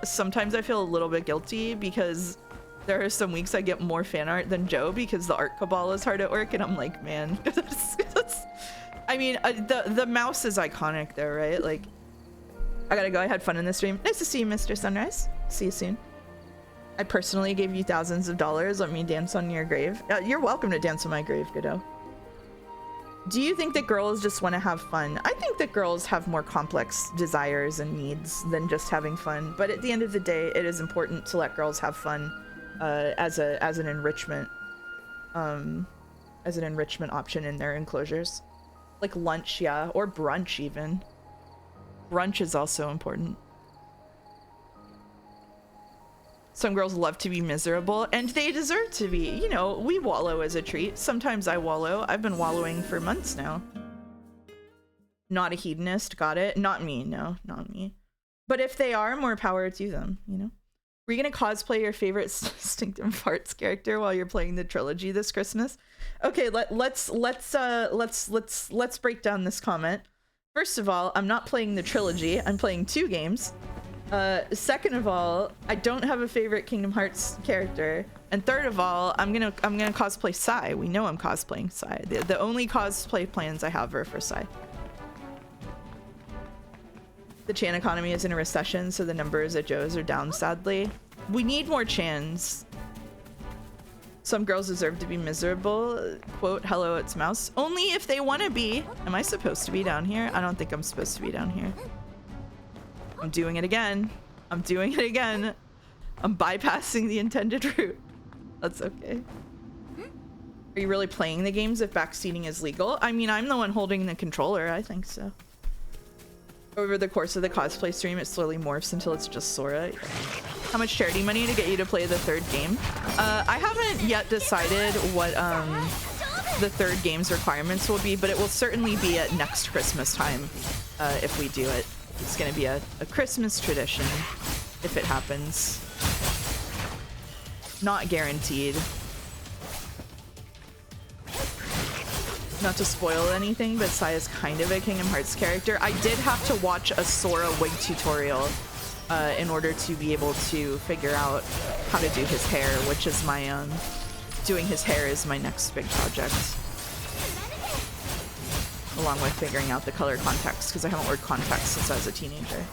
Sometimes I feel a little bit guilty because there are some weeks I get more fan art than Joe because the art cabal is hard at work, and I'm like, man. I mean, the mouse is iconic though, right? Like, I gotta go. I had fun in this stream. Nice to see you, Mr. Sunrise. See you soon. I personally gave you thousands of dollars. Let me dance on your grave. You're welcome to dance on my grave, Godot. Do you think that girls just want to have fun? I think that girls have more complex desires and needs than just having fun. But at the end of the day, it is important to let girls have fun as an enrichment option in their enclosures. Like lunch, yeah, or brunch even. Brunch is also important. Some girls love to be miserable, and they deserve to be. You know, we wallow as a treat. Sometimes I wallow. I've been wallowing for months now. Not a hedonist, got it? Not me, no, not me. But if they are, more power to them, you know? Were you gonna cosplay your favorite Stinkdom Farts character while you're playing the trilogy this Christmas? Okay, let's break down this comment. First of all, I'm not playing the trilogy. I'm playing 2 games. Second of all, I don't have a favorite Kingdom Hearts character. And third of all, I'm gonna cosplay Sai. We know I'm cosplaying Sai. The only cosplay plans I have are for Sai. The Chan economy is in a recession, so the numbers at Joe's are down, sadly. We need more Chans. Some girls deserve to be miserable. Quote, hello, it's Mouse. Only if they want to be. Am I supposed to be down here? I don't think I'm supposed to be down here. I'm doing it again. I'm doing it again. I'm bypassing the intended route. That's okay. Are you really playing the games if backseating is legal? I mean, I'm the one holding the controller. I think so. Over the course of the cosplay stream, it slowly morphs until it's just Sora. How much charity money to get you to play the 3rd game? I haven't yet decided what the 3rd game's requirements will be, but it will certainly be at next Christmas time if we do it. It's gonna be a Christmas tradition if it happens. Not guaranteed. Not to spoil anything, but Sai is kind of a Kingdom Hearts character. I did have to watch a Sora wig tutorial in order to be able to figure out how to do his hair, which is my doing his hair is my next big project. Along with figuring out the color contacts, because I haven't worn contacts since I was a teenager.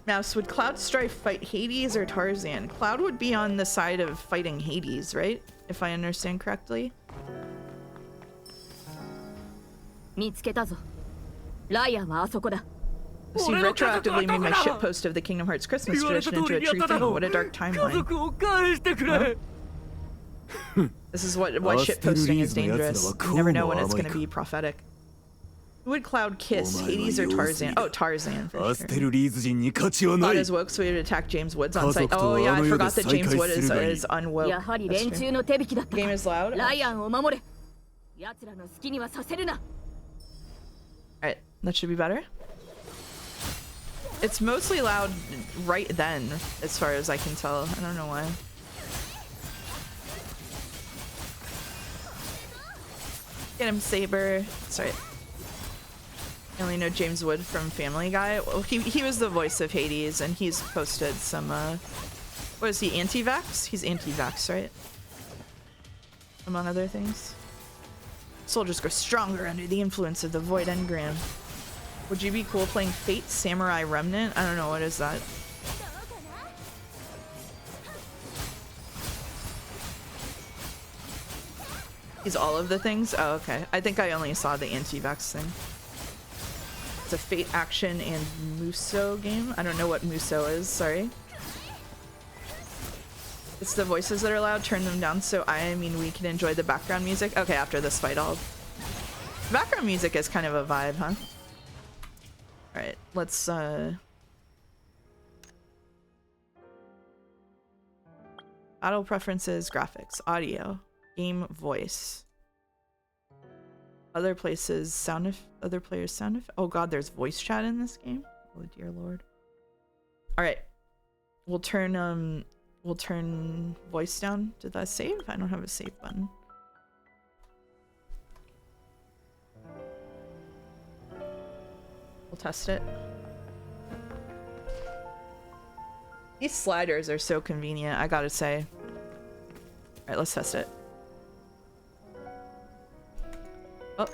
Mouse, would Cloud Strife fight Hades or Tarzan? Cloud would be on the side of fighting Hades, right? If I understand correctly. So you retroactively made my shitpost of the Kingdom Hearts Christmas tradition into a true thing. What a dark timeline. No? This is what shitposting is dangerous. You never know when it's going to be prophetic. Who would Cloud kiss, Hades or Tarzan? Oh, Tarzan for sure. Cloud is woke, so we would attack James Woods on site. Oh yeah, I forgot that James Wood is unwoke. That's true. The game is loud. Alright, that should be better. It's mostly loud right then, as far as I can tell. I don't know why. Get him, Saber. Sorry. I only know James Wood from Family Guy. Well, he was the voice of Hades, and he's posted some, what is he, anti-vax? He's anti-vax, right? Among other things. Soldiers grow stronger under the influence of the Void Engram. Would you be cool playing Fate Samurai Remnant? I don't know, what is that? He's all of the things? Oh, okay. I think I only saw the anti-vax thing. It's a Fate action and Muso game. I don't know what Muso is, sorry. It's the voices that are loud, turn them down so we can enjoy the background music. Okay, after this fight background music is kind of a vibe, huh? Alright, let's Battle preferences, graphics, audio, game voice. Other places, other players sound oh god, there's voice chat in this game? Oh dear lord. Alright. We'll turn voice down. Did that save? I don't have a save button. We'll test it. These sliders are so convenient, I gotta say. Alright, let's test it. Oh.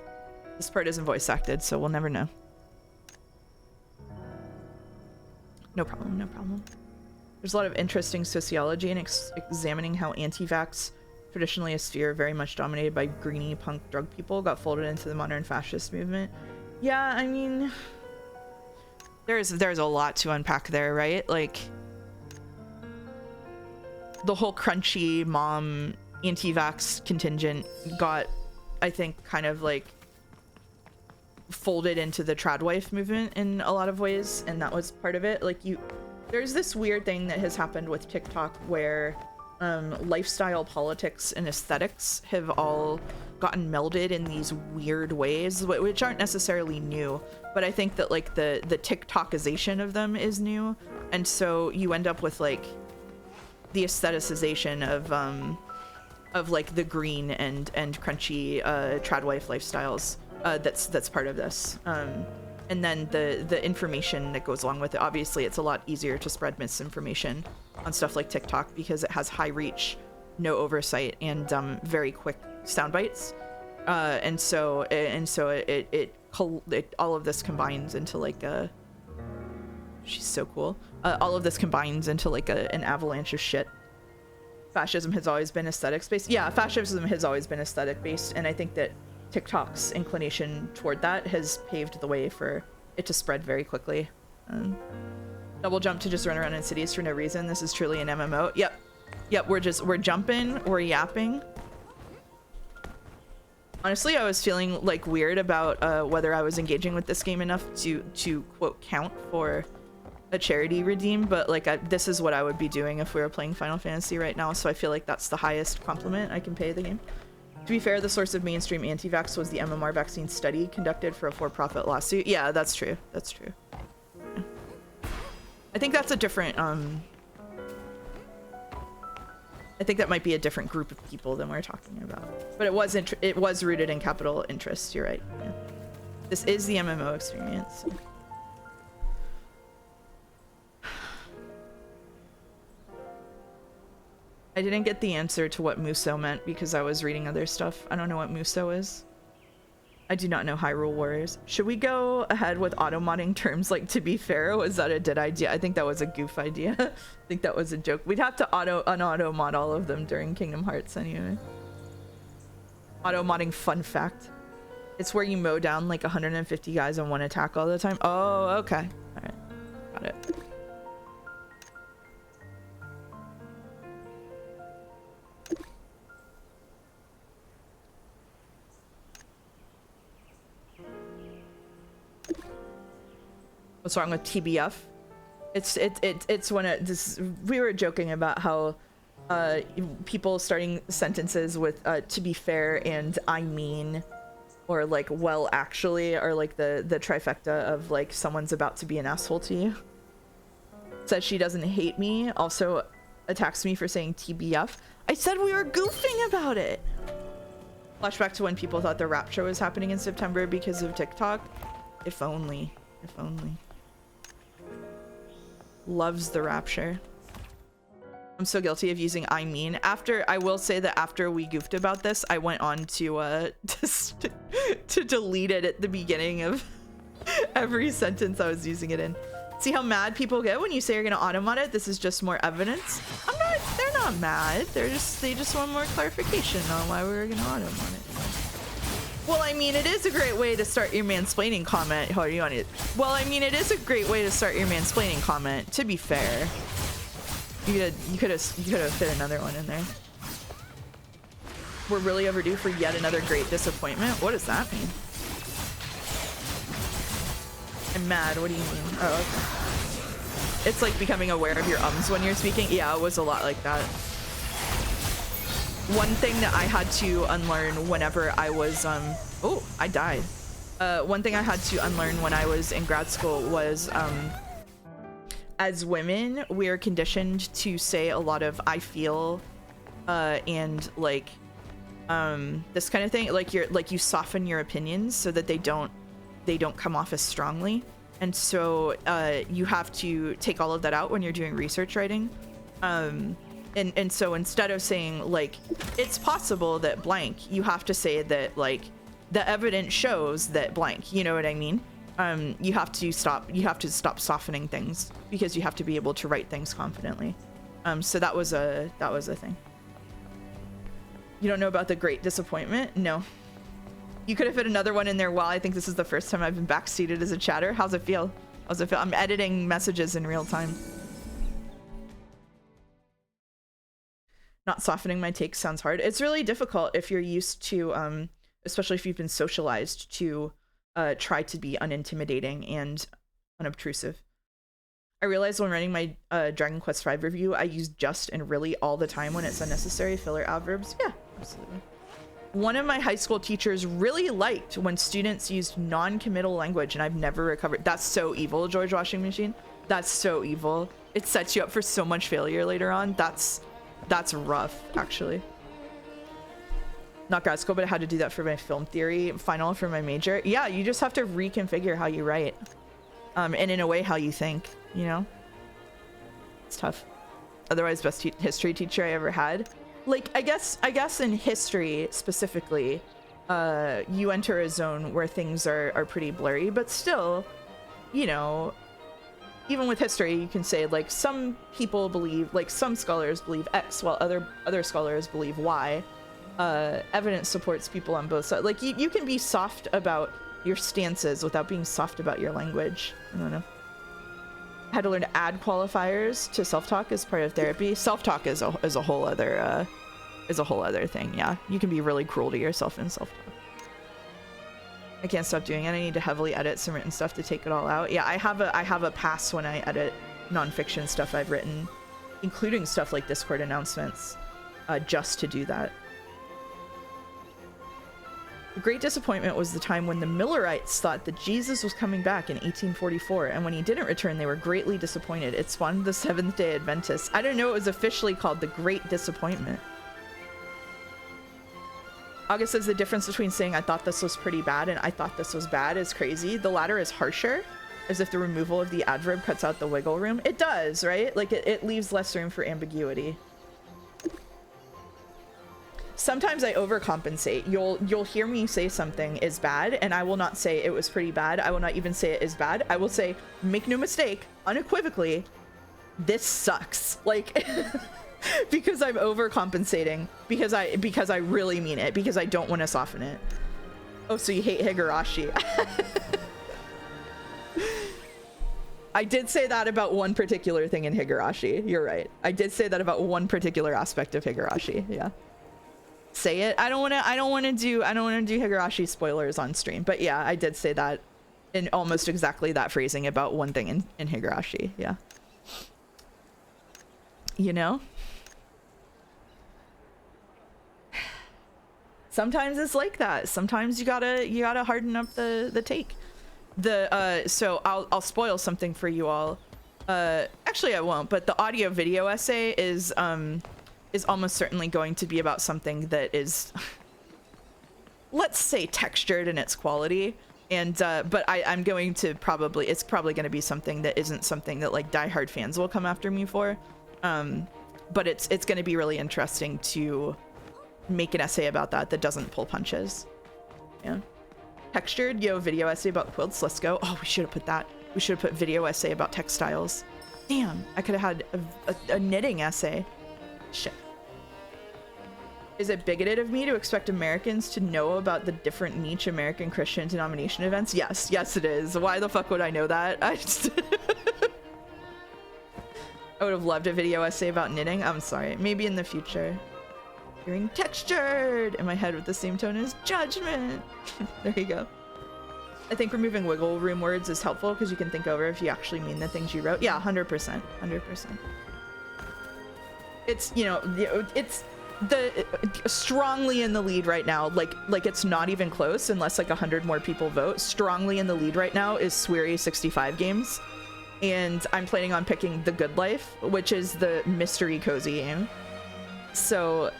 This part isn't voice acted, so we'll never know. No problem, no problem. There's a lot of interesting sociology in examining how anti-vax, traditionally a sphere very much dominated by greenie punk drug people, got folded into the modern fascist movement. Yeah, I mean, there's a lot to unpack there, right? Like, the whole crunchy mom anti-vax contingent got, I think, kind of like folded into the tradwife movement in a lot of ways, and that was part of it. Like, there's this weird thing that has happened with TikTok where lifestyle politics and aesthetics have all gotten melded in these weird ways, which aren't necessarily new, but I think that like the TikTokization of them is new, and so you end up with like the aestheticization of like the green and crunchy tradwife lifestyles that's part of this, and then the information that goes along with it. Obviously it's a lot easier to spread misinformation on stuff like TikTok because it has high reach, no oversight, and very quick sound bites, and so it all of this combines into like a, she's so cool, all of this combines into like an avalanche of shit. Fascism has always been aesthetics based. Yeah, fascism has always been aesthetic based, and I think that TikTok's inclination toward that has paved the way for it to spread very quickly. Double jump to just run around in cities for no reason. This is truly an MMO. Yep, we're jumping, we're yapping. Honestly, I was feeling like weird about whether I was engaging with this game enough to quote count for a charity redeem, but like this is what I would be doing if we were playing Final Fantasy right now, so I feel like that's the highest compliment I can pay the game. To be fair, the source of mainstream anti-vax was the MMR vaccine study conducted for a for-profit lawsuit. Yeah, that's true. That's true. Yeah. I think that's a different, I think that might be a different group of people than we're talking about. But it was rooted in capital interest. You're right. Yeah. This is the MMO experience. So. I didn't get the answer to what Muso meant because I was reading other stuff. I don't know what Muso is. I do not know Hyrule Warriors. Should we go ahead with auto-modding terms like to be fair? Was that a dead idea? I think that was a goof idea. I think that was a joke. We'd have to un-auto-mod all of them during Kingdom Hearts anyway. Auto-modding fun fact. It's where you mow down like 150 guys on one attack all the time. Oh, okay. All right. Got it. What's wrong with TBF? It's when we were joking about how people starting sentences with to be fair and I mean, or like well actually, are like the trifecta of like someone's about to be an asshole to you. Says she doesn't hate me, also attacks me for saying TBF. I said we were goofing about it. Flashback to when people thought the rapture was happening in September because of TikTok. If only. If only. Loves the rapture. I'm so guilty of using I mean. I will say that after we goofed about this, I went on to delete it at the beginning of every sentence I was using it in. See how mad people get when you say you're gonna automod it? This is just more evidence. They're not mad. They just want more clarification on why we were gonna automod it. Well, I mean, it is a great way to start your mansplaining comment. How are you on it? Well, I mean, it is a great way to start your mansplaining comment, to be fair. You could have fit another one in there. We're really overdue for yet another great disappointment. What does that mean? I'm mad. What do you mean? Oh, okay. It's like becoming aware of your ums when you're speaking. Yeah, it was a lot like that. One thing that I had to unlearn whenever I was, oh, I died. One thing I had to unlearn when I was in grad school was, as women, we are conditioned to say a lot of I feel, and like, this kind of thing. Like you soften your opinions so that they don't come off as strongly. And so, you have to take all of that out when you're doing research writing. And so instead of saying like, it's possible that blank, you have to say that like, the evidence shows that blank, you know what I mean? You have to stop softening things because you have to be able to write things confidently. So that was a thing. You don't know about the Great Disappointment? No. You could have fit another one in there. Well, I think this is the first time I've been backseated as a chatter. How's it feel? How's it feel? I'm editing messages in real time. Not softening my take sounds hard. It's really difficult if you're used to, especially if you've been socialized to try to be unintimidating and unobtrusive. I realized when writing my Dragon Quest V review, I use just and really all the time when it's unnecessary filler adverbs. Yeah, absolutely. One of my high school teachers really liked when students used non-committal language, and I've never recovered. That's so evil, George Washing Machine. That's so evil. It sets you up for so much failure later on. That's rough, actually. Not grad school, but I had to do that for my film theory final for my major. Yeah, you just have to reconfigure how you write. And in a way, how you think, you know? It's tough. Otherwise, best history teacher I ever had. Like, I guess in history specifically, you enter a zone where things are pretty blurry, but still, you know, even with history, you can say, like, some people believe, like, some scholars believe X, while other scholars believe Y. Evidence supports people on both sides. Like, you can be soft about your stances without being soft about your language. I don't know. I had to learn to add qualifiers to self-talk as part of therapy. Self-talk is a whole other thing. Yeah, you can be really cruel to yourself in self-talk. I can't stop doing it. I need to heavily edit some written stuff to take it all out. Yeah, I have a pass when I edit nonfiction stuff I've written, including stuff like Discord announcements, just to do that. The Great Disappointment was the time when the Millerites thought that Jesus was coming back in 1844, and when he didn't return, they were greatly disappointed. It spawned the Seventh-day Adventists. I didn't know it was officially called the Great Disappointment. August says the difference between saying I thought this was pretty bad and I thought this was bad is crazy. The latter is harsher, as if the removal of the adverb cuts out the wiggle room. It does, right? Like, it leaves less room for ambiguity. Sometimes I overcompensate. You'll hear me say something is bad, and I will not say it was pretty bad. I will not even say it is bad. I will say, make no mistake, unequivocally, this sucks. Like, because I'm overcompensating, because I really mean it, because I don't want to soften it. Oh, so you hate Higurashi. I did say that about one particular thing in Higurashi. You're right. I did say that about one particular aspect of Higurashi. Yeah. Say it. I don't want to do Higurashi spoilers on stream, but yeah, I did say that in almost exactly that phrasing about one thing in Higurashi. Yeah. You know? Sometimes it's like that. Sometimes you gotta harden up the take. So I'll spoil something for you all. Actually I won't, but the audio video essay is almost certainly going to be about something that is, let's say, textured in its quality. And but I'm going to it's probably going to be something that isn't something that like diehard fans will come after me for. But it's going to be really interesting to make an essay about that doesn't pull punches. Yeah. Textured, video essay about quilts. Let's go. Oh, we should have put that. We should have put video essay about textiles. Damn, I could have had a knitting essay. Shit. Is it bigoted of me to expect Americans to know about the different niche American Christian denomination events? Yes, it is. Why the fuck would I know that? I would have loved a video essay about knitting. I'm sorry. Maybe in the future. Hearing textured in my head with the same tone as judgment. There you go. I think removing wiggle room words is helpful because you can think over if you actually mean the things you wrote. Yeah, 100%. 100%. It's, it's strongly in the lead right now. Like it's not even close unless like 100 more people vote. Strongly in the lead right now is Sweary65 games. And I'm planning on picking The Good Life, which is the mystery cozy game. So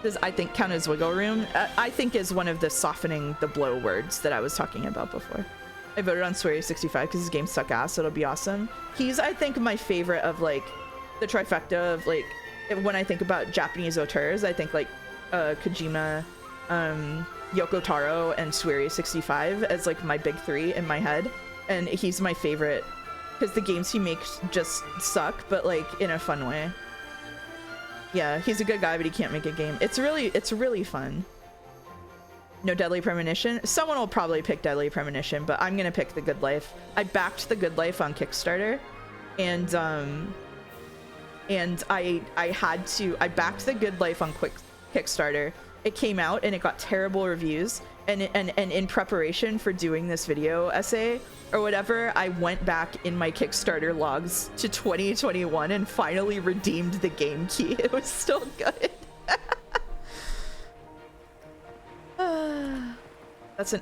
does I think count as wiggle room? I think is one of the softening the blow words that I was talking about before. I voted on Sweary65 because his games suck ass. So it'll be awesome. He's, I think, my favorite of like the trifecta of like when I think about Japanese auteurs. I think like Kojima, Yoko Taro, and Sueri65 as like my big three in my head, and he's my favorite because the games he makes just suck, but like in a fun way. Yeah, he's a good guy, but he can't make a game. It's really fun. No Deadly Premonition. Someone will probably pick Deadly Premonition, but I'm gonna pick The Good Life. I backed The Good Life on Kickstarter, and I backed The Good Life on Kickstarter. It came out and it got terrible reviews, and in preparation for doing this video essay or whatever, I went back in my Kickstarter logs to 2021 and finally redeemed the game key. It was still good.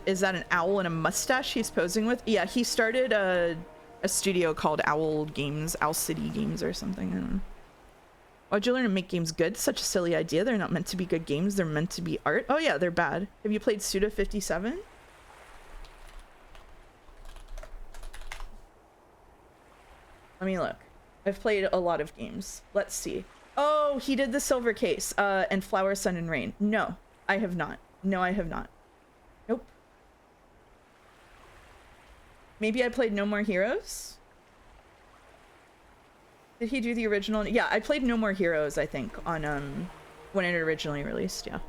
Is that an owl and a mustache he's posing with? Yeah, he started a studio called Owl City Games or something. I don't know. Why'd you learn to make games good? Such a silly idea. They're not meant to be good games. They're meant to be art. Oh yeah, they're bad. Have you played Suda 57? Let me look. I've played a lot of games. Let's see. Oh, he did the Silver Case and Flower, Sun, and Rain. No, I have not. No, I have not. Nope. Maybe I played No More Heroes? Did he do the original? Yeah, I played No More Heroes, I think, on when it originally released, yeah.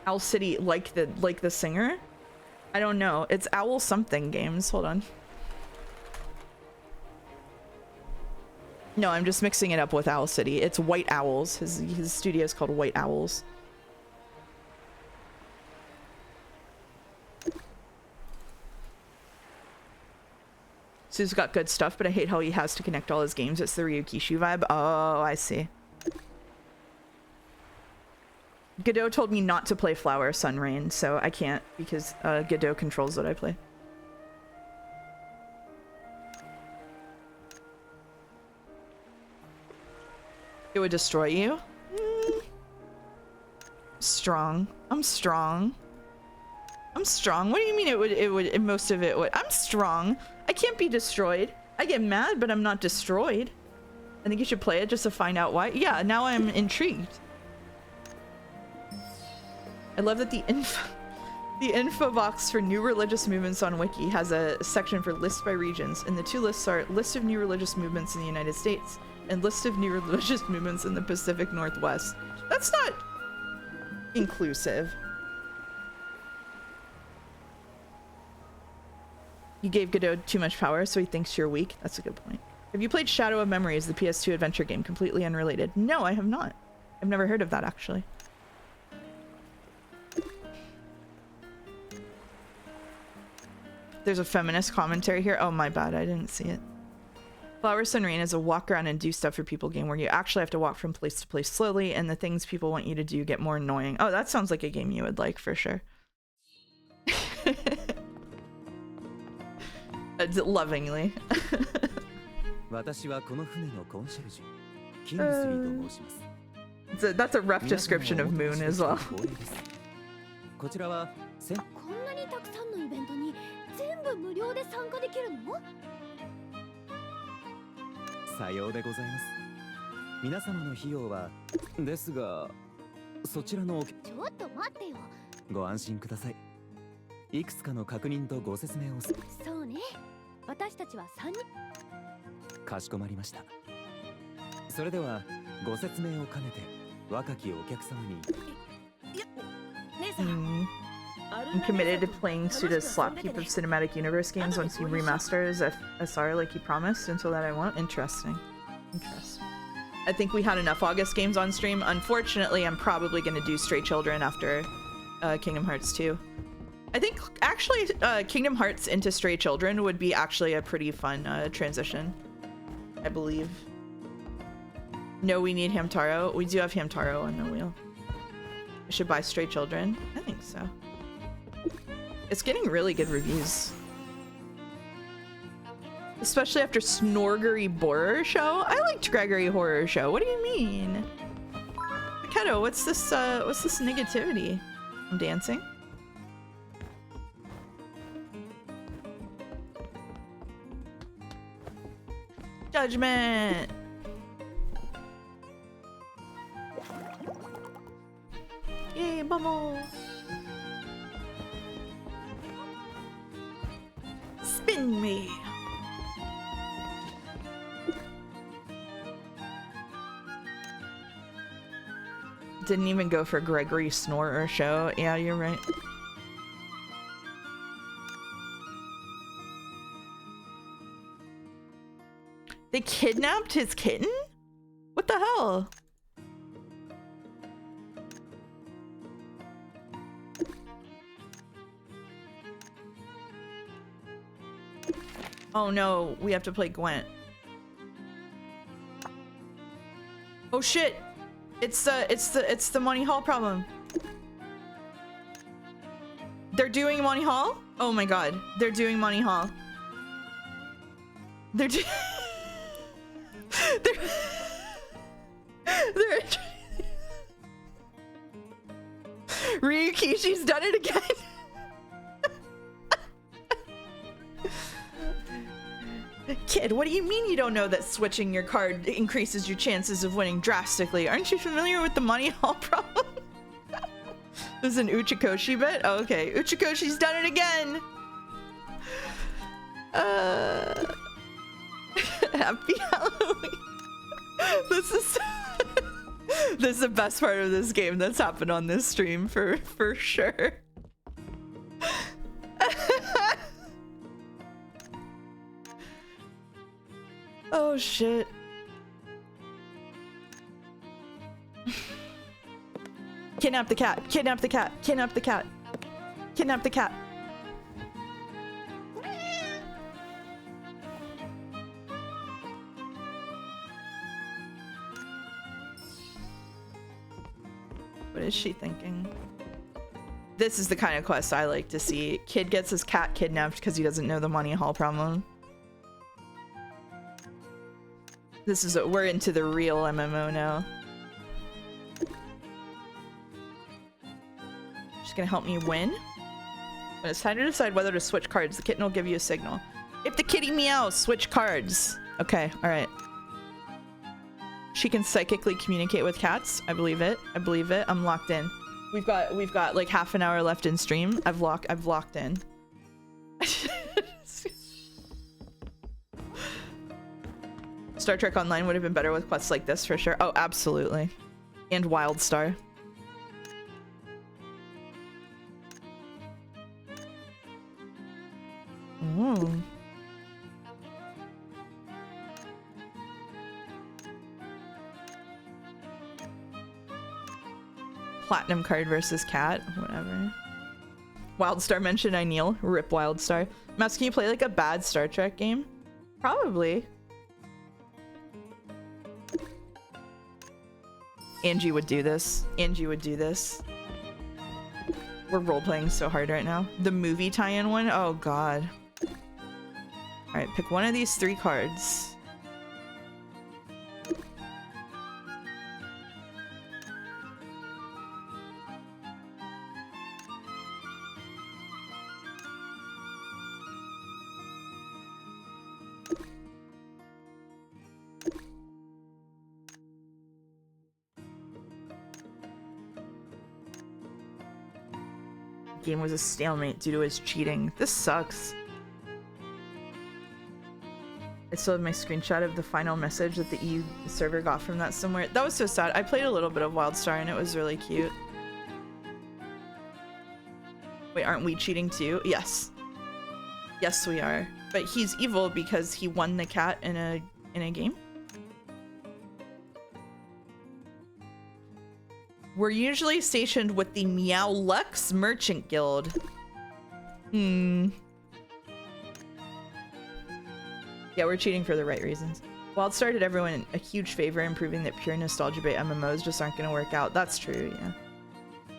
Owl City, like the singer? I don't know. It's Owl something games. Hold on. No, I'm just mixing it up with Owl City. It's White Owls. His studio is called White Owls. Su's got good stuff, but I hate how he has to connect all his games. It's the Ryukishu vibe. Oh, I see. Godot told me not to play Flower, Sun, Rain, so I can't because Godot controls what I play. It would destroy you? Strong. I'm strong. I'm strong. What do you mean it would, most of it would? I'm strong. I can't be destroyed. I get mad, but I'm not destroyed. I think you should play it just to find out why. Yeah, now I'm intrigued. I love that the info box for new religious movements on Wiki has a section for lists by regions, and the two lists are list of new religious movements in the United States and list of new religious movements in the Pacific Northwest. That's not inclusive. You gave Godot too much power, so he thinks you're weak. That's a good point. Have you played Shadow of Memories, the PS2 adventure game? Completely unrelated. No, I have not. I've never heard of that, actually. There's a feminist commentary here. Oh, my bad. I didn't see it. Flower, Sun, Rain is a walk around and do stuff for people game where you actually have to walk from place to place slowly, and the things people want you to do get more annoying. Oh, that sounds like a game you would like, for sure. Lovingly. That's a rough description of Moon as well. I'm committed to playing Suda's slapheap of cinematic universe games once he remasters FSR like he promised. Until that I won't. Interesting. Interesting. I think we had enough August games on stream. Unfortunately, I'm probably going to do Stray Children after Kingdom Hearts 2. I think actually Kingdom Hearts into Stray Children would be actually a pretty fun transition, I believe. No, we need Hamtaro. We do have Hamtaro on the wheel. I should buy Stray Children. I think so. It's getting really good reviews. Especially after Snorgery Borer Show. I liked Gregory Horror Show. What do you mean? Keto, what's this negativity? I'm dancing. Judgment. Vamos. Spin me. Didn't even go for Gregory Snore or show. Yeah, you're right. They kidnapped his kitten? What the hell? Oh no, we have to play Gwent. Oh shit! It's the Money Hall problem. They're doing Money Hall? Oh my god, they're doing Money Hall. They're Ryukishi's done it again. Kid, what do you mean you don't know that switching your card increases your chances of winning drastically? Aren't you familiar with the Money Hall problem? This is an Uchikoshi bit? Oh, okay. Uchikoshi's done it again! Happy Halloween. This is this is the best part of this game that's happened on this stream for sure. Oh shit. Kidnap the cat. Kidnap the cat. Kidnap the cat. Kidnap the cat. What is she thinking? This is the kind of quest I like to see. Kid gets his cat kidnapped because he doesn't know the Money Hall problem. This is we're into the real MMO now. She's gonna help me win. When it's time to decide whether to switch cards, the kitten will give you a signal. If the kitty meows, switch cards. Okay, all right. She can psychically communicate with cats. I believe it. I believe it. I'm locked in. We've got like half an hour left in stream. I've locked in. Star Trek Online would have been better with quests like this for sure. Oh, absolutely. And Wildstar. Ooh. Platinum card versus cat. Whatever. Wildstar mentioned I kneel. Rip Wildstar. Mouse, can you play like a bad Star Trek game? Probably. Angie would do this. Angie would do this. We're role-playing so hard right now. The movie tie-in one? Oh god. Alright, pick one of these 3 cards. Game was a stalemate due to his cheating. This sucks. I still have my screenshot of the final message that the EU server got from that somewhere. That was so sad. I played a little bit of Wildstar and it was really cute. Wait, aren't we cheating too? Yes. Yes, we are. But he's evil because he won the cat in a game. We're usually stationed with the Meow Lux Merchant Guild. Yeah, we're cheating for the right reasons. Wildstar did everyone a huge favor in proving that pure nostalgia bait MMOs just aren't going to work out. That's true, yeah.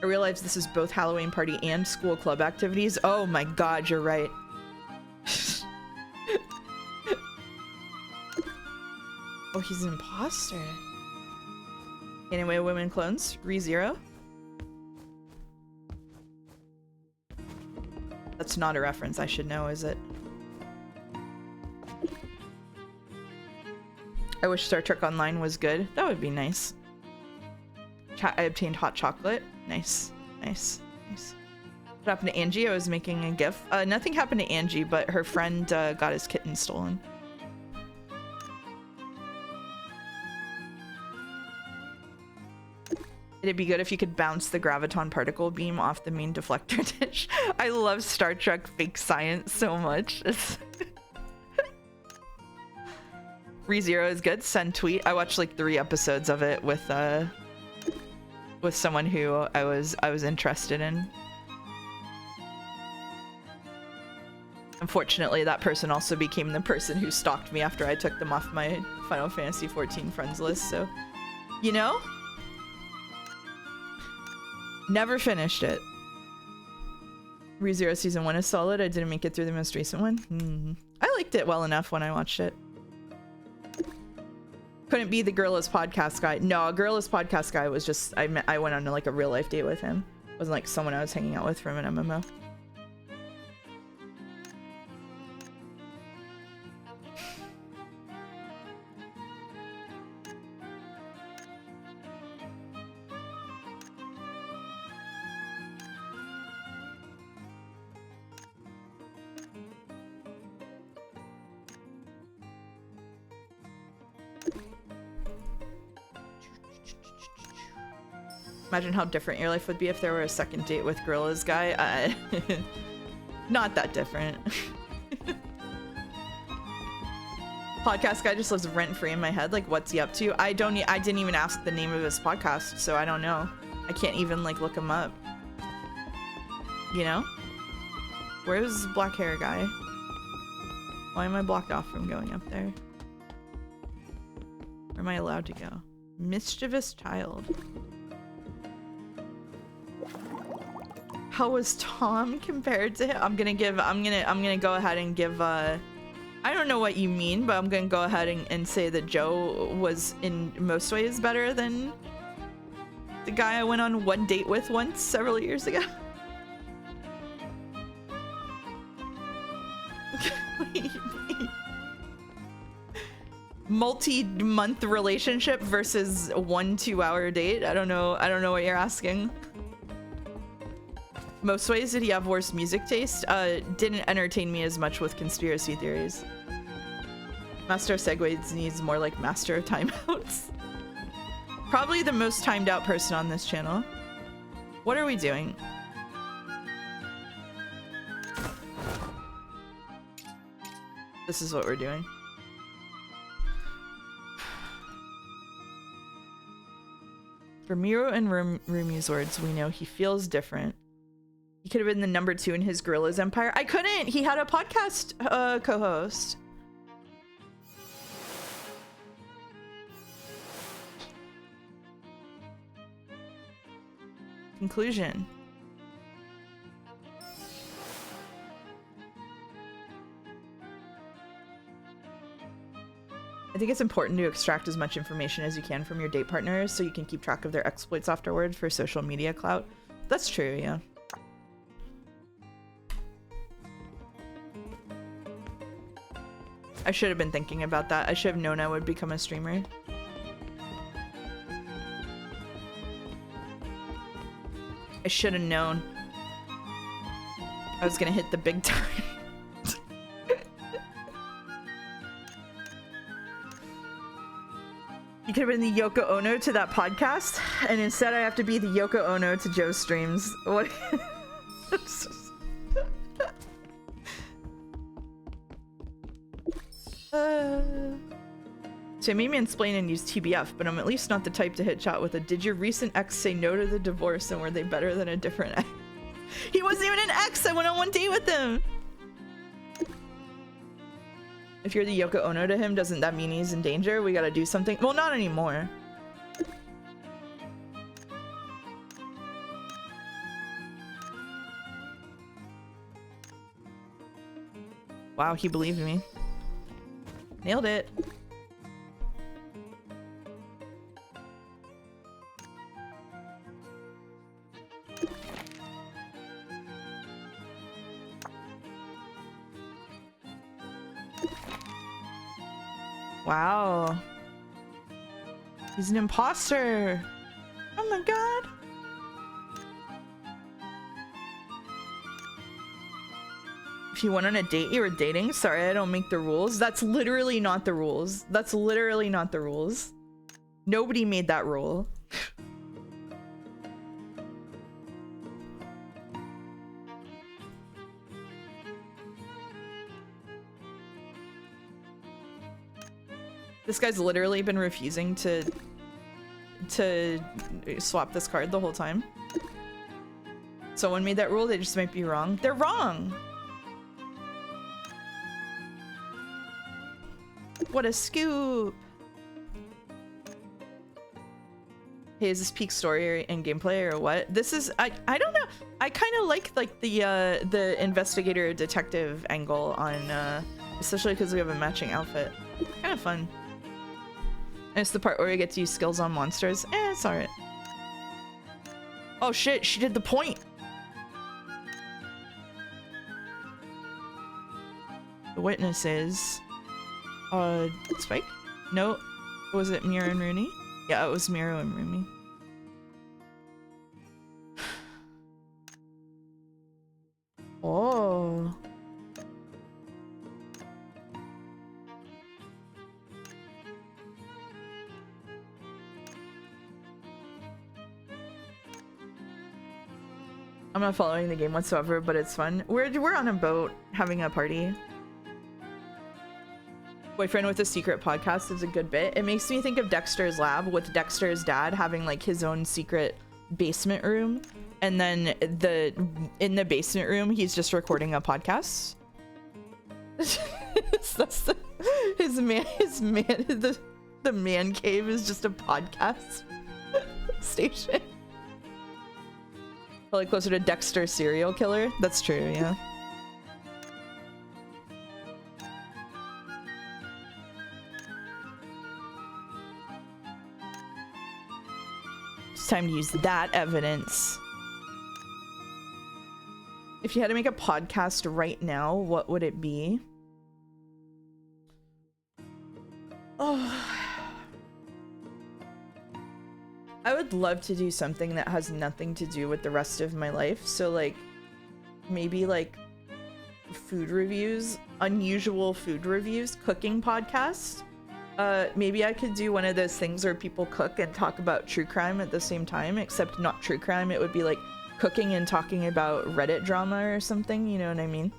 I realize this is both Halloween party and school club activities. Oh my god, you're right. Oh, he's an imposter. Anyway, women clones. ReZero. That's not a reference I should know, is it? I wish Star Trek Online was good. That would be nice. I obtained hot chocolate. Nice. Nice. Nice. What happened to Angie? I was making a GIF. Nothing happened to Angie, but her friend got his kitten stolen. It'd be good if you could bounce the graviton particle beam off the main deflector dish. I love Star Trek fake science so much. ReZero is good. Send tweet. I watched like 3 episodes of it with someone who I was interested in. Unfortunately, that person also became the person who stalked me after I took them off my Final Fantasy XIV friends list. So, you know. Never finished it. ReZero season 1 is solid. I didn't make it through the most recent one. I liked it well enough when I watched it. Couldn't be the Gorillas podcast guy. No, Gorillas podcast guy was just I went on like a real life date with him. It wasn't like someone I was hanging out with from an MMO. Imagine how different your life would be if there were a second date with Gorillas guy. Not that different. Podcast guy just lives rent-free in my head. Like, what's he up to? I didn't even ask the name of his podcast, so I don't know. I can't even like look him up. You know? Where's black hair guy? Why am I blocked off from going up there? Where am I allowed to go? Mischievous child. How was Tom compared to him? I'm gonna go ahead and give I don't know what you mean, but I'm gonna go ahead and say that Joe was in most ways better than the guy I went on one date with once several years ago. Multi-month relationship versus 1 2-hour date. I don't know what you're asking. Most ways did he have worse music taste? Didn't entertain me as much with conspiracy theories. Master of Segways needs more like Master of Timeouts. Probably the most timed out person on this channel. What are we doing? This is what we're doing. For Miro and Rumi's words, we know he feels different. He could have been the number 2 in his Gorillas empire. I couldn't! He had a podcast co-host. Conclusion. I think it's important to extract as much information as you can from your date partners so you can keep track of their exploits afterwards for social media clout. That's true, yeah. I should have been thinking about that. I should have known I would become a streamer. I should have known. I was gonna hit the big time. You could have been the Yoko Ono to that podcast, and instead I have to be the Yoko Ono to Joe's streams. What? So I made me explain and use TBF, but I'm at least not the type to hit shot with a "Did your recent ex say no to the divorce, and were they better than a different ex?" He wasn't even an ex. I went on one date with him. If you're the Yoko Ono to him, doesn't that mean he's in danger? We gotta do something. Well, not anymore. Wow, he believed me. Nailed it. Wow. He's an imposter. Oh my god. If you went on a date, you were dating? Sorry, I don't make the rules. That's literally not the rules. That's literally not the rules. Nobody made that rule. This guy's literally been refusing to swap this card the whole time. Someone made that rule, they just might be wrong. They're wrong! What a scoop! Hey, is this peak story and gameplay or what? This is, I don't know. I kind of like the investigator detective angle on, especially because we have a matching outfit. Kind of fun. And it's the part where we get to use skills on monsters. It's alright. Oh shit, she did the point! The witnesses. Spike? No. Was it Mira and Rooney? Yeah, it was Mira and Rooney. Oh. I'm not following the game whatsoever, but it's fun. We're on a boat having a party. Boyfriend with a secret podcast is a good bit. It makes me think of Dexter's Lab with Dexter's dad having like his own secret basement room, and then in the basement room he's just recording a podcast. That's the man cave is just a podcast station. Probably closer to Dexter serial killer. That's true, yeah. It's time to use that evidence. If you had to make a podcast right now, what would it be? Oh. I would love to do something that has nothing to do with the rest of my life. So like maybe like food reviews, unusual food reviews, cooking podcasts. Maybe I could do one of those things where people cook and talk about true crime at the same time, except not true crime. It would be like cooking and talking about Reddit drama or something, you know what I mean?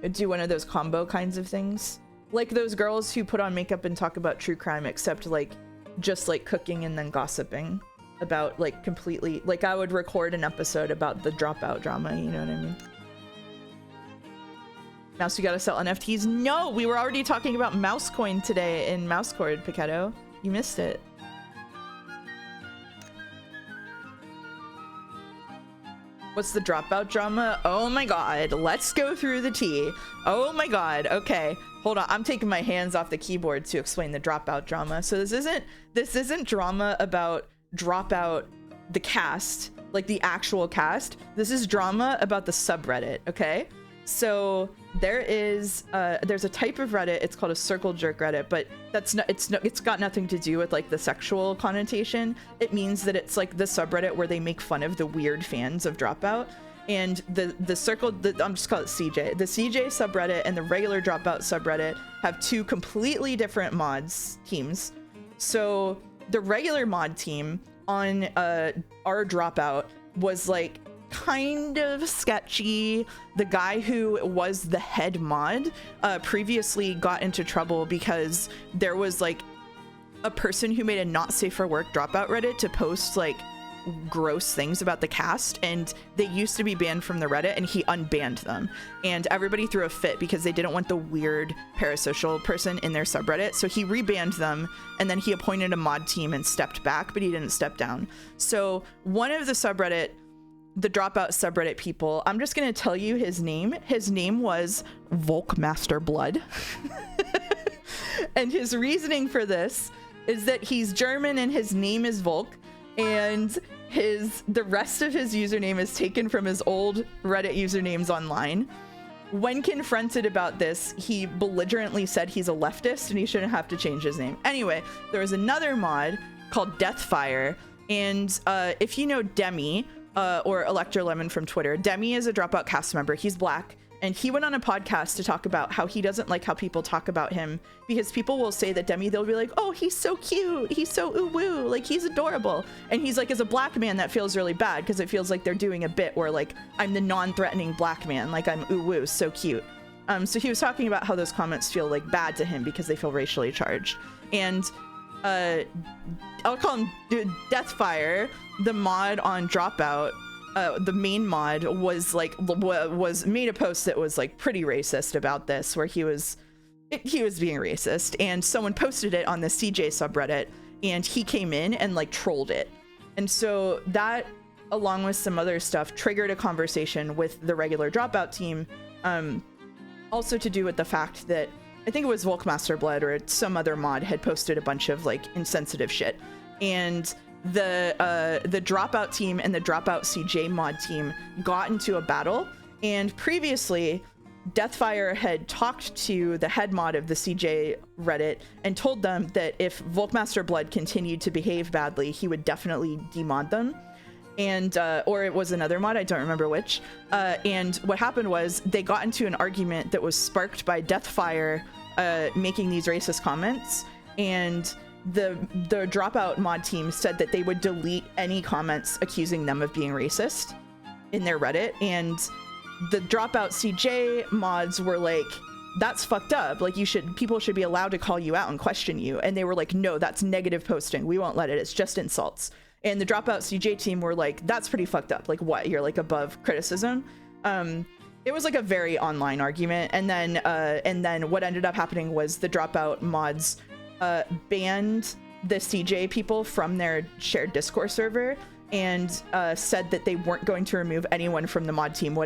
I'd do one of those combo kinds of things. Like those girls who put on makeup and talk about true crime, except like just like cooking and then gossiping about like completely, like I would record an episode about the dropout drama, you know what I mean? Mouse, you gotta sell NFTs? No, we were already talking about mouse coin today in Mousecord, Pichetto. You missed it. What's the dropout drama? Oh my god, let's go through the tea. Oh my god, okay. Hold on, I'm taking my hands off the keyboard to explain the dropout drama. So this isn't drama about Dropout the cast, like the actual cast. This is drama about the subreddit, okay? So there's a type of Reddit, it's called a circle jerk Reddit, but it's got nothing to do with like the sexual connotation. It means that it's like the subreddit where they make fun of the weird fans of Dropout. And the circle, I'm just calling it CJ. The CJ subreddit and the regular Dropout subreddit have two completely different mods teams. So the regular mod team on our Dropout was like kind of sketchy. The guy who was the head mod previously got into trouble because there was like a person who made a not safe for work Dropout Reddit to post like gross things about the cast, and they used to be banned from the Reddit, and he unbanned them, and everybody threw a fit because they didn't want the weird parasocial person in their subreddit. So he rebanned them, and then he appointed a mod team and stepped back, but he didn't step down. So one of the Dropout subreddit people, I'm just gonna tell you his name was Volkmaster Blood. And his reasoning for this is that he's German and his name is Volk, and the rest of his username is taken from his old Reddit usernames online. When confronted about this, he belligerently said he's a leftist and he shouldn't have to change his name. Anyway, there was another mod called Deathfire, and if you know Demi or Electro Lemon from Twitter, Demi is a Dropout cast member. He's black, and he went on a podcast to talk about how he doesn't like how people talk about him, because people will say that Demi, they'll be like, oh, he's so cute, he's so ooh woo, like he's adorable, and he's like, as a black man, that feels really bad because it feels like they're doing a bit where like I'm the non-threatening black man, like I'm ooh woo, so cute. So he was talking about how those comments feel like bad to him because they feel racially charged. And I'll call him Deathfire, the mod on Dropout, the main mod, was like made a post that was like pretty racist about this, where he was being racist, and someone posted it on the CJ subreddit, and he came in and like trolled it. And so that, along with some other stuff, triggered a conversation with the regular Dropout team, also to do with the fact that I think it was Volkmaster Blood or some other mod had posted a bunch of like insensitive shit, and the Dropout team and the Dropout CJ mod team got into a battle. And previously, Deathfire had talked to the head mod of the CJ Reddit and told them that if Volkmaster Blood continued to behave badly, he would definitely demod them. And or it was another mod, I don't remember which. And what happened was they got into an argument that was sparked by Deathfire making these racist comments, and the Dropout mod team said that they would delete any comments accusing them of being racist in their Reddit. And the Dropout CJ mods were like, that's fucked up, like people should be allowed to call you out and question you. And they were like, no, that's negative posting, we won't let it, it's just insults. And the Dropout CJ team were like, that's pretty fucked up, like what, you're like above criticism? It was like a very online argument. And then what ended up happening was the Dropout mods banned the CJ people from their shared Discord server, and said that they weren't going to remove anyone from the mod team,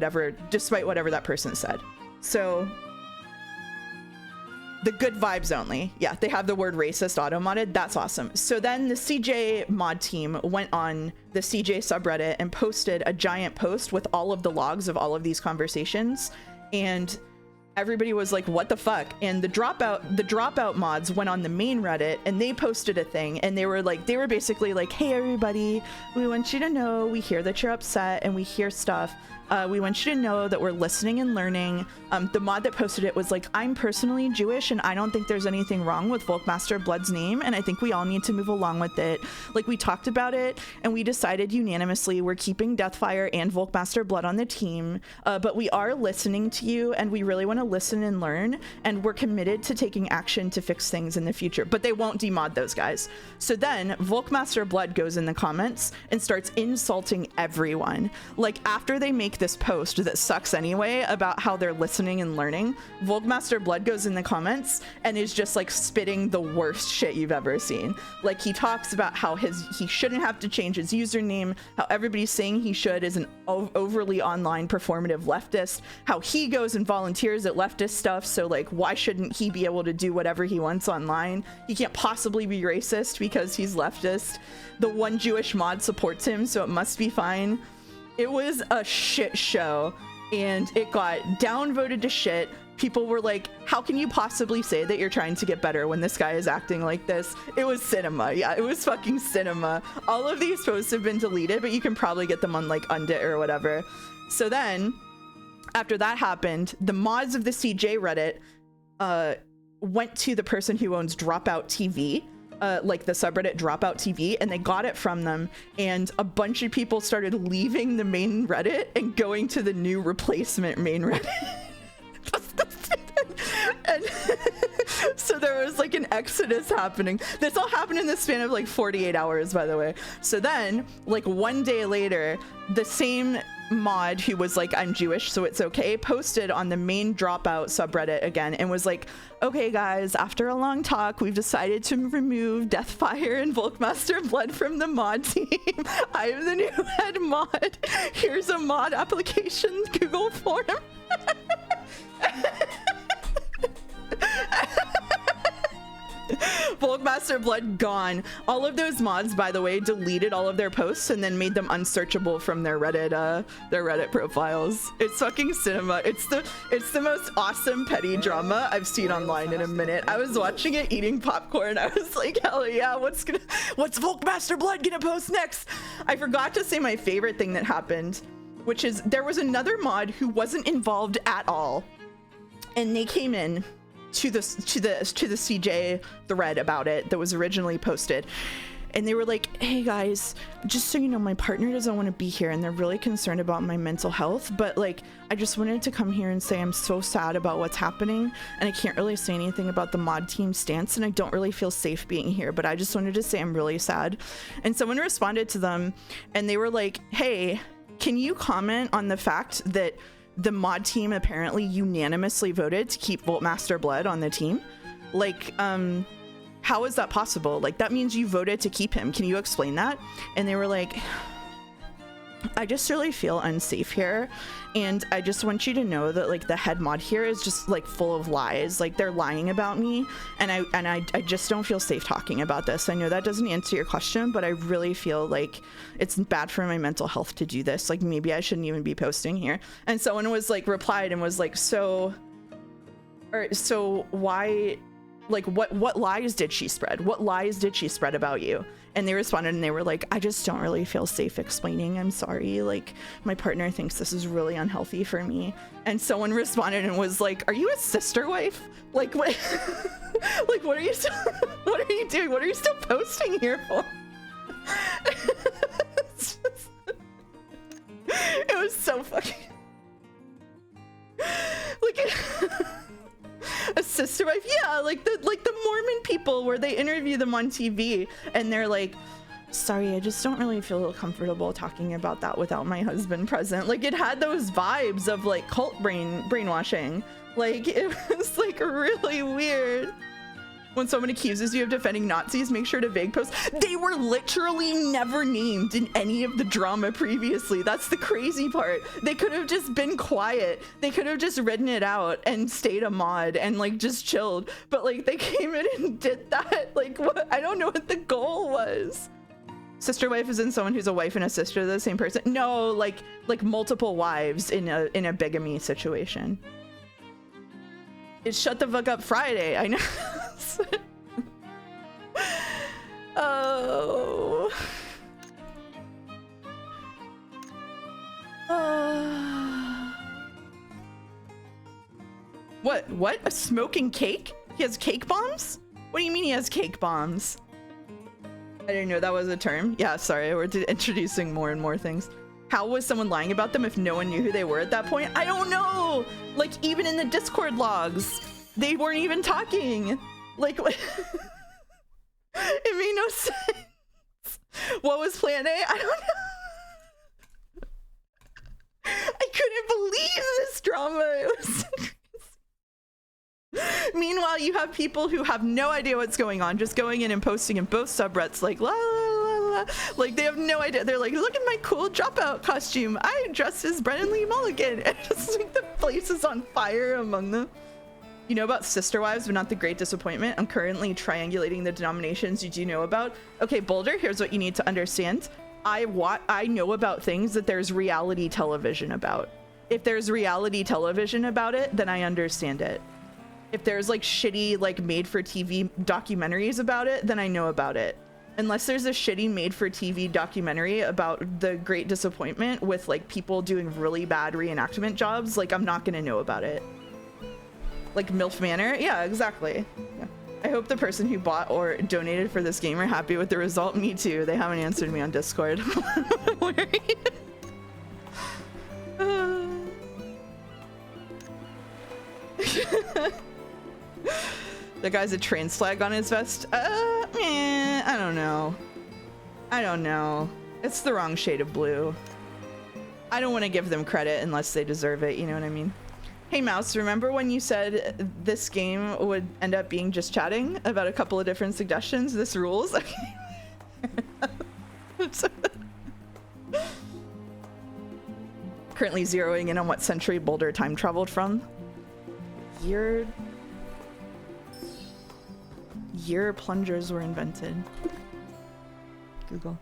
despite whatever that person said. So the good vibes only. Yeah, they have the word racist auto-modded. That's awesome. So then the CJ mod team went on the CJ subreddit and posted a giant post with all of the logs of all of these conversations. And everybody was like, what the fuck? And the dropout mods went on the main Reddit and they posted a thing, and they were basically like, hey everybody, we want you to know we hear that you're upset and we hear stuff. We want you to know that we're listening and learning. The mod that posted it was like, I'm personally Jewish and I don't think there's anything wrong with Volkmaster Blood's name, and I think we all need to move along with it. Like, we talked about it and we decided unanimously we're keeping Deathfire and Volkmaster Blood on the team, but we are listening to you and we really want to listen and learn, and we're committed to taking action to fix things in the future. But they won't demod those guys. So then Volkmaster Blood goes in the comments and starts insulting everyone. Like, after they make this post that sucks anyway about how they're listening and learning, Volkmaster Blood goes in the comments and is just like spitting the worst shit you've ever seen. Like, he talks about how he shouldn't have to change his username, how everybody's saying he should is an overly online performative leftist, how he goes and volunteers at leftist stuff, so like why shouldn't he be able to do whatever he wants online? He can't possibly be racist because he's leftist. The one Jewish mod supports him, so it must be fine. It was a shit show, and it got downvoted to shit. People were like, how can you possibly say that you're trying to get better when this guy is acting like this? It was cinema. Yeah, it was fucking cinema. All of these posts have been deleted, but you can probably get them on like Undit or whatever. So then, after that happened, the mods of the CJ Reddit went to the person who owns Dropout TV, like the subreddit Dropout TV, and they got it from them, and a bunch of people started leaving the main Reddit and going to the new replacement main Reddit. And so there was like an exodus happening. This all happened in the span of like 48 hours, by the way. So then, like one day later, the same mod who was like, I'm Jewish, so it's okay, posted on the main Dropout subreddit again and was like, okay guys, after a long talk, we've decided to remove Deathfire and Volkmaster Blood from the mod team. I am the new head mod. Here's a mod application Google form. Volkmaster Blood gone. All of those mods, by the way, deleted all of their posts and then made them unsearchable from their Reddit profiles. It's fucking cinema. It's the most awesome petty drama I've seen online in a minute. I was watching it eating popcorn. I was like, hell yeah, what's Volkmaster Blood gonna post next? I forgot to say my favorite thing that happened. which is there was another mod who wasn't involved at all, and they came in to the CJ thread about it that was originally posted, and they were like, hey guys, just so you know, my partner doesn't want to be here and they're really concerned about my mental health, but like I just wanted to come here and say I'm so sad about what's happening, and I can't really say anything about the mod team stance, and I don't really feel safe being here, but I just wanted to say I'm really sad. And someone responded to them and they were like, hey, can you comment on the fact that the mod team apparently unanimously voted to keep Voltmaster Blood on the team? Like, how is that possible? Like, that means you voted to keep him. Can you explain that? And they were like, I just really feel unsafe here, and I just want you to know that like the head mod here is just like full of lies. Like, they're lying about me, and I just don't feel safe talking about this. I know that doesn't answer your question, but I really feel like it's bad for my mental health to do this. Like, maybe I shouldn't even be posting here. And someone was like replied and was like, so why, like what lies did she spread? What lies did she spread about you? And they responded and they were like, I just don't really feel safe explaining. I'm sorry. Like, my partner thinks this is really unhealthy for me. And someone responded and was like, are you a sister wife? Like, what? Like, what are you doing? What are you still posting here for? It was so fucking like a sister wife. Yeah, like the Mormon people where they interview them on TV and they're like, sorry, I just don't really feel comfortable talking about that without my husband present. Like, it had those vibes of like cult brainwashing. Like, it was like really weird. When someone accuses you of defending Nazis, make sure to vague post. They were literally never named in any of the drama previously. That's the crazy part. They could have just been quiet. They could have just written it out and stayed a mod and like just chilled. But like they came in and did that. Like, what? I don't know what the goal was. Sister wife isn't someone who's a wife and a sister to the same person. No, like multiple wives in a bigamy situation. It's Shut the Fuck Up Friday. I know. Oh. What? A smoking cake? He has cake bombs? What do you mean he has cake bombs? I didn't know that was a term. Yeah, sorry, we're introducing more and more things. How was someone lying about them if no one knew who they were at that point? I don't know! Like, even in the Discord logs, they weren't even talking. Like, what? It made no sense. What was plan A? I don't know. I couldn't believe this drama. It was so crazy. Meanwhile, you have people who have no idea what's going on, just going in and posting in both subreddits like, la la la la. Like, they have no idea. They're like, look at my cool dropout costume. I dressed as Brennan Lee Mulligan. And just like the place is on fire among them. You know about sister wives, but not the Great Disappointment? I'm currently triangulating the denominations you do know about. Okay, Boulder, here's what you need to understand. I know about things that there's reality television about. If there's reality television about it, then I understand it. If there's like shitty, like made for TV documentaries about it, then I know about it. Unless there's a shitty made for TV documentary about the Great Disappointment with like people doing really bad reenactment jobs, like I'm not gonna know about it. Like MILF Manor? Yeah, exactly. Yeah. I hope the person who bought or donated for this game are happy with the result. Me too. They haven't answered me on Discord. I'm worried. The guy's a trans flag on his vest. I don't know. I don't know. It's the wrong shade of blue. I don't want to give them credit unless they deserve it. You know what I mean? Hey Mouse, remember when you said this game would end up being just chatting about a couple of different suggestions? This rules. Currently zeroing in on what century Boulder time traveled from. Year plungers were invented. Google.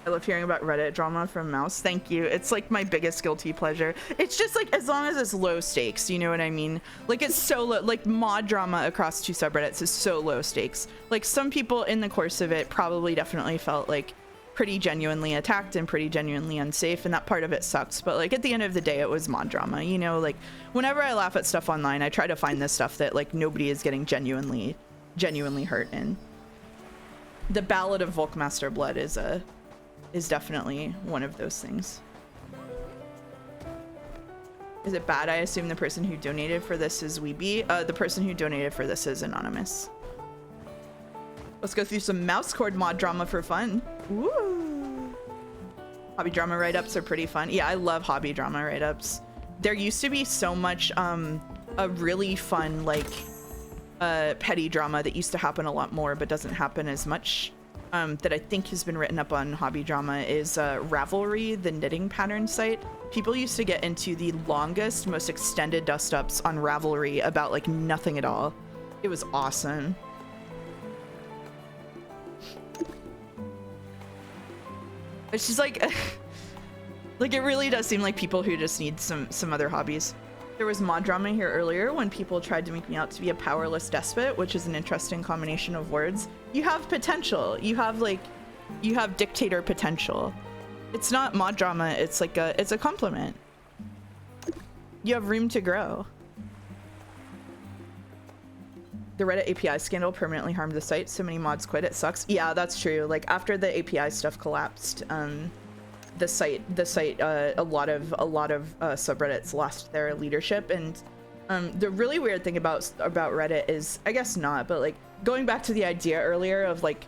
I love hearing about Reddit drama from Mouse. Thank you. It's like my biggest guilty pleasure. It's just like, as long as it's low stakes, you know what I mean? Like it's so low, like mod drama across 2 subreddits is so low stakes. Like some people in the course of it probably definitely felt like pretty genuinely attacked and pretty genuinely unsafe, and that part of it sucks. But like at the end of the day, it was mod drama, you know? Like whenever I laugh at stuff online, I try to find this stuff that like nobody is getting genuinely hurt in. The Ballad of Volkmaster Blood is definitely one of those things. Is it bad? I assume the person who donated for this is Weeby. The person who donated for this is anonymous. Let's go through some mouse cord mod drama for fun. Woo! Hobby drama write-ups are pretty fun. Yeah, I love hobby drama write-ups. There used to be so much a really fun like petty drama that used to happen a lot more but doesn't happen as much. That I think has been written up on hobby drama is Ravelry, the knitting pattern site. People used to get into the longest, most extended dust-ups on Ravelry about like nothing at all. It was awesome. It's just like, like it really does seem like people who just need some other hobbies. There was mod drama here earlier when people tried to make me out to be a powerless despot, which is an interesting combination of words. You have potential. You have dictator potential. It's not mod drama. It's like it's a compliment. You have room to grow. The Reddit API scandal permanently harmed the site. So many mods quit. It sucks. Yeah, that's true. Like after the API stuff collapsed, the site a lot of subreddits lost their leadership. And the really weird thing about Reddit is, I guess not, but like going back to the idea earlier of like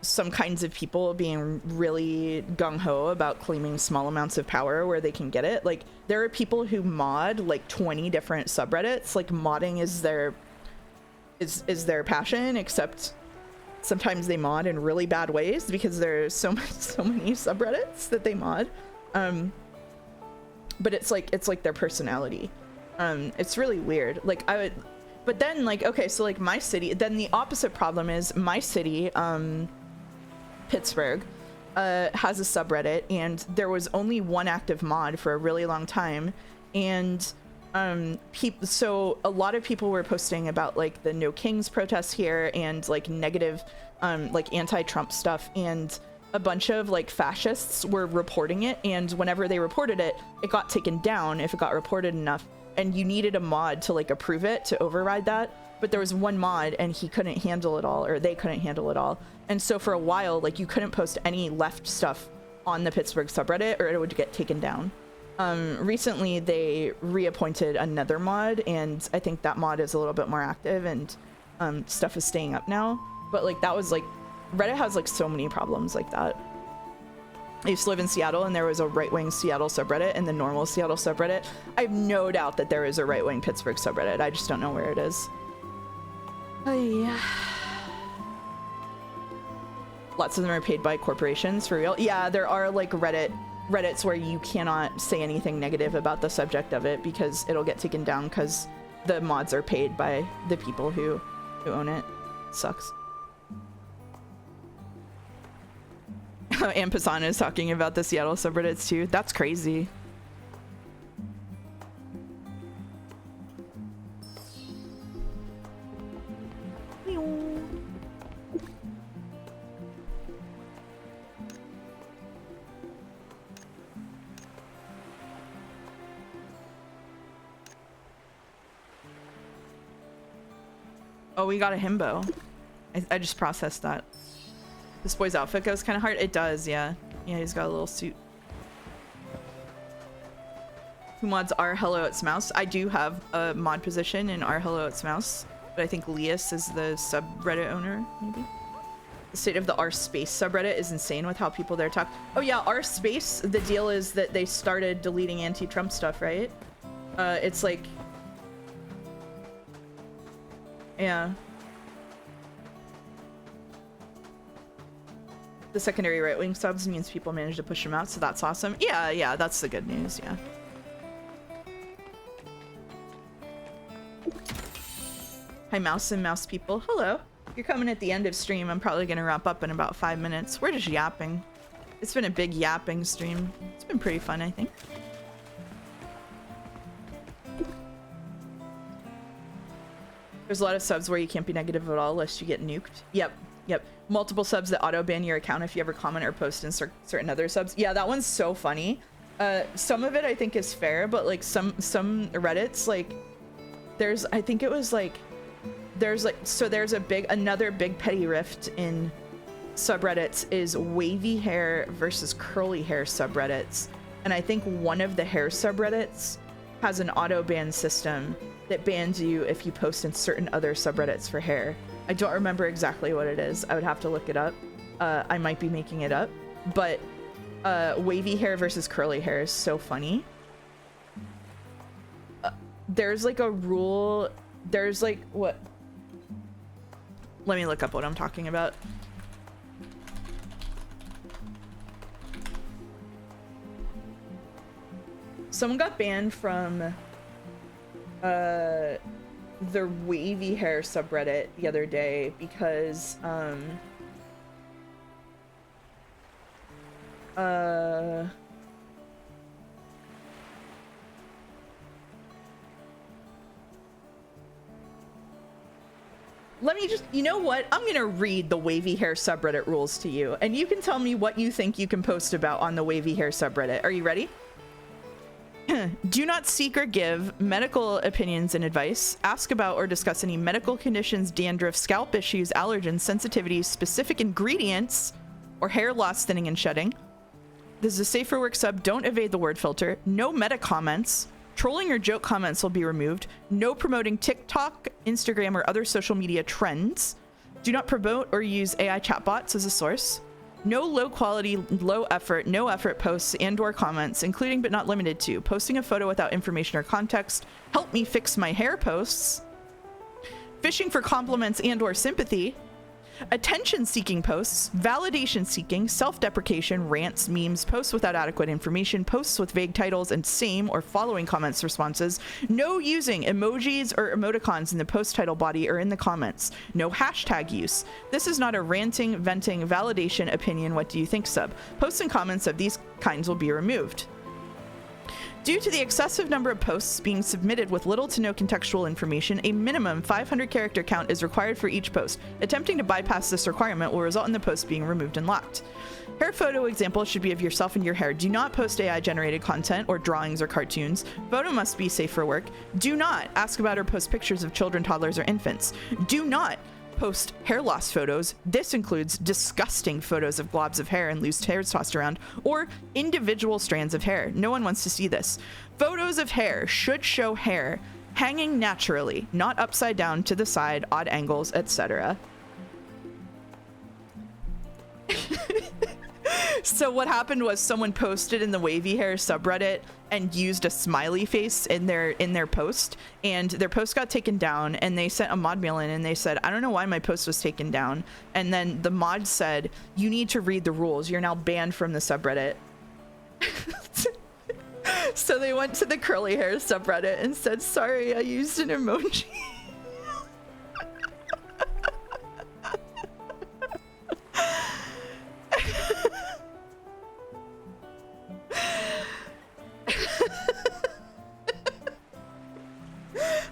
some kinds of people being really gung-ho about claiming small amounts of power where they can get it. Like there are people who mod like 20 different subreddits. Like modding is their passion, except sometimes they mod in really bad ways because there's so many subreddits that they mod. But it's like their personality. It's really weird. Like but then like, okay, so like my city, then the opposite problem is my city, Pittsburgh, has a subreddit, and there was only one active mod for a really long time. And so a lot of people were posting about like the No Kings protests here and like negative like anti-Trump stuff, and a bunch of like fascists were reporting it, and whenever they reported it, it got taken down if it got reported enough, and you needed a mod to like approve it to override that. But there was one mod and he couldn't handle it all, or they couldn't handle it all. And so for a while, like you couldn't post any left stuff on the Pittsburgh subreddit or it would get taken down. Recently they reappointed another mod, and I think that mod is a little bit more active, and stuff is staying up now. But like that was like, Reddit has like so many problems like that. I used to live in Seattle, and there was a right-wing Seattle subreddit and the normal Seattle subreddit. I have no doubt that there is a right-wing Pittsburgh subreddit. I just don't know where it is. Oh yeah. Lots of them are paid by corporations for real. Yeah, there are like Reddits where you cannot say anything negative about the subject of it because it'll get taken down because the mods are paid by the people who own it. Sucks. And Pisana is talking about the Seattle subreddits too. That's crazy. Oh, we got a himbo. I just processed that. This boy's outfit goes kind of hard. It does, yeah. Yeah, he's got a little suit. Who mods R Hello It's Mouse? I do have a mod position in R Hello It's Mouse, but I think Lias is the subreddit owner, maybe? The state of the R Space subreddit is insane with how people there talk. Oh yeah, R Space, the deal is that they started deleting anti-Trump stuff, right? It's like... Yeah. The secondary right-wing subs means people manage to push them out, so that's awesome. Yeah, that's the good news, yeah. Hi, Mouse and Mouse people. Hello. You're coming at the end of stream. I'm probably gonna wrap up in about 5 minutes. We're just yapping. It's been a big yapping stream. It's been pretty fun, I think. There's a lot of subs where you can't be negative at all unless you get nuked. Yep. Multiple subs that auto ban your account if you ever comment or post in certain other subs. Yeah, that one's so funny. Some of it I think is fair, but like some Reddits, like there's, I think it was like, there's another big petty rift in subreddits is wavy hair versus curly hair subreddits. And I think one of the hair subreddits has an auto ban system that bans you if you post in certain other subreddits for hair. I don't remember exactly what it is. I would have to look it up. I might be making it up, but wavy hair versus curly hair is so funny. There's like a rule. There's like what? Let me look up what I'm talking about. Someone got banned from the wavy hair subreddit the other day because let me just, you know what? I'm gonna read the wavy hair subreddit rules to you, and you can tell me what you think you can post about on the wavy hair subreddit. Are you ready? Do not seek or give medical opinions and advice. Ask about or discuss any medical conditions, dandruff, scalp issues, allergens, sensitivities, specific ingredients, or hair loss, thinning, and shedding. This is a safe for work sub. Don't evade the word filter. No meta comments. Trolling or joke comments will be removed. No promoting TikTok, Instagram, or other social media trends. Do not promote or use AI chatbots as a source. No low quality, low effort, no effort posts and/or comments, including but not limited to posting a photo without information or context, help me fix my hair posts, fishing for compliments and/or sympathy, attention-seeking posts, validation-seeking, self-deprecation, rants, memes, posts without adequate information, posts with vague titles and same or following comments responses, no using emojis or emoticons in the post title body or in the comments, no hashtag use. This is not a ranting, venting, validation, opinion, what do you think sub. Posts and comments of these kinds will be removed. Due to the excessive number of posts being submitted with little to no contextual information, a minimum 500 character count is required for each post. Attempting to bypass this requirement will result in the post being removed and locked. Hair photo example should be of yourself and your hair. Do not post AI generated content or drawings or cartoons. Photo must be safe for work. Do not ask about or post pictures of children, toddlers, or infants. Do not post hair loss photos. This includes disgusting photos of globs of hair and loose hairs tossed around, or individual strands of hair. No one wants to see this. Photos of hair should show hair hanging naturally, not upside down, to the side, odd angles, etc. So what happened was someone posted in the wavy hair subreddit and used a smiley face in their post, and their post got taken down, and they sent a mod mail in and they said, I don't know why my post was taken down. And then the mod said, you need to read the rules. You're now banned from the subreddit. So they went to the curly hair subreddit and said, sorry, I used an emoji.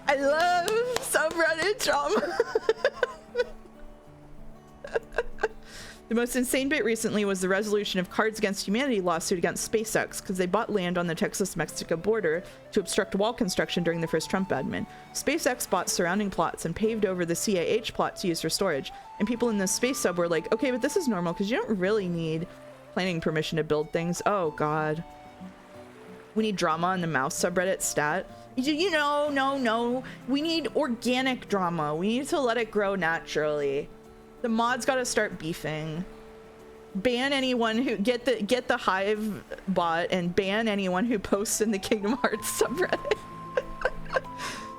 I love subreddit drama. The most insane bit recently was the resolution of Cards Against Humanity lawsuit against SpaceX because they bought land on the Texas-Mexico border to obstruct wall construction during the first Trump admin. SpaceX bought surrounding plots and paved over the CAH plot to use for storage. And people in the space sub were like, okay, but this is normal because you don't really need planning permission to build things. Oh, God. We need drama on the mouse subreddit stat. You know, no. We need organic drama. We need to let it grow naturally. The mods got to start beefing. Ban anyone who get the Hive bot and ban anyone who posts in the Kingdom Hearts subreddit.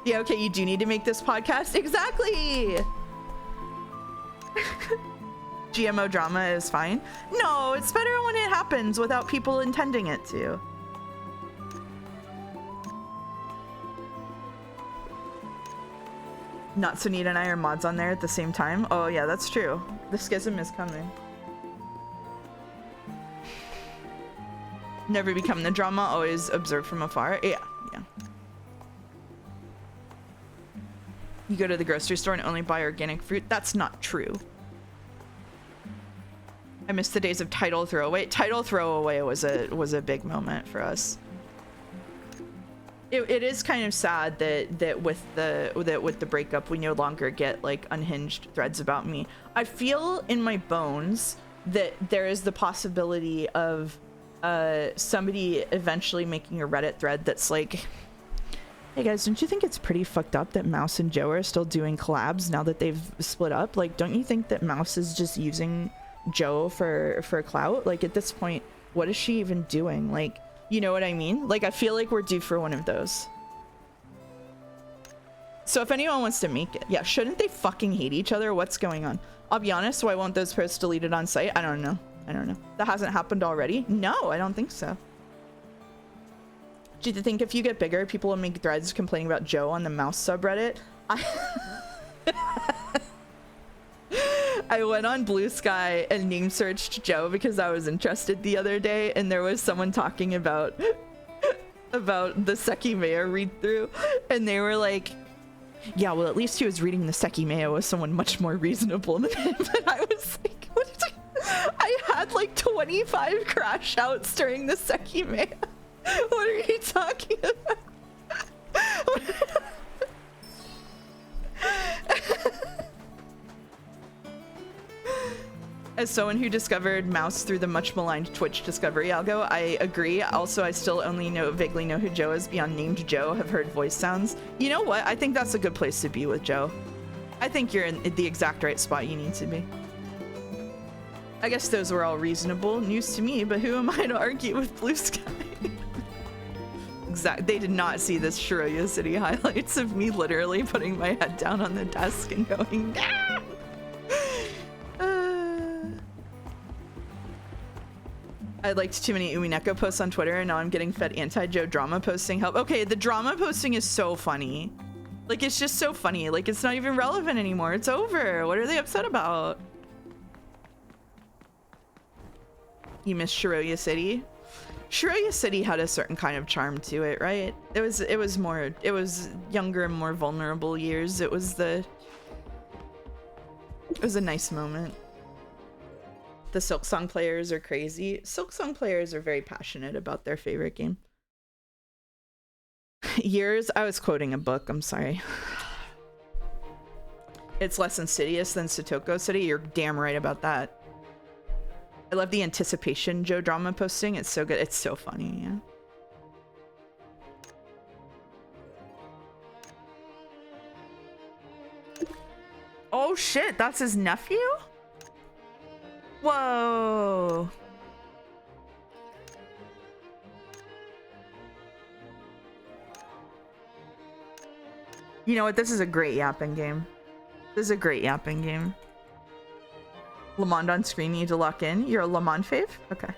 Yeah, okay, you do need to make this podcast. Exactly. GMO drama is fine. No, it's better when it happens without people intending it to. Not Sunita and I are mods on there at the same time. Oh yeah, that's true. The schism is coming. Never become the drama, always observe from afar. Yeah, yeah. You go to the grocery store and only buy organic fruit. That's not true. I miss the days of title throwaway. Title throwaway was a big moment for us. It is kind of sad that with the breakup we no longer get like unhinged threads about me. I feel in my bones that there is the possibility of somebody eventually making a Reddit thread that's like, hey guys, don't you think it's pretty fucked up that Mouse and Joe are still doing collabs now that they've split up? Like, don't you think that Mouse is just using Joe for clout? Like, at this point, what is she even doing? Like, you know what I mean? Like, I feel like we're due for one of those. So if anyone wants to make it, yeah, shouldn't they fucking hate each other? What's going on? I'll be honest, why won't those posts deleted on site? I don't know. I don't know. That hasn't happened already? No, I don't think so. Do you think if you get bigger, people will make threads complaining about Joe on the Mouse subreddit? I went on Blue Sky and name searched Joe because I was interested the other day, and there was someone talking about the Seki Maya read through, and they were like, yeah, well, at least he was reading the Seki Maya with someone much more reasonable than him. And I was like, what did I had like 25 crash outs during the Seki Maya. What are you talking about? As someone who discovered Mouse through the much maligned Twitch discovery algo, I agree. Also, I still only vaguely know who Joe is beyond named Joe, have heard voice sounds. You know what? I think that's a good place to be with Joe. I think you're in the exact right spot you need to be. I guess those were all reasonable news to me, but who am I to argue with Blue Sky? Exactly. They did not see this Shiroya City highlights of me literally putting my head down on the desk and going, ah! I liked too many Umineko posts on Twitter, and now I'm getting fed anti-Joe drama posting help. Okay, the drama posting is so funny. Like, it's just so funny. Like, it's not even relevant anymore. It's over. What are they upset about? You miss Shiroya City? Shiroya City had a certain kind of charm to it, right? It was younger and more vulnerable years. It was a nice moment. The Silksong players are crazy. Silksong players are very passionate about their favorite game. Years? I was quoting a book. I'm sorry. It's less insidious than Satoko City. You're damn right about that. I love the anticipation Joe drama posting. It's so good. It's so funny. Yeah. Oh shit, that's his nephew? Whoa. You know what? This is a great yapping game. This is a great yapping game. Lamond on screen, need to lock in. You're a Lamond fave? Okay.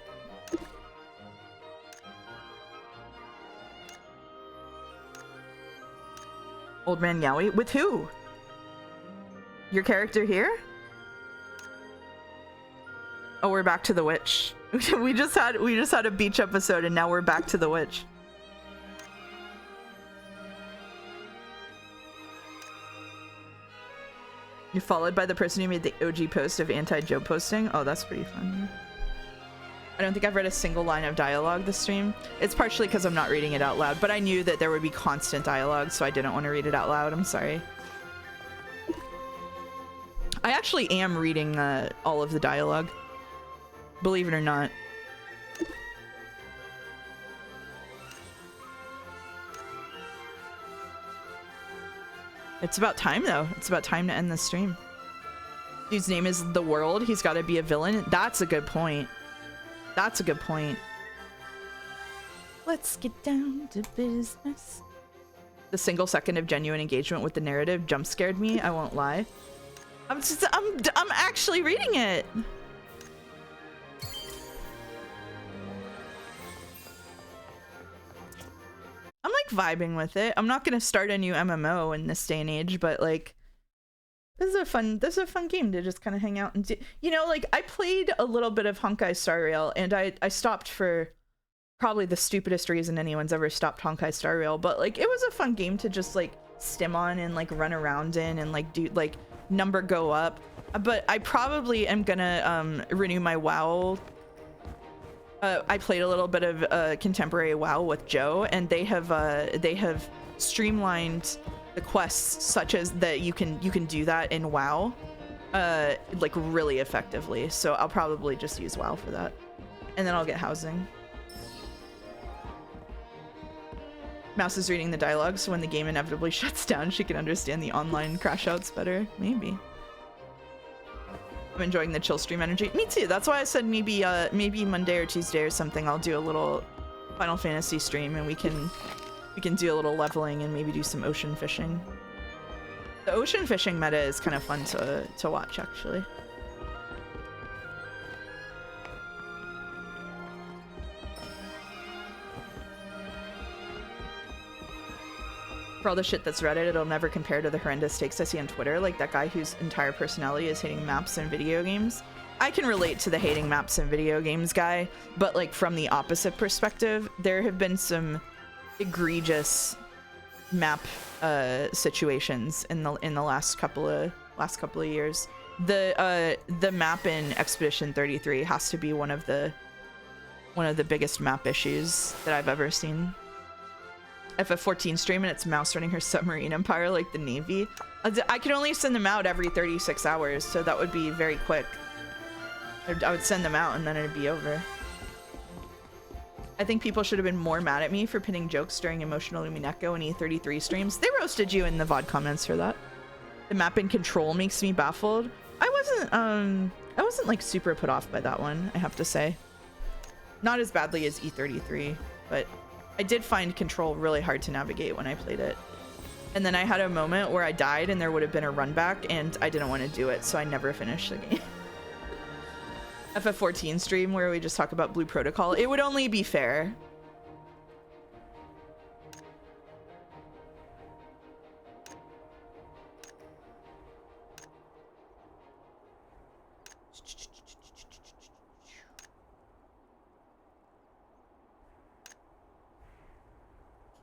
Old Man Yowie? With who? Your character here? Oh, we're back to the witch. we just had a beach episode and now we're back to the witch. You're followed by the person who made the OG post of anti-Joe posting. Oh, that's pretty fun. I don't think I've read a single line of dialogue this stream. It's partially because I'm not reading it out loud, but I knew that there would be constant dialogue, so I didn't want to read it out loud. I'm sorry. I actually am reading all of the dialogue. Believe it or not. It's about time, though. It's about time to end the stream. Dude's name is The World. He's got to be a villain. That's a good point. That's a good point. Let's get down to business. The single second of genuine engagement with the narrative jump scared me. I won't lie. I'm actually reading it. I'm like vibing with it. I'm not gonna start a new MMO in this day and age, but like this is a fun game to just kind of hang out and do. You know, like I played a little bit of Honkai Star Rail and I stopped for probably the stupidest reason anyone's ever stopped Honkai Star Rail, but like it was a fun game to just like stim on and like run around in and like do like number go up. But I probably am gonna renew my WoW. I played a little bit of contemporary WoW with Joe, and they have streamlined the quests such as that you can do that in WoW like really effectively. So I'll probably just use WoW for that, and then I'll get housing. Mouse is reading the dialogue, so when the game inevitably shuts down, she can understand the online crash outs better. Maybe. I'm enjoying the chill stream energy. Me too. That's why I said maybe maybe Monday or Tuesday or something I'll do a little Final Fantasy stream, and we can do a little leveling and maybe do some ocean fishing. The ocean fishing meta is kind of fun to watch, actually. For all the shit that's Reddit, it'll never compare to the horrendous takes I see on Twitter, like that guy whose entire personality is hating maps and video games. I can relate to the hating maps and video games guy, but like from the opposite perspective, there have been some egregious map situations in the last couple of years. The map in Expedition 33 has to be one of the biggest map issues that I've ever seen. FF14 stream and it's Mouse running her submarine empire like the Navy. I can only send them out every 36 hours, so that would be very quick. I would send them out and then it'd be over. I think people should have been more mad at me for pinning jokes during Emotional Lumineko and E33 streams. They roasted you in the VOD comments for that. The map in Control makes me baffled. I wasn't like super put off by that one, I have to say. Not as badly as E33, but I did find Control really hard to navigate when I played it. And then I had a moment where I died and there would have been a run back and I didn't want to do it, so I never finished the game. FF14 stream where we just talk about Blue Protocol, it would only be fair.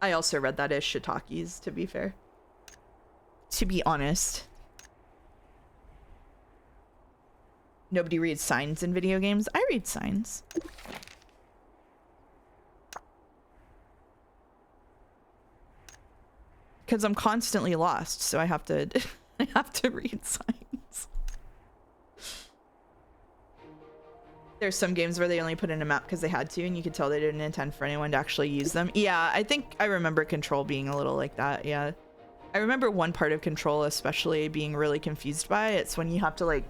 I also read that as shiitakes, to be fair. To be honest. Nobody reads signs in video games. I read signs. Because I'm constantly lost, so I have to I have to read signs. There's some games where they only put in a map because they had to, and you could tell they didn't intend for anyone to actually use them. Yeah, I think I remember Control being a little like that, yeah. I remember one part of Control especially being really confused by. It's when you have to like...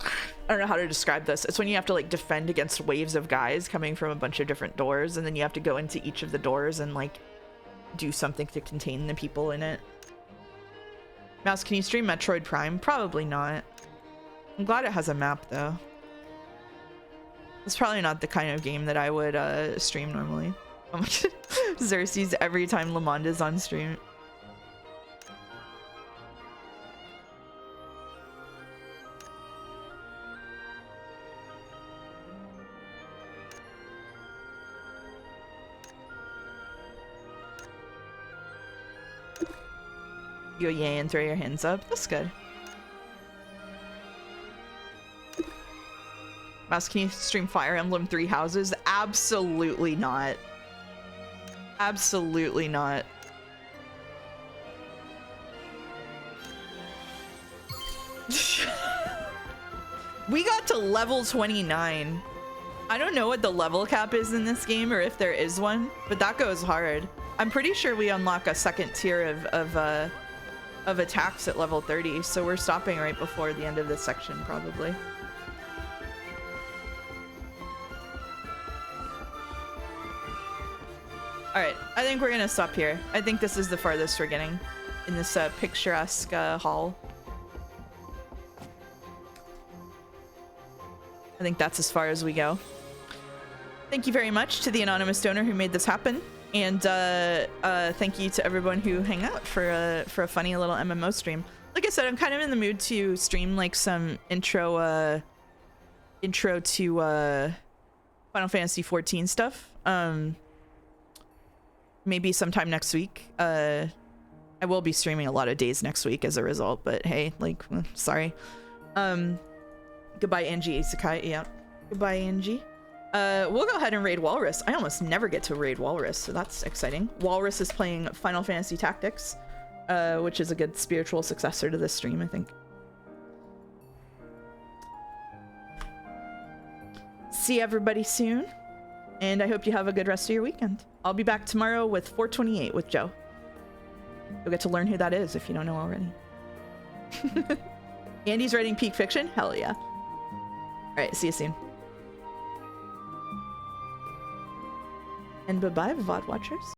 I don't know how to describe this. It's when you have to like defend against waves of guys coming from a bunch of different doors, and then you have to go into each of the doors and like do something to contain the people in it. Mouse, can you stream Metroid Prime? Probably not. I'm glad it has a map, though. It's probably not the kind of game that I would stream normally. How much Xerxes every time Lamond is on stream. Go yay and throw your hands up. That's good. Mouse, can you stream Fire Emblem 3 Houses? Absolutely not. Absolutely not. We got to level 29. I don't know what the level cap is in this game or if there is one, but that goes hard. I'm pretty sure we unlock a second tier of attacks at level 30, so we're stopping right before the end of this section probably. Alright, I think we're gonna stop here. I think this is the farthest we're getting in this picturesque hall. I think that's as far as we go. Thank you very much to the anonymous donor who made this happen. And thank you to everyone who hang out for a funny little MMO stream. Like I said, I'm kind of in the mood to stream like some intro to Final Fantasy 14 stuff. Maybe sometime next week. I will be streaming a lot of days next week as a result, but hey, like, sorry. Goodbye, Angie Isekai. Yeah. Goodbye, Angie. We'll go ahead and raid Walrus. I almost never get to raid Walrus, so that's exciting. Walrus is playing Final Fantasy Tactics, which is a good spiritual successor to this stream, I think. See everybody soon, and I hope you have a good rest of your weekend. I'll be back tomorrow with 428 with Joe. You'll get to learn who that is if you don't know already. Andy's writing peak fiction? Hell yeah. All right, see you soon. And bye-bye, VOD watchers.